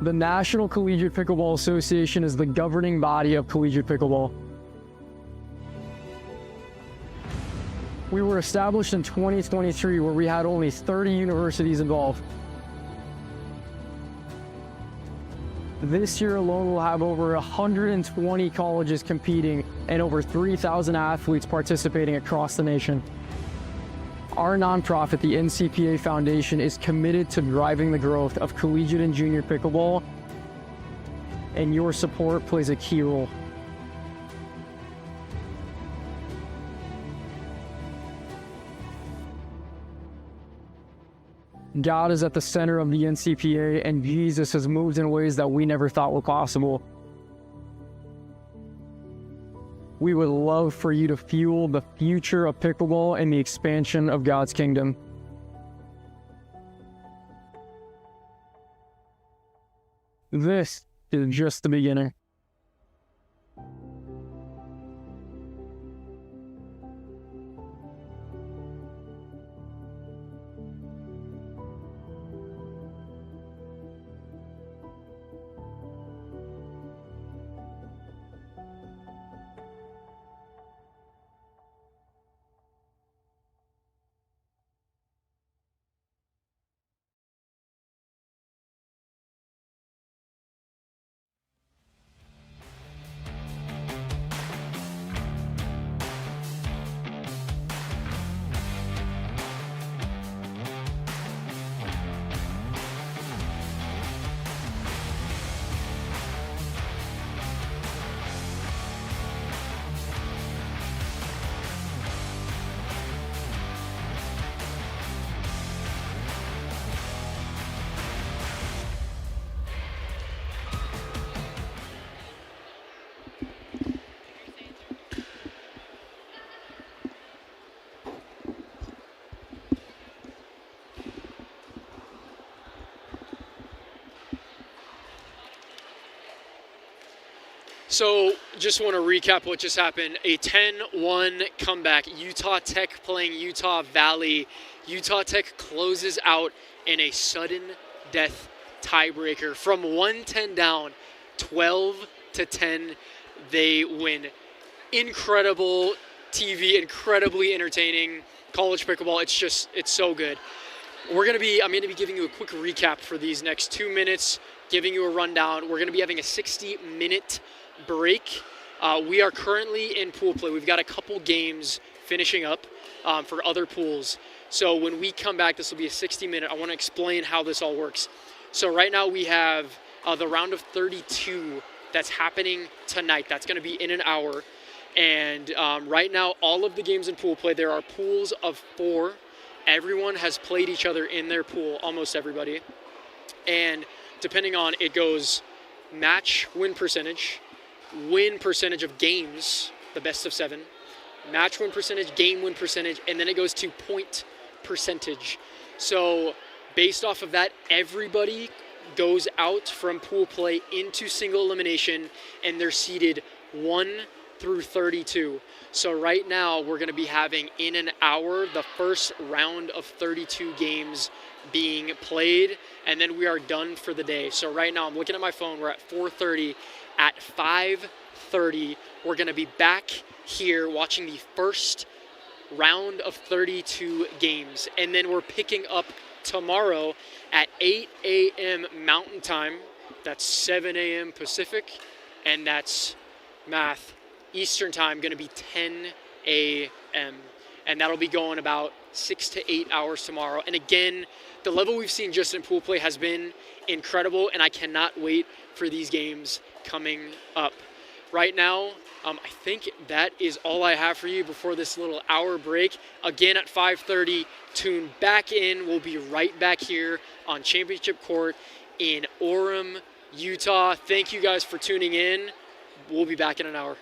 The National Collegiate Pickleball Association is the governing body of collegiate pickleball. We were established in 2023, where we had only 30 universities involved. This year alone, we'll have over 120 colleges competing and over 3,000 athletes participating across the nation. Our nonprofit, the NCPA Foundation, is committed to driving the growth of collegiate and junior pickleball, and your support plays a key role. God is at the center of the NCPA, and Jesus has moved in ways that we never thought were possible. We would love for you to fuel the future of pickleball and the expansion of God's kingdom. This is just the beginning. So just want to recap what just happened. A 10-1 comeback. Utah Tech playing Utah Valley. Utah Tech closes out in a sudden death tiebreaker. From 1-10 down, 12-10, they win. Incredible TV, incredibly entertaining college pickleball. It's so good. I'm going to be giving you a quick recap for these next 2 minutes, giving you a rundown. We're going to be having a 60-minute break. We are currently in pool play. We've got a couple games finishing up for other pools. So when we come back, this will be a 60-minute. I want to explain how this all works. So right now we have the round of 32 that's happening tonight. That's going to be in an hour. And right now, all of the games in pool play, there are pools of 4. Everyone has played each other in their pool, almost everybody. And depending on, it goes match win percentage of games, the best of 7, match win percentage, game win percentage, and then it goes to point percentage. So based off of that, everybody goes out from pool play into single elimination, and they're seeded 1 through 32. So right now we're going to be having in an hour the first round of 32 games being played, and then we are done for the day. So right now I'm looking at my phone. We're at 4:30. At 5:30, we're going to be back here watching the first round of 32 games, and then we're picking up tomorrow at 8 a.m. Mountain Time. That's 7 a.m. Pacific, and that's math Eastern Time, going to be 10 a.m. And that'll be going about 6 to 8 hours tomorrow. And again, the level we've seen just in pool play has been incredible, and I cannot wait for these games coming up. right now, I think that is all I have for you before this little hour break. Again, at 5:30, tune back in. We'll be right back here on Championship Court in Orem, Utah. Thank you guys for tuning in. We'll be back in an hour.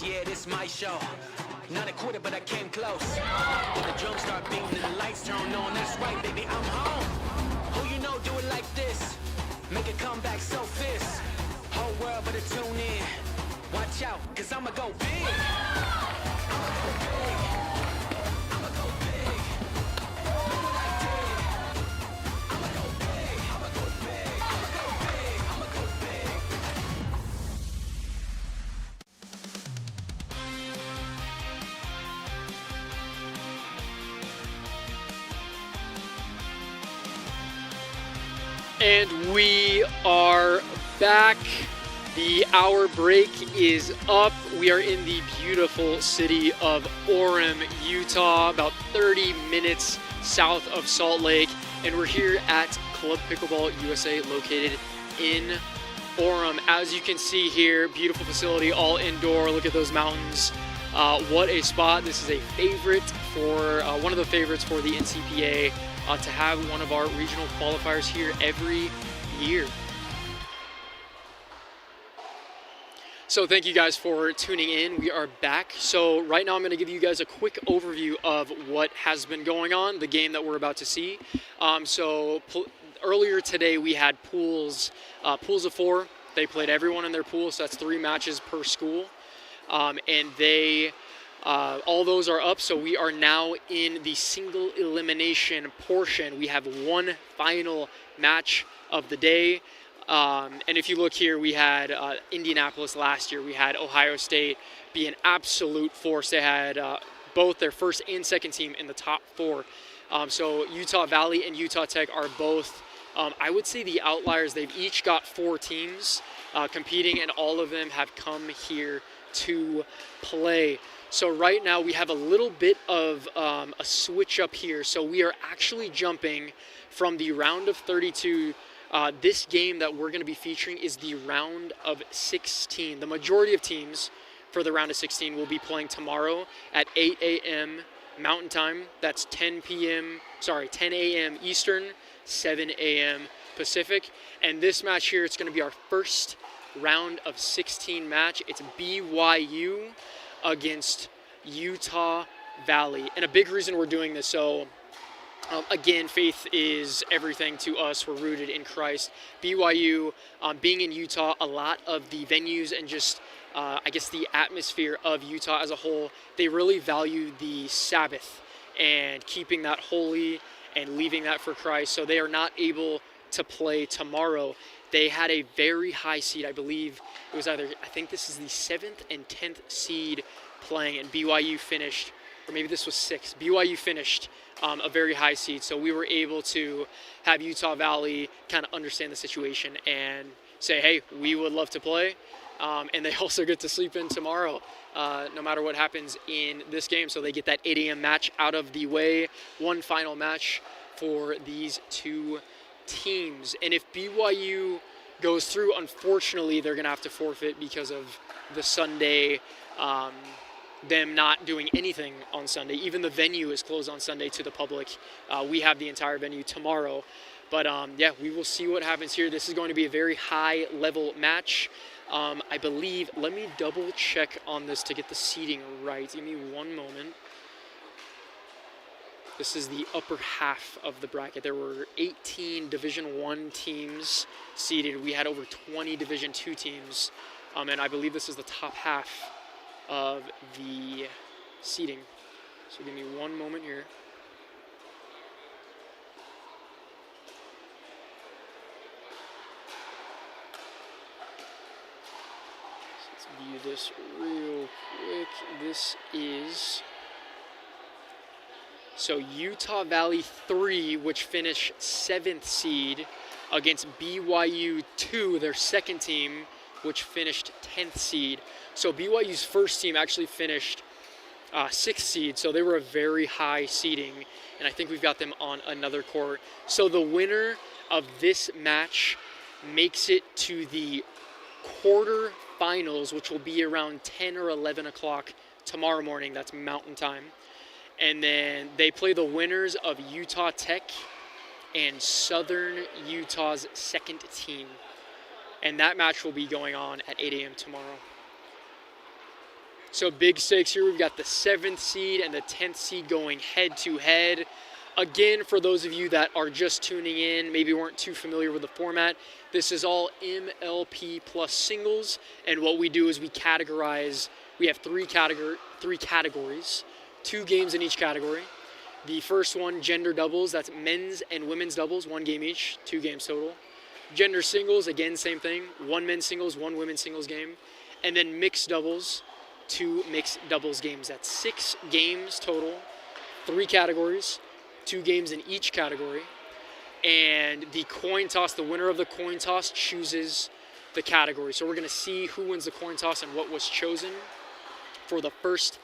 this, yeah, this my show. Not a quitter, but I came close. When the drums start beating and the lights turn on, that's right, baby, I'm home. Who you know do it like this? Make a comeback so fierce. Whole world better tune in. Watch out, cause I'ma go big. And we are back. The hour break is up. We are in the beautiful city of Orem, Utah, about 30 minutes south of Salt Lake. And we're here at Club Pickleball USA, located in Orem. As you can see here, beautiful facility, all indoor. Look at those mountains. What a spot. This is a favorite for, one of the favorites for the NCPA. To have one of our regional qualifiers here every year. So thank you guys for tuning in. We are back. So right now I'm going to give you guys a quick overview of what has been going on, the game that we're about to see. Earlier today we had pools of 4. They played everyone in their pool, so that's 3 matches per school. And they all those are up, so we are now in the single elimination portion. We have one final match of the day. And if you look here, we had Indianapolis last year. We had Ohio State be an absolute force. They had both their first and second team in the top 4. So Utah Valley and Utah Tech are both, I would say, the outliers. They've each got 4 teams competing, and all of them have come here to play. So right now we have a little bit of a switch up here. So we are actually jumping from the round of 32. This game that we're going to be featuring is the round of 16. The majority of teams for the round of 16 will be playing tomorrow at 8 a.m. Mountain Time. That's 10 a.m. Eastern, 7 a.m. Pacific. And this match here, it's going to be our first round of 16 match. It's BYU against Utah Valley. And a big reason we're doing this, so again, faith is everything to us. We're rooted in Christ. BYU, being in Utah, a lot of the venues and just, I guess, the atmosphere of Utah as a whole, they really value the Sabbath and keeping that holy and leaving that for Christ. So they are not able to play tomorrow. They had a very high seed, I believe it was either, I think this is the 7th and 10th seed playing, and BYU finished, or maybe this was 6th. BYU finished a very high seed, so we were able to have Utah Valley kind of understand the situation and say, hey, we would love to play, and they also get to sleep in tomorrow, no matter what happens in this game. So they get that 8 a.m. match out of the way, one final match for these 2 teams. And if BYU goes through, unfortunately, they're going to have to forfeit because of the Sunday, them not doing anything on Sunday. Even the venue is closed on Sunday to the public. We have the entire venue tomorrow. But yeah, we will see what happens here. This is going to be a very high-level match. I believe, let me double check on this to get the seating right. Give me one moment. This is the upper half of the bracket. There were 18 Division I teams seated. We had over 20 Division II teams. And I believe this is the top half of the seating. So give me one moment here. Let's view this real quick. This is... So Utah Valley 3, which finished 7th seed, against BYU 2, their second team, which finished 10th seed. So BYU's first team actually finished 6th seed, so they were a very high seeding, and I think we've got them on another court. So the winner of this match makes it to the quarterfinals, which will be around 10 or 11 o'clock tomorrow morning. That's Mountain Time. And then they play the winners of Utah Tech and Southern Utah's second team. And that match will be going on at 8 a.m. tomorrow. So big stakes here. We've got the 7th seed and the 10th seed going head-to-head. Again, for those of you that are just tuning in, maybe weren't too familiar with the format, this is all MLP plus singles. And what we do is we categorize. We have three categories, 2 games in each category. The first one, gender doubles, that's men's and women's doubles, 1 game each, 2 games total. Gender singles, again, same thing, 1 men's singles, 1 women's singles game. And then mixed doubles, 2 mixed doubles games. That's 6 games total, 3 categories, 2 games in each category. And the coin toss, the winner of the coin toss chooses the category. So we're going to see who wins the coin toss and what was chosen for the first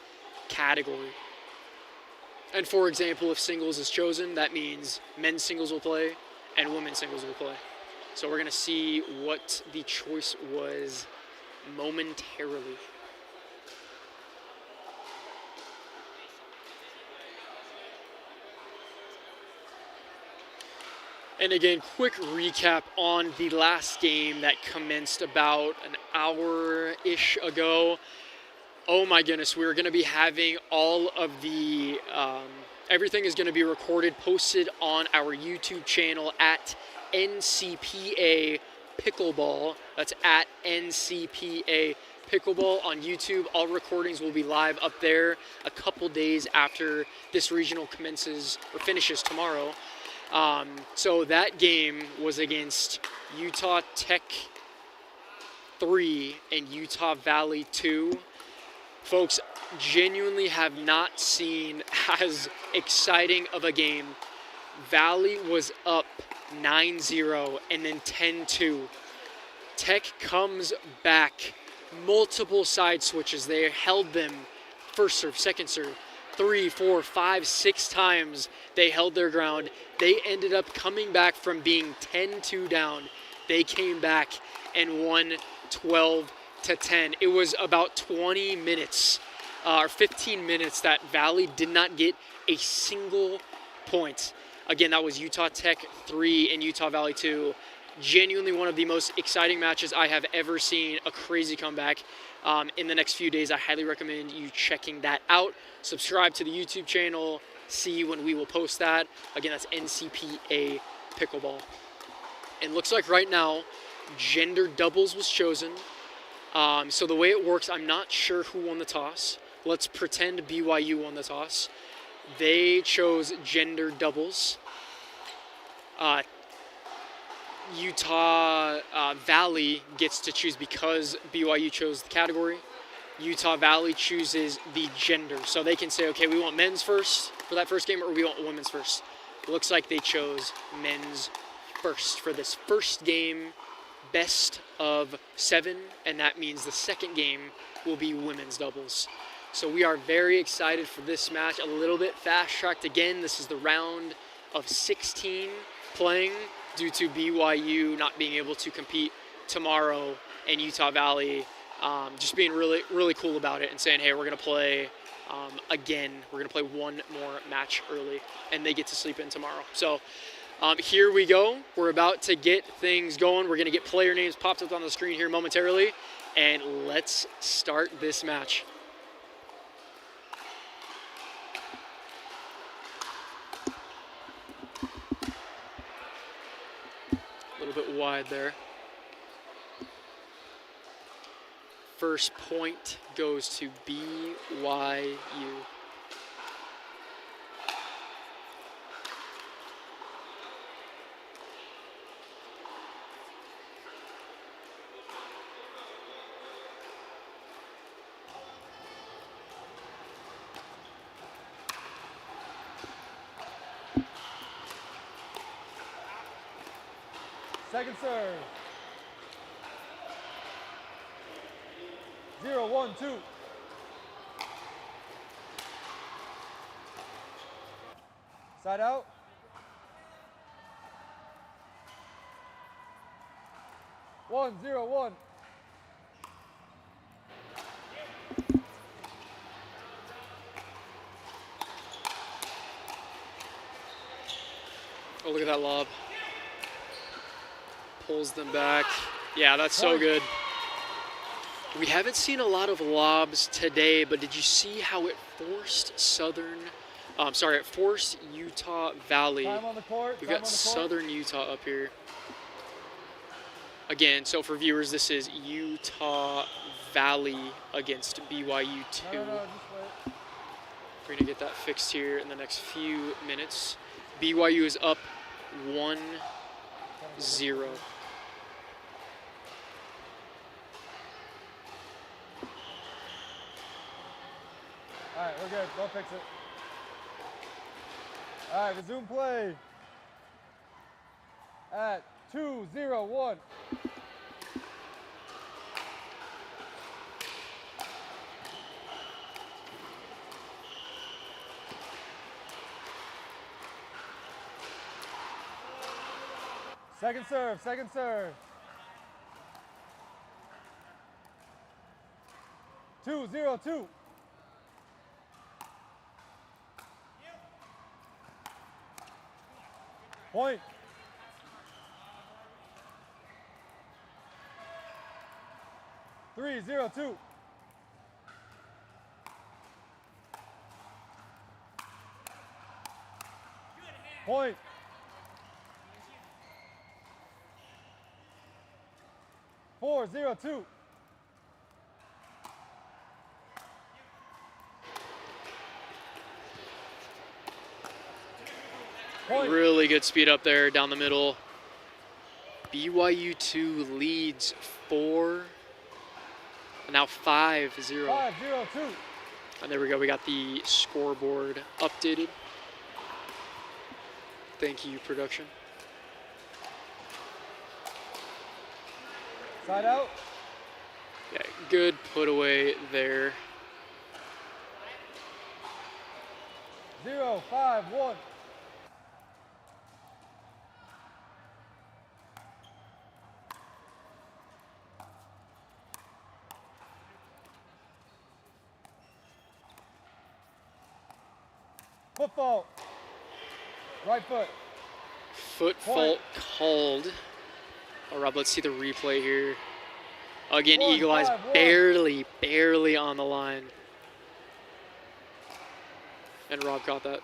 category. And for example, if singles is chosen, that means men's singles will play and women's singles will play. So we're going to see what the choice was momentarily. And again, quick recap on the last game that commenced about an hour-ish ago. Oh my goodness, we're going to be having all of the, everything is going to be recorded, posted on our YouTube channel at NCPA Pickleball. That's at NCPA Pickleball on YouTube. All recordings will be live up there a couple days after this regional commences or finishes tomorrow. So that game was against Utah Tech 3 and Utah Valley 2. Folks, genuinely have not seen as exciting of a game. Valley was up 9-0 and then 10-2. Tech comes back, multiple side switches. They held them first serve, second serve, 3, 4, 5, 6 times. They held their ground. They ended up coming back from being 10-2 down. They came back and won 12-10. It was about 20 minutes or 15 minutes that Valley did not get a single point. Again, that was Utah Tech 3 and Utah Valley 2. Genuinely one of the most exciting matches I have ever seen. A crazy comeback. In the next few days, I highly recommend you checking that out. Subscribe to the YouTube channel. See when we will post that. Again, that's NCPA Pickleball. And looks like right now, gender doubles was chosen. So the way it works, I'm not sure who won the toss. Let's pretend BYU won the toss. They chose gender doubles. Utah Valley gets to choose because BYU chose the category. Utah Valley chooses the gender. So they can say, okay, we want men's first for that first game or we want women's first. It looks like they chose men's first for this first game, best of 7, and that means the second game will be women's doubles. So we are very excited for this match. A little bit fast-tracked again. This is the round of 16 playing due to BYU not being able to compete tomorrow and Utah Valley just being really, really cool about it and saying, hey, we're going to play again. We're going to play one more match early, and they get to sleep in tomorrow. So here we go. We're about to get things going. We're going to get player names popped up on the screen here momentarily, and let's start this match. A little bit wide there. First point goes to BYU. Second serve. 0-1-2. Side out. One, 0-1. Oh, look at that lob. Pulls them back. Yeah, that's so good. We haven't seen a lot of lobs today, but did you see how it forced it forced Utah Valley. Time on the court. We've time got on the court. Southern Utah up here. Again, so for viewers, this is Utah Valley against BYU 2. No, just wait. We're going to get that fixed here in the next few minutes. BYU is up 1-0. All right, we're good. Go fix it. All right, resume play. At 2-0-1. Second serve, second serve. 2-0-2. Point. Three, 0-2. Point. Four, 0-2. Point. Really good speed up there down the middle. BYU 2 leads 4, now 5-0. 5-0-2. And there we go, we got the scoreboard updated. Thank you, production. Side out. Yeah, good put away there. 0-5-1. Foot fault. Right foot. Foot fault called. All right, let's see the replay here. Again, 1, Eagle Eyes 5, 1. barely on the line. And Rob caught that.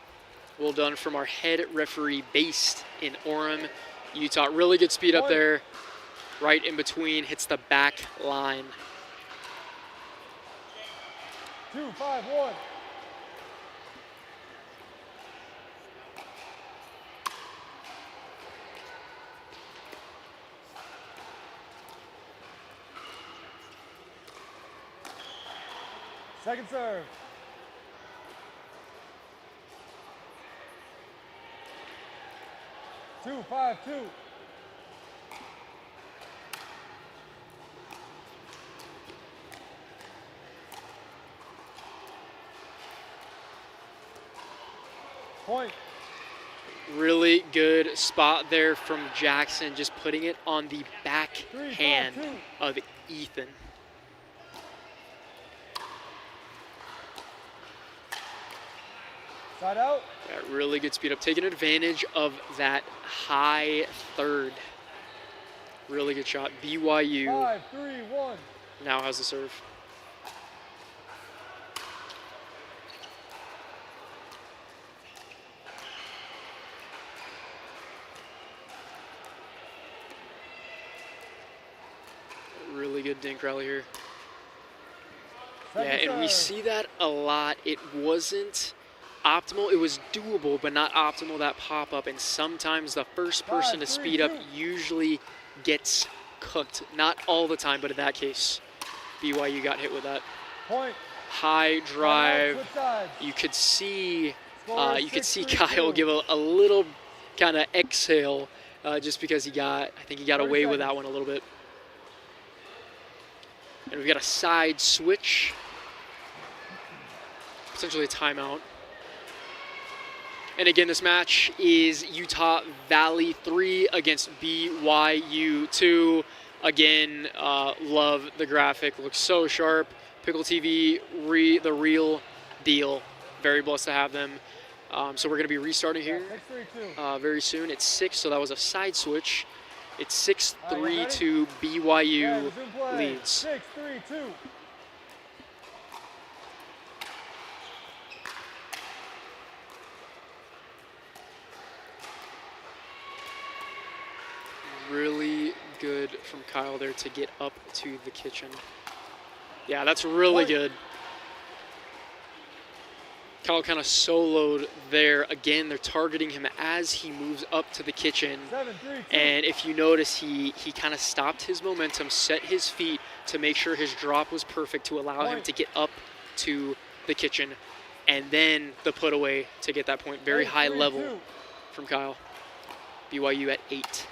Well done from our head referee based in Orem, Utah. Really good speed up there. Right in between, hits the back line. 2-5-1. Second serve. Two, 5-2. Point. Really good spot there from Jackson, just putting it on the backhand 3-5-2. of Ethan. Side out. Got really good speed up, taking advantage of that high third. Really good shot. BYU 5-3-1. now has the serve. Really good dink rally here. Second Yeah, and we serve. see that a lot. It wasn't optimal. It was doable, but not optimal, that pop-up. And sometimes the first person to 5, 3, speed up 2. usually gets cooked. Not all the time, but in that case, BYU got hit with that. Point. High drive. Switch sides. You could see, Score you could see 6-3-2. Kyle give a little kind of exhale, just because I think he got 30 away with that seconds. one a little bit. And we've got a side switch, potentially a timeout. And again, this match is Utah Valley 3 against BYU 2. Again, love the graphic, looks so sharp. Pickle TV, the real deal. Very blessed to have them. So we're going to be restarting here Next 3-2. very soon. It's 6, so that was a side switch. It's 6-3 All right, ready? to BYU Okay, resume play. leads. 6, 3, 2. Really good from Kyle there to get up to the kitchen. Yeah, that's really good. Kyle kind of soloed there. Again, they're targeting him as he moves up to the kitchen. 7, 3, 2. And if you notice, he kind of stopped his momentum, set his feet to make sure his drop was perfect to allow him to get up to the kitchen. And then the put away to get that point. Very 8, high 3, level 2. from Kyle. BYU at 8.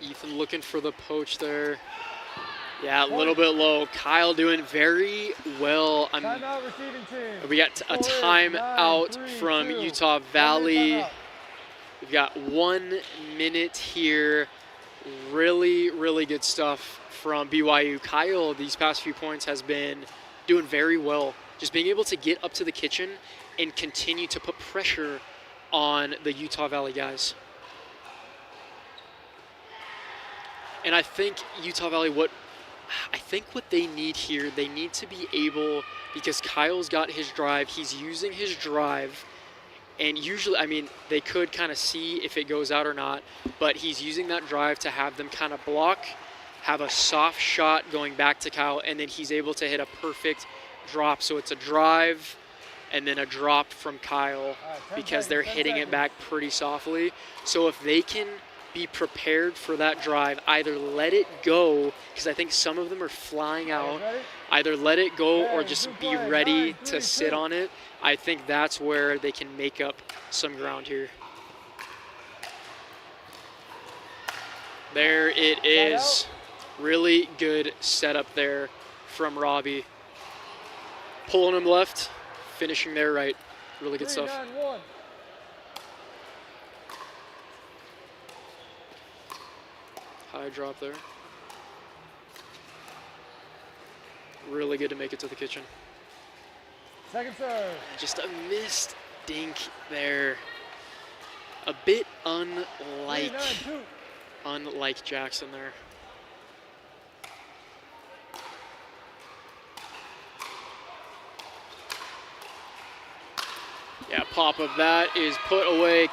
Ethan looking for the poach there. Yeah, a little bit low. Kyle doing very well. Timeout receiving team. We got a Score is timeout 9-3, from 2. Utah 1 minute Valley. timeout. We've got 1 minute here. Really, really good stuff from BYU. Kyle, these past few points, has been doing very well. Just being able to get up to the kitchen and continue to put pressure on the Utah Valley guys. And I think Utah Valley, what they need here, they need to be able, because Kyle's got his drive, he's using his drive, and usually, I mean, they could kind of see if it goes out or not, but he's using that drive to have them kind of block, have a soft shot going back to Kyle, and then he's able to hit a perfect drop. So it's a drive and then a drop from Kyle because they're hitting it back pretty softly. So if they can be prepared for that drive, either let it go, because I think some of them are flying out, either let it go or just be ready to sit on it. I think that's where they can make up some ground here. There it is. Really good setup there from Robbie. Pulling him left, finishing there right. Really good stuff. 3-9-1. High drop there. Really good to make it to the kitchen. Second serve. Just a missed dink there. A bit unlike 3-9-2. Jackson there. Yeah, pop of that is put away.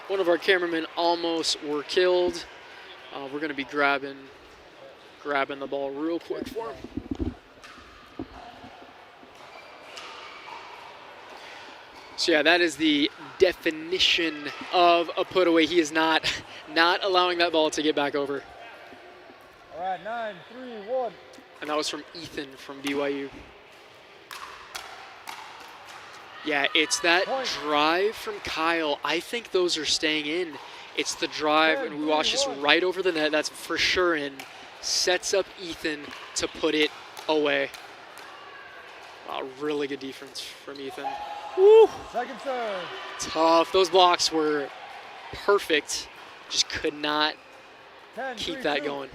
One of our cameramen almost were killed. We're going to be grabbing the ball real quick for him. So yeah, that is the definition of a put away. He is not allowing that ball to get back over. All right, 9-3-1. And that was from Ethan from BYU. Yeah, it's that drive from Kyle. I think those are staying in. It's the drive, and we watch this right over the net. That's for sure in. Sets up Ethan to put it away. Wow, really good defense from Ethan. Woo! Second serve. Tough. Those blocks were perfect. Just could not 10, keep 3, that 2. going.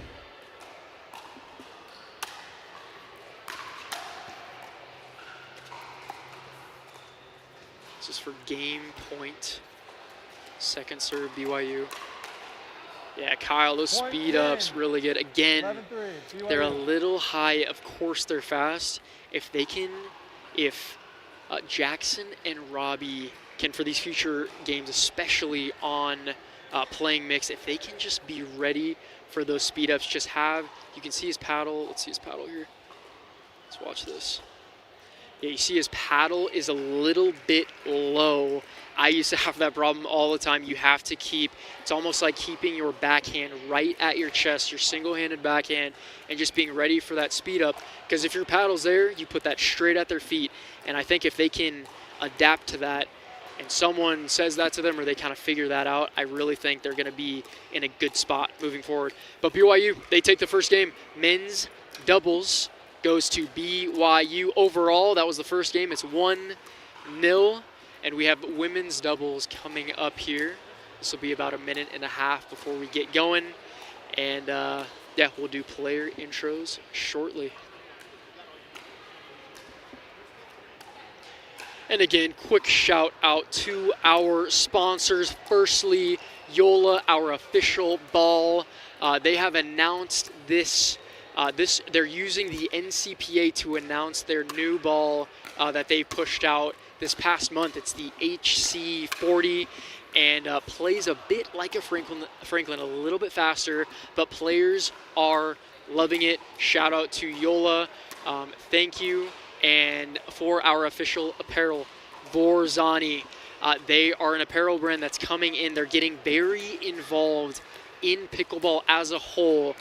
This is for game point. Second serve, BYU. Yeah, Kyle, those Point speed game. ups, really good. Again, 11-3. they're a BYU. little high. Of course, they're fast. If Jackson and Robbie can, for these future games, especially on playing mix, if they can just be ready for those speed ups, just have, you can see his paddle. Let's see his paddle here. Let's watch this. Yeah, you see his paddle is a little bit low. I used to have that problem all the time. You have to keep, it's almost like keeping your backhand right at your chest, your single-handed backhand, and just being ready for that speed up. Because if your paddle's there, you put that straight at their feet. And I think if they can adapt to that, and someone says that to them or they kind of figure that out, I really think they're going to be in a good spot moving forward. But BYU, they take the first game. Men's doubles goes to BYU overall. That was the first game. It's 1-0. And we have women's doubles coming up here. This will be about a minute and a half before we get going. And yeah, we'll do player intros shortly. And again, quick shout out to our sponsors. Firstly, Yola, our official ball. They have announced this. They're using the NCPA to announce their new ball that they pushed out this past month. It's the HC40, and plays a bit like a Franklin, a little bit faster, but players are loving it. Shout out to Yola. Thank you. And for our official apparel, Borzani. They are an apparel brand that's coming in. They're getting very involved in pickleball as a whole.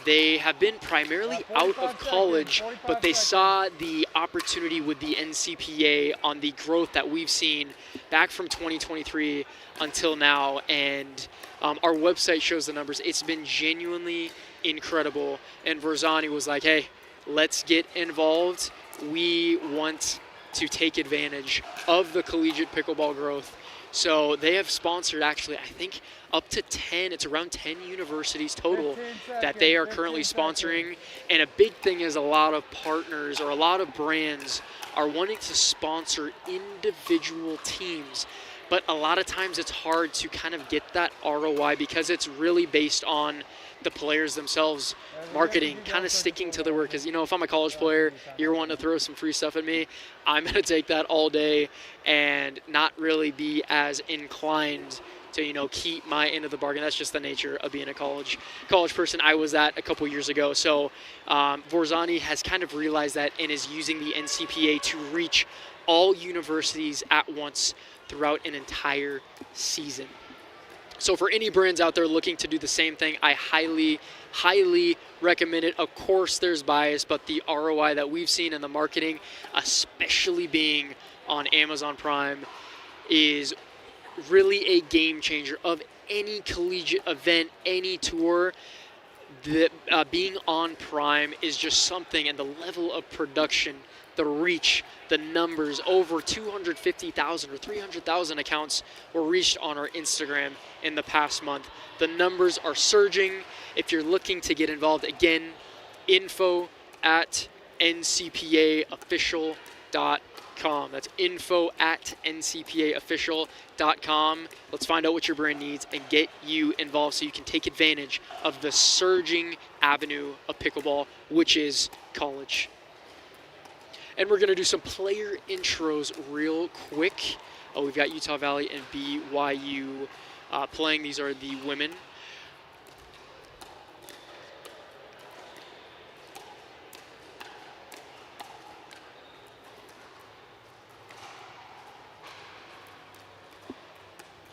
They have been primarily out of college, but they saw the opportunity with the NCPA on the growth that we've seen back from 2023 until now. And our website shows the numbers. It's been genuinely incredible. And Verzani was like, hey, let's get involved. We want to take advantage of the collegiate pickleball growth. So they have sponsored, actually, I think up to 10, it's around 10 universities total that they are currently sponsoring. And a big thing is a lot of partners or a lot of brands are wanting to sponsor individual teams. But a lot of times it's hard to kind of get that ROI because it's really based on the players themselves, marketing, kind of sticking to the word. Because, you know, if I'm a college player, you're wanting to throw some free stuff at me, I'm going to take that all day and not really be as inclined to, you know, keep my end of the bargain. That's just the nature of being a college person. I was that a couple years ago. So Borzani has kind of realized that and is using the NCPA to reach all universities at once throughout an entire season. So for any brands out there looking to do the same thing, I highly, highly recommend it. Of course, there's bias, but the ROI that we've seen in the marketing, especially being on Amazon Prime, is really a game changer of any collegiate event, any tour. Being on Prime is just something, and the level of production, the reach, the numbers, over 250,000 or 300,000 accounts were reached on our Instagram in the past month. The numbers are surging. If you're looking to get involved, again, info@ncpaofficial.com. That's info@ncpaofficial.com. Let's find out what your brand needs and get you involved so you can take advantage of the surging avenue of pickleball, which is college. And we're going to do some player intros real quick. We've got Utah Valley and BYU playing. These are the women.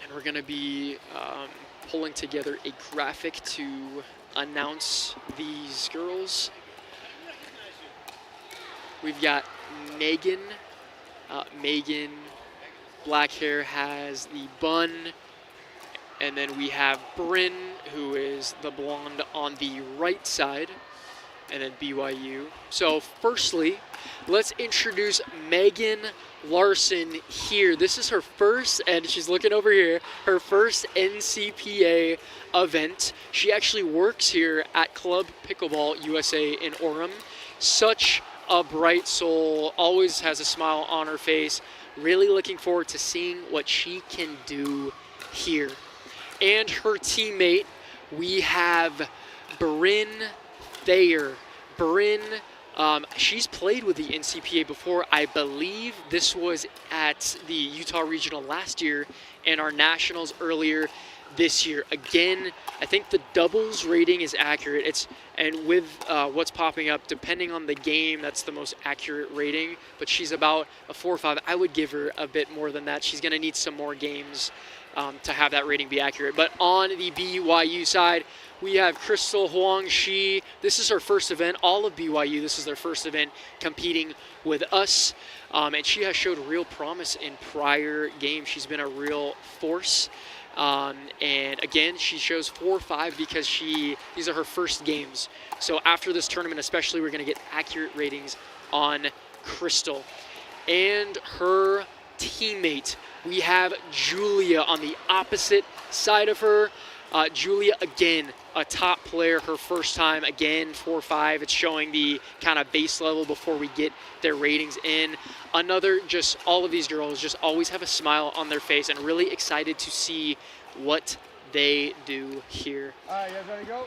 And we're going to be pulling together a graphic to announce these girls. We've got Megan. Megan, black hair, has the bun. And then we have Bryn, who is the blonde on the right side. And then BYU. So firstly, let's introduce Megan Larson here. This is her first, and she's looking over here, her first NCPA event. She actually works here at Club Pickleball USA in Orem. Such a bright soul, always has a smile on her face. Really looking forward to seeing what she can do here. And her teammate, we have Bryn Thayer. Bryn, she's played with the NCPA before. I believe this was at the Utah Regional last year and our Nationals earlier this year. Again, I think the doubles rating is accurate. And with what's popping up, depending on the game, that's the most accurate rating. But she's about a 4 or 5. I would give her a bit more than that. She's going to need some more games to have that rating be accurate. But on the BYU side, we have Crystal Huang Shi. This is her first event. All of BYU, this is their first event competing with us. And she has showed real promise in prior games. She's been a real force. And again, she shows 4 or 5 because these are her first games. So after this tournament especially, we're going to get accurate ratings on Crystal. And her teammate, we have Julia on the opposite side of her. Julia, again, a top player, her first time, again, 4-5. It's showing the kind of base level before we get their ratings in. Another, just all of these girls just always have a smile on their face and really excited to see what they do here. All right, you guys ready to go?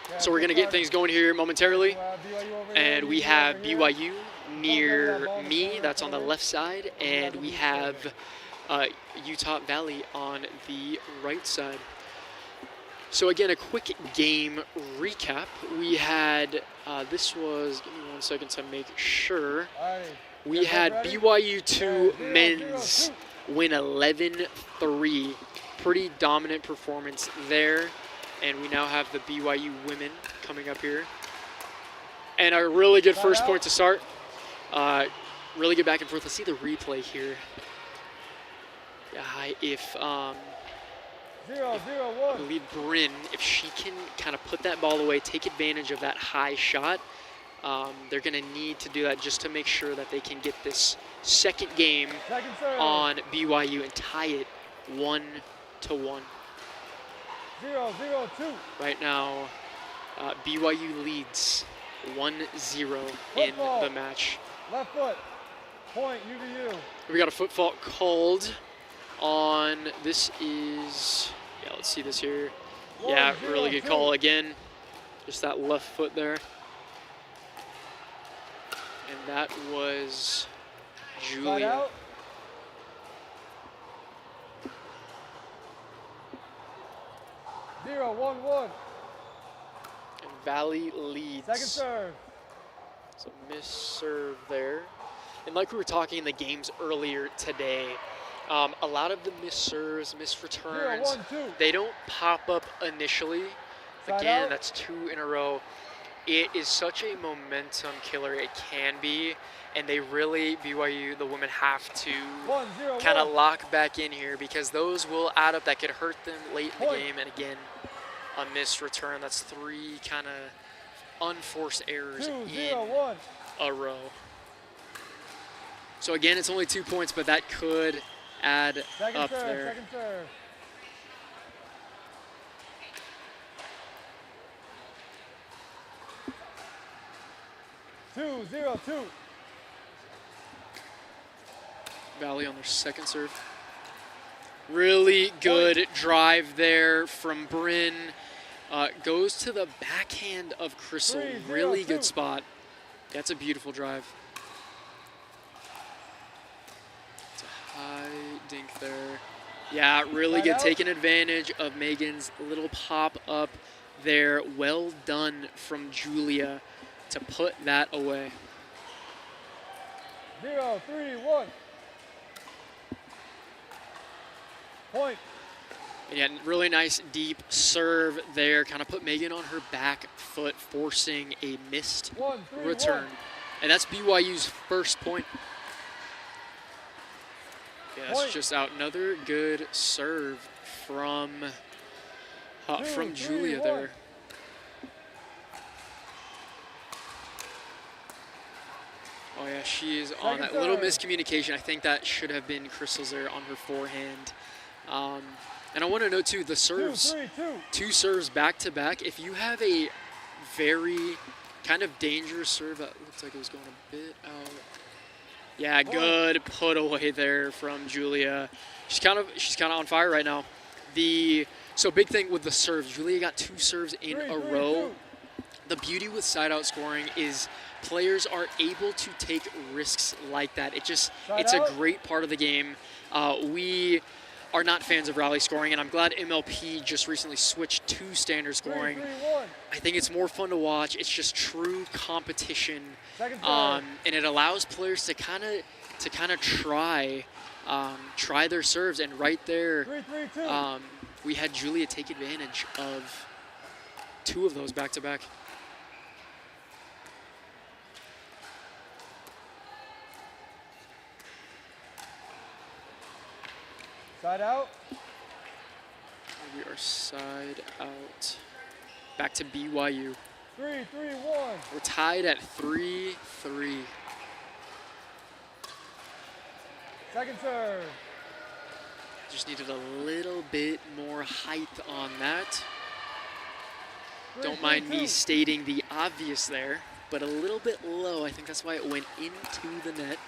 Yeah, So we're going to get things going here momentarily. BYU over And here, we UV have over here. BYU near me, that's on the left side, and we have Utah Valley on the right side. So again, a quick game recap. We had, this was, give me 1 second to make sure. All right. We Guys had ready? BYU 2 0, men's win 11-3. Pretty dominant performance there. And we now have the BYU women coming up here. And a really good first point to start. Really good back and forth. Let's see the replay here. Yeah, if, 0, 0, I 1. believe Bryn, if she can kind of put that ball away, take advantage of that high shot, they're going to need to do that just to make sure that they can get this second game Second serve. on BYU and tie it 1-1. 0, 0, 2. Right now, BYU leads 1-0 in Football. the match. Left foot. Point, UVU. We got a foot fault called on, this is, yeah, let's see this here. Yeah, 1, 0, really good 2. call again. Just that left foot there. And that was Side Julia. out. Zero, 1, 1. And Valley leads. Second serve. So miss serve there. And like we were talking in the games earlier today, a lot of the missed serves, missed 0, returns, 1, 2. they don't pop up initially. Side Again, out. that's 2 in a row. It is such a momentum killer, it can be. And they really, BYU, the women have to 1, 0, kind of 1. lock back in here because those will add up. That could hurt them late in the Point. game. And again, a missed return. That's 3 kind of unforced errors 2, in 0, 1. a row. So again, it's only 2 points, but that could add Second up serve, there. second serve. Two, 0, 2. Valley on their second serve. Really good drive there from Bryn. Goes to the backhand of Crystal. 3, 0, Really 2. good spot. That's a beautiful drive. It's a high dink there. Yeah, really Side good. out. Taking advantage of Megan's little pop up there. Well done from Julia to put that away. 0, 3, 1. Point. Yeah, really nice deep serve there. Kind of put Megan on her back foot, forcing a missed 1, 3, return. 1. And that's BYU's first point. Yeah, that's Point. just out. Another good serve from 2, 3, Julia 1. there. Oh yeah, she is on Second that little serve. miscommunication. I think that should have been Crystal's there on her forehand. And I want to know too, the 2, serves. 3, 2. 2 serves back to back. If you have a very kind of dangerous serve that looks like it was going a bit out. Yeah, good put away there from Julia. She's kind of on fire right now. So big thing with the serves. Julia got 2 serves in 3, a 3, row. 2. The beauty with side out scoring is players are able to take risks like that. It's Side a out. great part of the game. We are not fans of rally scoring, and I'm glad MLP just recently switched to standard 3, scoring. 3, 1. I think it's more fun to watch. It's just true competition, Second serve. and it allows players to kind of try their serves. And right there, 3, 3, 2. we had Julia take advantage of 2 of those back to back. Side out. We are side out. Back to BYU. 3, 3, 1. We're tied at 3-3. Second serve. Just needed a little bit more more height on that. Don't 3, mind 2. me stating the obvious there, but a little bit low. I think that's why it went into the net.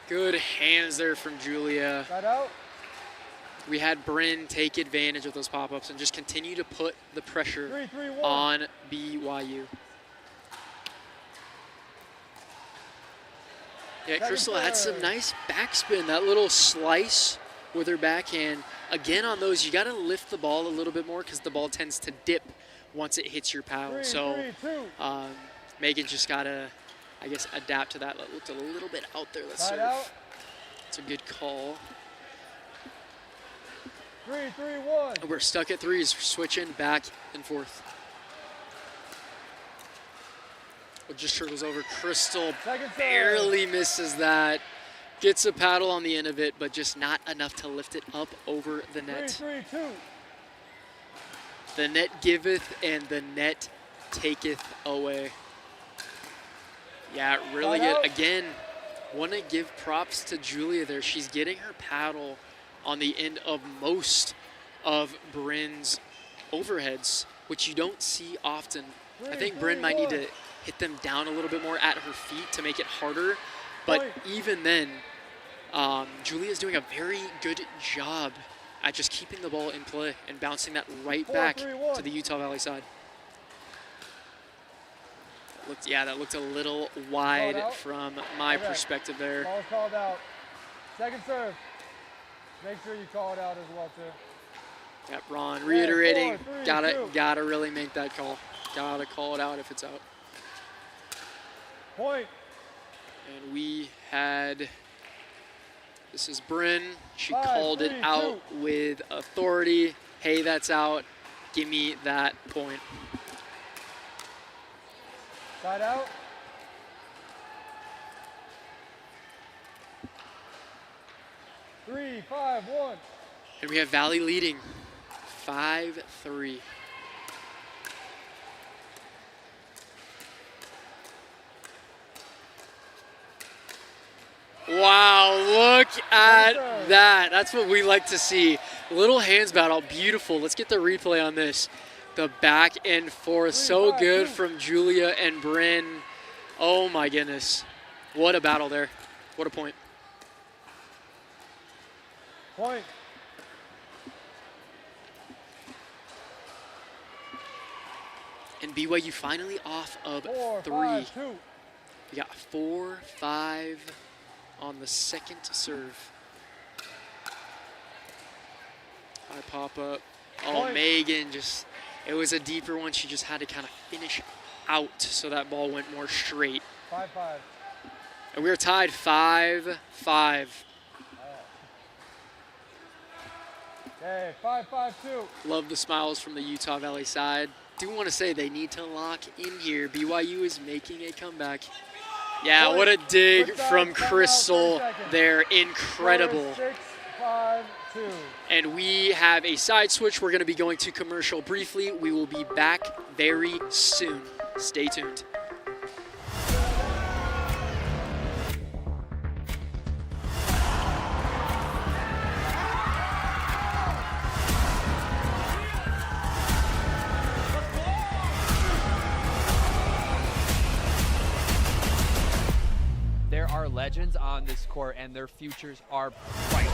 Good hands there from Julia. Side out. We had Bryn take advantage of those pop-ups and just continue to put the pressure 3, 3, 1. on BYU. Yeah, Second Crystal had some serve. nice backspin, that little slice with her backhand. Again, on those, you got to lift the ball a little bit more because the ball tends to dip once it hits your paddle. 3, So 3, 2. Megan just got to, I guess, adapt to that. That looked a little bit out there. That Side serve. out. It's a good call. 3, 3, 1. And we're stuck at threes, switching back and forth. It just turtles over. Crystal Second serve. barely misses that. Gets a paddle on the end of it, but just not enough to lift it up over the 3, net. 3, 2. The net giveth and the net taketh away. Yeah, really Side good. out. Again, want to give props to Julia there. She's getting her paddle on the end of most of Bryn's overheads, which you don't see often. I think Bryn might need to hit them down a little bit more at her feet to make it harder. But Point. even then, Julia's doing a very good job at just keeping the ball in play and bouncing that right 4, back 3, 1. to the Utah Valley side. That looked a little wide out. from my Okay. perspective there. Ball is called out. Second serve. Make sure you call it out as well, too. Yep, Ron reiterating, 4, 3, 2. gotta really make that call. Gotta call it out if it's out. Point. And we had, this is Bryn. She 5, called 3, it out with authority. Hey, that's out. Give me that point. Side out. Three, 5, 1. And we have Valley leading 5-3. Wow, look at that. That's what we like to see. Little hands battle, beautiful. Let's get the replay on this. The back and forth, so good from Julia and Bryn. Oh my goodness. What a battle there. What a point. Point. And BYU finally off of 4, 3. 5, 2. We got 4-5 on the second serve. High pop up. Oh, Point. Megan just, it was a deeper one. She just had to kind of finish out so that ball went more straight. 5, 5. And we're tied 5-5. Okay, 5, 5, 2. Love the smiles from the Utah Valley side. Do want to say they need to lock in here. BYU is making a comeback. Yeah, Point. what a dig Quick time, from timeout, 30 Crystal seconds. there. Incredible. 6, 5, 2. And we have a side switch. We're going to be going to commercial briefly. We will be back very soon. Stay tuned. There are legends on this court, and their futures are bright.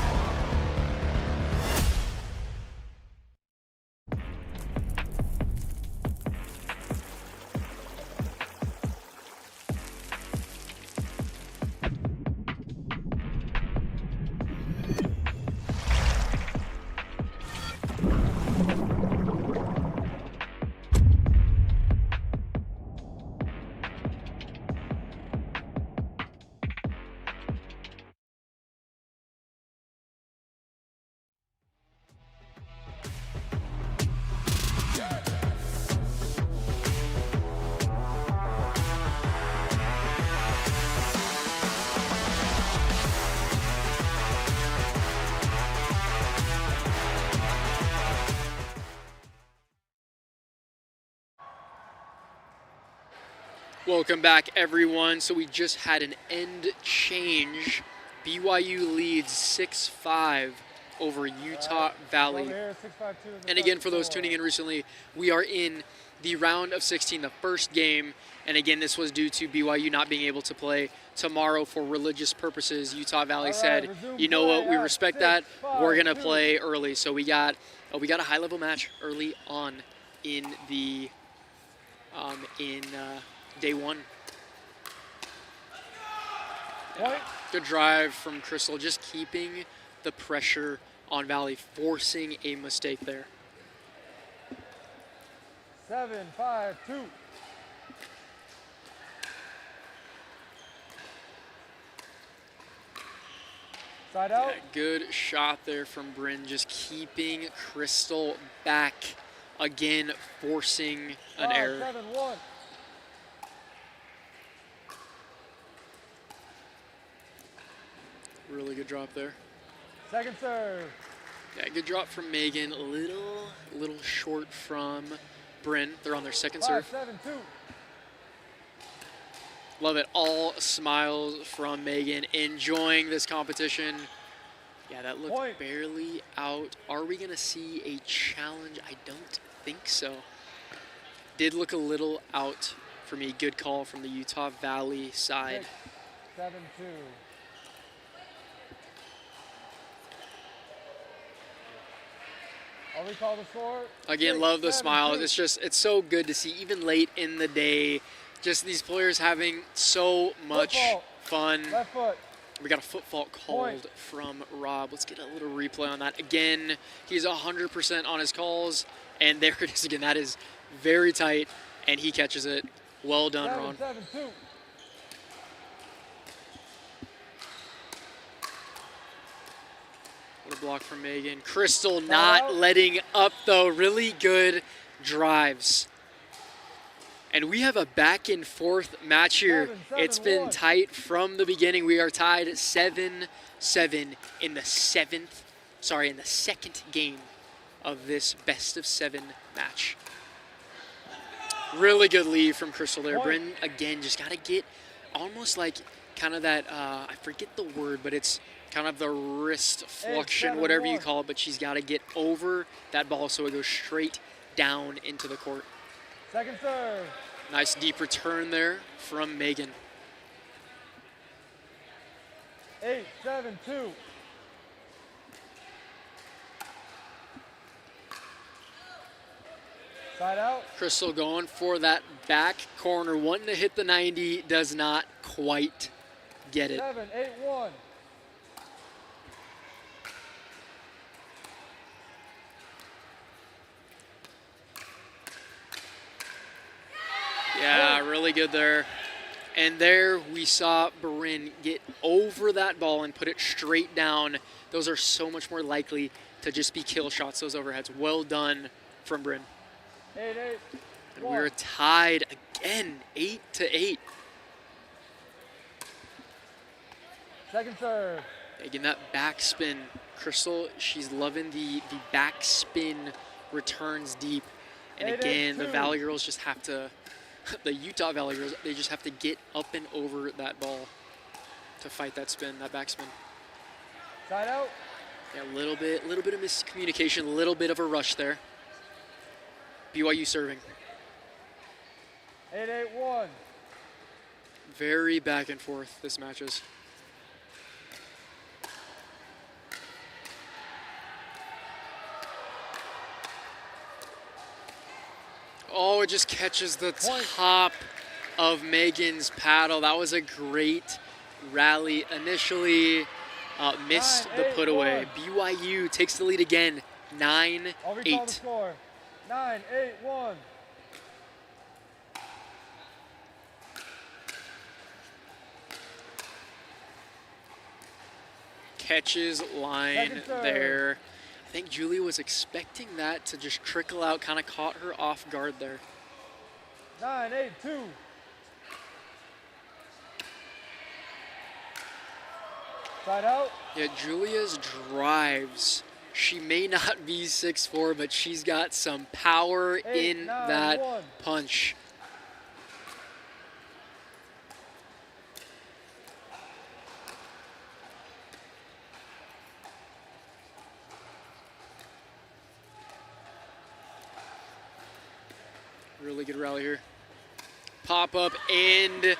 Welcome back, everyone. So we just had an end change. BYU leads 6-5 over Utah Valley. Over here, 652 is the And again, second for those score. tuning in recently, we are in the round of 16, the first game. And again, this was due to BYU not being able to play tomorrow for religious purposes. Utah Valley All right, said, resume you know what, play we at respect 6, that. We're 5, going to 2. play early. So we got a high-level match early on in the day one. Point. Good drive from Crystal, just keeping the pressure on Valley, forcing a mistake there. 7-5-2. Side out. Yeah, good shot there from Bryn, just keeping Crystal back. Again, forcing an error. 5-7-1. Really good drop there. Second serve. Yeah, good drop from Megan. A little short from Bryn. They're on their second serve. 5-7-2. Love it. All smiles from Megan. Enjoying this competition. Yeah, that looked Point. barely out. Are we going to see a challenge? I don't think so. Did look a little out for me. Good call from the Utah Valley side. 6-7-2. I'll recall the score. Again, 6, love the 7, smiles. 2. It's so good to see, even late in the day, just these players having so much Football. fun. Left foot. We got a foot fault called from Rob. Let's get a little replay on that. Again, he's 100% on his calls, and there it is again. That is very tight, and he catches it. Well done, Ron. 7-7-2. What a block from Megan. Crystal not letting up, though. Really good drives. And we have a back and forth match here. It's been 7-7-1. tight from the beginning. We are tied 7-7 in the second game of this best of 7 match. Really good lead from Crystal there. Bryn, again, just got to get almost like kind of that, I forget the word, but it's kind of the wrist fluxion, whatever you 7-1. call it, but she's got to get over that ball so it goes straight down into the court. Second serve. Nice deep return there from Megan. 8-7-2. Side out. Crystal going for that back corner, wanting to hit the 90, does not quite get it. 7-8-1. Yeah, really good there. And there we saw Bryn get over that ball and put it straight down. Those are so much more likely to just be kill shots, those overheads. Well done from Bryn. 8-8. And we're tied again, 8-8. Second serve. Again, that backspin. Crystal, she's loving the backspin returns deep. And again, the 8-8-2. Valley girls just have to, the Utah Valley girls, they just have to get up and over that ball to fight that spin, that backspin. Side out. Yeah, a little bit of miscommunication, a little bit of a rush there. BYU serving. 8-8-1. Very back and forth this match is. Oh, it just catches the top of Megan's paddle. That was a great rally initially. Missed the put away. BYU takes the lead again, I'll recall the 9-8. score. 9-8-1. Catches line Second serve. there. I think Julie was expecting that to just trickle out, kind of caught her off guard there. 9-8-2. Side out. Yeah, Julia's drives. She may not be 6'4", but she's got some power 8, in 9, that 1. punch. Really good rally here. Pop up and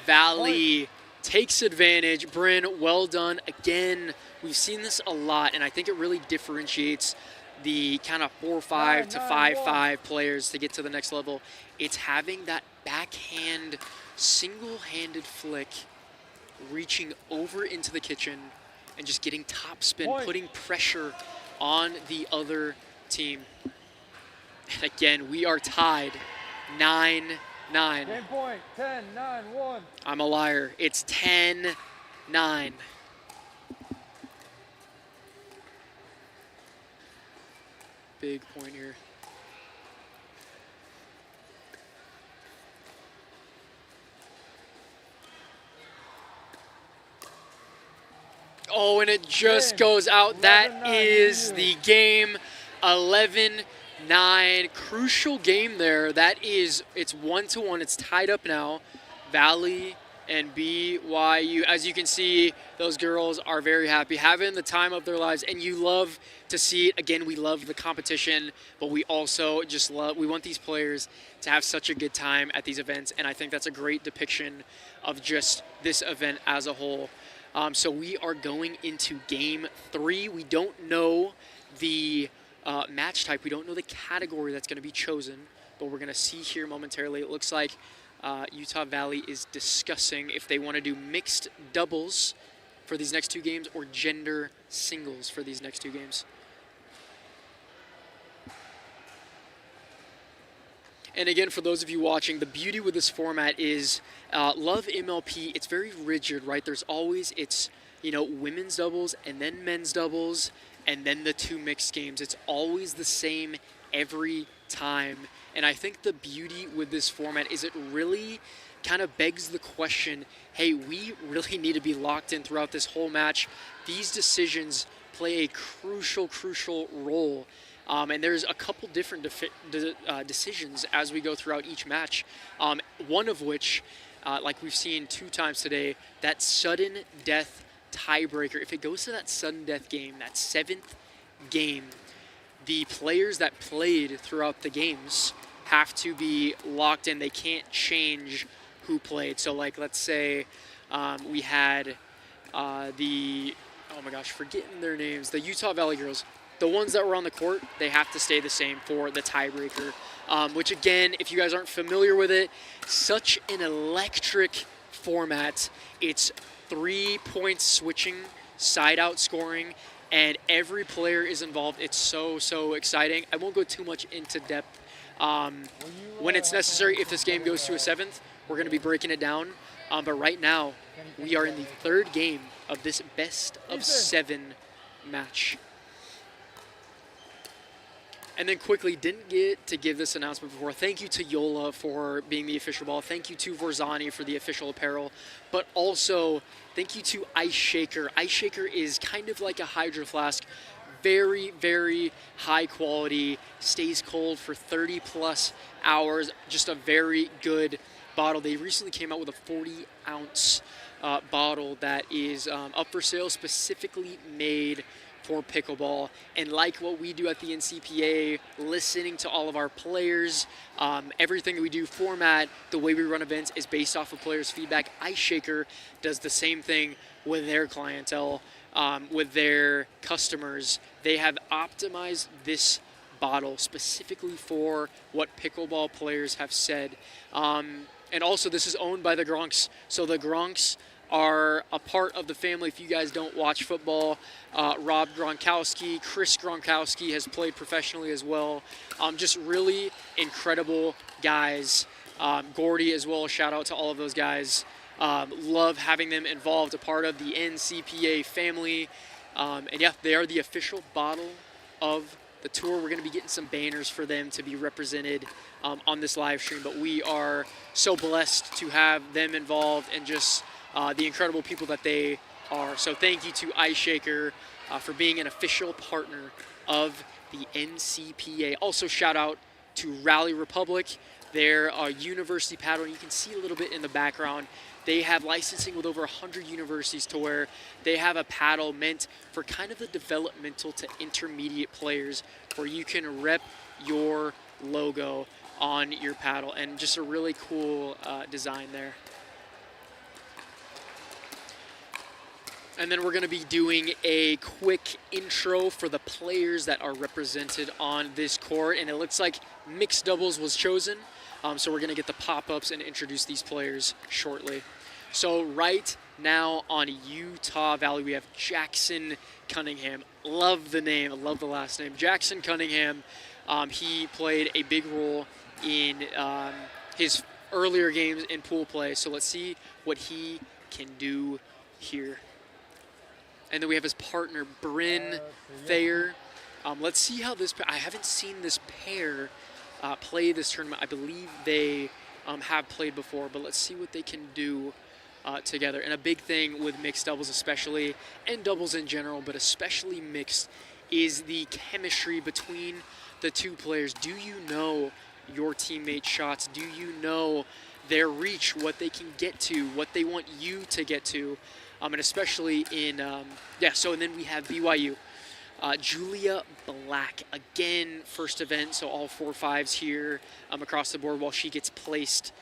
Valley takes advantage. Bryn, well done. Again, we've seen this a lot, and I think it really differentiates the kind of 4-5 to 5-5 players to get to the next level. It's having that backhand, single-handed flick, reaching over into the kitchen and just getting top spin, putting pressure on the other team. And again, we are tied 9-9. Game point, 10-9-1. I'm a liar. It's 10-9. Big point here. Oh, and it just goes out. That is the game. 11-9. Crucial game there. That is, it's 1-1. It's tied up now. Valley and BYU. As you can see, those girls are very happy, having the time of their lives, and you love to see it. Again, we love the competition, but we also just we want these players to have such a good time at these events, and I think that's a great depiction of just this event as a whole. So we are going into game 3. We don't know the match type. We don't know the category that's going to be chosen, but we're going to see here momentarily. It looks like Utah Valley is discussing if they want to do mixed doubles for these next 2 games or gender singles for these next 2 games. And again, for those of you watching, the beauty with this format is love MLP. It's very rigid, right? There's always, it's, you know, women's doubles and then men's doubles and then the 2 mixed games. It's always the same every time. And I think the beauty with this format is it really kind of begs the question, hey, we really need to be locked in throughout this whole match. These decisions play a crucial role. And there's a couple different decisions as we go throughout each match. One of which, like we've seen 2 times today, that sudden death tiebreaker. If it goes to that sudden death game, that 7th game, the players that played throughout the games have to be locked in. They can't change who played. So, like, let's say we had oh my gosh, forgetting their names, the Utah Valley girls. The ones that were on the court, they have to stay the same for the tiebreaker, which again, if you guys aren't familiar with it, such an electric format. It's 3-point switching, side-out scoring, and every player is involved. It's so exciting. I won't go too much into depth. When it's necessary, if this game goes to a 7th, we're going to be breaking it down. But right now, we are in the 3rd game of this best of 7 match. And then quickly, didn't get to give this announcement before. Thank you to Yola for being the official ball. Thank you to Vorzani for the official apparel. But also, thank you to Ice Shaker. Ice Shaker is kind of like a Hydro Flask. Very high quality. Stays cold for 30+ hours. Just a very good bottle. They recently came out with a 40-ounce bottle that is up for sale, specifically made for pickleball. And like what we do at the NCPA, listening to all of our players, everything that we do, format, the way we run events is based off of players' feedback. Ice Shaker does the same thing with their clientele, with their customers. They have optimized this bottle specifically for what pickleball players have said. And also, this is owned by the Gronks. So the Gronks are a part of the family. If you guys don't watch football, Rob Gronkowski, Chris Gronkowski has played professionally as well. Just really incredible guys. Gordy as well, shout out to all of those guys. Love having them involved, a part of the NCPA family. And yeah, they are the official bottle of the tour. We're going to be getting some banners for them to be represented on this live stream, but we are so blessed to have them involved and just the incredible people that they are. So thank you to Ice Shaker for being an official partner of the NCPA. Also shout out to Rally Republic. They're a university paddle. You can see a little bit in the background. They have licensing with over 100 universities to where they have a paddle meant for kind of the developmental to intermediate players where you can rep your logo. on your paddle, and just a really cool design there. And then we're going to be doing a quick intro for the players that are represented on this court. And it looks like mixed doubles was chosen. So we're going to get the pop-ups and introduce these players shortly. So right now on Utah Valley, we have Jackson Cunningham. Love the name. I love the last name. Jackson Cunningham. He played a big role in his earlier games in pool play. So let's see what he can do here. And then we have his partner, Bryn Thayer. Let's see how this I haven't seen this pair play this tournament. I believe they have played before, but let's see what they can do together. And a big thing with mixed doubles especially, and doubles in general, but especially mixed, is the chemistry between the two players. Do you know your teammates' shots? Do you know their reach, what they can get to, what they want you to get to? And especially in, so and then we have BYU. Julia Black, again, first event, so all 4-5s here across the board while she gets placed.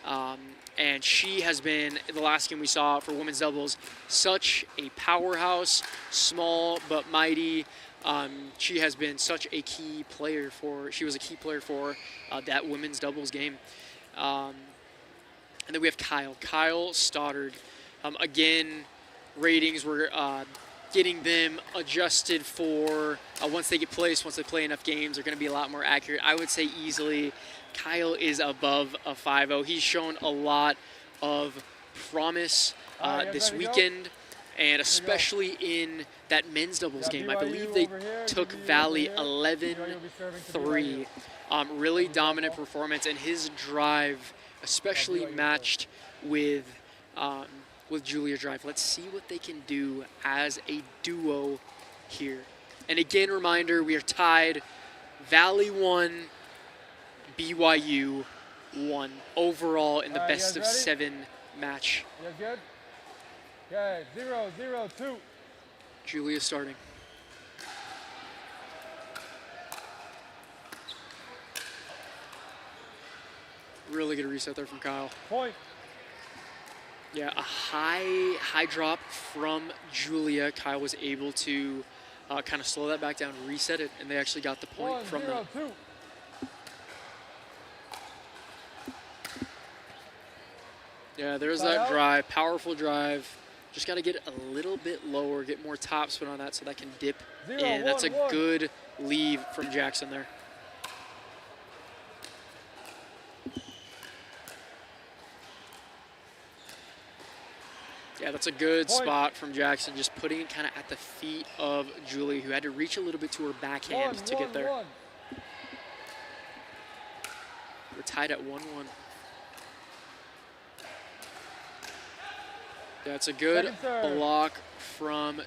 And she has been, in the last game we saw for women's doubles, such a powerhouse, small but mighty. She has been such a key player she was a key player for that women's doubles game. And then we have Kyle Stoddard. Again, ratings, we're getting them adjusted for once they get placed, once they play enough games, they're going to be a lot more accurate. I would say easily Kyle is above a 5.0. He's shown a lot of promise this weekend, and especially in that men's doubles game. I believe they took Valley 11-3. Really dominant performance, and his drive especially matched with Julia Drive. Let's see what they can do as a duo here. And again, reminder, we are tied. Valley 1, BYU 1 overall in the best of 7 match. You guys good? Okay, 0-0-2. Julia starting. Really good reset there from Kyle. Point. Yeah, a high drop from Julia. Kyle was able to kind of slow that back down, reset it, and they actually got the point from that. 1-0-2. Yeah, there's that drive, powerful drive. Just got to get it a little bit lower, get more topspin on that so that can dip in. That's a good leave from Jackson there. Yeah, that's a good spot from Jackson, just putting it kind of at the feet of Julie, who had to reach a little bit to her backhand to get there. We're tied at 1-1. That's a good block from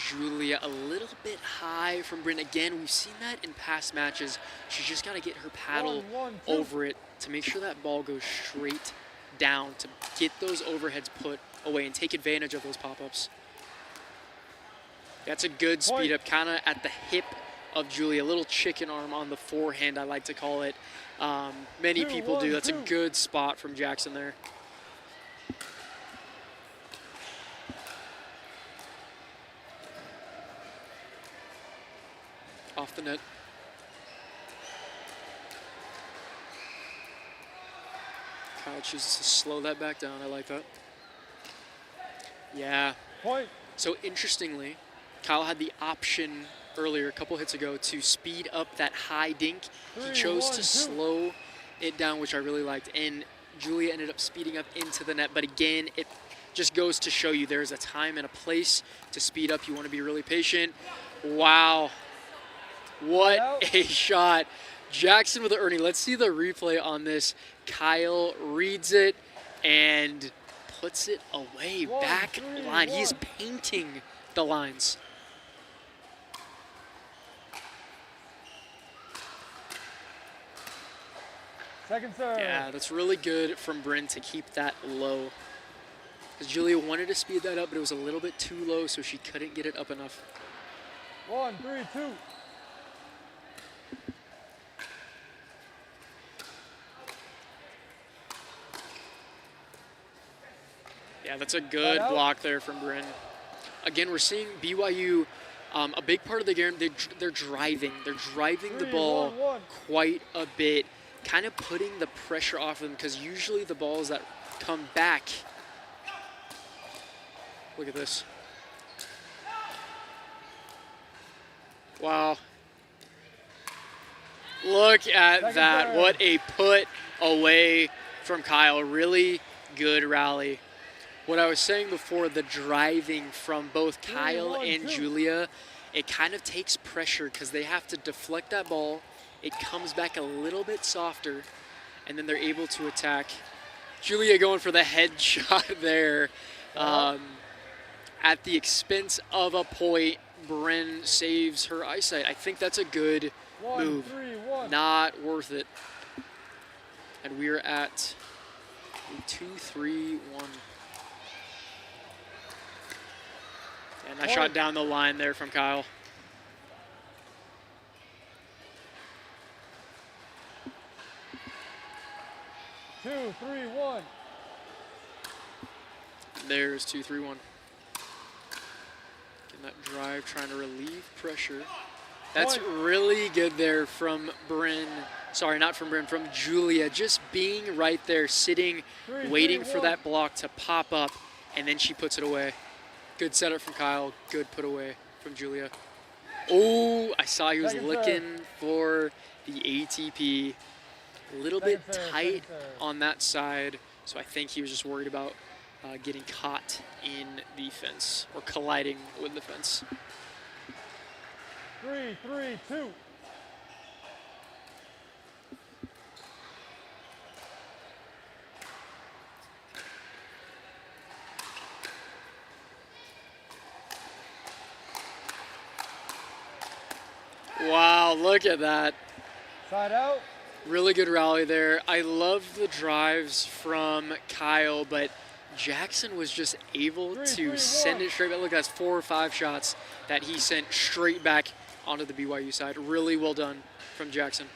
Julia. A little bit high from Bryn. Again, we've seen that in past matches. She's just got to get her paddle over it to make sure that ball goes straight down, to get those overheads put away and take advantage of those pop-ups. That's a good speed up, kind of at the hip of Julia. A little chicken arm on the forehand, I like to call it. Many people do. That's a good spot from Jackson there. Off the net. Kyle chooses to slow that back down. I like that. Yeah. Point. So interestingly, Kyle had the option earlier, a couple hits ago, to speed up that high dink. He chose to slow it down, which I really liked. And Julia ended up speeding up into the net. But again, it just goes to show you there's a time and a place to speed up. You want to be really patient. Wow. What a shot. Jackson with the Ernie. Let's see the replay on this. Kyle reads it and puts it away. Back line. He's painting the lines. Second serve. Yeah, that's really good from Bryn to keep that low. Because Julia wanted to speed that up, but it was a little bit too low, so she couldn't get it up enough. 1-3-2. Yeah, that's a good block there from Bryn. Again, we're seeing BYU, a big part of the game, they're driving. They're driving the ball quite a bit, kind of putting the pressure off them, because usually the balls that come back, look at this. Wow. Look at that. What a put away from Kyle. Really good rally. What I was saying before, the driving from both Kyle and Julia, it kind of takes pressure because they have to deflect that ball. It comes back a little bit softer, and then they're able to attack. Julia going for the headshot there at the expense of a point. Bryn saves her eyesight. I think that's a good move. Not worth it. And we're at a 2-3-1. And I shot down the line there from Kyle. Two, 3-1. There's 2-3-1. Getting that drive, trying to relieve pressure. That's really good there from Bryn. Sorry, not from Bryn, from Julia. Just being right there, sitting, waiting for that block to pop up, and then she puts it away. Good setup from Kyle. Good put away from Julia. Oh, I saw he was looking for the ATP. A little bit tight on that side, so I think he was just worried about getting caught in the fence or colliding with the fence. 3-3-2. Wow, look at that. Side out. Really good rally there. I love the drives from Kyle, but Jackson was just able to send it straight back. Look, that's 4 or 5 shots that he sent straight back onto the BYU side. Really well done from Jackson.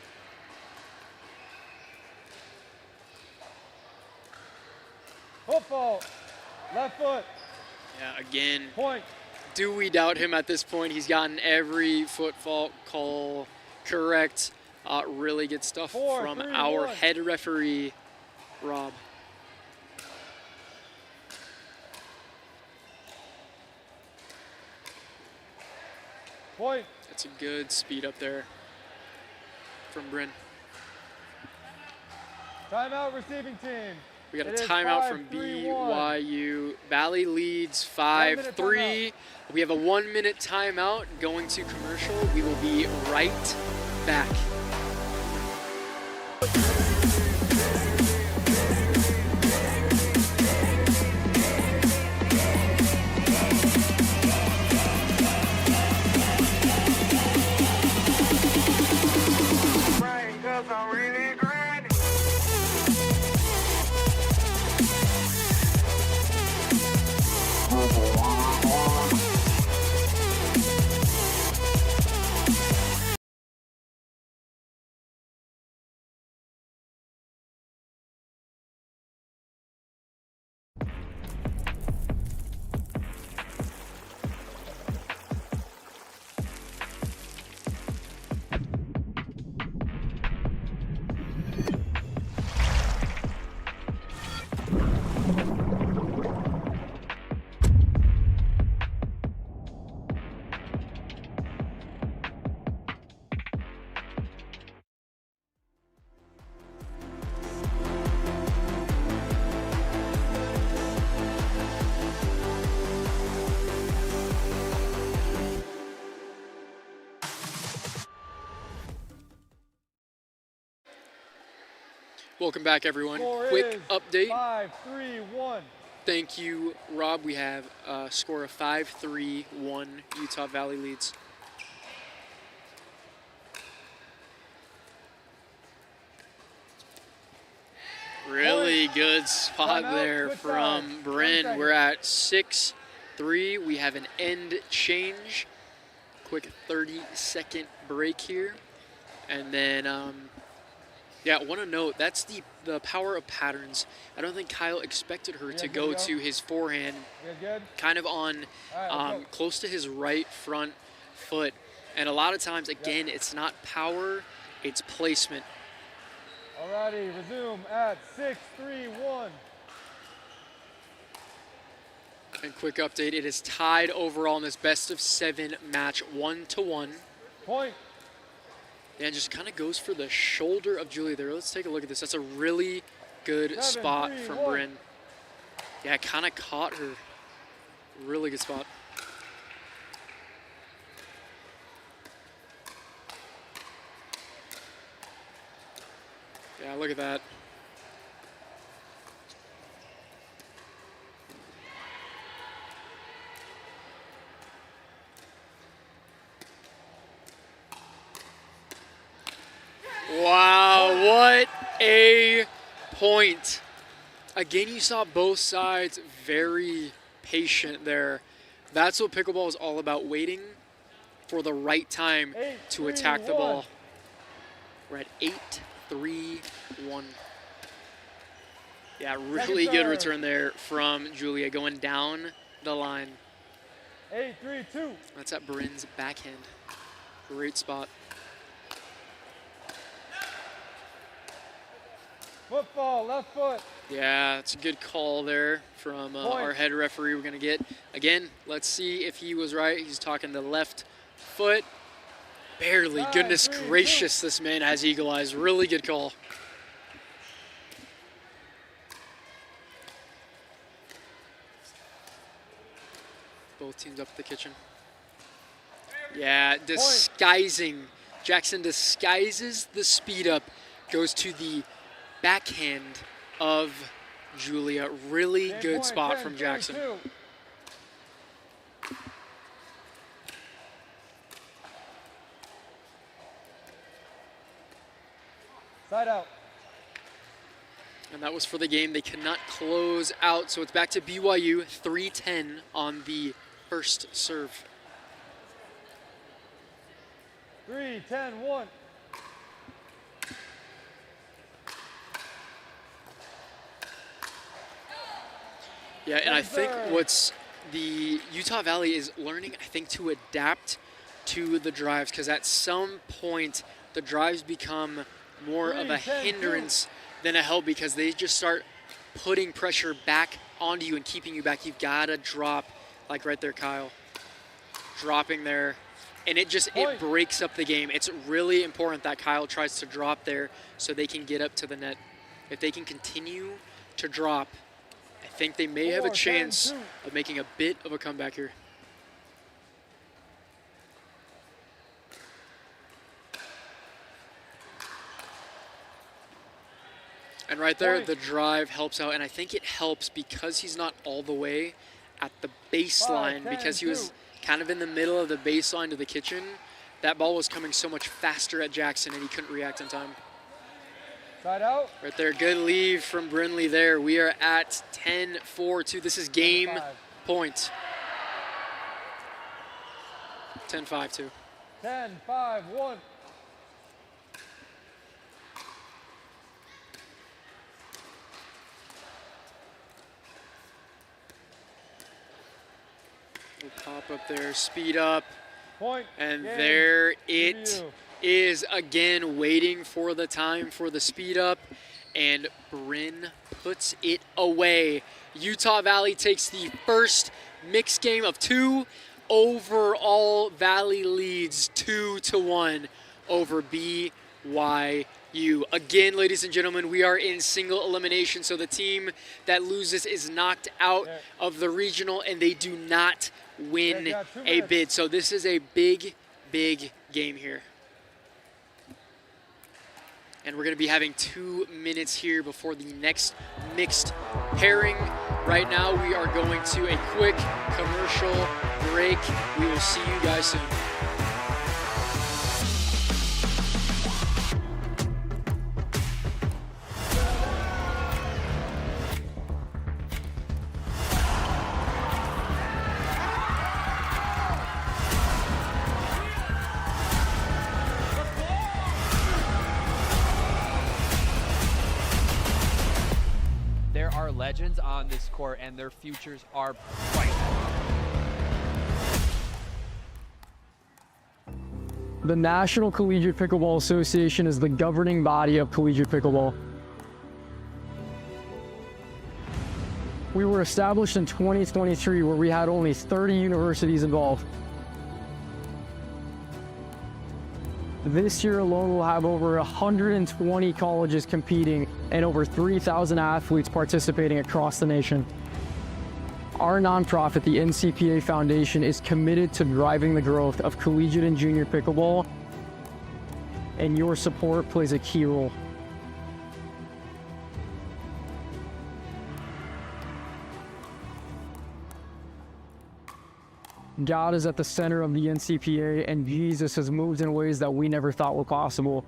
Football. Left foot. Yeah, again, Point. do we doubt him at this point? He's gotten every foot fault call correct. Really good stuff from our head referee, Rob. Point. That's a good speed up there from Bryn. Timeout receiving team. We got a It is timeout from 5-3-1. BYU. Valley leads 5-3. We have a 1-minute timeout going to commercial. We will be right back. Welcome back, everyone. Quick update. 5-3-1. Thank you, Rob. We have a score of 5-3-1. Utah Valley leads. Really good spot there from Bryn. We're at 6-3. We have an end change. Quick 30-second break here. And then Yeah, I want to note, that's the power of patterns. I don't think Kyle expected her to go to his forehand, Good. kind of on All right, let's go. close to his right front foot. And a lot of times, again, it's not power, it's placement. Alrighty, resume at 6-3-1. And quick update, it is tied overall in this best of 7 match, 1-1. Point. And just kind of goes for the shoulder of Julia there. Let's take a look at this. That's a really good 7, spot 3, from 1. Bryn. Yeah, kind of caught her. Really good spot. Yeah, look at that. Wow, what a point. Again, you saw both sides very patient there. That's what pickleball is all about, waiting for the right time to attack the ball. We're at 8-3-1. Yeah, really good return there from Julia, going down the line. 8-3-2. That's at Bryn's backhand. Great spot. Football, left foot. Yeah, it's a good call there from our head referee. We're going to get, again, let's see if he was right. He's talking the left foot. Barely. Goodness gracious, this man has eagle eyes. Really good call. Both teams up at the kitchen. Yeah, disguising. Jackson disguises the speed up, goes to the backhand of Julia. Really good spot from Jackson. Side out. And that was for the game. They cannot close out, so it's back to BYU, 3-10 on the first serve. 3-10-1. Yeah, and I think what's the Utah Valley is learning, I think, to adapt to the drives, because at some point the drives become more of a hindrance than a help, because they just start putting pressure back onto you and keeping you back. You've got to drop, like right there, Kyle. Dropping there. And it breaks up the game. It's really important that Kyle tries to drop there so they can get up to the net. If they can continue to drop, I think they may have a chance of making a bit of a comeback here. And right there, the drive helps out, and I think it helps because he's not all the way at the baseline, because he was kind of in the middle of the baseline to the kitchen. That ball was coming so much faster at Jackson, and he couldn't react in time. Side out. Right there, good leave from Brinley there. We are at 10-4-2. This is game point. 10-5-2. 10-5-1. We'll pop up there, speed up. Point. And there it is again, waiting for the time for the speed up. And Bryn puts it away. Utah Valley takes the first mixed game of 2. Overall, Valley leads 2-1 over BYU. Again, ladies and gentlemen, we are in single elimination, so the team that loses is knocked out of the regional, and they do not win a bid. So this is a big, big game here. And we're going to be having 2 minutes here before the next mixed pairing. Right now, we are going to a quick commercial break. We will see you guys soon. legends on this court, and their futures are bright. The National Collegiate Pickleball Association is the governing body of collegiate pickleball. We were established in 2023, where we had only 30 universities involved. This year alone, we'll have over 120 colleges competing and over 3,000 athletes participating across the nation. Our nonprofit, the NCPA Foundation, is committed to driving the growth of collegiate and junior pickleball, and your support plays a key role. God is at the center of the NCPA, and Jesus has moved in ways that we never thought were possible.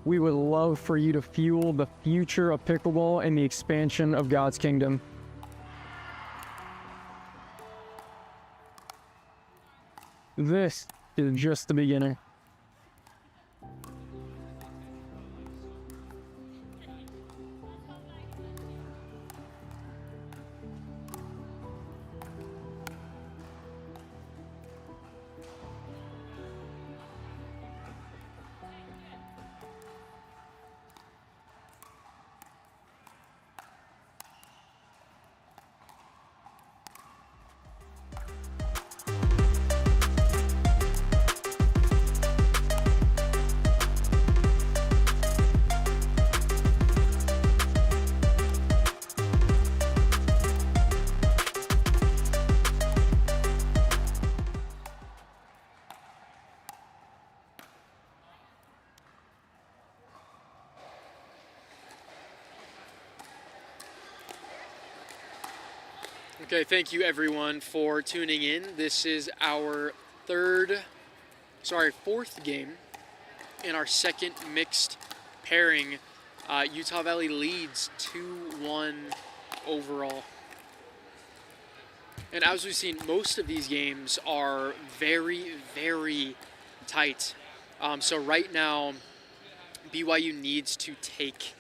We would love for you to fuel the future of pickleball and the expansion of God's kingdom. This is just the beginning. Okay, thank you everyone for tuning in. This is our fourth game in our second mixed pairing. Utah Valley leads 2-1 overall. And as we've seen, most of these games are very, very tight. So right now, BYU needs to take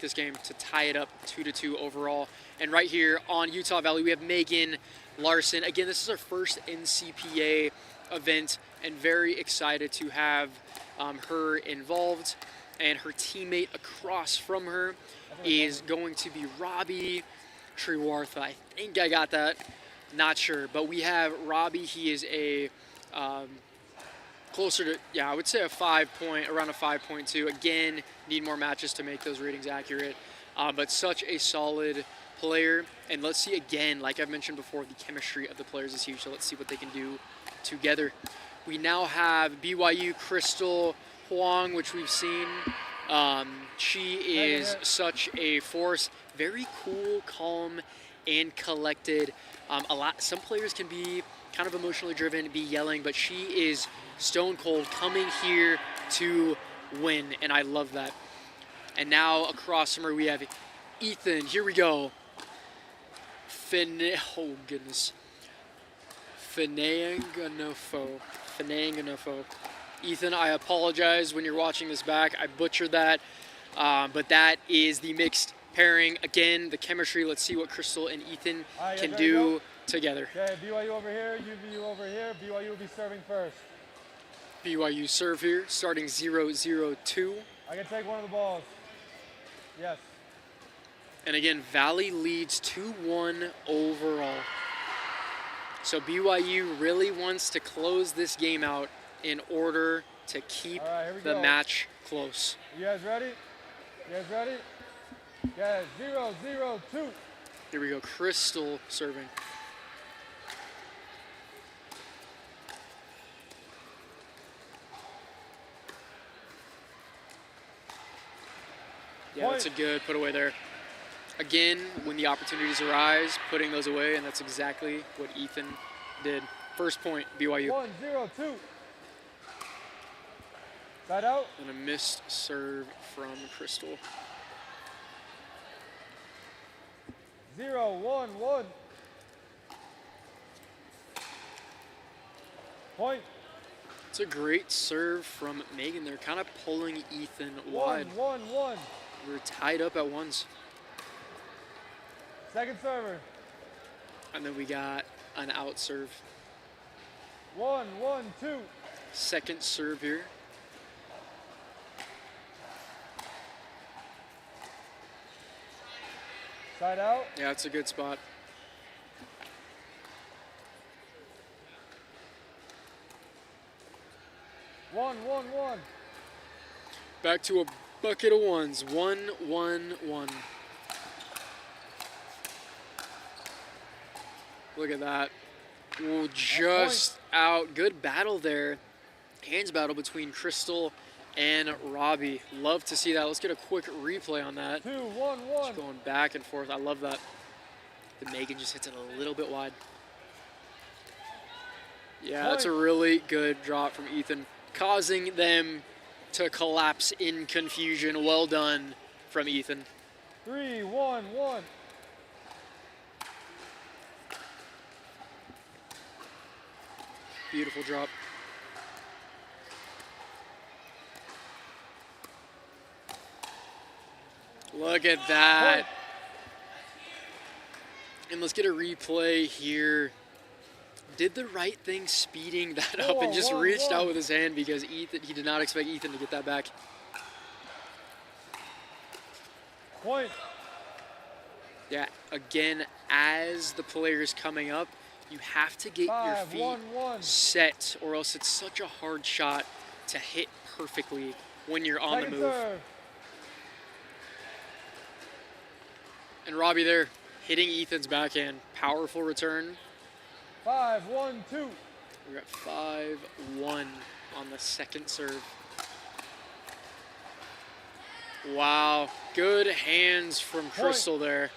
this game to tie it up 2-2 overall. And right here on Utah Valley, we have Megan Larson. Again, this is our first NCPA event, and very excited to have her involved. And her teammate across from her is going to be Robbie Triwartha. I think I got that. Not sure. But we have Robbie. He is a closer to, I would say around a 5.2. Again, need more matches to make those ratings accurate. But such a solid player. And let's see again, like I've mentioned before, the chemistry of the players is huge. So let's see what they can do together. We now have BYU Crystal Huang, which we've seen. She is such a force. Very cool, calm, and collected. Some players can be kind of emotionally driven, be yelling, but she is stone cold, coming here to win, and I love that. And now across from her we have Ethan. Here we go. Oh goodness. Fananganofo. Ethan, I apologize when you're watching this back. I butchered that, but that is the mixed pairing. Again, the chemistry. Let's see what Crystal and Ethan can do together. Okay, BYU over here, UVU over here. BYU will be serving first. BYU serve here, starting 0-0-2. I can take one of the balls. Yes. And again, Valley leads 2-1 overall. So BYU really wants to close this game out in order to keep the match close. You guys ready? You guys ready? Yeah, 0-0-2. Here we go, Crystal serving. Yeah, that's a good put away there. Again, when the opportunities arise, putting those away, and that's exactly what Ethan did. First point, BYU. 1-0-2. Side out. And a missed serve from Crystal. 0-1-1. Point. It's a great serve from Megan. They're kind of pulling Ethan wide. 1-1-1. We're tied up at ones. Second server. And then we got an out serve. 1, 1, 2. Second serve here. Side out. Yeah, it's a good spot. One, 1. Back to a bucket of ones. 1, 1, 1. Look at that. Ooh, just out. Good battle there. Hands battle between Crystal and Robbie. Love to see that. Let's get a quick replay on that. 2, 1, 1. Just going back and forth. I love that. The Megan just hits it a little bit wide. Yeah, that's a really good drop from Ethan, causing them to collapse in confusion. Well done from Ethan. 3, 1, 1. Beautiful drop. Look at that. And let's get a replay here. Did the right thing speeding that up and just reached out with his hand because Ethan, he did not expect Ethan to get that back. Point. Yeah, again, as the player is coming up, you have to get your 5, feet 1, 1. set, or else it's such a hard shot to hit perfectly when you're on Second the move. serve. And Robbie there, hitting Ethan's backhand. Powerful return. 5, 1, 2. We're at 5-1 on the second serve. Wow, good hands from Crystal there.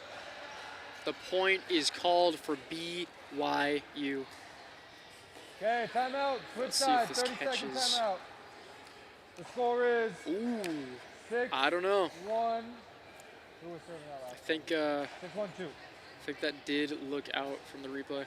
The point is called for BYU. Okay, timeout. Switch Let's see side. if this 30 second catches. timeout. The score is Ooh, 6, I don't know. 1. Who was serving that I last? think 6, 1, 2. I think that did look out from the replay.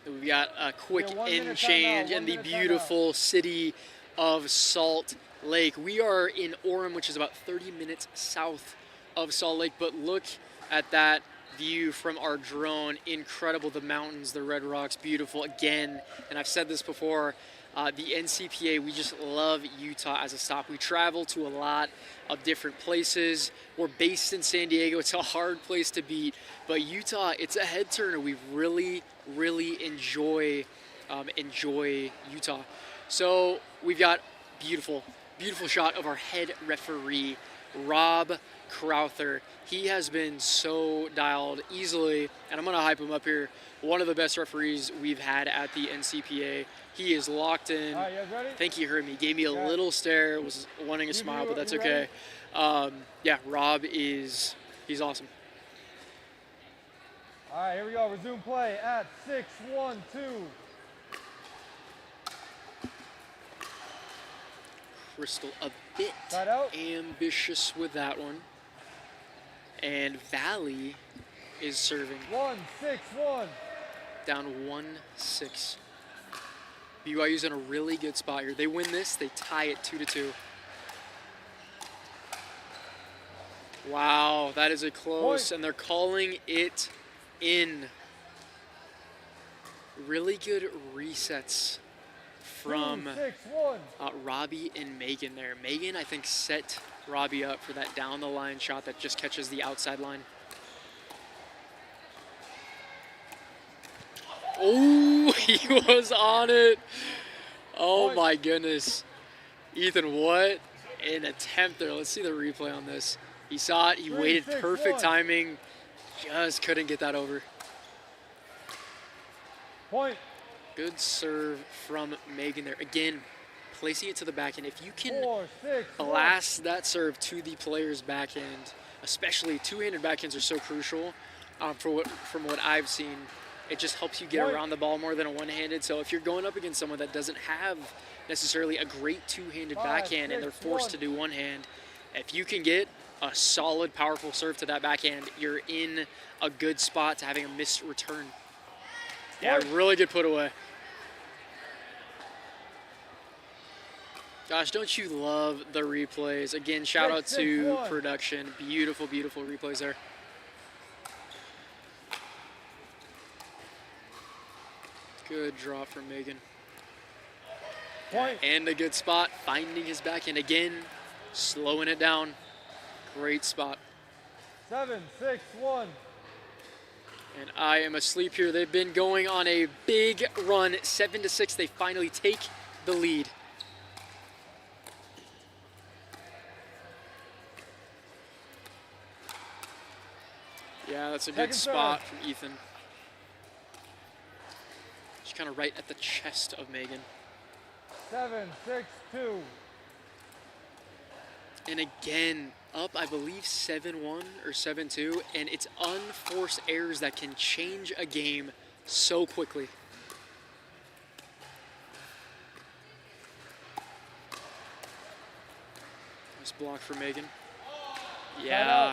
We got a quick Yeah, 1 minute end timeout, change 1 in the minute beautiful city of Salt Lake. We are in Orem, which is about 30 minutes south of Salt Lake, but look at that view from our drone. Incredible. The mountains, the red rocks, beautiful again. And I've said this before, the NCPA, we just love Utah as a stop. We travel to a lot of different places. We're based in San Diego. It's a hard place to beat, but Utah, it's a head turner. We really enjoy Utah. So we've got beautiful shot of our head referee, Rob Crowther. He has been so dialed easily, and I'm gonna hype him up here. One of the best referees we've had at the NCPA. He is locked in. All right, you guys ready? I think he heard me. Gave me a little stare. Was wanting a smile, but that's okay. Yeah, Rob he's awesome. All right, here we go. Resume play at 6, 1, 2. Crystal a bit Side out. ambitious with that one. And Valley is serving 1, 6, 1. down 1-6. BYU's in a really good spot here. They win this, they tie it 2-2. Wow, that is a close, and they're calling it in. Really good resets from 2, 6, 1. Robbie and Megan there. Megan, I think, set Robbie up for that down the line shot that just catches the outside line. Oh, he was on it. Oh my goodness. Ethan, what an attempt there. Let's see the replay on this. He saw it, he 3, waited, 6, perfect 1. timing. Just couldn't get that over. Point. Good serve from Megan there. Again, placing it to the backhand. If you can 4, 6, 1. blast that serve to the player's backhand, especially two-handed backhands are so crucial. From what I've seen, it just helps you get around the ball more than a one-handed. So if you're going up against someone that doesn't have necessarily a great two-handed 5, backhand and 6, they're forced 1. to do one hand, if you can get a solid, powerful serve to that backhand, you're in a good spot to having a missed return. Yeah, really good put away. Gosh, don't you love the replays? Again, shout out to 6-1. production. Beautiful, beautiful replays there. Good drop from Megan. Point. And a good spot, finding his backhand again, slowing it down. Great spot. 7-6-1. And I am asleep here. They've been going on a big run, 7-6. They finally take the lead. Yeah, that's a good Second spot serve. from Ethan. Just kind of right at the chest of Megan. 7-6-2. And again, up, I believe, 7-1 or 7-2. And it's unforced errors that can change a game so quickly. Nice block for Megan. Yeah.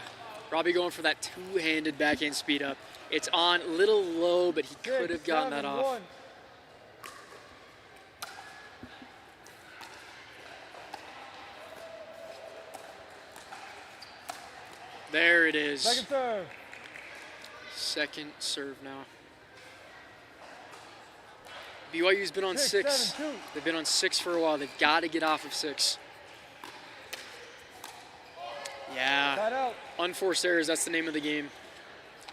Robbie going for that two-handed backhand speed up. It's on, a little low, but he could have gotten that off. 6-7-1. There it is. Second serve. Second serve now. BYU's been on 6. 6-7-2. They've been on 6 for a while. They've got to get off of 6. Yeah. Side out. Unforced errors, that's the name of the game.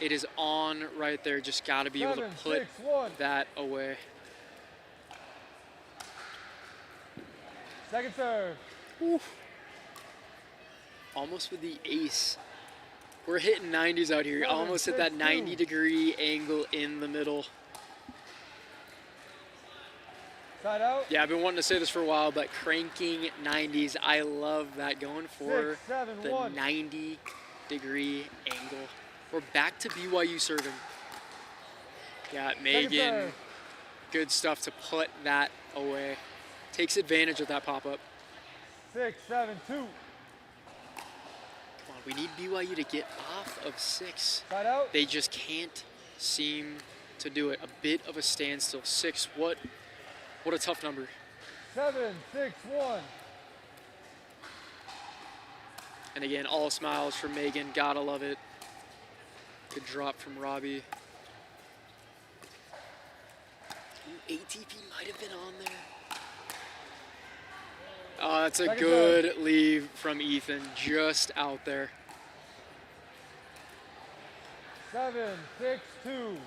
It is on right there. Just got to be able to put 7-6-1. that away. Second serve. Almost with the ace. We're hitting 90s out here. Almost at that 7-6-2. 90-degree angle in the middle. Side out. Yeah, I've been wanting to say this for a while, but cranking 90s, I love that. Going for 6-7-1. the 90-degree angle. We're back to BYU serving. Yeah, Second Megan, serve. good stuff to put that away. Takes advantage of that pop-up. 6-7-2. Come on, we need BYU to get off of 6. Side out. They just can't seem to do it. A bit of a standstill. 6, what a tough number. 7-6-1. And again, all smiles from Megan. Gotta love it. Good drop from Robbie. Ooh, ATP might have been on there. Oh, that's a Second good leave from Ethan. Just out there. 7-6-2.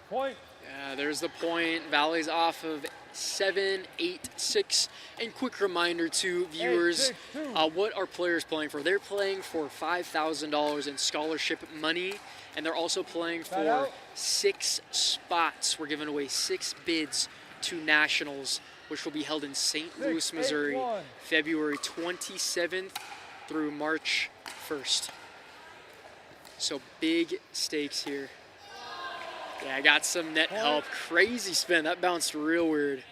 Point. Yeah, there's the point. Valley's off of 7, 8, 6. And quick reminder to viewers, 8-6-2. what are players playing for? They're playing for $5,000 in scholarship money, and they're also playing Side for out. 6 spots. We're giving away 6 bids to nationals, which will be held in St. Louis, Missouri, 6-8-1. February 27th through March 1st. So big stakes here. Yeah, I got some net help. Crazy spin. That bounced real weird.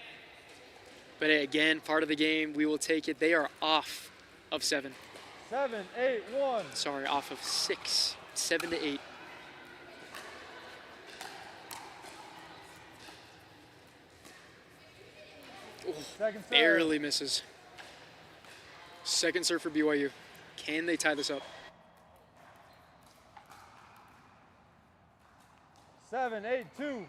But hey, again, part of the game. We will take it. They are off of 7. 7-8-1. Sorry, off of 6. 7 to 8. Second serve. Barely misses. Second serve for BYU. Can they tie this up? 7-8-2.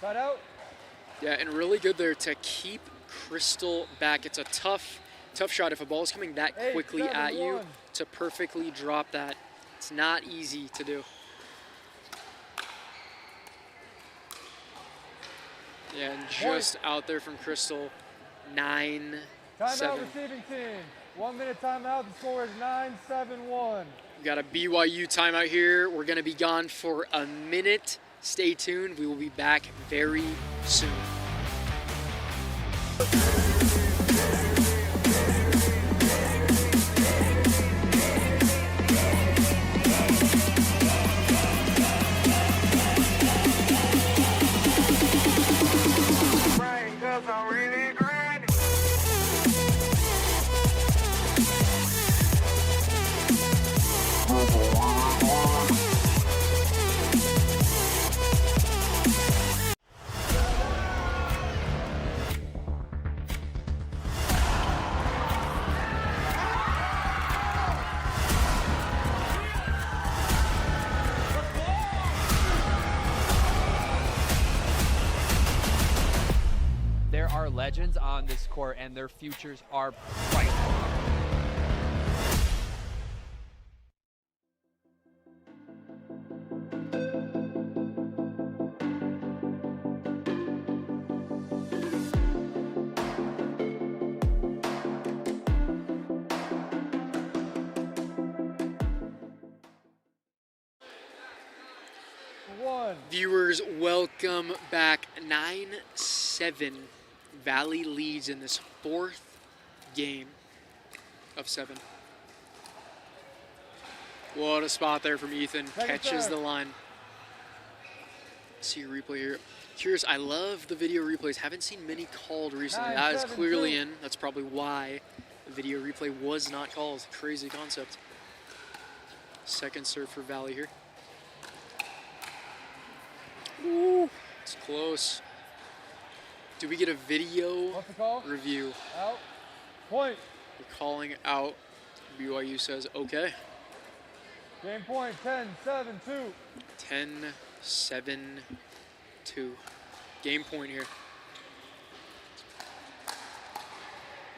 Side out. Yeah, and really good there to keep Crystal back. It's a tough shot. If a ball is coming that quickly at you, 8-7-1. to perfectly drop that, it's not easy to do. Yeah, and just out there from Crystal, 9-7. Timeout receiving team. 1 minute timeout. The score is 9-7-1. We got a BYU timeout here. We're going to be gone for a minute. Stay tuned. We will be back very soon. legends on this court, and their futures are bright. Viewers, welcome back. 9-7. Valley leads in this 4th game of 7. What a spot there from Ethan. Catches the line. See a replay here. Curious, I love the video replays. Haven't seen many called recently. That is clearly in. That's probably why the video replay was not called. Crazy concept. Second serve for Valley here. Ooh, it's close. Do we get a video What's the call? review? Out. Point. We're calling out. BYU says okay. Game point, 10-7-2. 10-7-2. Game point here.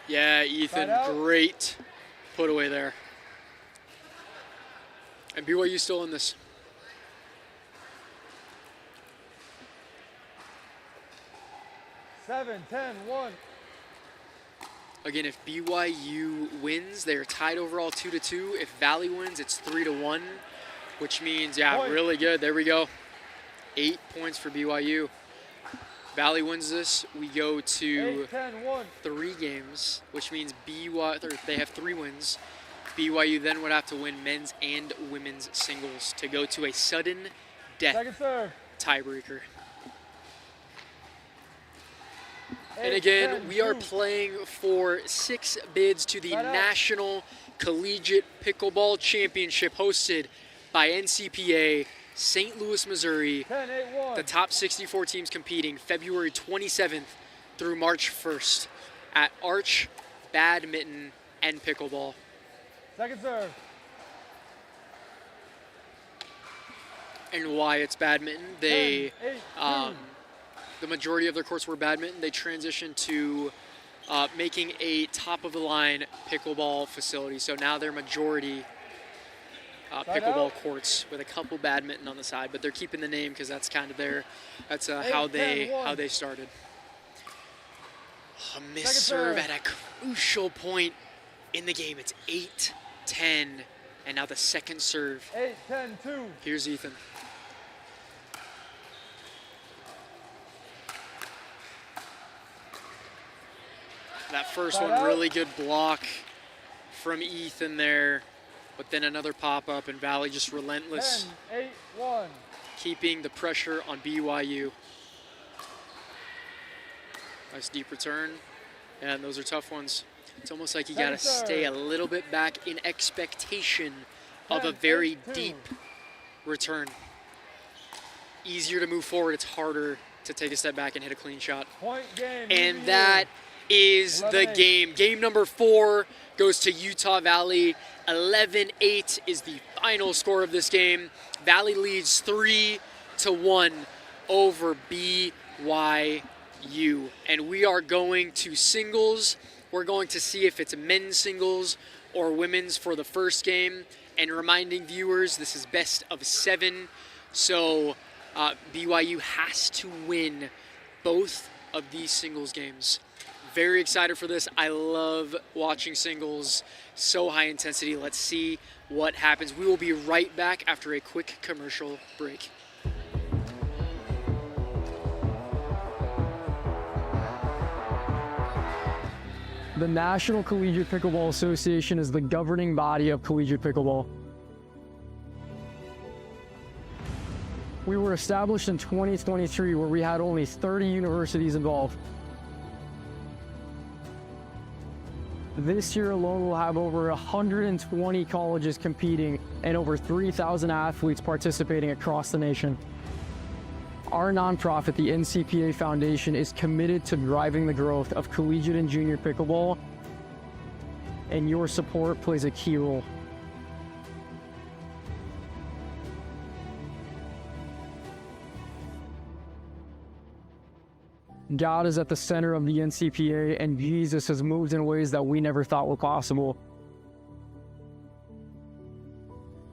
Yeah, Ethan, great put away there. And BYU still in this. Seven, 10-1. Again, if BYU wins, they're tied overall 2-2. If Valley wins, it's 3-1, which means, yeah, really good. There we go. 8 points for BYU. Valley wins this, we go to 3 games, which means they have 3 wins. BYU then would have to win men's and women's singles to go to a sudden death tiebreaker. And again, we are playing for 6 bids to the National Collegiate Pickleball Championship hosted by NCPA, St. Louis, Missouri. The top 64 teams competing February 27th through March 1st at Arch, Badminton, and Pickleball. Second serve. And why it's badminton, they the majority of their courts were badminton. They transitioned to making a top-of-the-line pickleball facility. So now they're majority pickleball courts with a couple badminton on the side, but they're keeping the name because that's kind of how they started. A missed serve at a crucial point in the game. It's 8-10, and now the second serve. 8-10-2. Here's Ethan. That first one, really good block from Ethan there, but then another pop-up, and Valley just relentless, 10-8-1. keeping the pressure on BYU. Nice deep return, and those are tough ones. It's almost like you got to stay a little bit back in expectation of a very deep return. Easier to move forward, it's harder to take a step back and hit a clean shot. Point game. And that is the game. Game number 4 goes to Utah Valley. 11-8 is the final score of this game. Valley leads 3-1 over BYU. And we are going to singles. We're going to see if it's men's singles or women's for the first game. And reminding viewers, this is best of 7. So BYU has to win both of these singles games. Very excited for this. I love watching singles, so high intensity. Let's see what happens. We will be right back after a quick commercial break. The National Collegiate Pickleball Association is the governing body of collegiate pickleball. We were established in 2023, where we had only 30 universities involved. This year alone, we'll have over 120 colleges competing and over 3,000 athletes participating across the nation. Our nonprofit, the NCPA Foundation, is committed to driving the growth of collegiate and junior pickleball, and your support plays a key role. God is at the center of the NCPA, and Jesus has moved in ways that we never thought were possible.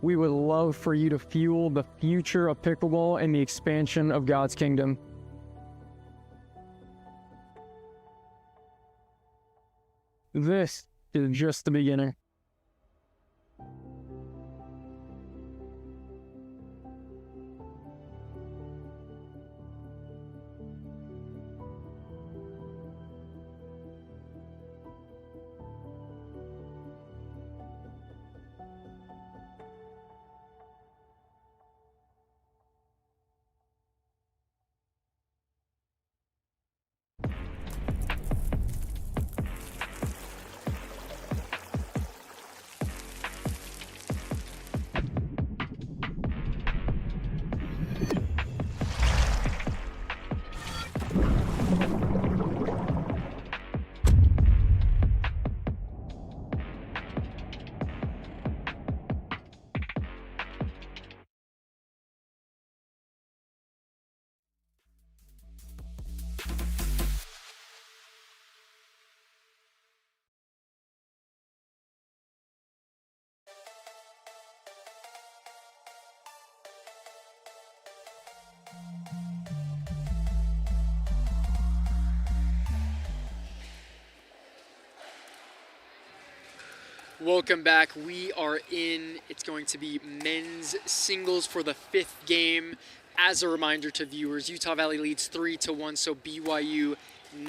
We would love for you to fuel the future of pickleball and the expansion of God's kingdom. This is just the beginning. Welcome back. We are in, it's going to be men's singles for the 5th game. As a reminder to viewers, Utah Valley leads 3-1, so BYU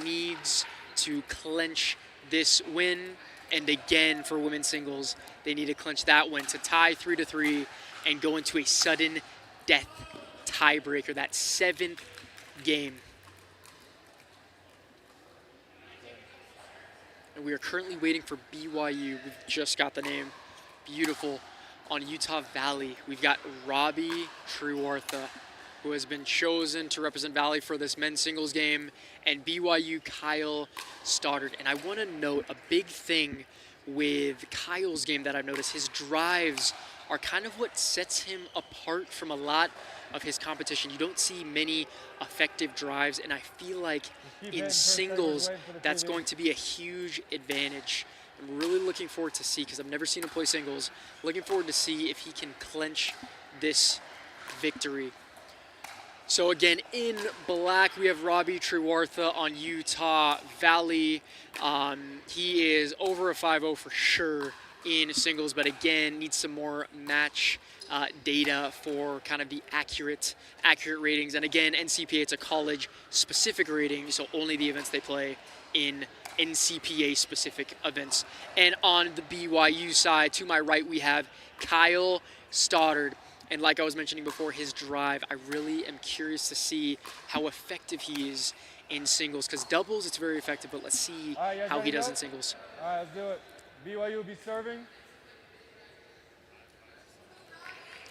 needs to clench this win. And again, for women's singles, they need to clench that win to tie 3-3 and go into a sudden death tiebreaker, that 7th game. And we are currently waiting for BYU. We've just got the name. Beautiful. On Utah Valley, we've got Robbie Trewartha, who has been chosen to represent Valley for this men's singles game, and BYU Kyle Stoddard. And I want to note a big thing with Kyle's game that I've noticed. His drives are kind of what sets him apart from a lot of his competition. You don't see many effective drives, and I feel like in singles, that's going to be a huge advantage. I'm really looking forward to see, because I've never seen him play singles, looking forward to see if he can clench this victory. So again, in black, we have Robbie Trewartha on Utah Valley. He is over a 5-0 for sure in singles, but again, needs some more match data for kind of the accurate ratings. And again, NCPA, it's a college-specific rating, so only the events they play in NCPA-specific events. And on the BYU side, to my right, we have Kyle Stoddard. And like I was mentioning before, his drive, I really am curious to see how effective he is in singles, because doubles, it's very effective, but let's see how he does in singles. All right, let's do it. BYU will be serving.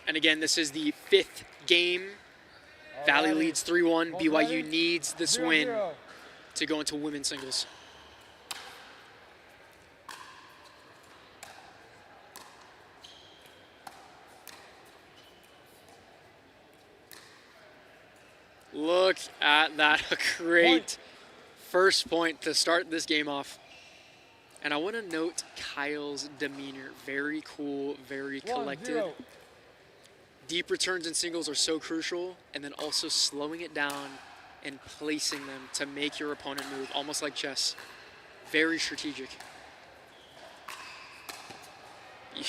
And again, this is the 5th game. Valley leads 3-1. BYU needs this win to go into women's singles. Look at that, a great first point to start this game off. And I want to note Kyle's demeanor. Very cool, very collected. Deep returns in singles are so crucial, and then also slowing it down and placing them to make your opponent move, almost like chess. Very strategic.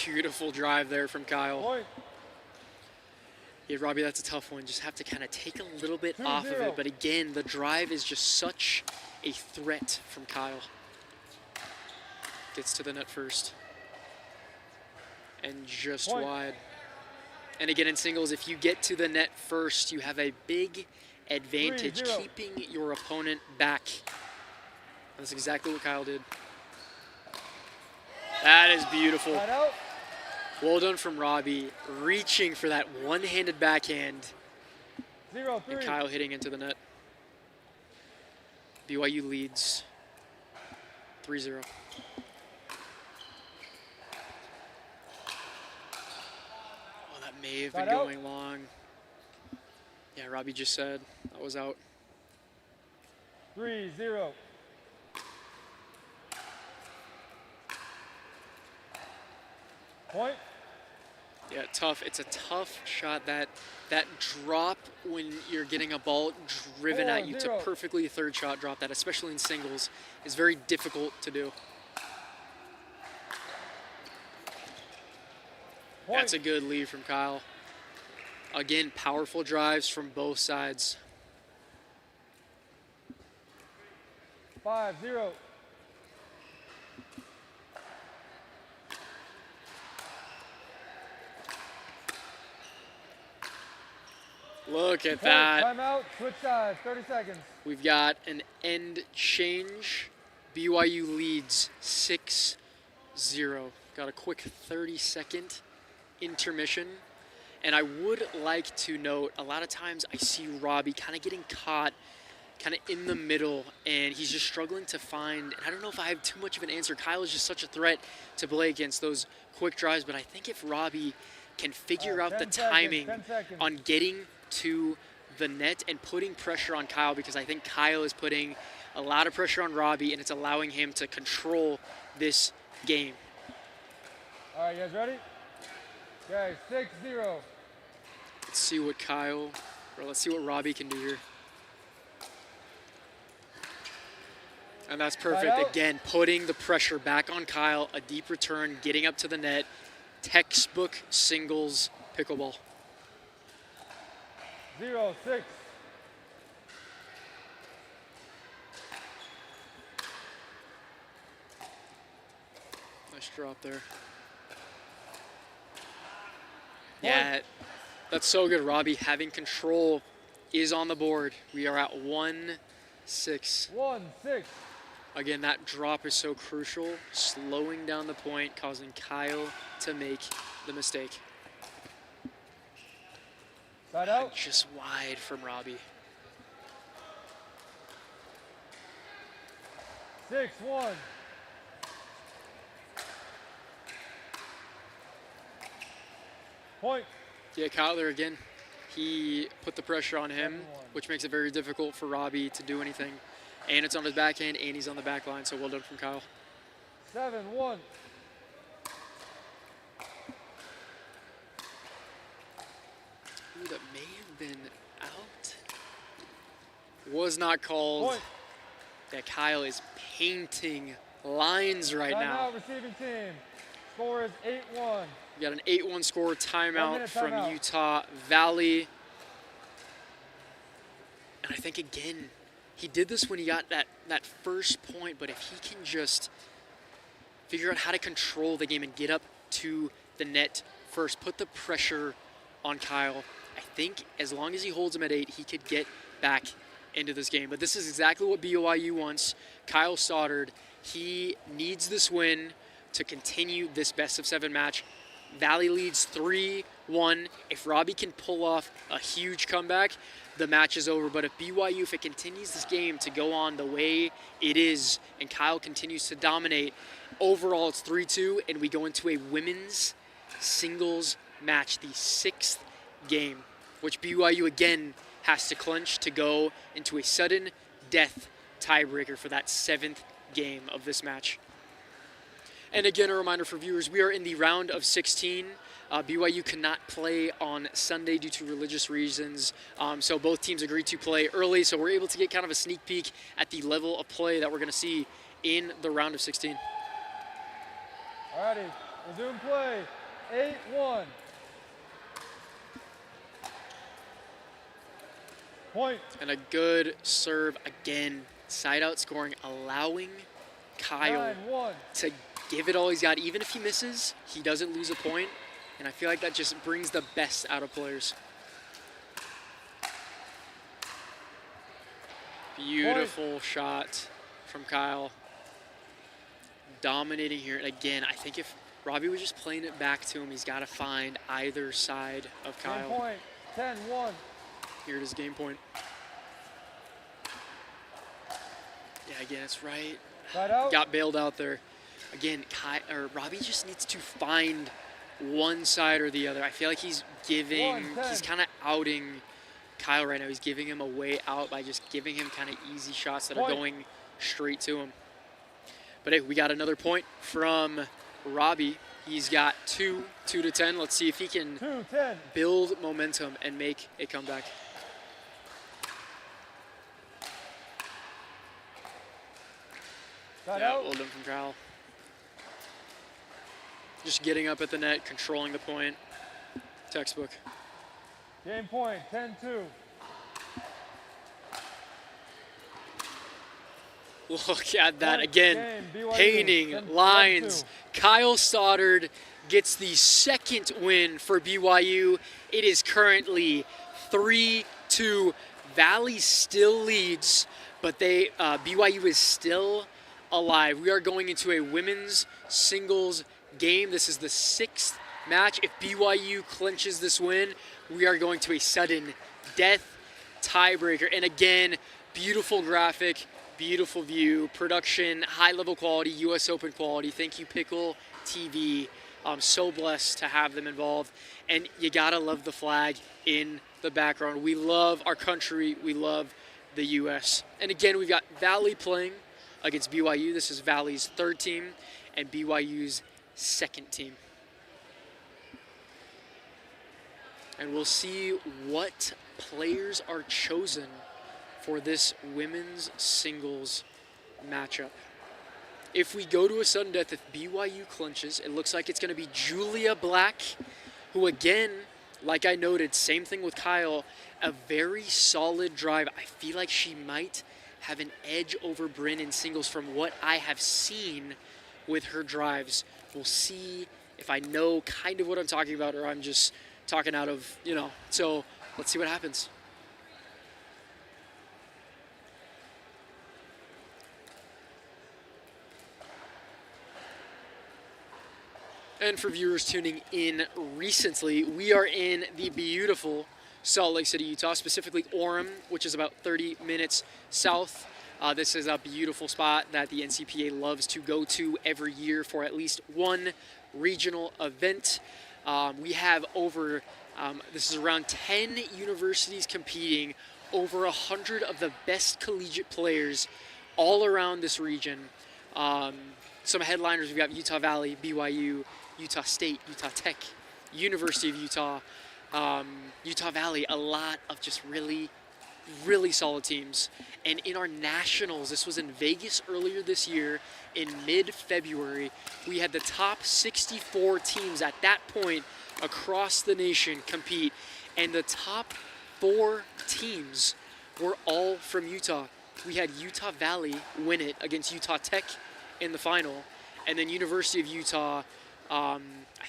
Beautiful drive there from Kyle. Yeah, Robbie, that's a tough one. Just have to kind of take a little bit off of it. But again, the drive is just such a threat from Kyle. Gets to the net first. And just wide. And again, in singles, if you get to the net first, you have a big advantage, keeping your opponent back. That's exactly what Kyle did. That is beautiful. Well done from Robbie, reaching for that one-handed backhand. And Kyle hitting into the net. BYU leads 3-0. Oh, that may have been going long. Yeah, Robbie just said that was out. 3-0. Point. Yeah, tough. It's a tough shot. That drop when you're getting a ball driven at you to 4-0. perfectly third shot drop that, especially in singles, is very difficult to do. Point. That's a good lead from Kyle. Again, powerful drives from both sides. 5-0. Look at Point. that. Timeout. Switch sides. 30 seconds. We've got an end change. BYU leads 6-0. Got a quick 30-second intermission. And I would like to note, a lot of times I see Robbie kind of getting caught kind of in the middle, and he's just struggling to find, and I don't know if I have too much of an answer. Kyle is just such a threat to play against those quick drives, but I think if Robbie can figure out the 10 seconds, timing 10 seconds. on getting to the net and putting pressure on Kyle, because I think Kyle is putting a lot of pressure on Robbie, and it's allowing him to control this game. All right, you guys ready? Okay, 6-0. Let's see what let's see what Robbie can do here. And that's perfect. Timeout. Again, putting the pressure back on Kyle, a deep return, getting up to the net. Textbook singles pickleball. 0-6. Nice drop there. Yeah, that's so good. Robbie having control is on the board. We are at 1-6. 1-6. Again, that drop is so crucial, slowing down the point, causing Kyle to make the mistake. Side out. Just wide from Robbie. 6-1. Point. Yeah, Kyle there again. He put the pressure on him, 7-1. which makes it very difficult for Robbie to do anything. And it's on his backhand, and he's on the back line, so well done from Kyle. 7-1. Ooh, that may have been out. Was not called. Point. Yeah, Kyle is painting lines right now. Timeout, receiving team. Score is 8-1. We got an 8-1 score 1 timeout minute from timeout. Utah Valley. And I think, again, he did this when he got that first point, but if he can just figure out how to control the game and get up to the net first, put the pressure on Kyle, I think as long as he holds him at 8, he could get back into this game. But this is exactly what BYU wants. Kyle Stoddard, he needs this win to continue this best-of-7 match. Valley leads 3-1. If Robbie can pull off a huge comeback, the match is over. But if BYU, if it continues this game to go on the way it is, and Kyle continues to dominate, overall it's 3-2, and we go into a women's singles match, the 6th game, which BYU again has to clinch to go into a sudden death tiebreaker for that 7th game of this match. And again, a reminder for viewers, we are in the round of 16. BYU cannot play on Sunday due to religious reasons. So both teams agreed to play early, so we're able to get kind of a sneak peek at the level of play that we're going to see in the round of 16. Alrighty, resume play. 8-1. Point. And a good serve again. Side out scoring, allowing Kyle 9-1. to give it all he's got. Even if he misses, he doesn't lose a point. And I feel like that just brings the best out of players. Beautiful shot from Kyle. Dominating here. And again, I think if Robbie was just playing it back to him, he's got to find either side of Game Kyle. point. 10-1. Here it is, game point. Yeah, again, it's right. Side out. Got bailed out there. Again, Robbie just needs to find one side or the other. I feel like he's giving, 1-10. he's kind of outing Kyle right now. He's giving him a way out by just giving him kind of easy shots that are going straight to him. But hey, we got another point from Robbie. He's got 2 to 10. Let's see if he can 2-10. build momentum and make a comeback. Got Yeah, out. well done from Kyle. Just getting up at the net, controlling the point. Textbook. Game point, 10-2. Look at that Point again. game, BYU, Painting 10-2. lines. Kyle Stoddard gets the second win for BYU. It is currently 3-2. Valley still leads, but BYU is still alive. We are going into a women's singles game. This is the 6th match. If BYU clinches this win, we are going to a sudden death tiebreaker. And again, beautiful graphic, beautiful view, production, high-level quality, U.S. Open quality. Thank you, Pickle TV. I'm so blessed to have them involved. And you gotta love the flag in the background. We love our country. We love the U.S. And again, we've got Valley playing against BYU. This is Valley's 3rd team and BYU's 2nd team. And we'll see what players are chosen for this women's singles matchup. If we go to a sudden death, if BYU clinches, it looks like it's going to be Julia Black, who again, like I noted, same thing with Kyle, a very solid drive. I feel like she might have an edge over Bryn in singles from what I have seen with her drives. We'll see if I know kind of what I'm talking about or I'm just talking out of, so let's see what happens. And for viewers tuning in recently, we are in the beautiful Salt Lake City, Utah, specifically Orem, which is about 30 minutes south. This is a beautiful spot that the NCPA loves to go to every year for at least one regional event. We have this is around 10 universities competing, over 100 of the best collegiate players all around this region. Some headliners, we've got Utah Valley, BYU, Utah State, Utah Tech, University of Utah, Utah Valley, a lot of just really solid teams. And in our nationals, this was in Vegas earlier this year, in mid-February, we had the top 64 teams at that point across the nation compete, and the top 4 teams were all from Utah. We had Utah Valley win it against Utah Tech in the final, and then University of Utah, I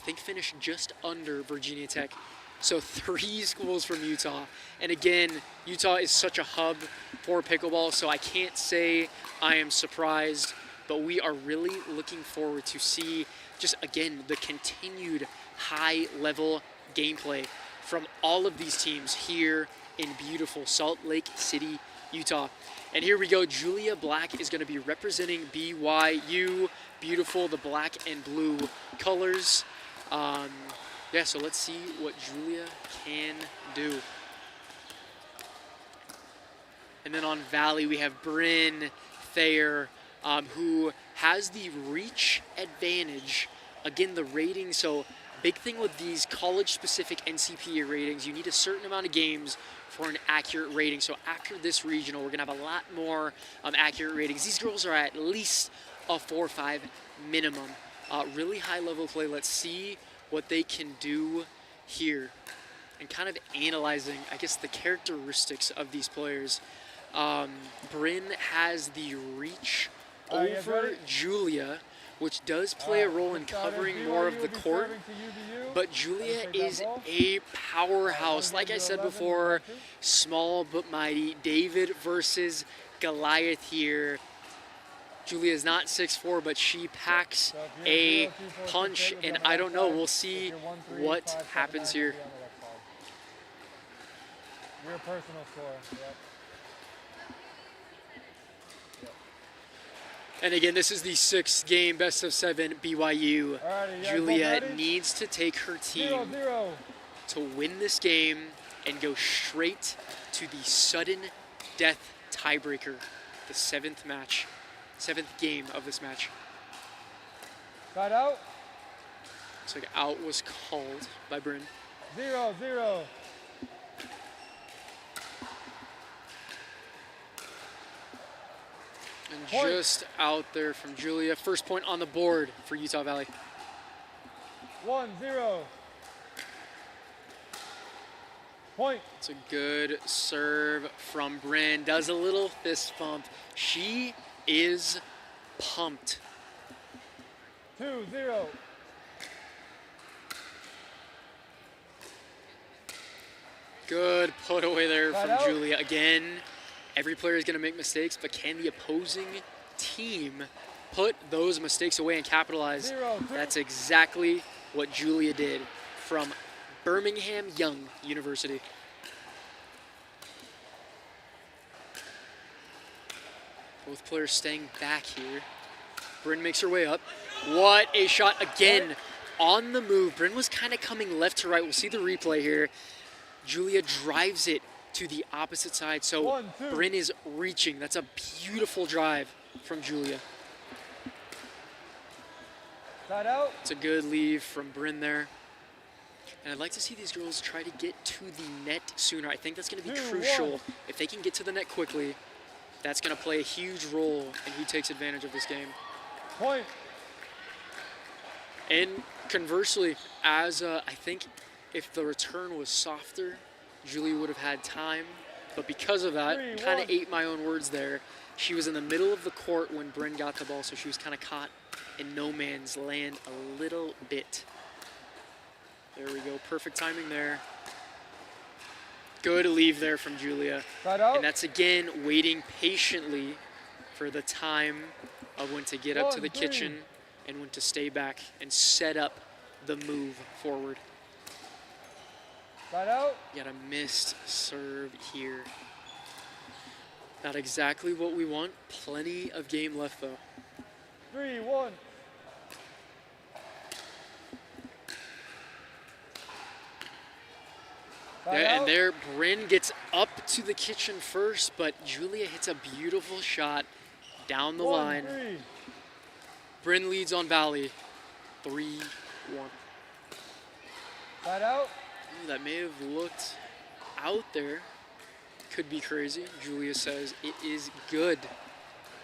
think, finished just under Virginia Tech. So 3 schools from Utah. And again, Utah is such a hub for pickleball, so I can't say I am surprised, but we are really looking forward to see just, again, the continued high-level gameplay from all of these teams here in beautiful Salt Lake City, Utah. And here we go. Julia Black is going to be representing BYU. Beautiful, the black and blue colors. So let's see what Julia can do. And then on Valley, we have Bryn Thayer, who has the reach advantage. Again, the rating, so big thing with these college-specific NCPA ratings, you need a certain amount of games for an accurate rating. So after this regional, we're going to have a lot more accurate ratings. These girls are at least a 4-5 minimum. Really high-level play. Let's see what they can do here. And kind of analyzing, I guess, the characteristics of these players. Bryn has the reach over Julia, which does play a role in covering more of the court, but Julia is a powerhouse. Like I said before, small but mighty. David versus Goliath here. Julia is not 6'4", but she packs a punch, and I don't know. We'll see what happens here. Your personal score, yep. And again, this is the 6th game, best of 7, BYU. Alrighty, Julia needs to take her team 0-0. to win this game and go straight to the sudden death tiebreaker, the seventh game of this match. Side out. Looks like out was called by Bryn. 0-0. And Point. just out there from Julia. First point on the board for Utah Valley. 1-0. Point. It's a good serve from Bryn. Does a little fist pump. She is pumped. 2-0. Good put away there Side from out. Julia. Again, every player is going to make mistakes, but can the opposing team put those mistakes away and capitalize? 0-2. That's exactly what Julia did from Birmingham Young University. Both players staying back here. Bryn makes her way up. What a shot again on the move. Bryn was kind of coming left to right. We'll see the replay here. Julia drives it to the opposite side, so 1-2. Bryn is reaching. That's a beautiful drive from Julia. Side out. It's a good leave from Bryn there. And I'd like to see these girls try to get to the net sooner. I think that's going to be 2-1. crucial. If they can get to the net quickly, that's going to play a huge role in who takes advantage of this game. Point. And conversely, as I think if the return was softer, Julia would have had time. But because of that, 3-1. kind of ate my own words there. She was in the middle of the court when Bryn got the ball, so she was kind of caught in no man's land a little bit. There we go, perfect timing there. Good leave there from Julia. Side out. And that's again waiting patiently for the time of when to get up to the 1-3. kitchen and when to stay back and set up the move forward. Side out. Got a missed serve here. Not exactly what we want. Plenty of game left though. 3-1. Side Yeah, and out. there, Bryn gets up to the kitchen first, but Julia hits a beautiful shot down the line. 1-3. Bryn leads on Valley, 3-1. Side out. Ooh, that may have looked out there. Could be crazy. Julia says it is good.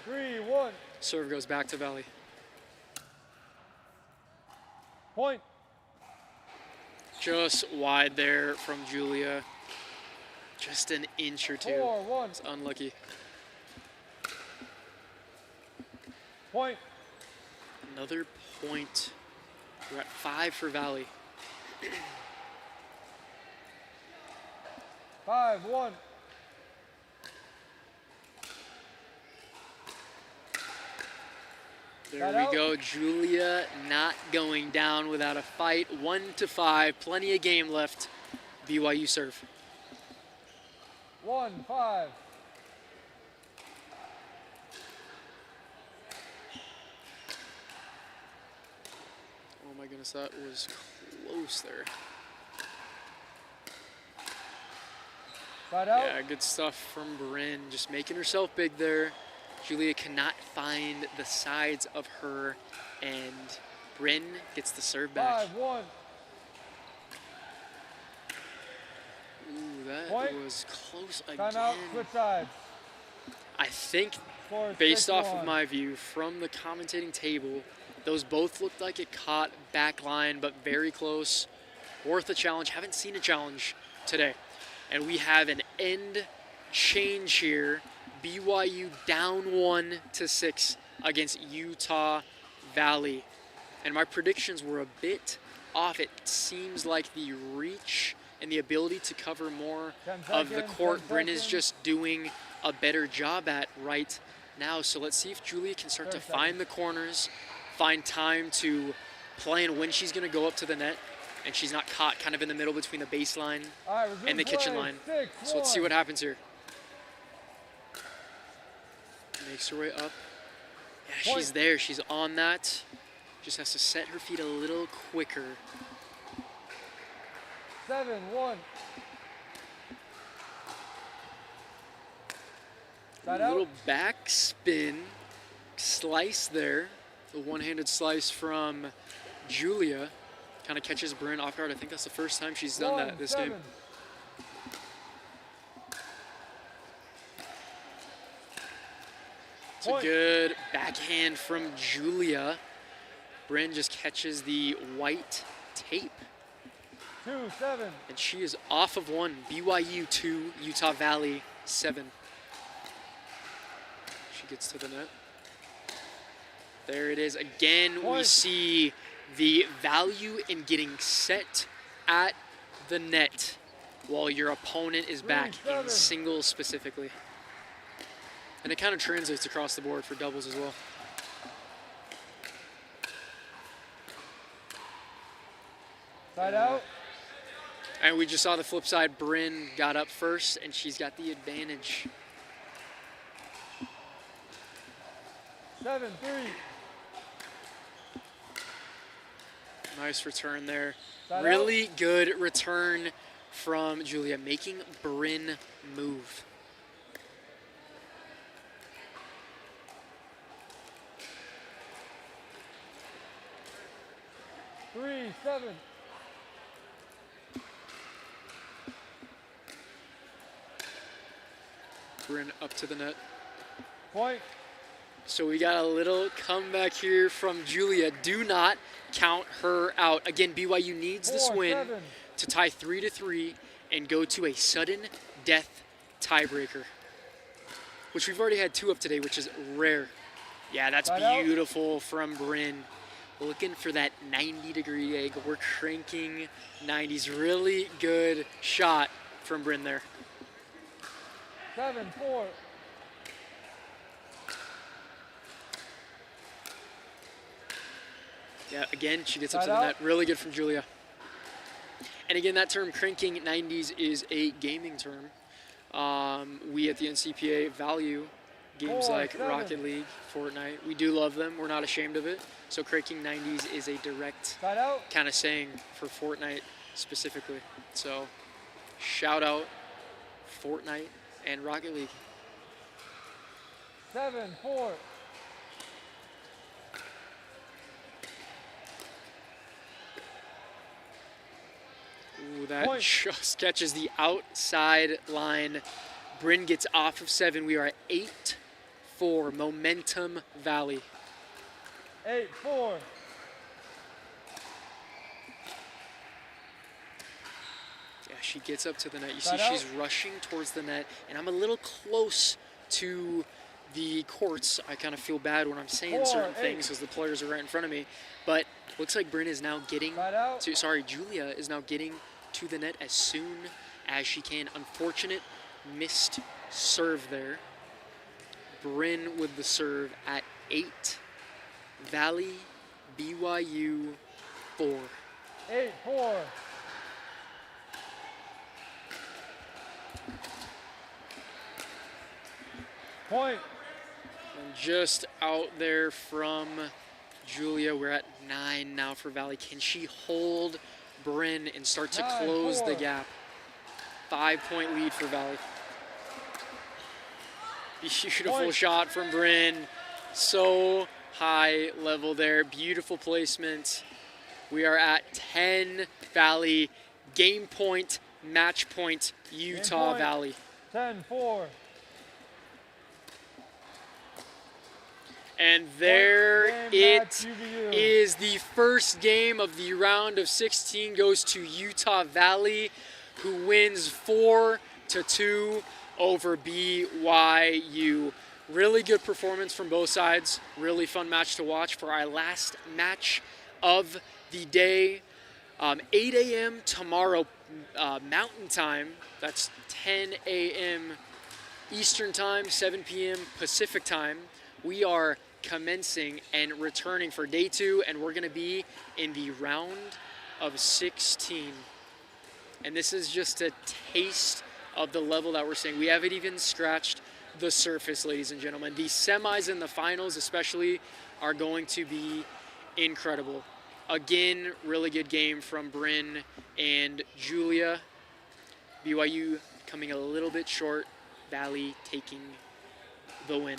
3-1. Serve goes back to Valley. Point. Just wide there from Julia. Just an inch or two. 4-1. It's unlucky. Point. Another point. We're at 5 for Valley. 5-1. There That we out. go. Julia not going down without a fight. 1-5. Plenty of game left. BYU serve. 1-5. Oh my goodness, that was close there. Side out. Yeah, good stuff from Bryn. Just making herself big there. Julia cannot find the sides of her, and Bryn gets the serve back. 5-1. Ooh, that Point. was close Time out. again. Switch sides. I think, Score based off 6-1. of my view from the commentating table, those both looked like it caught back line, but very close. Worth a challenge. Haven't seen a challenge today. And we have an end change here. BYU down 1-6 against Utah Valley. And my predictions were a bit off. It seems like the reach and the ability to cover more 10 of the seconds, court, 10 Bryn is seconds. just doing a better job at right now. So let's see if Julia can start to 30 find the corners, find time to plan when she's going to go up to the net, and she's not caught kind of in the middle between the baseline All right, resume and the kitchen play. line. 6-1. So let's see what happens here. Makes her way up. Yeah, she's Point. there. She's on that. Just has to set her feet a little quicker. 7-1. Side Little out. back spin slice there. The one-handed slice from Julia. Kind of catches Bryn off guard. I think that's the first time she's done that this game. 1-7. It's a good backhand from Julia. Bryn just catches the white tape. 2-7. And she is off of one. BYU 2, Utah Valley 7. She gets to the net. There it is. Again, we Point. see the value in getting set at the net while your opponent is back in 3-7. singles specifically. And it kind of translates across the board for doubles as well. Side out. And we just saw the flip side. Bryn got up first, and she's got the advantage. 7-3. Nice return there. Side Really good return from Julia, making Bryn move. out. 3-7. Bryn up to the net. Point. So we got a little comeback here from Julia. Do not count her out. Again, BYU needs this win 4-7. to tie 3-3 and go to a sudden death tiebreaker, which we've already had 2 of today, which is rare. Yeah, that's Side out. beautiful from Bryn. Looking for that 90-degree egg. We're cranking 90s. Really good shot from Bryn there. 7-4. Yeah, again, she gets up Side to the out. net. Really good from Julia. And again, that term, cranking 90s, is a gaming term. We at the NCPA value games like 4-7. Rocket League, Fortnite. We do love them. We're not ashamed of it. So cranking 90s is a direct Side out. kind of saying for Fortnite specifically. So shout out Fortnite and Rocket League. 7-4. Ooh, that Point. just catches the outside line. Bryn gets off of 7. We are at 8-4, Momentum Valley. 8-4. Yeah, she gets up to the net. You see Side out. she's rushing towards the net, and I'm a little close to the courts. I kind of feel bad when I'm saying certain 4-8. things because the players are right in front of me. But looks like Bryn is now getting Side out. to, sorry, Julia is now getting to the net as soon as she can. Unfortunate missed serve there. Bryn with the serve at 8. Valley, BYU 4. 8-4. Point. And just out there from Julia. We're at 9 now for Valley. Can she hold Bryn and start to close the 9-4. gap? 5-point lead for Valley. Beautiful Point. shot from Bryn. So high level there. Beautiful placement. We are at 10 Valley. Game point, match point, Utah point. Valley. 10-4. And there Game it match, UVU. is. The first game of the round of 16 goes to Utah Valley, who wins 4-2 over BYU. Really good performance from both sides. Really fun match to watch for our last match of the day. 8 a.m. tomorrow Mountain Time. That's 10 a.m. Eastern Time, 7 p.m. Pacific Time. We are commencing and returning for day 2, and we're going to be in the round of 16. And this is just a taste of the level that we're seeing. We haven't even scratched the surface, ladies and gentlemen. The semis and the finals especially are going to be incredible. Again, really good game from Bryn and Julia. BYU coming a little bit short. Valley taking the win.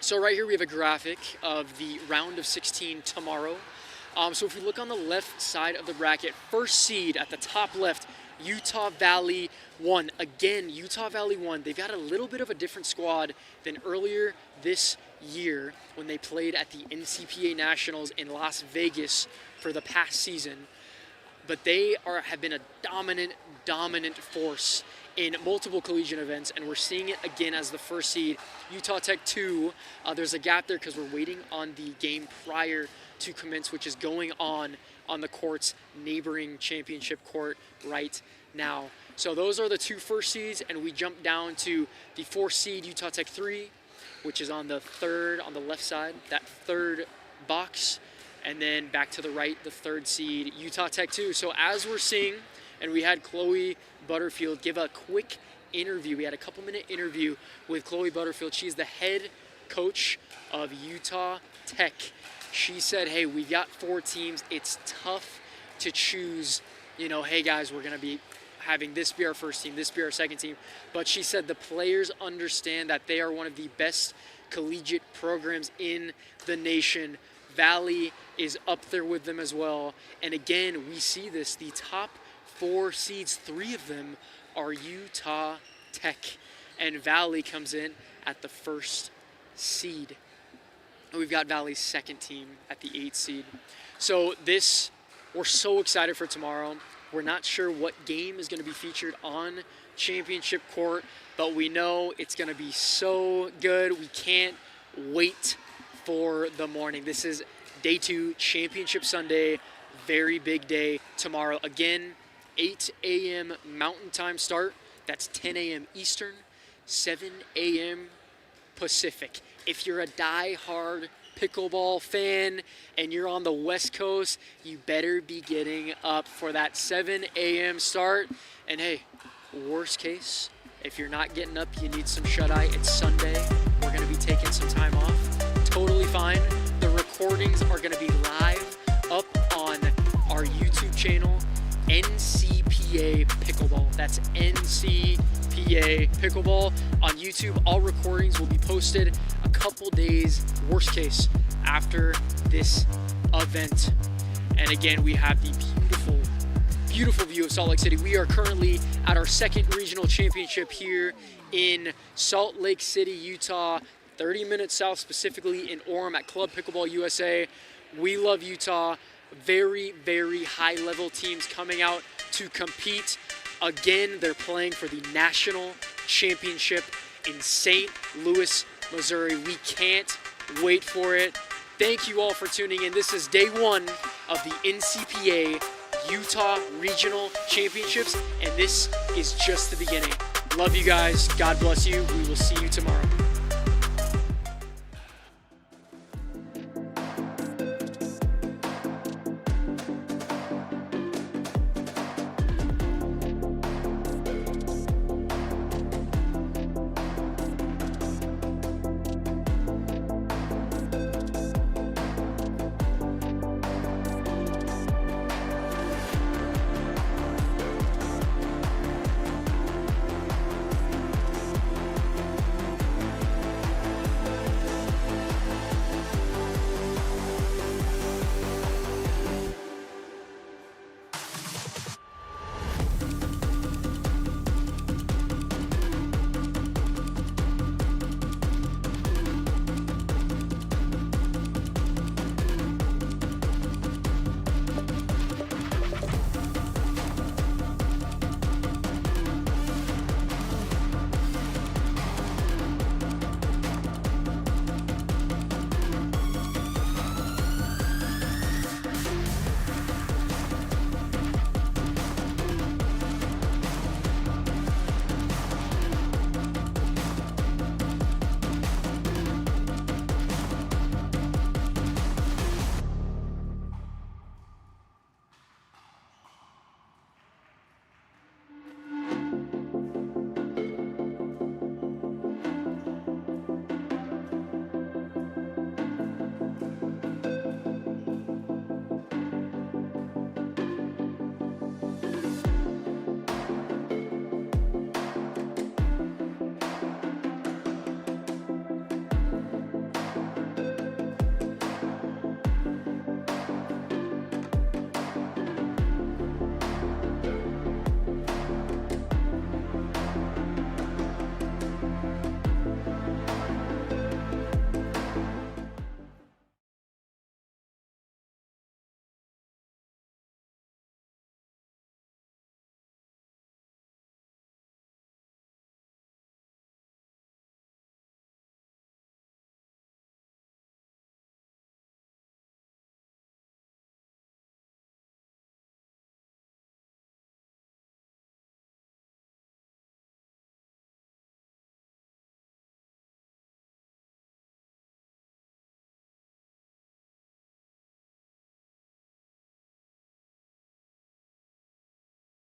So right here we have a graphic of the round of 16 tomorrow. So if we look on the left side of the bracket, first seed at the top left, Utah Valley won. Again, Utah Valley won. They've got a little bit of a different squad than earlier this year when they played at the NCPA Nationals in Las Vegas for the past season. But they have been a dominant force in multiple collegiate events, and we're seeing it again as the first seed. Utah Tech 2, there's a gap there because we're waiting on the game prior to commence, which is going on the court's neighboring championship court right now. So those are the 2 first seeds, and we jump down to the 4th seed, Utah Tech 3, which is on the left side, that 3rd box, and then back to the right, the 3rd seed, Utah Tech 2. So as we're seeing, and we had Chloe Butterfield give a quick interview. We had a couple-minute interview with Chloe Butterfield. She's the head coach of Utah Tech. She said, hey, we've got 4 teams. It's tough to choose, hey guys, we're going to be having this be our first team, this be our second team. But she said the players understand that they are one of the best collegiate programs in the nation. Valley is up there with them as well. And again, we see this, the top 4 seeds, 3 of them are Utah Tech. And Valley comes in at the 1st seed. We've got Valley's 2nd team at the 8th seed. So we're so excited for tomorrow. We're not sure what game is going to be featured on championship court, but we know it's going to be so good. We can't wait for the morning. This is day 2, Championship Sunday, very big day tomorrow. Again, 8 a.m. Mountain Time start. That's 10 a.m. Eastern, 7 a.m. Pacific. If you're a die-hard pickleball fan and you're on the West Coast, you better be getting up for that 7 a.m. start. And hey, worst case, if you're not getting up, you need some shut-eye. It's Sunday. We're going to be taking some time off. Totally fine. The recordings are going to be live up on our YouTube channel, NCPA Pickleball. That's NCPA Pickleball on YouTube. All recordings will be posted a couple days, worst case, after this event. And again, we have the beautiful view of Salt Lake City. We are currently at our 2nd regional championship here in Salt Lake City, Utah, 30 minutes south, specifically in Orem at Club Pickleball USA. We love Utah. Very, very high-level teams coming out to compete. Again, they're playing for the national championship in St. Louis, Missouri. We can't wait for it. Thank you all for tuning in. This is day 1 of the NCPA Utah Regional Championships, and this is just the beginning. Love you guys. God bless you. We will see you tomorrow.